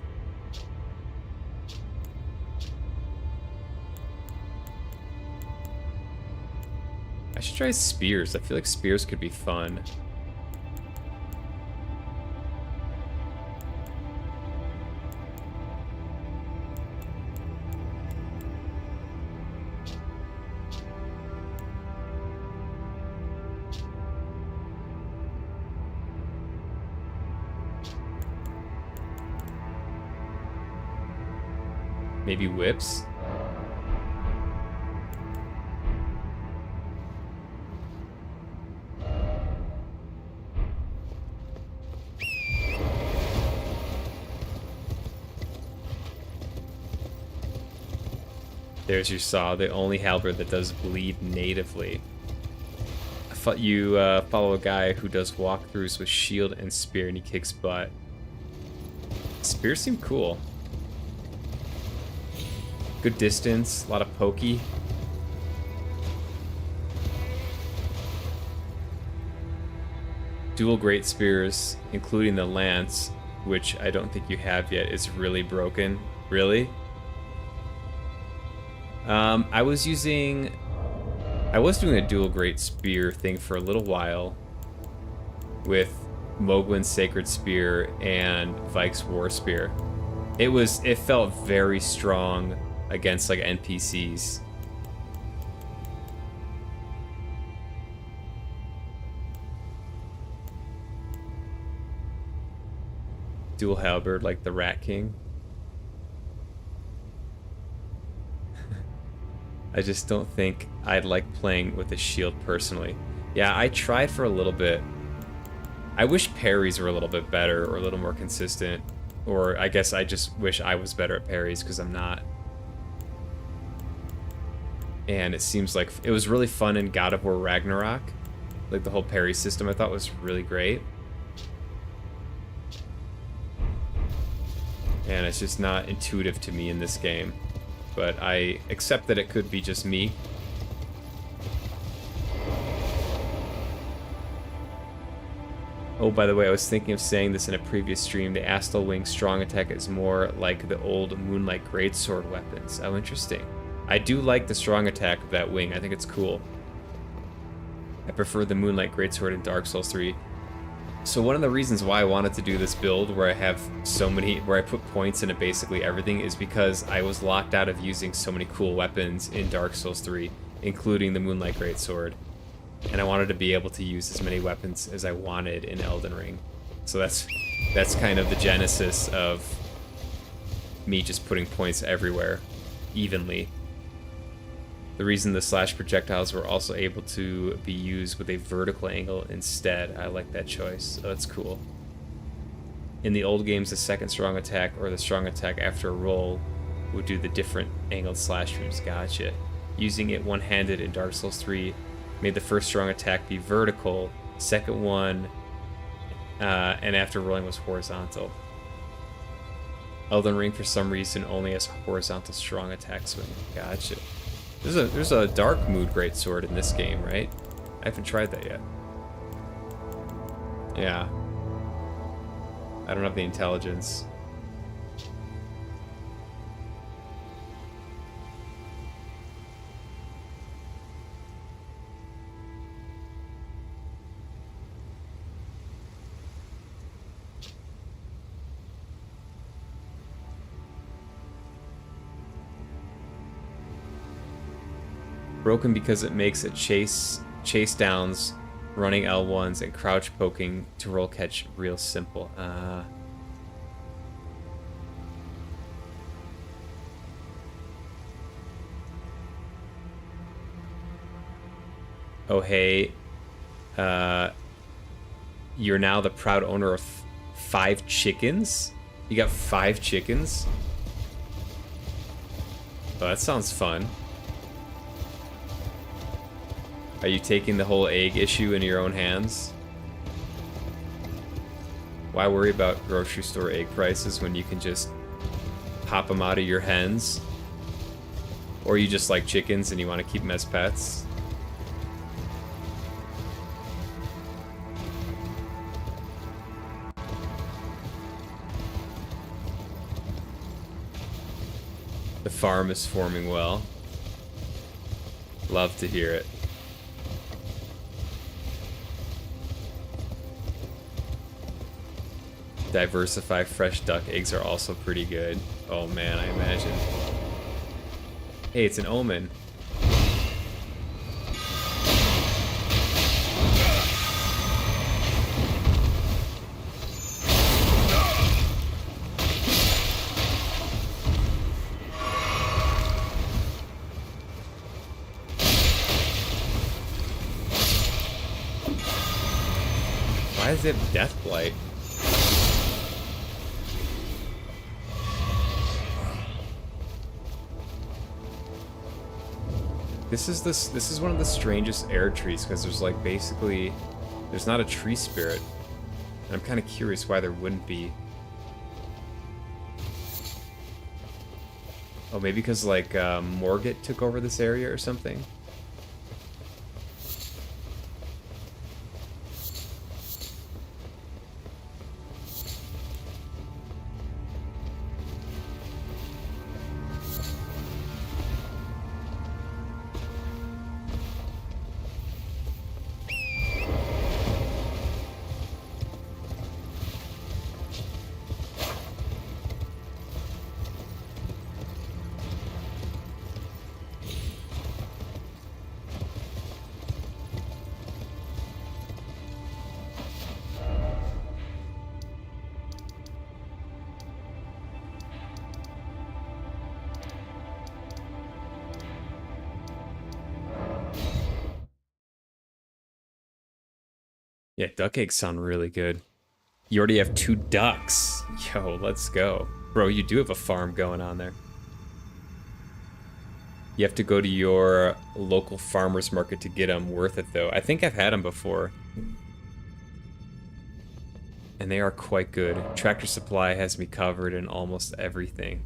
I should try spears. I feel like spears could be fun. Maybe whips? There's your saw, the only halberd that does bleed natively. I thought you follow a guy who does walkthroughs with shield and spear and he kicks butt. Spears seem cool. Good distance, a lot of pokey. Dual great spears, including the lance, which I don't think you have yet, is really broken. Really? I was doing a dual great spear thing for a little while with Mogwin's Sacred Spear and Vike's War Spear. It felt very strong against like NPCs. Dual halberd like the Rat King. I just don't think I'd like playing with a shield personally. Yeah, I tried for a little bit. I wish parries were a little bit better or a little more consistent. Or I guess I just wish I was better at parries because I'm not. And it seems like it was really fun in God of War Ragnarok. Like the whole parry system I thought was really great. And it's just not intuitive to me in this game. But I accept that it could be just me. Oh, by the way, I was thinking of saying this in a previous stream. The Astal Wing strong attack is more like the old Moonlight Greatsword weapons. Oh, interesting. I do like the strong attack of that wing. I think it's cool. I prefer the Moonlight Greatsword in Dark Souls 3. So one of the reasons why I wanted to do this build where I have so many, where I put points into basically everything, is because I was locked out of using so many cool weapons in Dark Souls 3, including the Moonlight Greatsword. And I wanted to be able to use as many weapons as I wanted in Elden Ring. So that's kind of the genesis of me just putting points everywhere, evenly. The reason the slash projectiles were also able to be used with a vertical angle instead. I like that choice. So that's cool. In the old games, the second strong attack or the strong attack after a roll would do the different angled slash moves. Gotcha. Using it one-handed in Dark Souls 3 made the first strong attack be vertical, second one, and after rolling was horizontal. Elden Ring, for some reason, only has horizontal strong attack swing. Gotcha. There's a dark mood greatsword in this game, right? I haven't tried that yet. Yeah. I don't have the intelligence. Broken because it makes it chase downs, running L1s, and crouch poking to roll catch real simple. Oh hey, you're now the proud owner of 5 chickens? You got 5 chickens? Oh, that sounds fun. Are you taking the whole egg issue in your own hands? Why worry about grocery store egg prices when you can just pop them out of your hens? Or you just like chickens and you want to keep them as pets? The farm is forming well. Love to hear it. Diversify fresh duck eggs are also pretty good. Oh man, I imagine. Hey, it's an omen. Why does it have death blight? This is one of the strangest air trees because there's like basically there's not a tree spirit. And I'm kind of curious why there wouldn't be. Oh, maybe because like Morgott took over this area or something. Yeah, duck eggs sound really good. You already have 2 ducks. Yo, let's go. Bro, you do have a farm going on there. You have to go to your local farmer's market to get them. Worth it, though. I think I've had them before. And they are quite good. Tractor Supply has me covered in almost everything.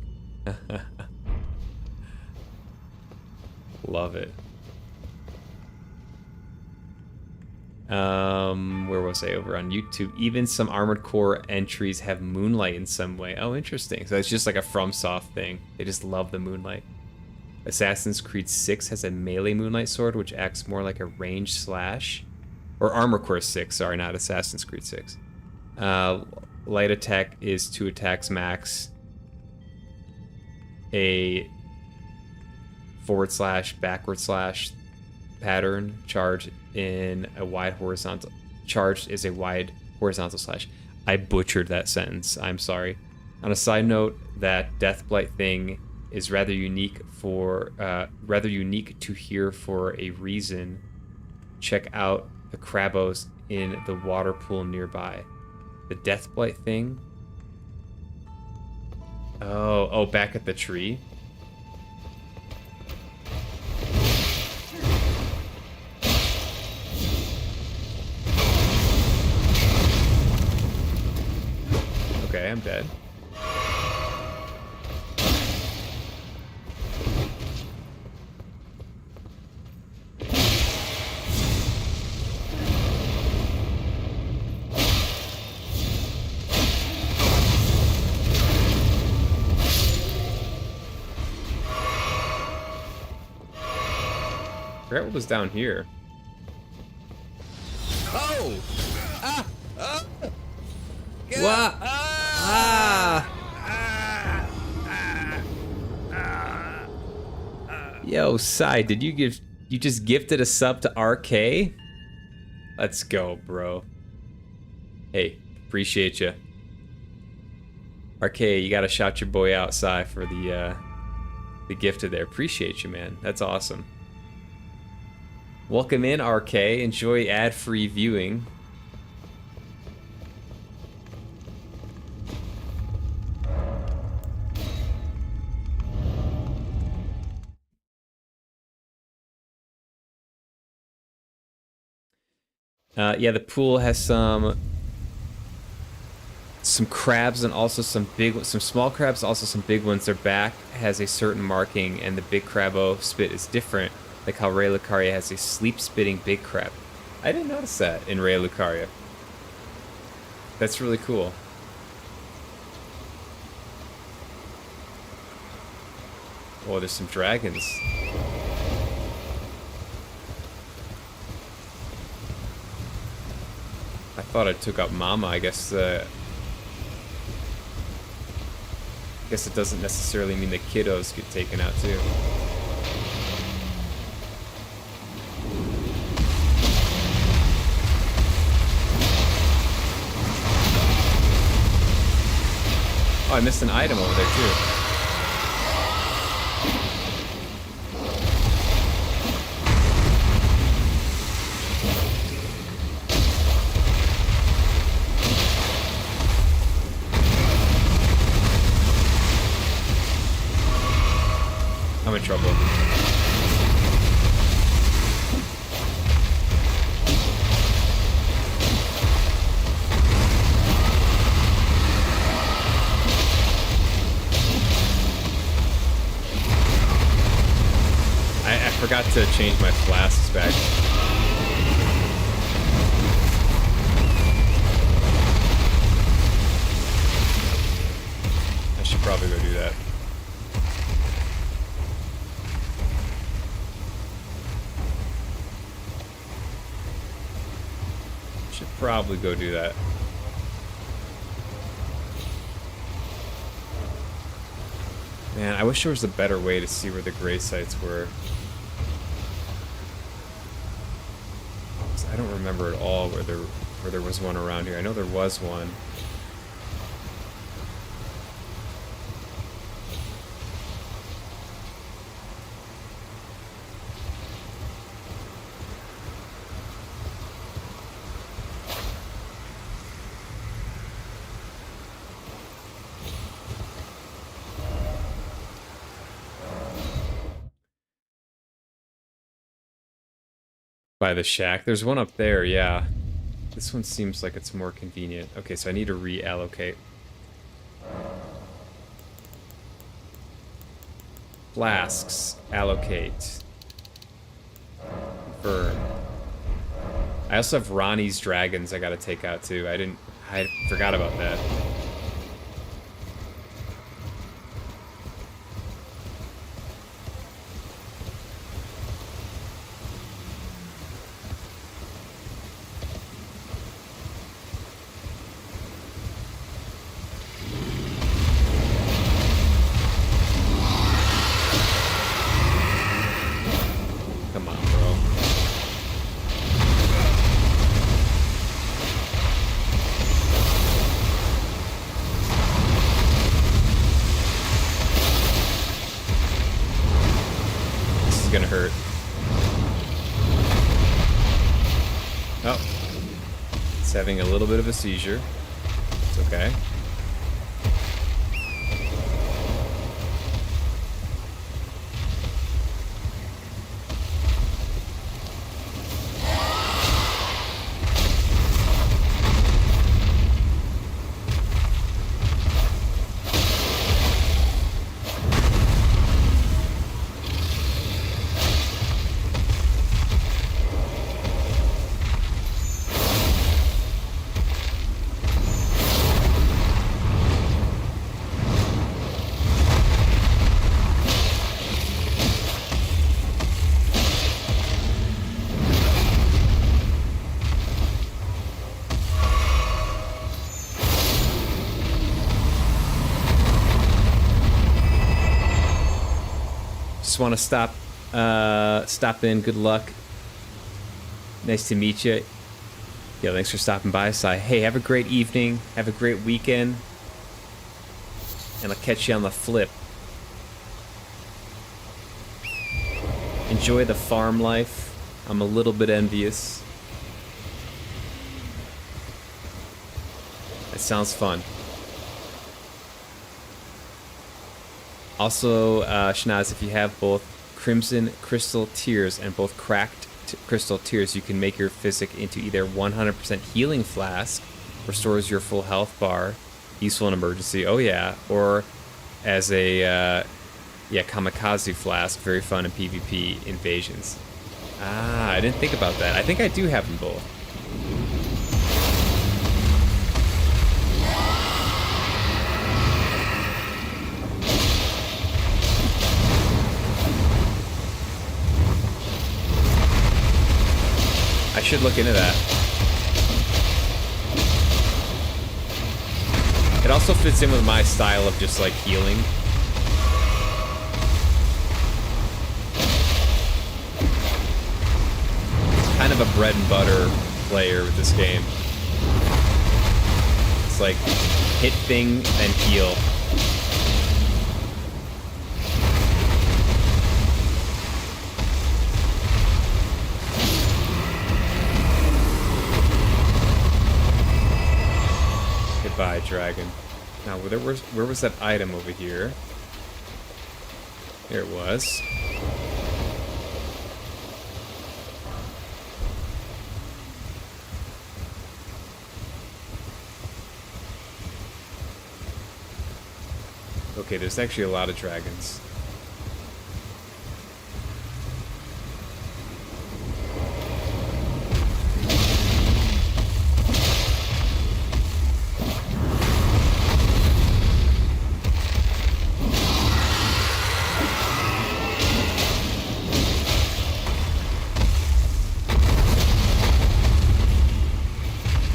Love it. Where was I? Over on YouTube. Even some Armored Core entries have moonlight in some way. Oh, interesting. So it's just like a FromSoft thing. They just love the moonlight. Assassin's Creed 6 has a melee moonlight sword, which acts more like a ranged slash. Or Armored Core 6, sorry, not Assassin's Creed 6. Light attack is 2 attacks max. A forward slash, backward slash pattern charge in a wide horizontal. Charged is a wide horizontal slash. I butchered that sentence. I'm sorry. On a side note, that Deathblight thing is rather unique to hear for a reason. Check out the Crabos in the water pool nearby. The Deathblight thing. Oh, back at the tree. Okay, I'm dead. I forgot what was down here. Oh! Ah! Ah! What? Yo, Sai, did you You just gifted a sub to RK? Let's go, bro. Hey, appreciate you. RK, you gotta shout your boy outside for the gifted there. Appreciate you, man. That's awesome. Welcome in, RK. Enjoy ad-free viewing. Yeah, the pool has some crabs and also some small crabs, also some big ones. Their back has a certain marking, and the big crabo spit is different, like how Ray Lucaria has a sleep-spitting big crab. I didn't notice that in Ray Lucaria. That's really cool. Oh, there's some dragons. I thought I took out Mama. I guess it doesn't necessarily mean the kiddos get taken out too. Oh, I missed an item over there too. I'm in trouble. I forgot to change my flasks back. I should probably go do that. Probably go do that. Man, I wish there was a better way to see where the gray sites were. I don't remember at all where there was one around here. I know there was one. By the shack. There's one up there, yeah. This one seems like it's more convenient. Okay, so I need to reallocate. Flasks. Allocate. Confirm. I also have Ronnie's dragons I gotta take out too. I forgot about that. Gonna hurt. Oh. It's having a little bit of a seizure. It's okay. Just want to stop Stop in. Good luck. Nice to meet you. Yeah, thanks for stopping by, Sai. Hey, have a great evening. Have a great weekend. And I'll catch you on the flip. Enjoy the farm life. I'm a little bit envious. It sounds fun. Also, Shanaz, if you have both Crimson Crystal Tears and both Cracked Crystal Tears, you can make your Physic into either 100% Healing Flask, restores your full health bar, useful in emergency, oh yeah, or as a Kamikaze Flask, very fun in PvP invasions. Ah, I didn't think about that. I think I do have them both. I should look into that. It also fits in with my style of just like healing. Kind of a bread and butter player with this game. It's like hit thing and heal. Goodbye, dragon. Now, where was that item over here? Here it was. Okay, there's actually a lot of dragons.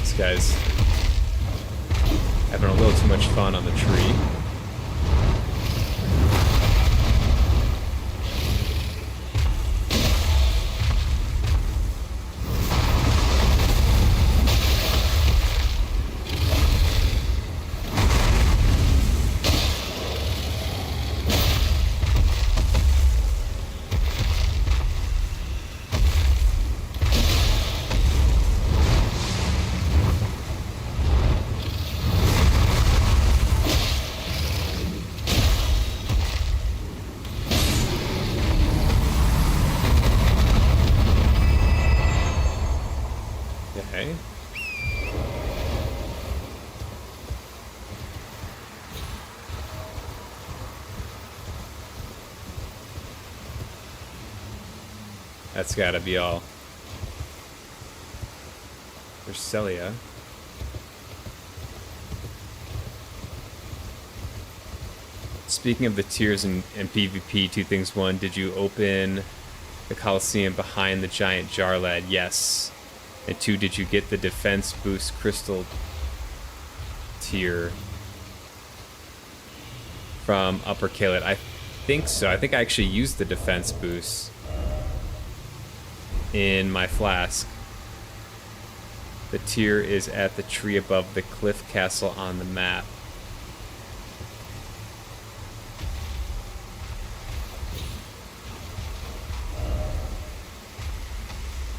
This guy's having a little too much fun on the tree. Okay. That's gotta be all. There's Celia. Speaking of the tiers in PvP, two things. One, did you open the Coliseum behind the giant jar lad? Yes. And two, did you get the defense boost crystal tier from Upper Kalit? I think so. I think I actually used the defense boost in my flask. The tier is at the tree above the cliff castle on the map.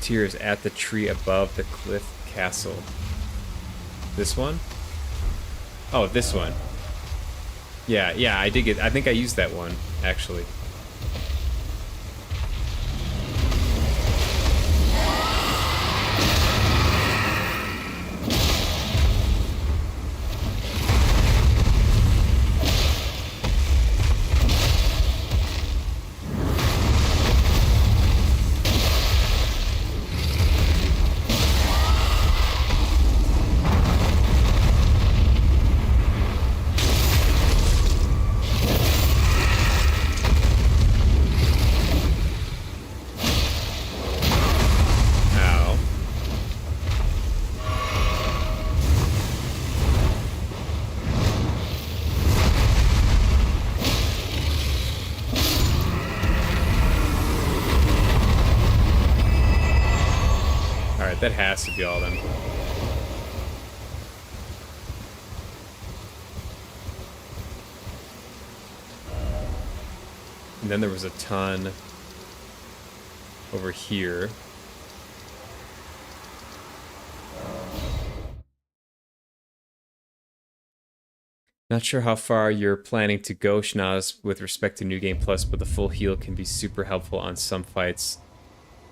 Tier is at the tree above the cliff castle. This one? Oh, this one. Yeah, I did get. I think I used that one actually. That has to be all of them. And then there was a ton over here. Not sure how far you're planning to go, Shnaz, with respect to New Game Plus, but the full heal can be super helpful on some fights.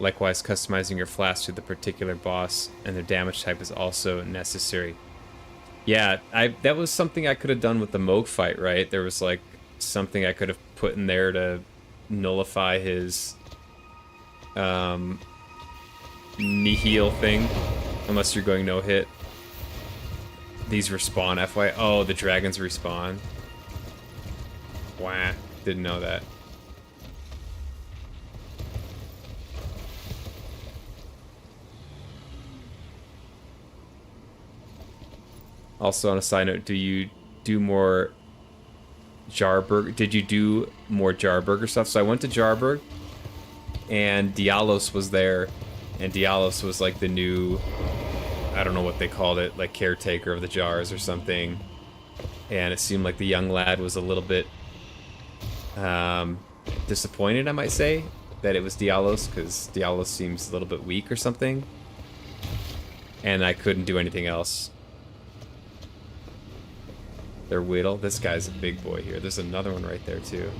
Likewise, customizing your flask to the particular boss and their damage type is also necessary. Yeah, that was something I could have done with the Moog fight, right? There was like something I could have put in there to nullify his nihil thing, unless you're going no hit. These respawn, FY. Oh, the dragons respawn. Wah, didn't know that. Also, on a side note, do you do more Jarburg? Did you do more Jarburger stuff? So I went to Jarburg, and Dialos was there, and Dialos was like the new, I don't know what they called it, like caretaker of the jars or something. And it seemed like the young lad was a little bit disappointed, I might say, that it was Dialos, because Dialos seems a little bit weak or something. And I couldn't do anything else. They're Whittle. This guy's a big boy here. There's another one right there, too.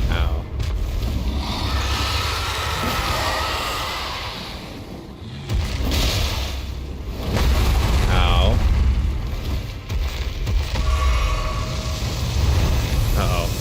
Ow. Ow. Uh-oh.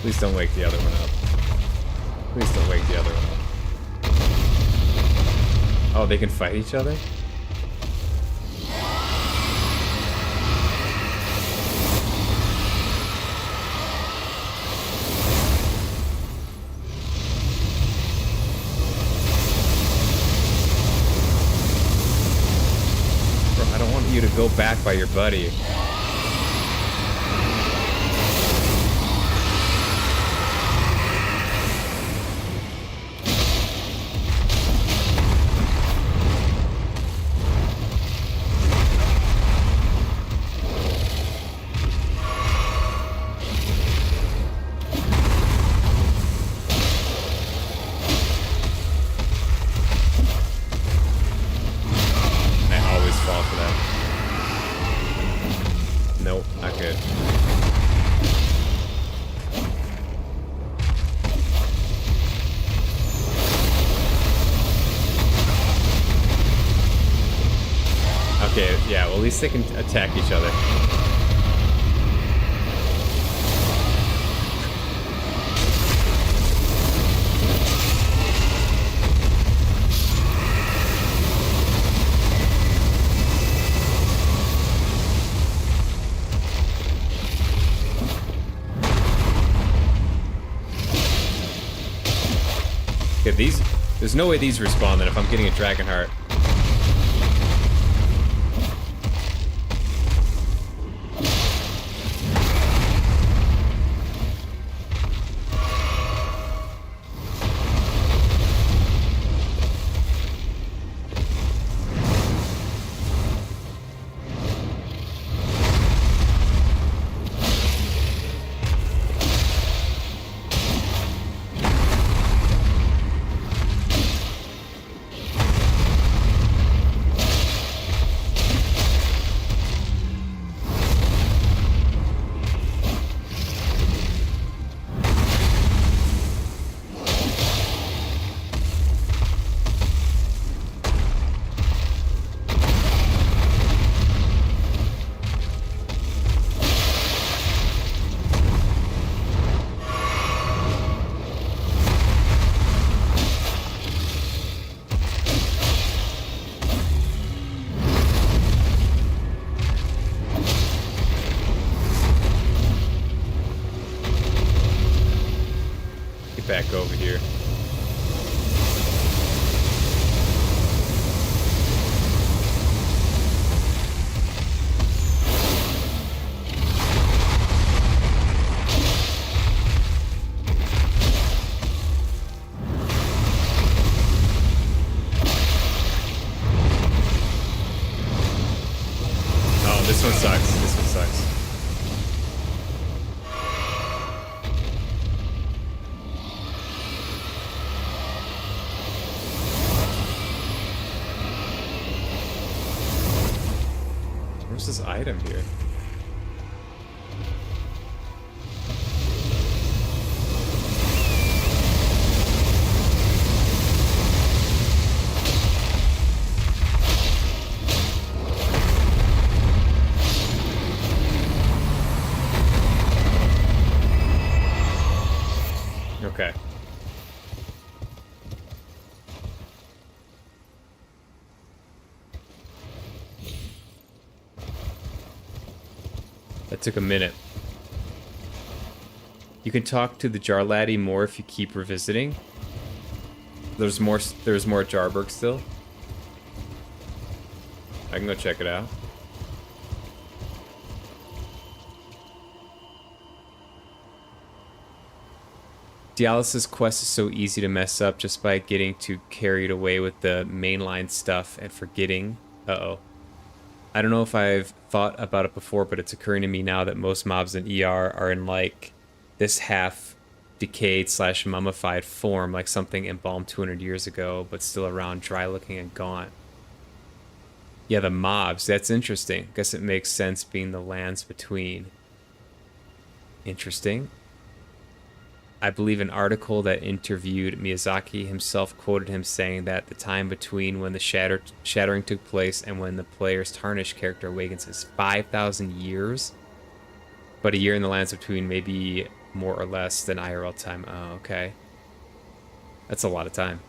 Please don't wake the other one up. Please don't wake the other one up. Oh, they can fight each other? Bro, I don't want you to go back by your buddy. Okay, yeah, well, at least they can attack each other. Okay, these... There's no way these respawn then if I'm getting a Dragon Heart. back over here. Oh, this one sucks. This one sucks. Where's this item here? Okay. That took a minute. You can talk to the Jar Laddie more if you keep revisiting. There's more Jarberg still. I can go check it out. Dialis' quest is so easy to mess up just by getting too carried away with the mainline stuff and forgetting. Uh-oh. I don't know if I've thought about it before, but it's occurring to me now that most mobs in ER are in like this half decayed / mummified form, like something embalmed 200 years ago, but still around, dry looking and gaunt. Yeah, the mobs, that's interesting. Guess it makes sense being the lands between. Interesting. I believe an article that interviewed Miyazaki himself quoted him saying that the time between when the shattering took place and when the player's tarnished character awakens is 5,000 years. But a year in the lands between may be more or less than IRL time. Oh, okay. That's a lot of time.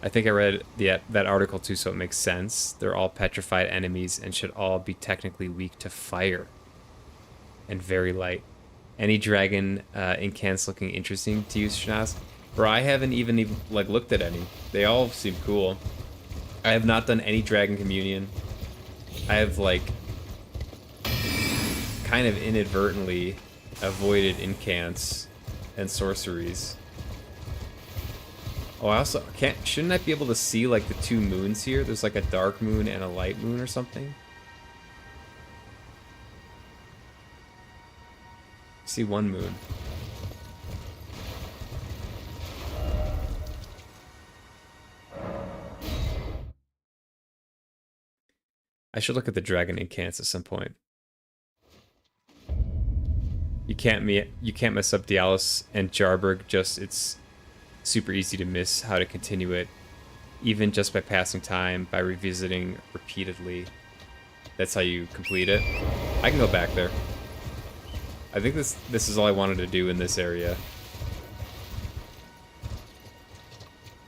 I think I read that article too, so it makes sense. They're all petrified enemies and should all be technically weak to fire. And very light. Any dragon incants looking interesting to you, Shanaz? Bro, I haven't even like looked at any. They all seem cool. I have not done any dragon communion. I have like kind of inadvertently avoided incants and sorceries. Oh, I also shouldn't I be able to see like the two moons here? There's like a dark moon and a light moon or something. See one moon. I should look at the dragon incants at some point. You can't mess up Dialis and Jarberg. It's super easy to miss how to continue it, even just by passing time, by revisiting repeatedly. That's how you complete it. I can go back there. I think this is all I wanted to do in this area.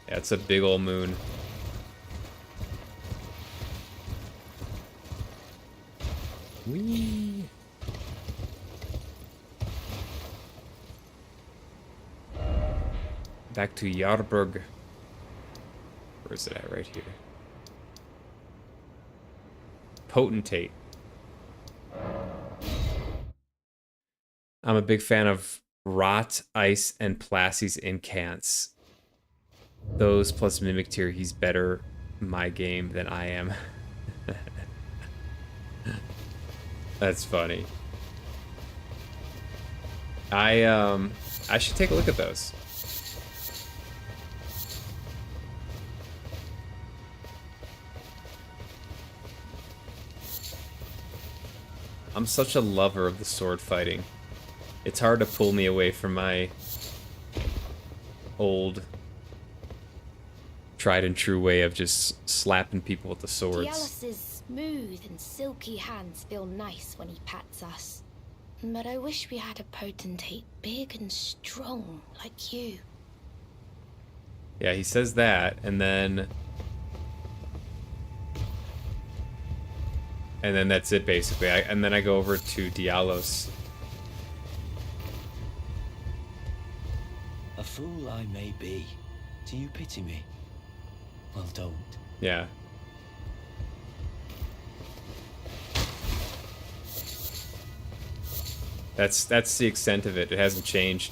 Yeah, it's a big old moon. Whee! Back to Jarberg. Where is it at? Right here. Potentate. I'm a big fan of Rot, Ice, and Plassy's incants. Those plus Mimic Tier, he's better my game than I am. That's funny. I should take a look at those. I'm such a lover of the sword fighting. It's hard to pull me away from my old tried and true way of just slapping people with the swords. Dialis' smooth and silky hands feel nice when he pats us. But I wish we had a potentate big and strong like you. Yeah, he says that, and then that's it basically. And then I go over to Dialos. A fool I may be. Do you pity me? Well, don't. Yeah. That's the extent of it. It hasn't changed.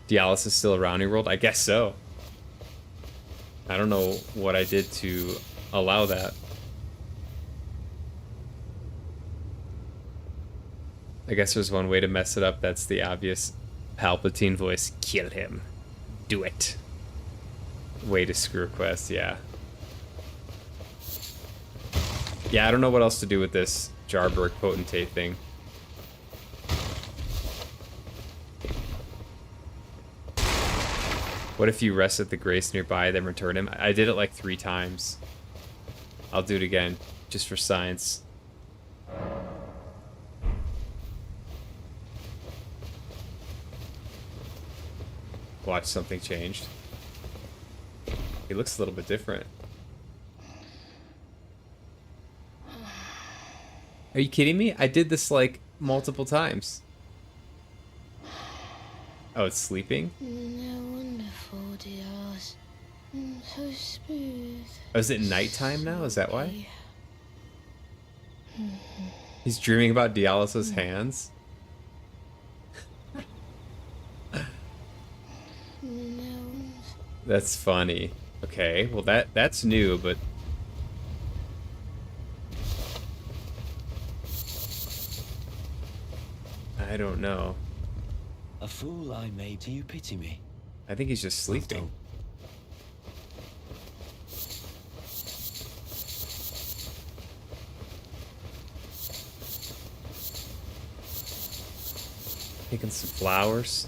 Dialis is still around your world? I guess so. I don't know what I did to allow that. I guess there's one way to mess it up. That's the obvious Palpatine voice. Kill him. Do it. Way to screw a quest, yeah. Yeah, I don't know what else to do with this Jarberg Potentate thing. What if you rest at the Grace nearby, then return him? I did it like 3 times. I'll do it again, just for science. Watch, something changed. He looks a little bit different. Are you kidding me? I did this like multiple times. Oh, it's sleeping? No, wonderful, dears. So smooth. Oh, is it nighttime now? Is that why? He's dreaming about Dialis' hands? That's funny. Okay, well that's new, but I don't know. A fool I made. Do you pity me? I think he's just sleeping. Picking some flowers.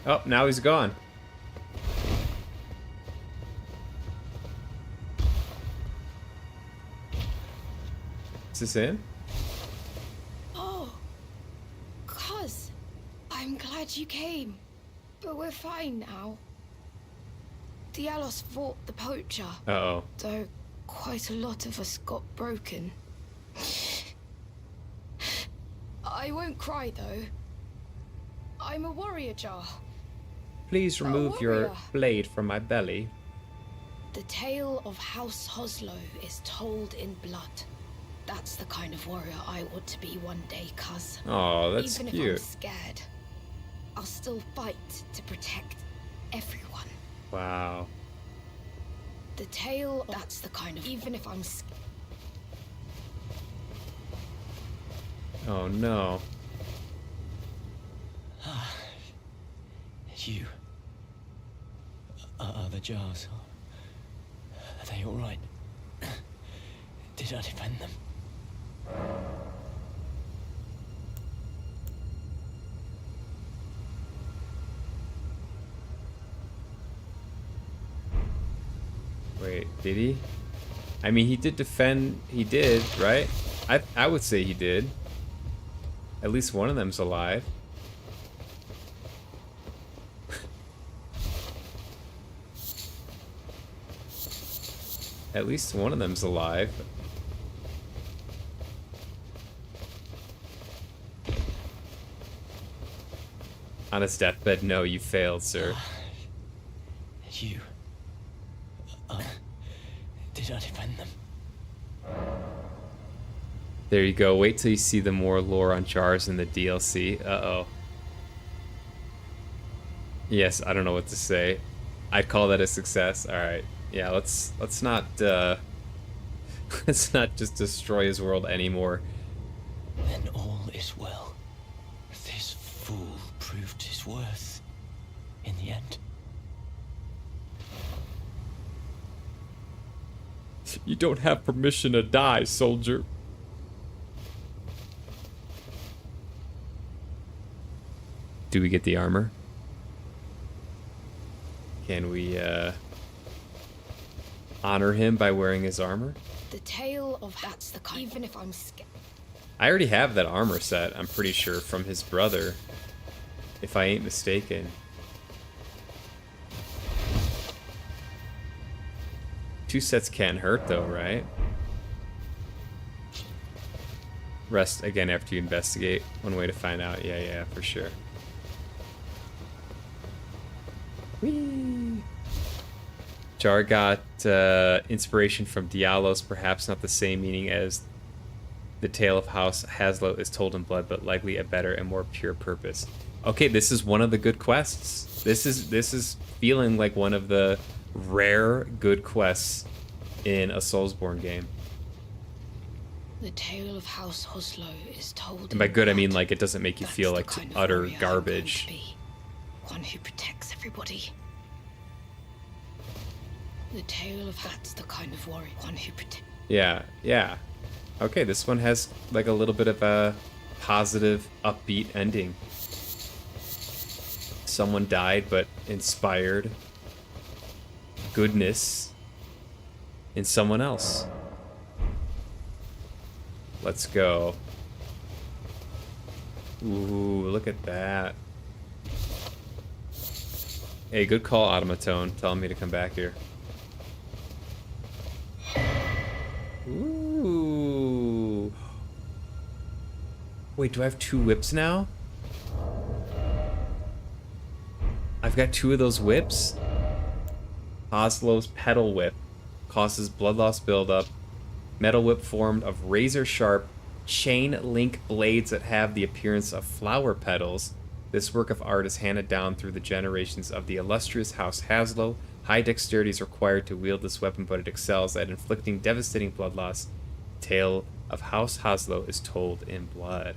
Oh, now he's gone. Is this in? Oh, Cuz, I'm glad you came. But we're fine now. Dialos fought the poacher. Uh-oh. Though quite a lot of us got broken. I won't cry though. I'm a warrior jar. Please remove your blade from my belly. The tale of House Hoslow is told in blood. That's the kind of warrior I want to be one day, cuz. Oh, that's Even cute. if I'm scared, I'll still fight to protect everyone. Wow. The tale, that's the kind of... Even if I'm scared. Oh no. You. Are the jars? Are they all right? Did I defend them? Wait, did he? I mean, he did defend. He did, right? I would say he did. At least one of them's alive. At least one of them's alive. On his deathbed, no, you failed, sir. You. Did I defend them? There you go. Wait till you see the more lore on jars in the DLC. Uh-oh. Yes, I don't know what to say. I'd call that a success. All right. Yeah, let's not let's not just destroy his world anymore. Then all is well. This fool proved his worth in the end. You don't have permission to die, soldier. Do we get the armor? Can we honor him by wearing his armor? The tale of that's the kind. Even if I'm scared. I already have that armor set, I'm pretty sure, from his brother. if I ain't mistaken. Two sets can't hurt though, right? Rest again after you investigate. One way to find out. Yeah, for sure. Whee! Jar got inspiration from Dialos, perhaps not the same meaning as the tale of House Haslo is told in blood, but likely a better and more pure purpose. Okay, this is one of the good quests. This is feeling like one of the rare good quests in a Soulsborne game. The tale of House Haslo is told. And by good, I mean like it doesn't make you feel like utter garbage. One who protects everybody. The tale of that's the kind of warrior. One who protects. Yeah. Okay, this one has like a little bit of a positive, upbeat ending. Someone died, but inspired goodness in someone else. Let's go. Ooh, look at that. Hey, good call, Automatone, telling me to come back here. Ooh. Wait, do I have 2 whips now? I've got 2 of those whips? Haslo's Petal Whip causes blood loss buildup. Metal Whip formed of razor-sharp chain link blades that have the appearance of flower petals. This work of art is handed down through the generations of the illustrious House Haslo. High dexterity is required to wield this weapon, but it excels at inflicting devastating blood loss. The tale of House Haslo is told in blood.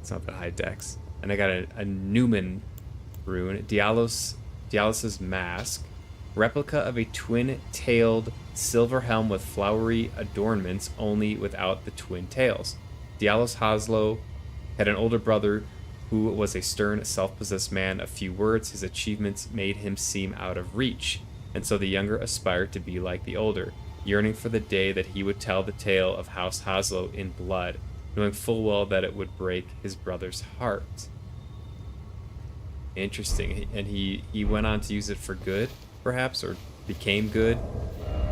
It's not that high dex. And I got a Newman rune. Dialos's Mask. Replica of a twin-tailed silver helm with flowery adornments, only without the twin tails. Dialos Haslo had an older brother who was a stern, self-possessed man of few words. His achievements made him seem out of reach, and so the younger aspired to be like the older, yearning for the day that he would tell the tale of House Haslo in blood, knowing full well that it would break his brother's heart. Interesting. And he went on to use it for good, perhaps, or became good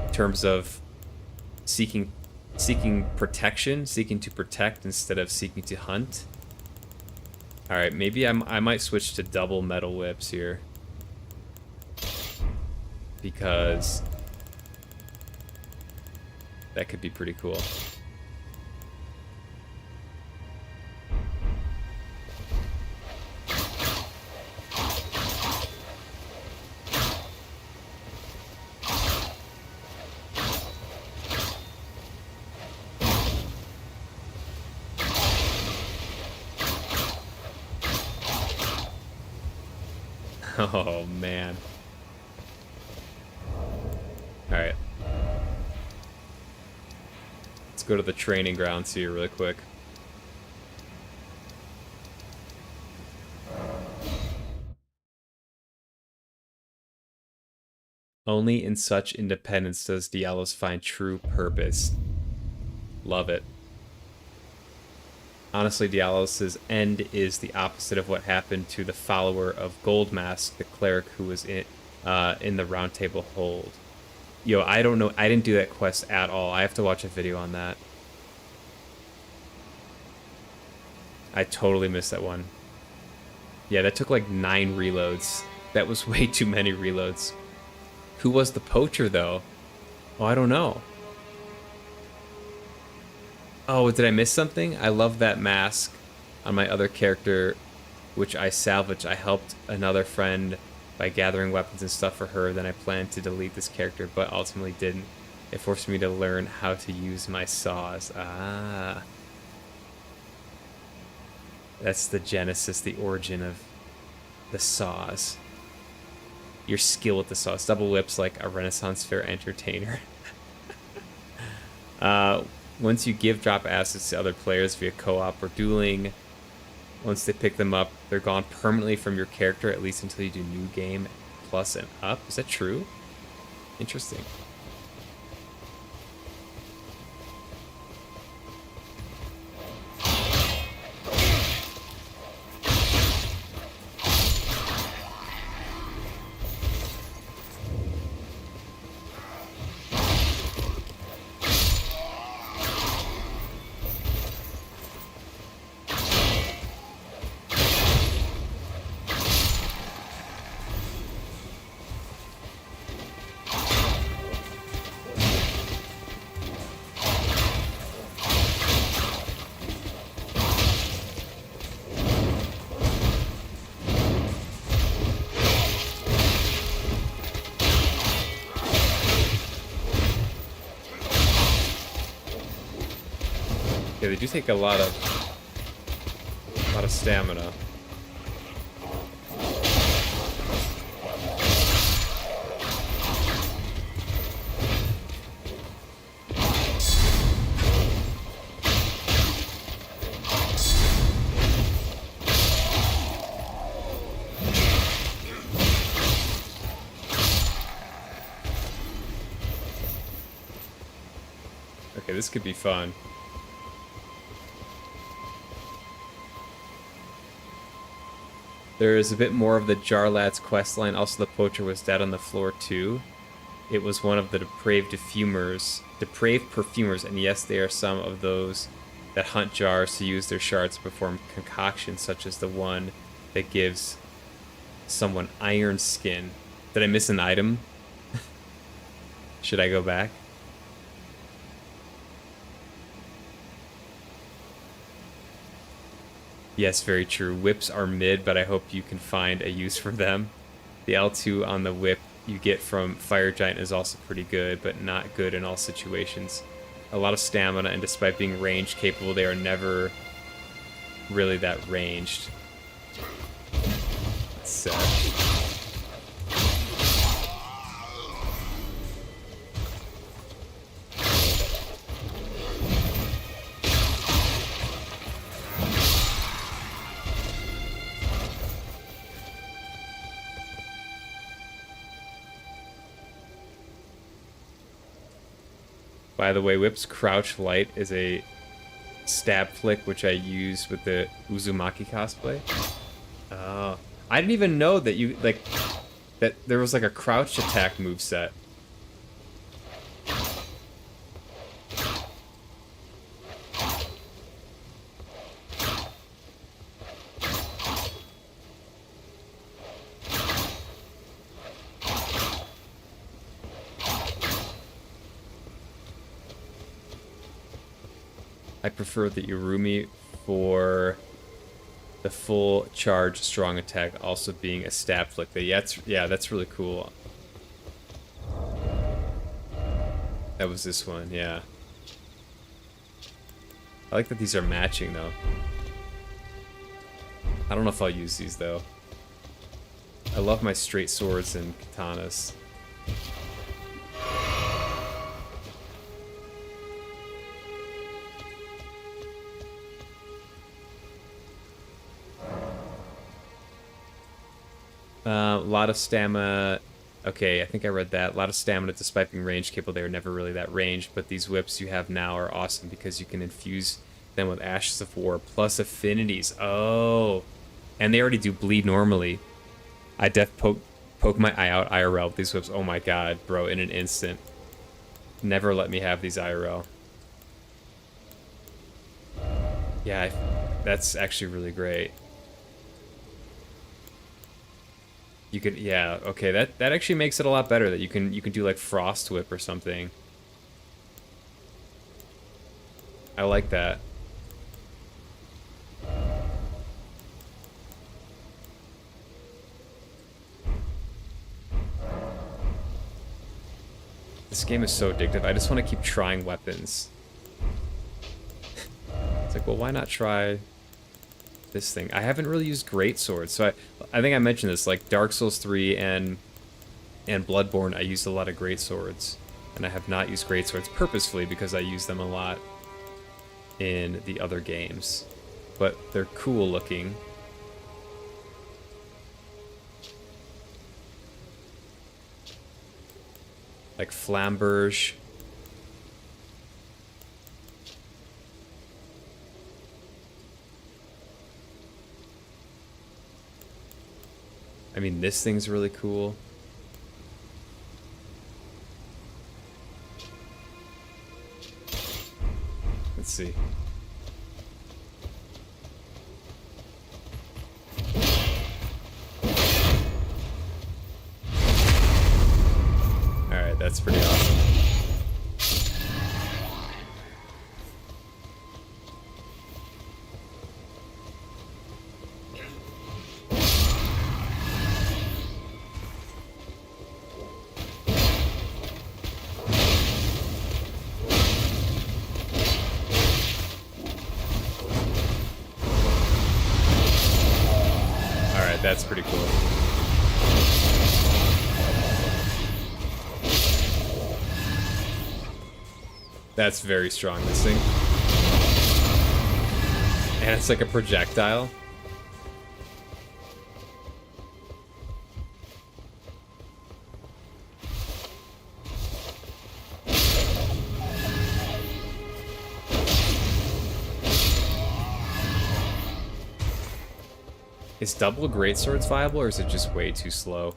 in terms of seeking protection, seeking to protect instead of seeking to hunt. All right, maybe I might switch to double metal whips here, because that could be pretty cool. Oh, man. Alright. Let's go to the training grounds here really quick. Only in such independence does Dialos find true purpose. Love it. Honestly, Dialos' end is the opposite of what happened to the follower of Goldmask, the cleric who was in the Round Table Hold. Yo, I don't know. I didn't do that quest at all. I have to watch a video on that. I totally missed that one. Yeah, that took like 9 reloads. That was way too many reloads. Who was the poacher, though? Oh, I don't know. Oh, did I miss something? I love that mask on my other character, which I salvaged. I helped another friend by gathering weapons and stuff for her. Then I planned to delete this character, but ultimately didn't. It forced me to learn how to use my saws. Ah. That's the genesis, the origin of the saws. Your skill with the saws. Double whips like a Renaissance Fair entertainer. Once you give drop assets to other players via co-op or dueling, once they pick them up, they're gone permanently from your character, at least until you do New Game Plus and up. Is that true? Interesting. Yeah, they do take a lot of stamina. Okay, this could be fun. There is a bit more of the Jarlath's questline. Also, the poacher was dead on the floor too. It was one of the depraved perfumers, and yes, they are some of those that hunt jars to use their shards to perform concoctions such as the one that gives someone iron skin. Did I miss an item? Should I go back? Yes, very true. Whips are mid, but I hope you can find a use for them. The L2 on the whip you get from Fire Giant is also pretty good, but not good in all situations. A lot of stamina, and despite being range capable, they are never really that ranged. That's sad. By the way, Whip's Crouch Light is a stab flick which I use with the Uzumaki cosplay. Oh, I didn't even know that that there was like a crouch attack moveset. I prefer the Irumi for the full charge strong attack also being a stab flick. Yeah, that's really cool. That was this one, yeah. I like that these are matching though. I don't know if I'll use these though. I love my straight swords and katanas. A lot of stamina. Okay, I think I read that. A lot of stamina despite being range capable. They were never really that ranged, but these whips you have now are awesome because you can infuse them with Ashes of War plus affinities. Oh, and they already do bleed normally. I poke my eye out IRL with these whips. Oh my god, bro, in an instant. Never let me have these IRL. Yeah, that's actually really great. You could, yeah, okay, that actually makes it a lot better that you can do like Frost Whip or something. I like that. This game is so addictive. I just want to keep trying weapons. It's like, well, why not try this thing? I haven't really used greatswords, so I think I mentioned this, like Dark Souls 3 and Bloodborne, I used a lot of greatswords, and I have not used greatswords purposefully because I use them a lot in the other games, but they're cool looking. Like Flamberge. I mean, this thing's really cool. Let's see. Alright, that's pretty awesome. That's pretty cool. That's very strong, this thing. And it's like a projectile. Is double greatswords viable, or is it just way too slow?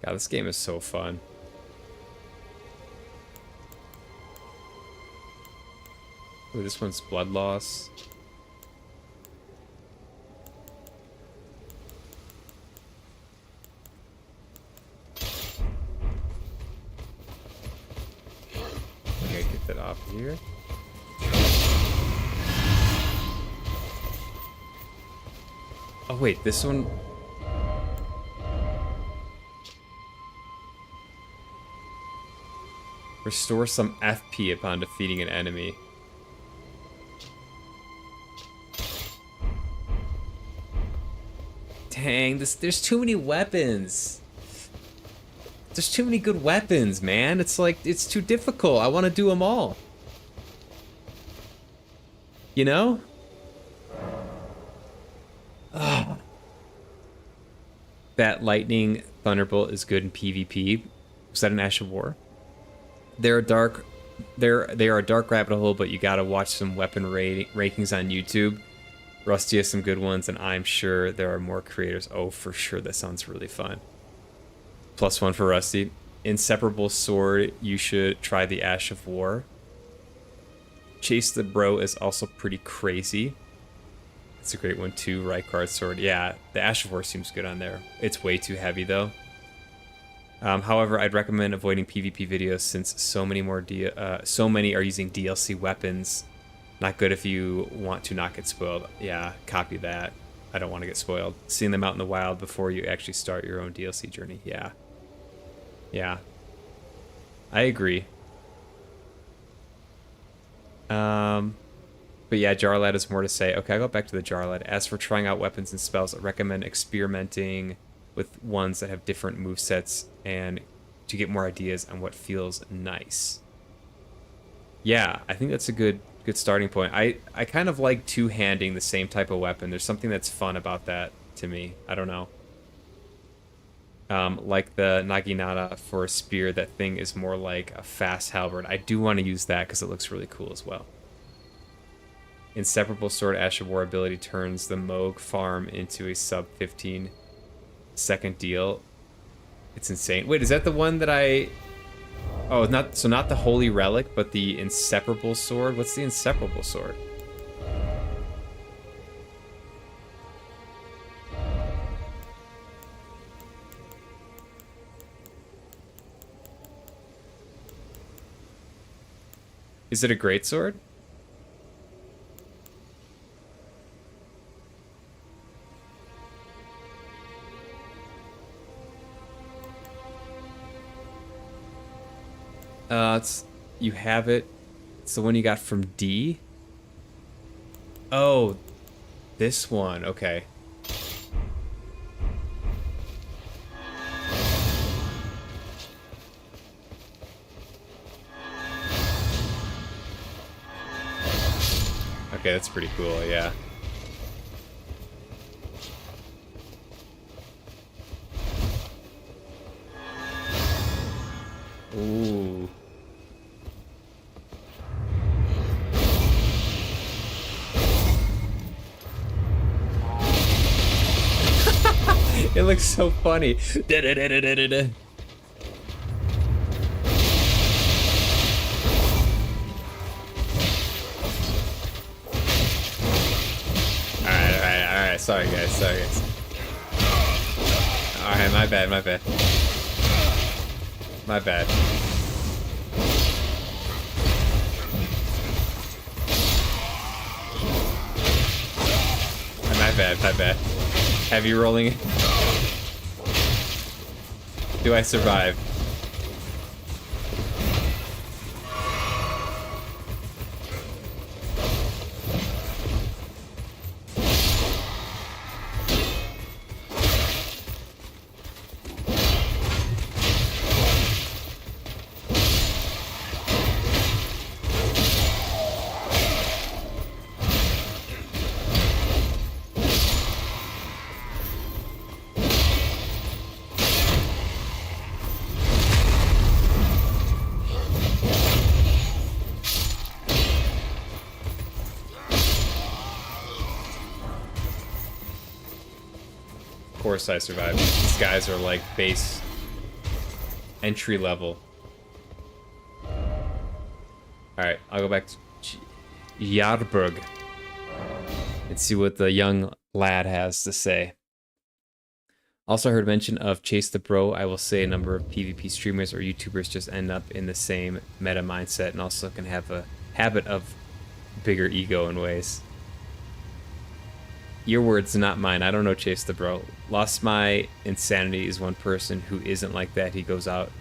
God, this game is so fun. Ooh, this one's blood loss. Okay, get that off here. Oh wait, this one. Restore some FP upon defeating an enemy. Dang, there's too many weapons. There's too many good weapons, man. It's like, it's too difficult. I want to do them all. You know? Ugh. That lightning thunderbolt is good in PvP. Was that an Ash of War? They are a dark rabbit hole, but you gotta watch some weapon rankings on YouTube. Rusty has some good ones, and I'm sure there are more creators. Oh, for sure, that sounds really fun. +1 for Rusty. Inseparable sword, you should try the Ash of War. Chase the Bro is also pretty crazy. It's a great one too. Rykard's sword, yeah, the Ash of War seems good on there. It's way too heavy though. However, I'd recommend avoiding PvP videos since so many are using DLC weapons. Not good if you want to not get spoiled. Yeah, copy that. I don't want to get spoiled. Seeing them out in the wild before you actually start your own DLC journey. Yeah. Yeah. I agree. But yeah, Jarlad has more to say. Okay, I'll go back to the Jarlad. As for trying out weapons and spells, I recommend experimenting with ones that have different movesets and to get more ideas on what feels nice. Yeah, I think that's a good starting point. I kind of like two-handing the same type of weapon. There's something that's fun about that to me. I don't know. Like the Naginata for a spear, that thing is more like a fast halberd. I do want to use that because it looks really cool as well. Inseparable sword Ash of War ability turns the Moog farm into a sub 15 second deal. It's insane. Wait, is that the one that I... Oh, not the Holy Relic, but the Inseparable Sword? What's the Inseparable Sword? Is it a greatsword? You have it. It's the one you got from D. Oh, this one. Okay. Okay, that's pretty cool. Yeah. Ooh. It looks so funny. Alright, sorry guys. Alright, my bad. My bad. My bad. Heavy rolling. Do I survive? course I survived. These guys are like base entry level. Alright, I'll go back to Jarburg and see what the young lad has to say. Also, I heard mention of Chase the Bro. I will say a number of PvP streamers or YouTubers just end up in the same meta mindset and also can have a habit of bigger ego in ways. Your words, not mine. I don't know Chase the Bro. Lost My Insanity is one person who isn't like that. He goes out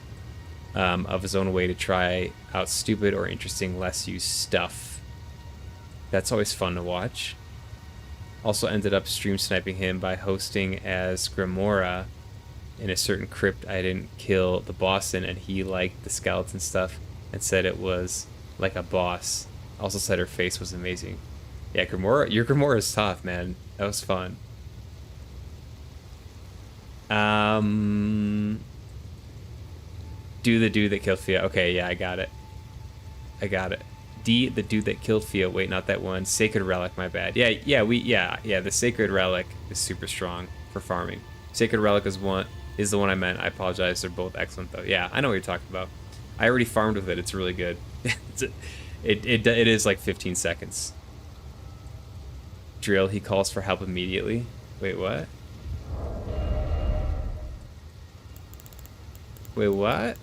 of his own way to try out stupid or interesting, less used stuff. That's always fun to watch. Also ended up stream sniping him by hosting as Grimora in a certain crypt I didn't kill the boss in, and he liked the skeleton stuff and said it was like a boss. Also said her face was amazing. Yeah, Grimora, your Grimora is tough, man. That was fun. Do the dude that killed Fia. Okay, yeah, I got it. D, the dude that killed Fia. Wait, not that one. Sacred Relic, my bad. Yeah, the Sacred Relic is super strong for farming. Sacred Relic is the one I meant. I apologize. They're both excellent though. Yeah, I know what you're talking about. I already farmed with it. It's really good. It is like 15 seconds. Drill, he calls for help immediately. Wait, what? Wait, what?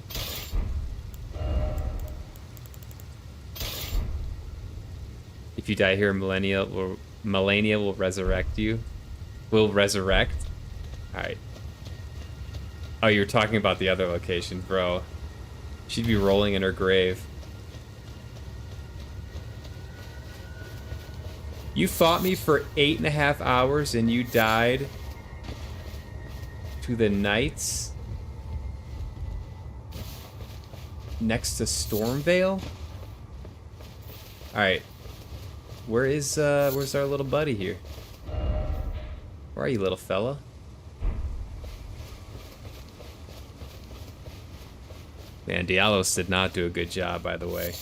If you die here, Melania will resurrect you. Will resurrect? Alright. Oh, you're talking about the other location, bro. She'd be rolling in her grave. You fought me for 8.5 hours and you died to the knights next to Stormvale? Alright. Where's our little buddy here? Where are you, little fella? Man, Dialos did not do a good job, by the way.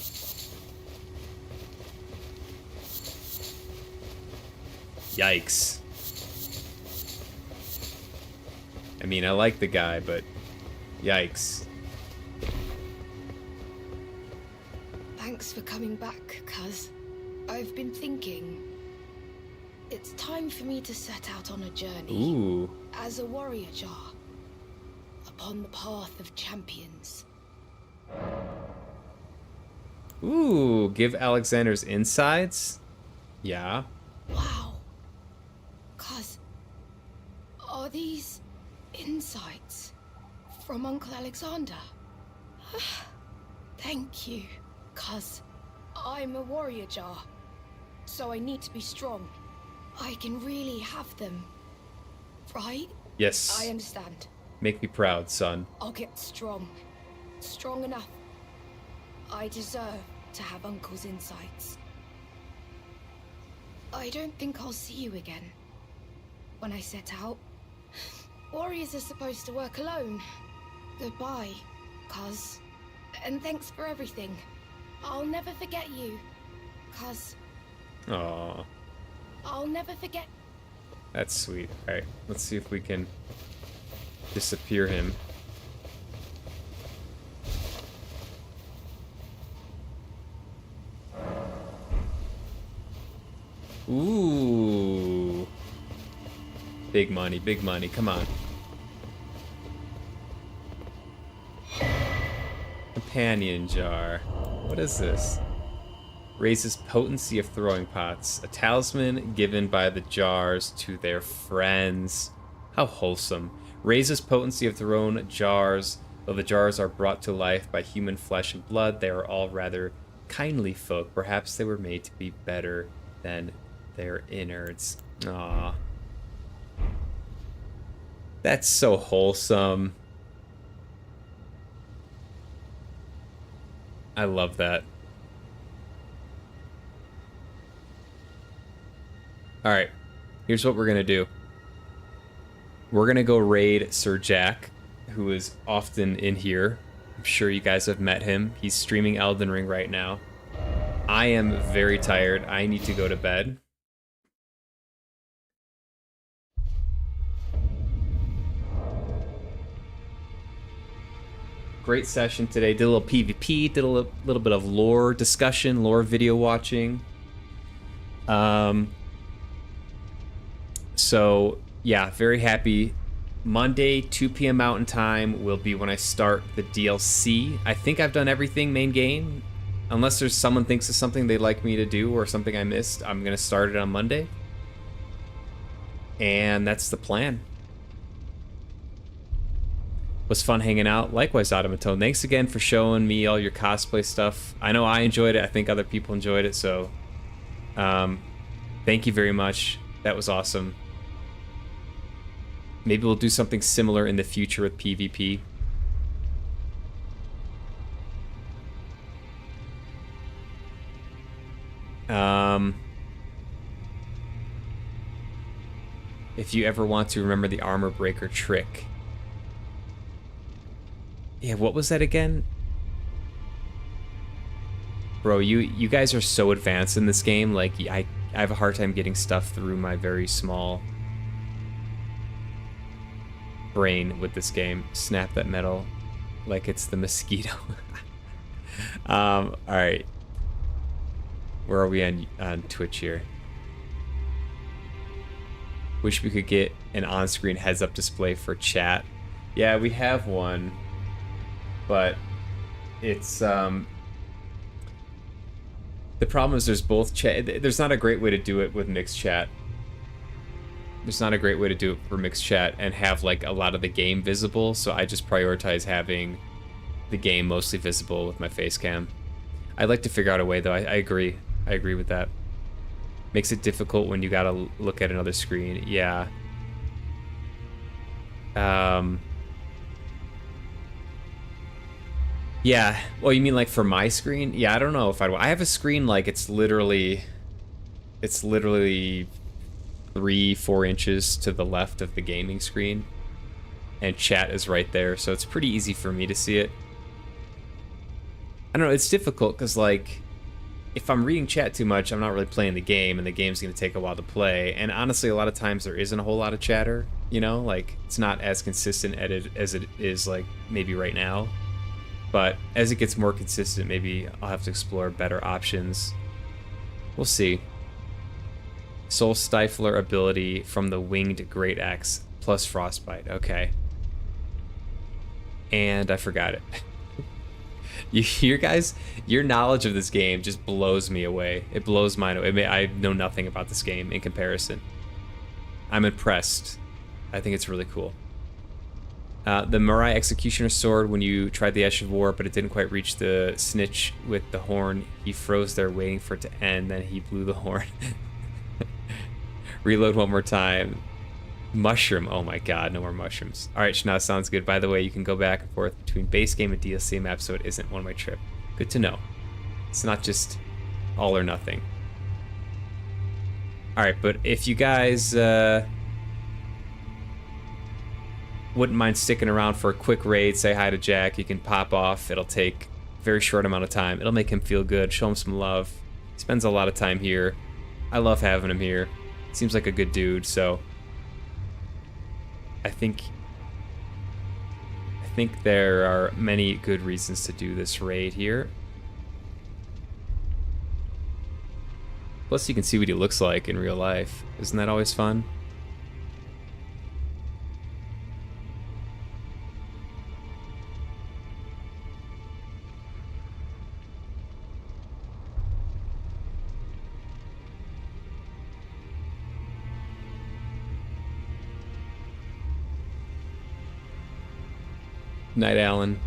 Yikes. I mean, I like the guy, but yikes. Thanks for coming back, cuz. I've been thinking. It's time for me to set out on a journey. Ooh. As a warrior jar. Upon the path of champions. Ooh, give Alexander's insides? Yeah. Wow. Cuz, are these insights from Uncle Alexander? Thank you, cuz I'm a warrior jar, so I need to be strong. I can really have them, right? Yes. I understand. Make me proud, son. I'll get strong. Strong enough. I deserve to have Uncle's insights. I don't think I'll see you again. When I set out, warriors are supposed to work alone. Goodbye, cuz. And thanks for everything. I'll never forget you, cuz. Aww. I'll never forget. That's sweet. Alright, let's see if we can disappear him. Ooh. Big money, come on. Companion jar. What is this? Raises potency of throwing pots. A talisman given by the jars to their friends. How wholesome. Raises potency of thrown jars. Though the jars are brought to life by human flesh and blood, they are all rather kindly folk. Perhaps they were made to be better than their innards. Aww. That's so wholesome. I love that. Alright, here's what we're gonna do. We're gonna go raid Sir Jack, who is often in here. I'm sure you guys have met him. He's streaming Elden Ring right now. I am very tired. I need to go to bed. Great session today. Did a little PvP, did a little bit of lore discussion, lore video watching. So, yeah, very happy. Monday, 2 p.m. Mountain Time will be when I start the DLC. I think I've done everything main game. Unless there's someone thinks of something they'd like me to do or something I missed, I'm going to start it on Monday. And that's the plan. Was fun hanging out. Likewise, Automatone. Thanks again for showing me all your cosplay stuff. I know I enjoyed it. I think other people enjoyed it, so thank you very much. That was awesome. Maybe we'll do something similar in the future with PvP. If you ever want to remember the armor breaker trick. Yeah, what was that again? Bro, you guys are so advanced in this game. Like, I have a hard time getting stuff through my very small brain with this game. Snap that metal like it's the mosquito. All right. Where are we on Twitch here? Wish we could get an on-screen heads-up display for chat. Yeah, we have one, but it's the problem is there's both chat. There's not a great way to do it with mixed chat. There's not a great way to do it for mixed chat and have like a lot of the game visible. So I just prioritize having the game mostly visible with my face cam. I'd like to figure out a way though. I agree. I agree with that. Makes it difficult when you gotta look at another screen. Yeah. Yeah. Well, you mean like for my screen? Yeah, I don't know if I have a screen like it's literally 3-4 inches to the left of the gaming screen, and chat is right there, so it's pretty easy for me to see it. I don't know. It's difficult because like, if I'm reading chat too much, I'm not really playing the game, and the game's going to take a while to play. And honestly, a lot of times there isn't a whole lot of chatter, you know? Like, it's not as consistent as it is, like, maybe right now. But as it gets more consistent, maybe I'll have to explore better options. We'll see. Soul Stifler ability from the Winged Great Axe plus Frostbite. Okay. And I forgot it. You guys, your knowledge of this game just blows me away. It blows mine away. I know nothing about this game in comparison. I'm impressed. I think it's really cool. The Mirai Executioner Sword, when you tried the Ash of War, but it didn't quite reach the snitch with the horn, he froze there waiting for it to end, then he blew the horn. Reload one more time. Mushroom. Oh my god, no more mushrooms. Alright, Shana, sounds good. By the way, you can go back and forth between base game and DLC map, so it isn't one-way trip. Good to know. It's not just all or nothing. Alright, but if you guys wouldn't mind sticking around for a quick raid, say hi to Jack, you can pop off. It'll take a very short amount of time. It'll make him feel good, show him some love. He spends a lot of time here. I love having him here. Seems like a good dude, so I think there are many good reasons to do this raid here. Plus you can see what he looks like in real life. Isn't that always fun? Night, Alan.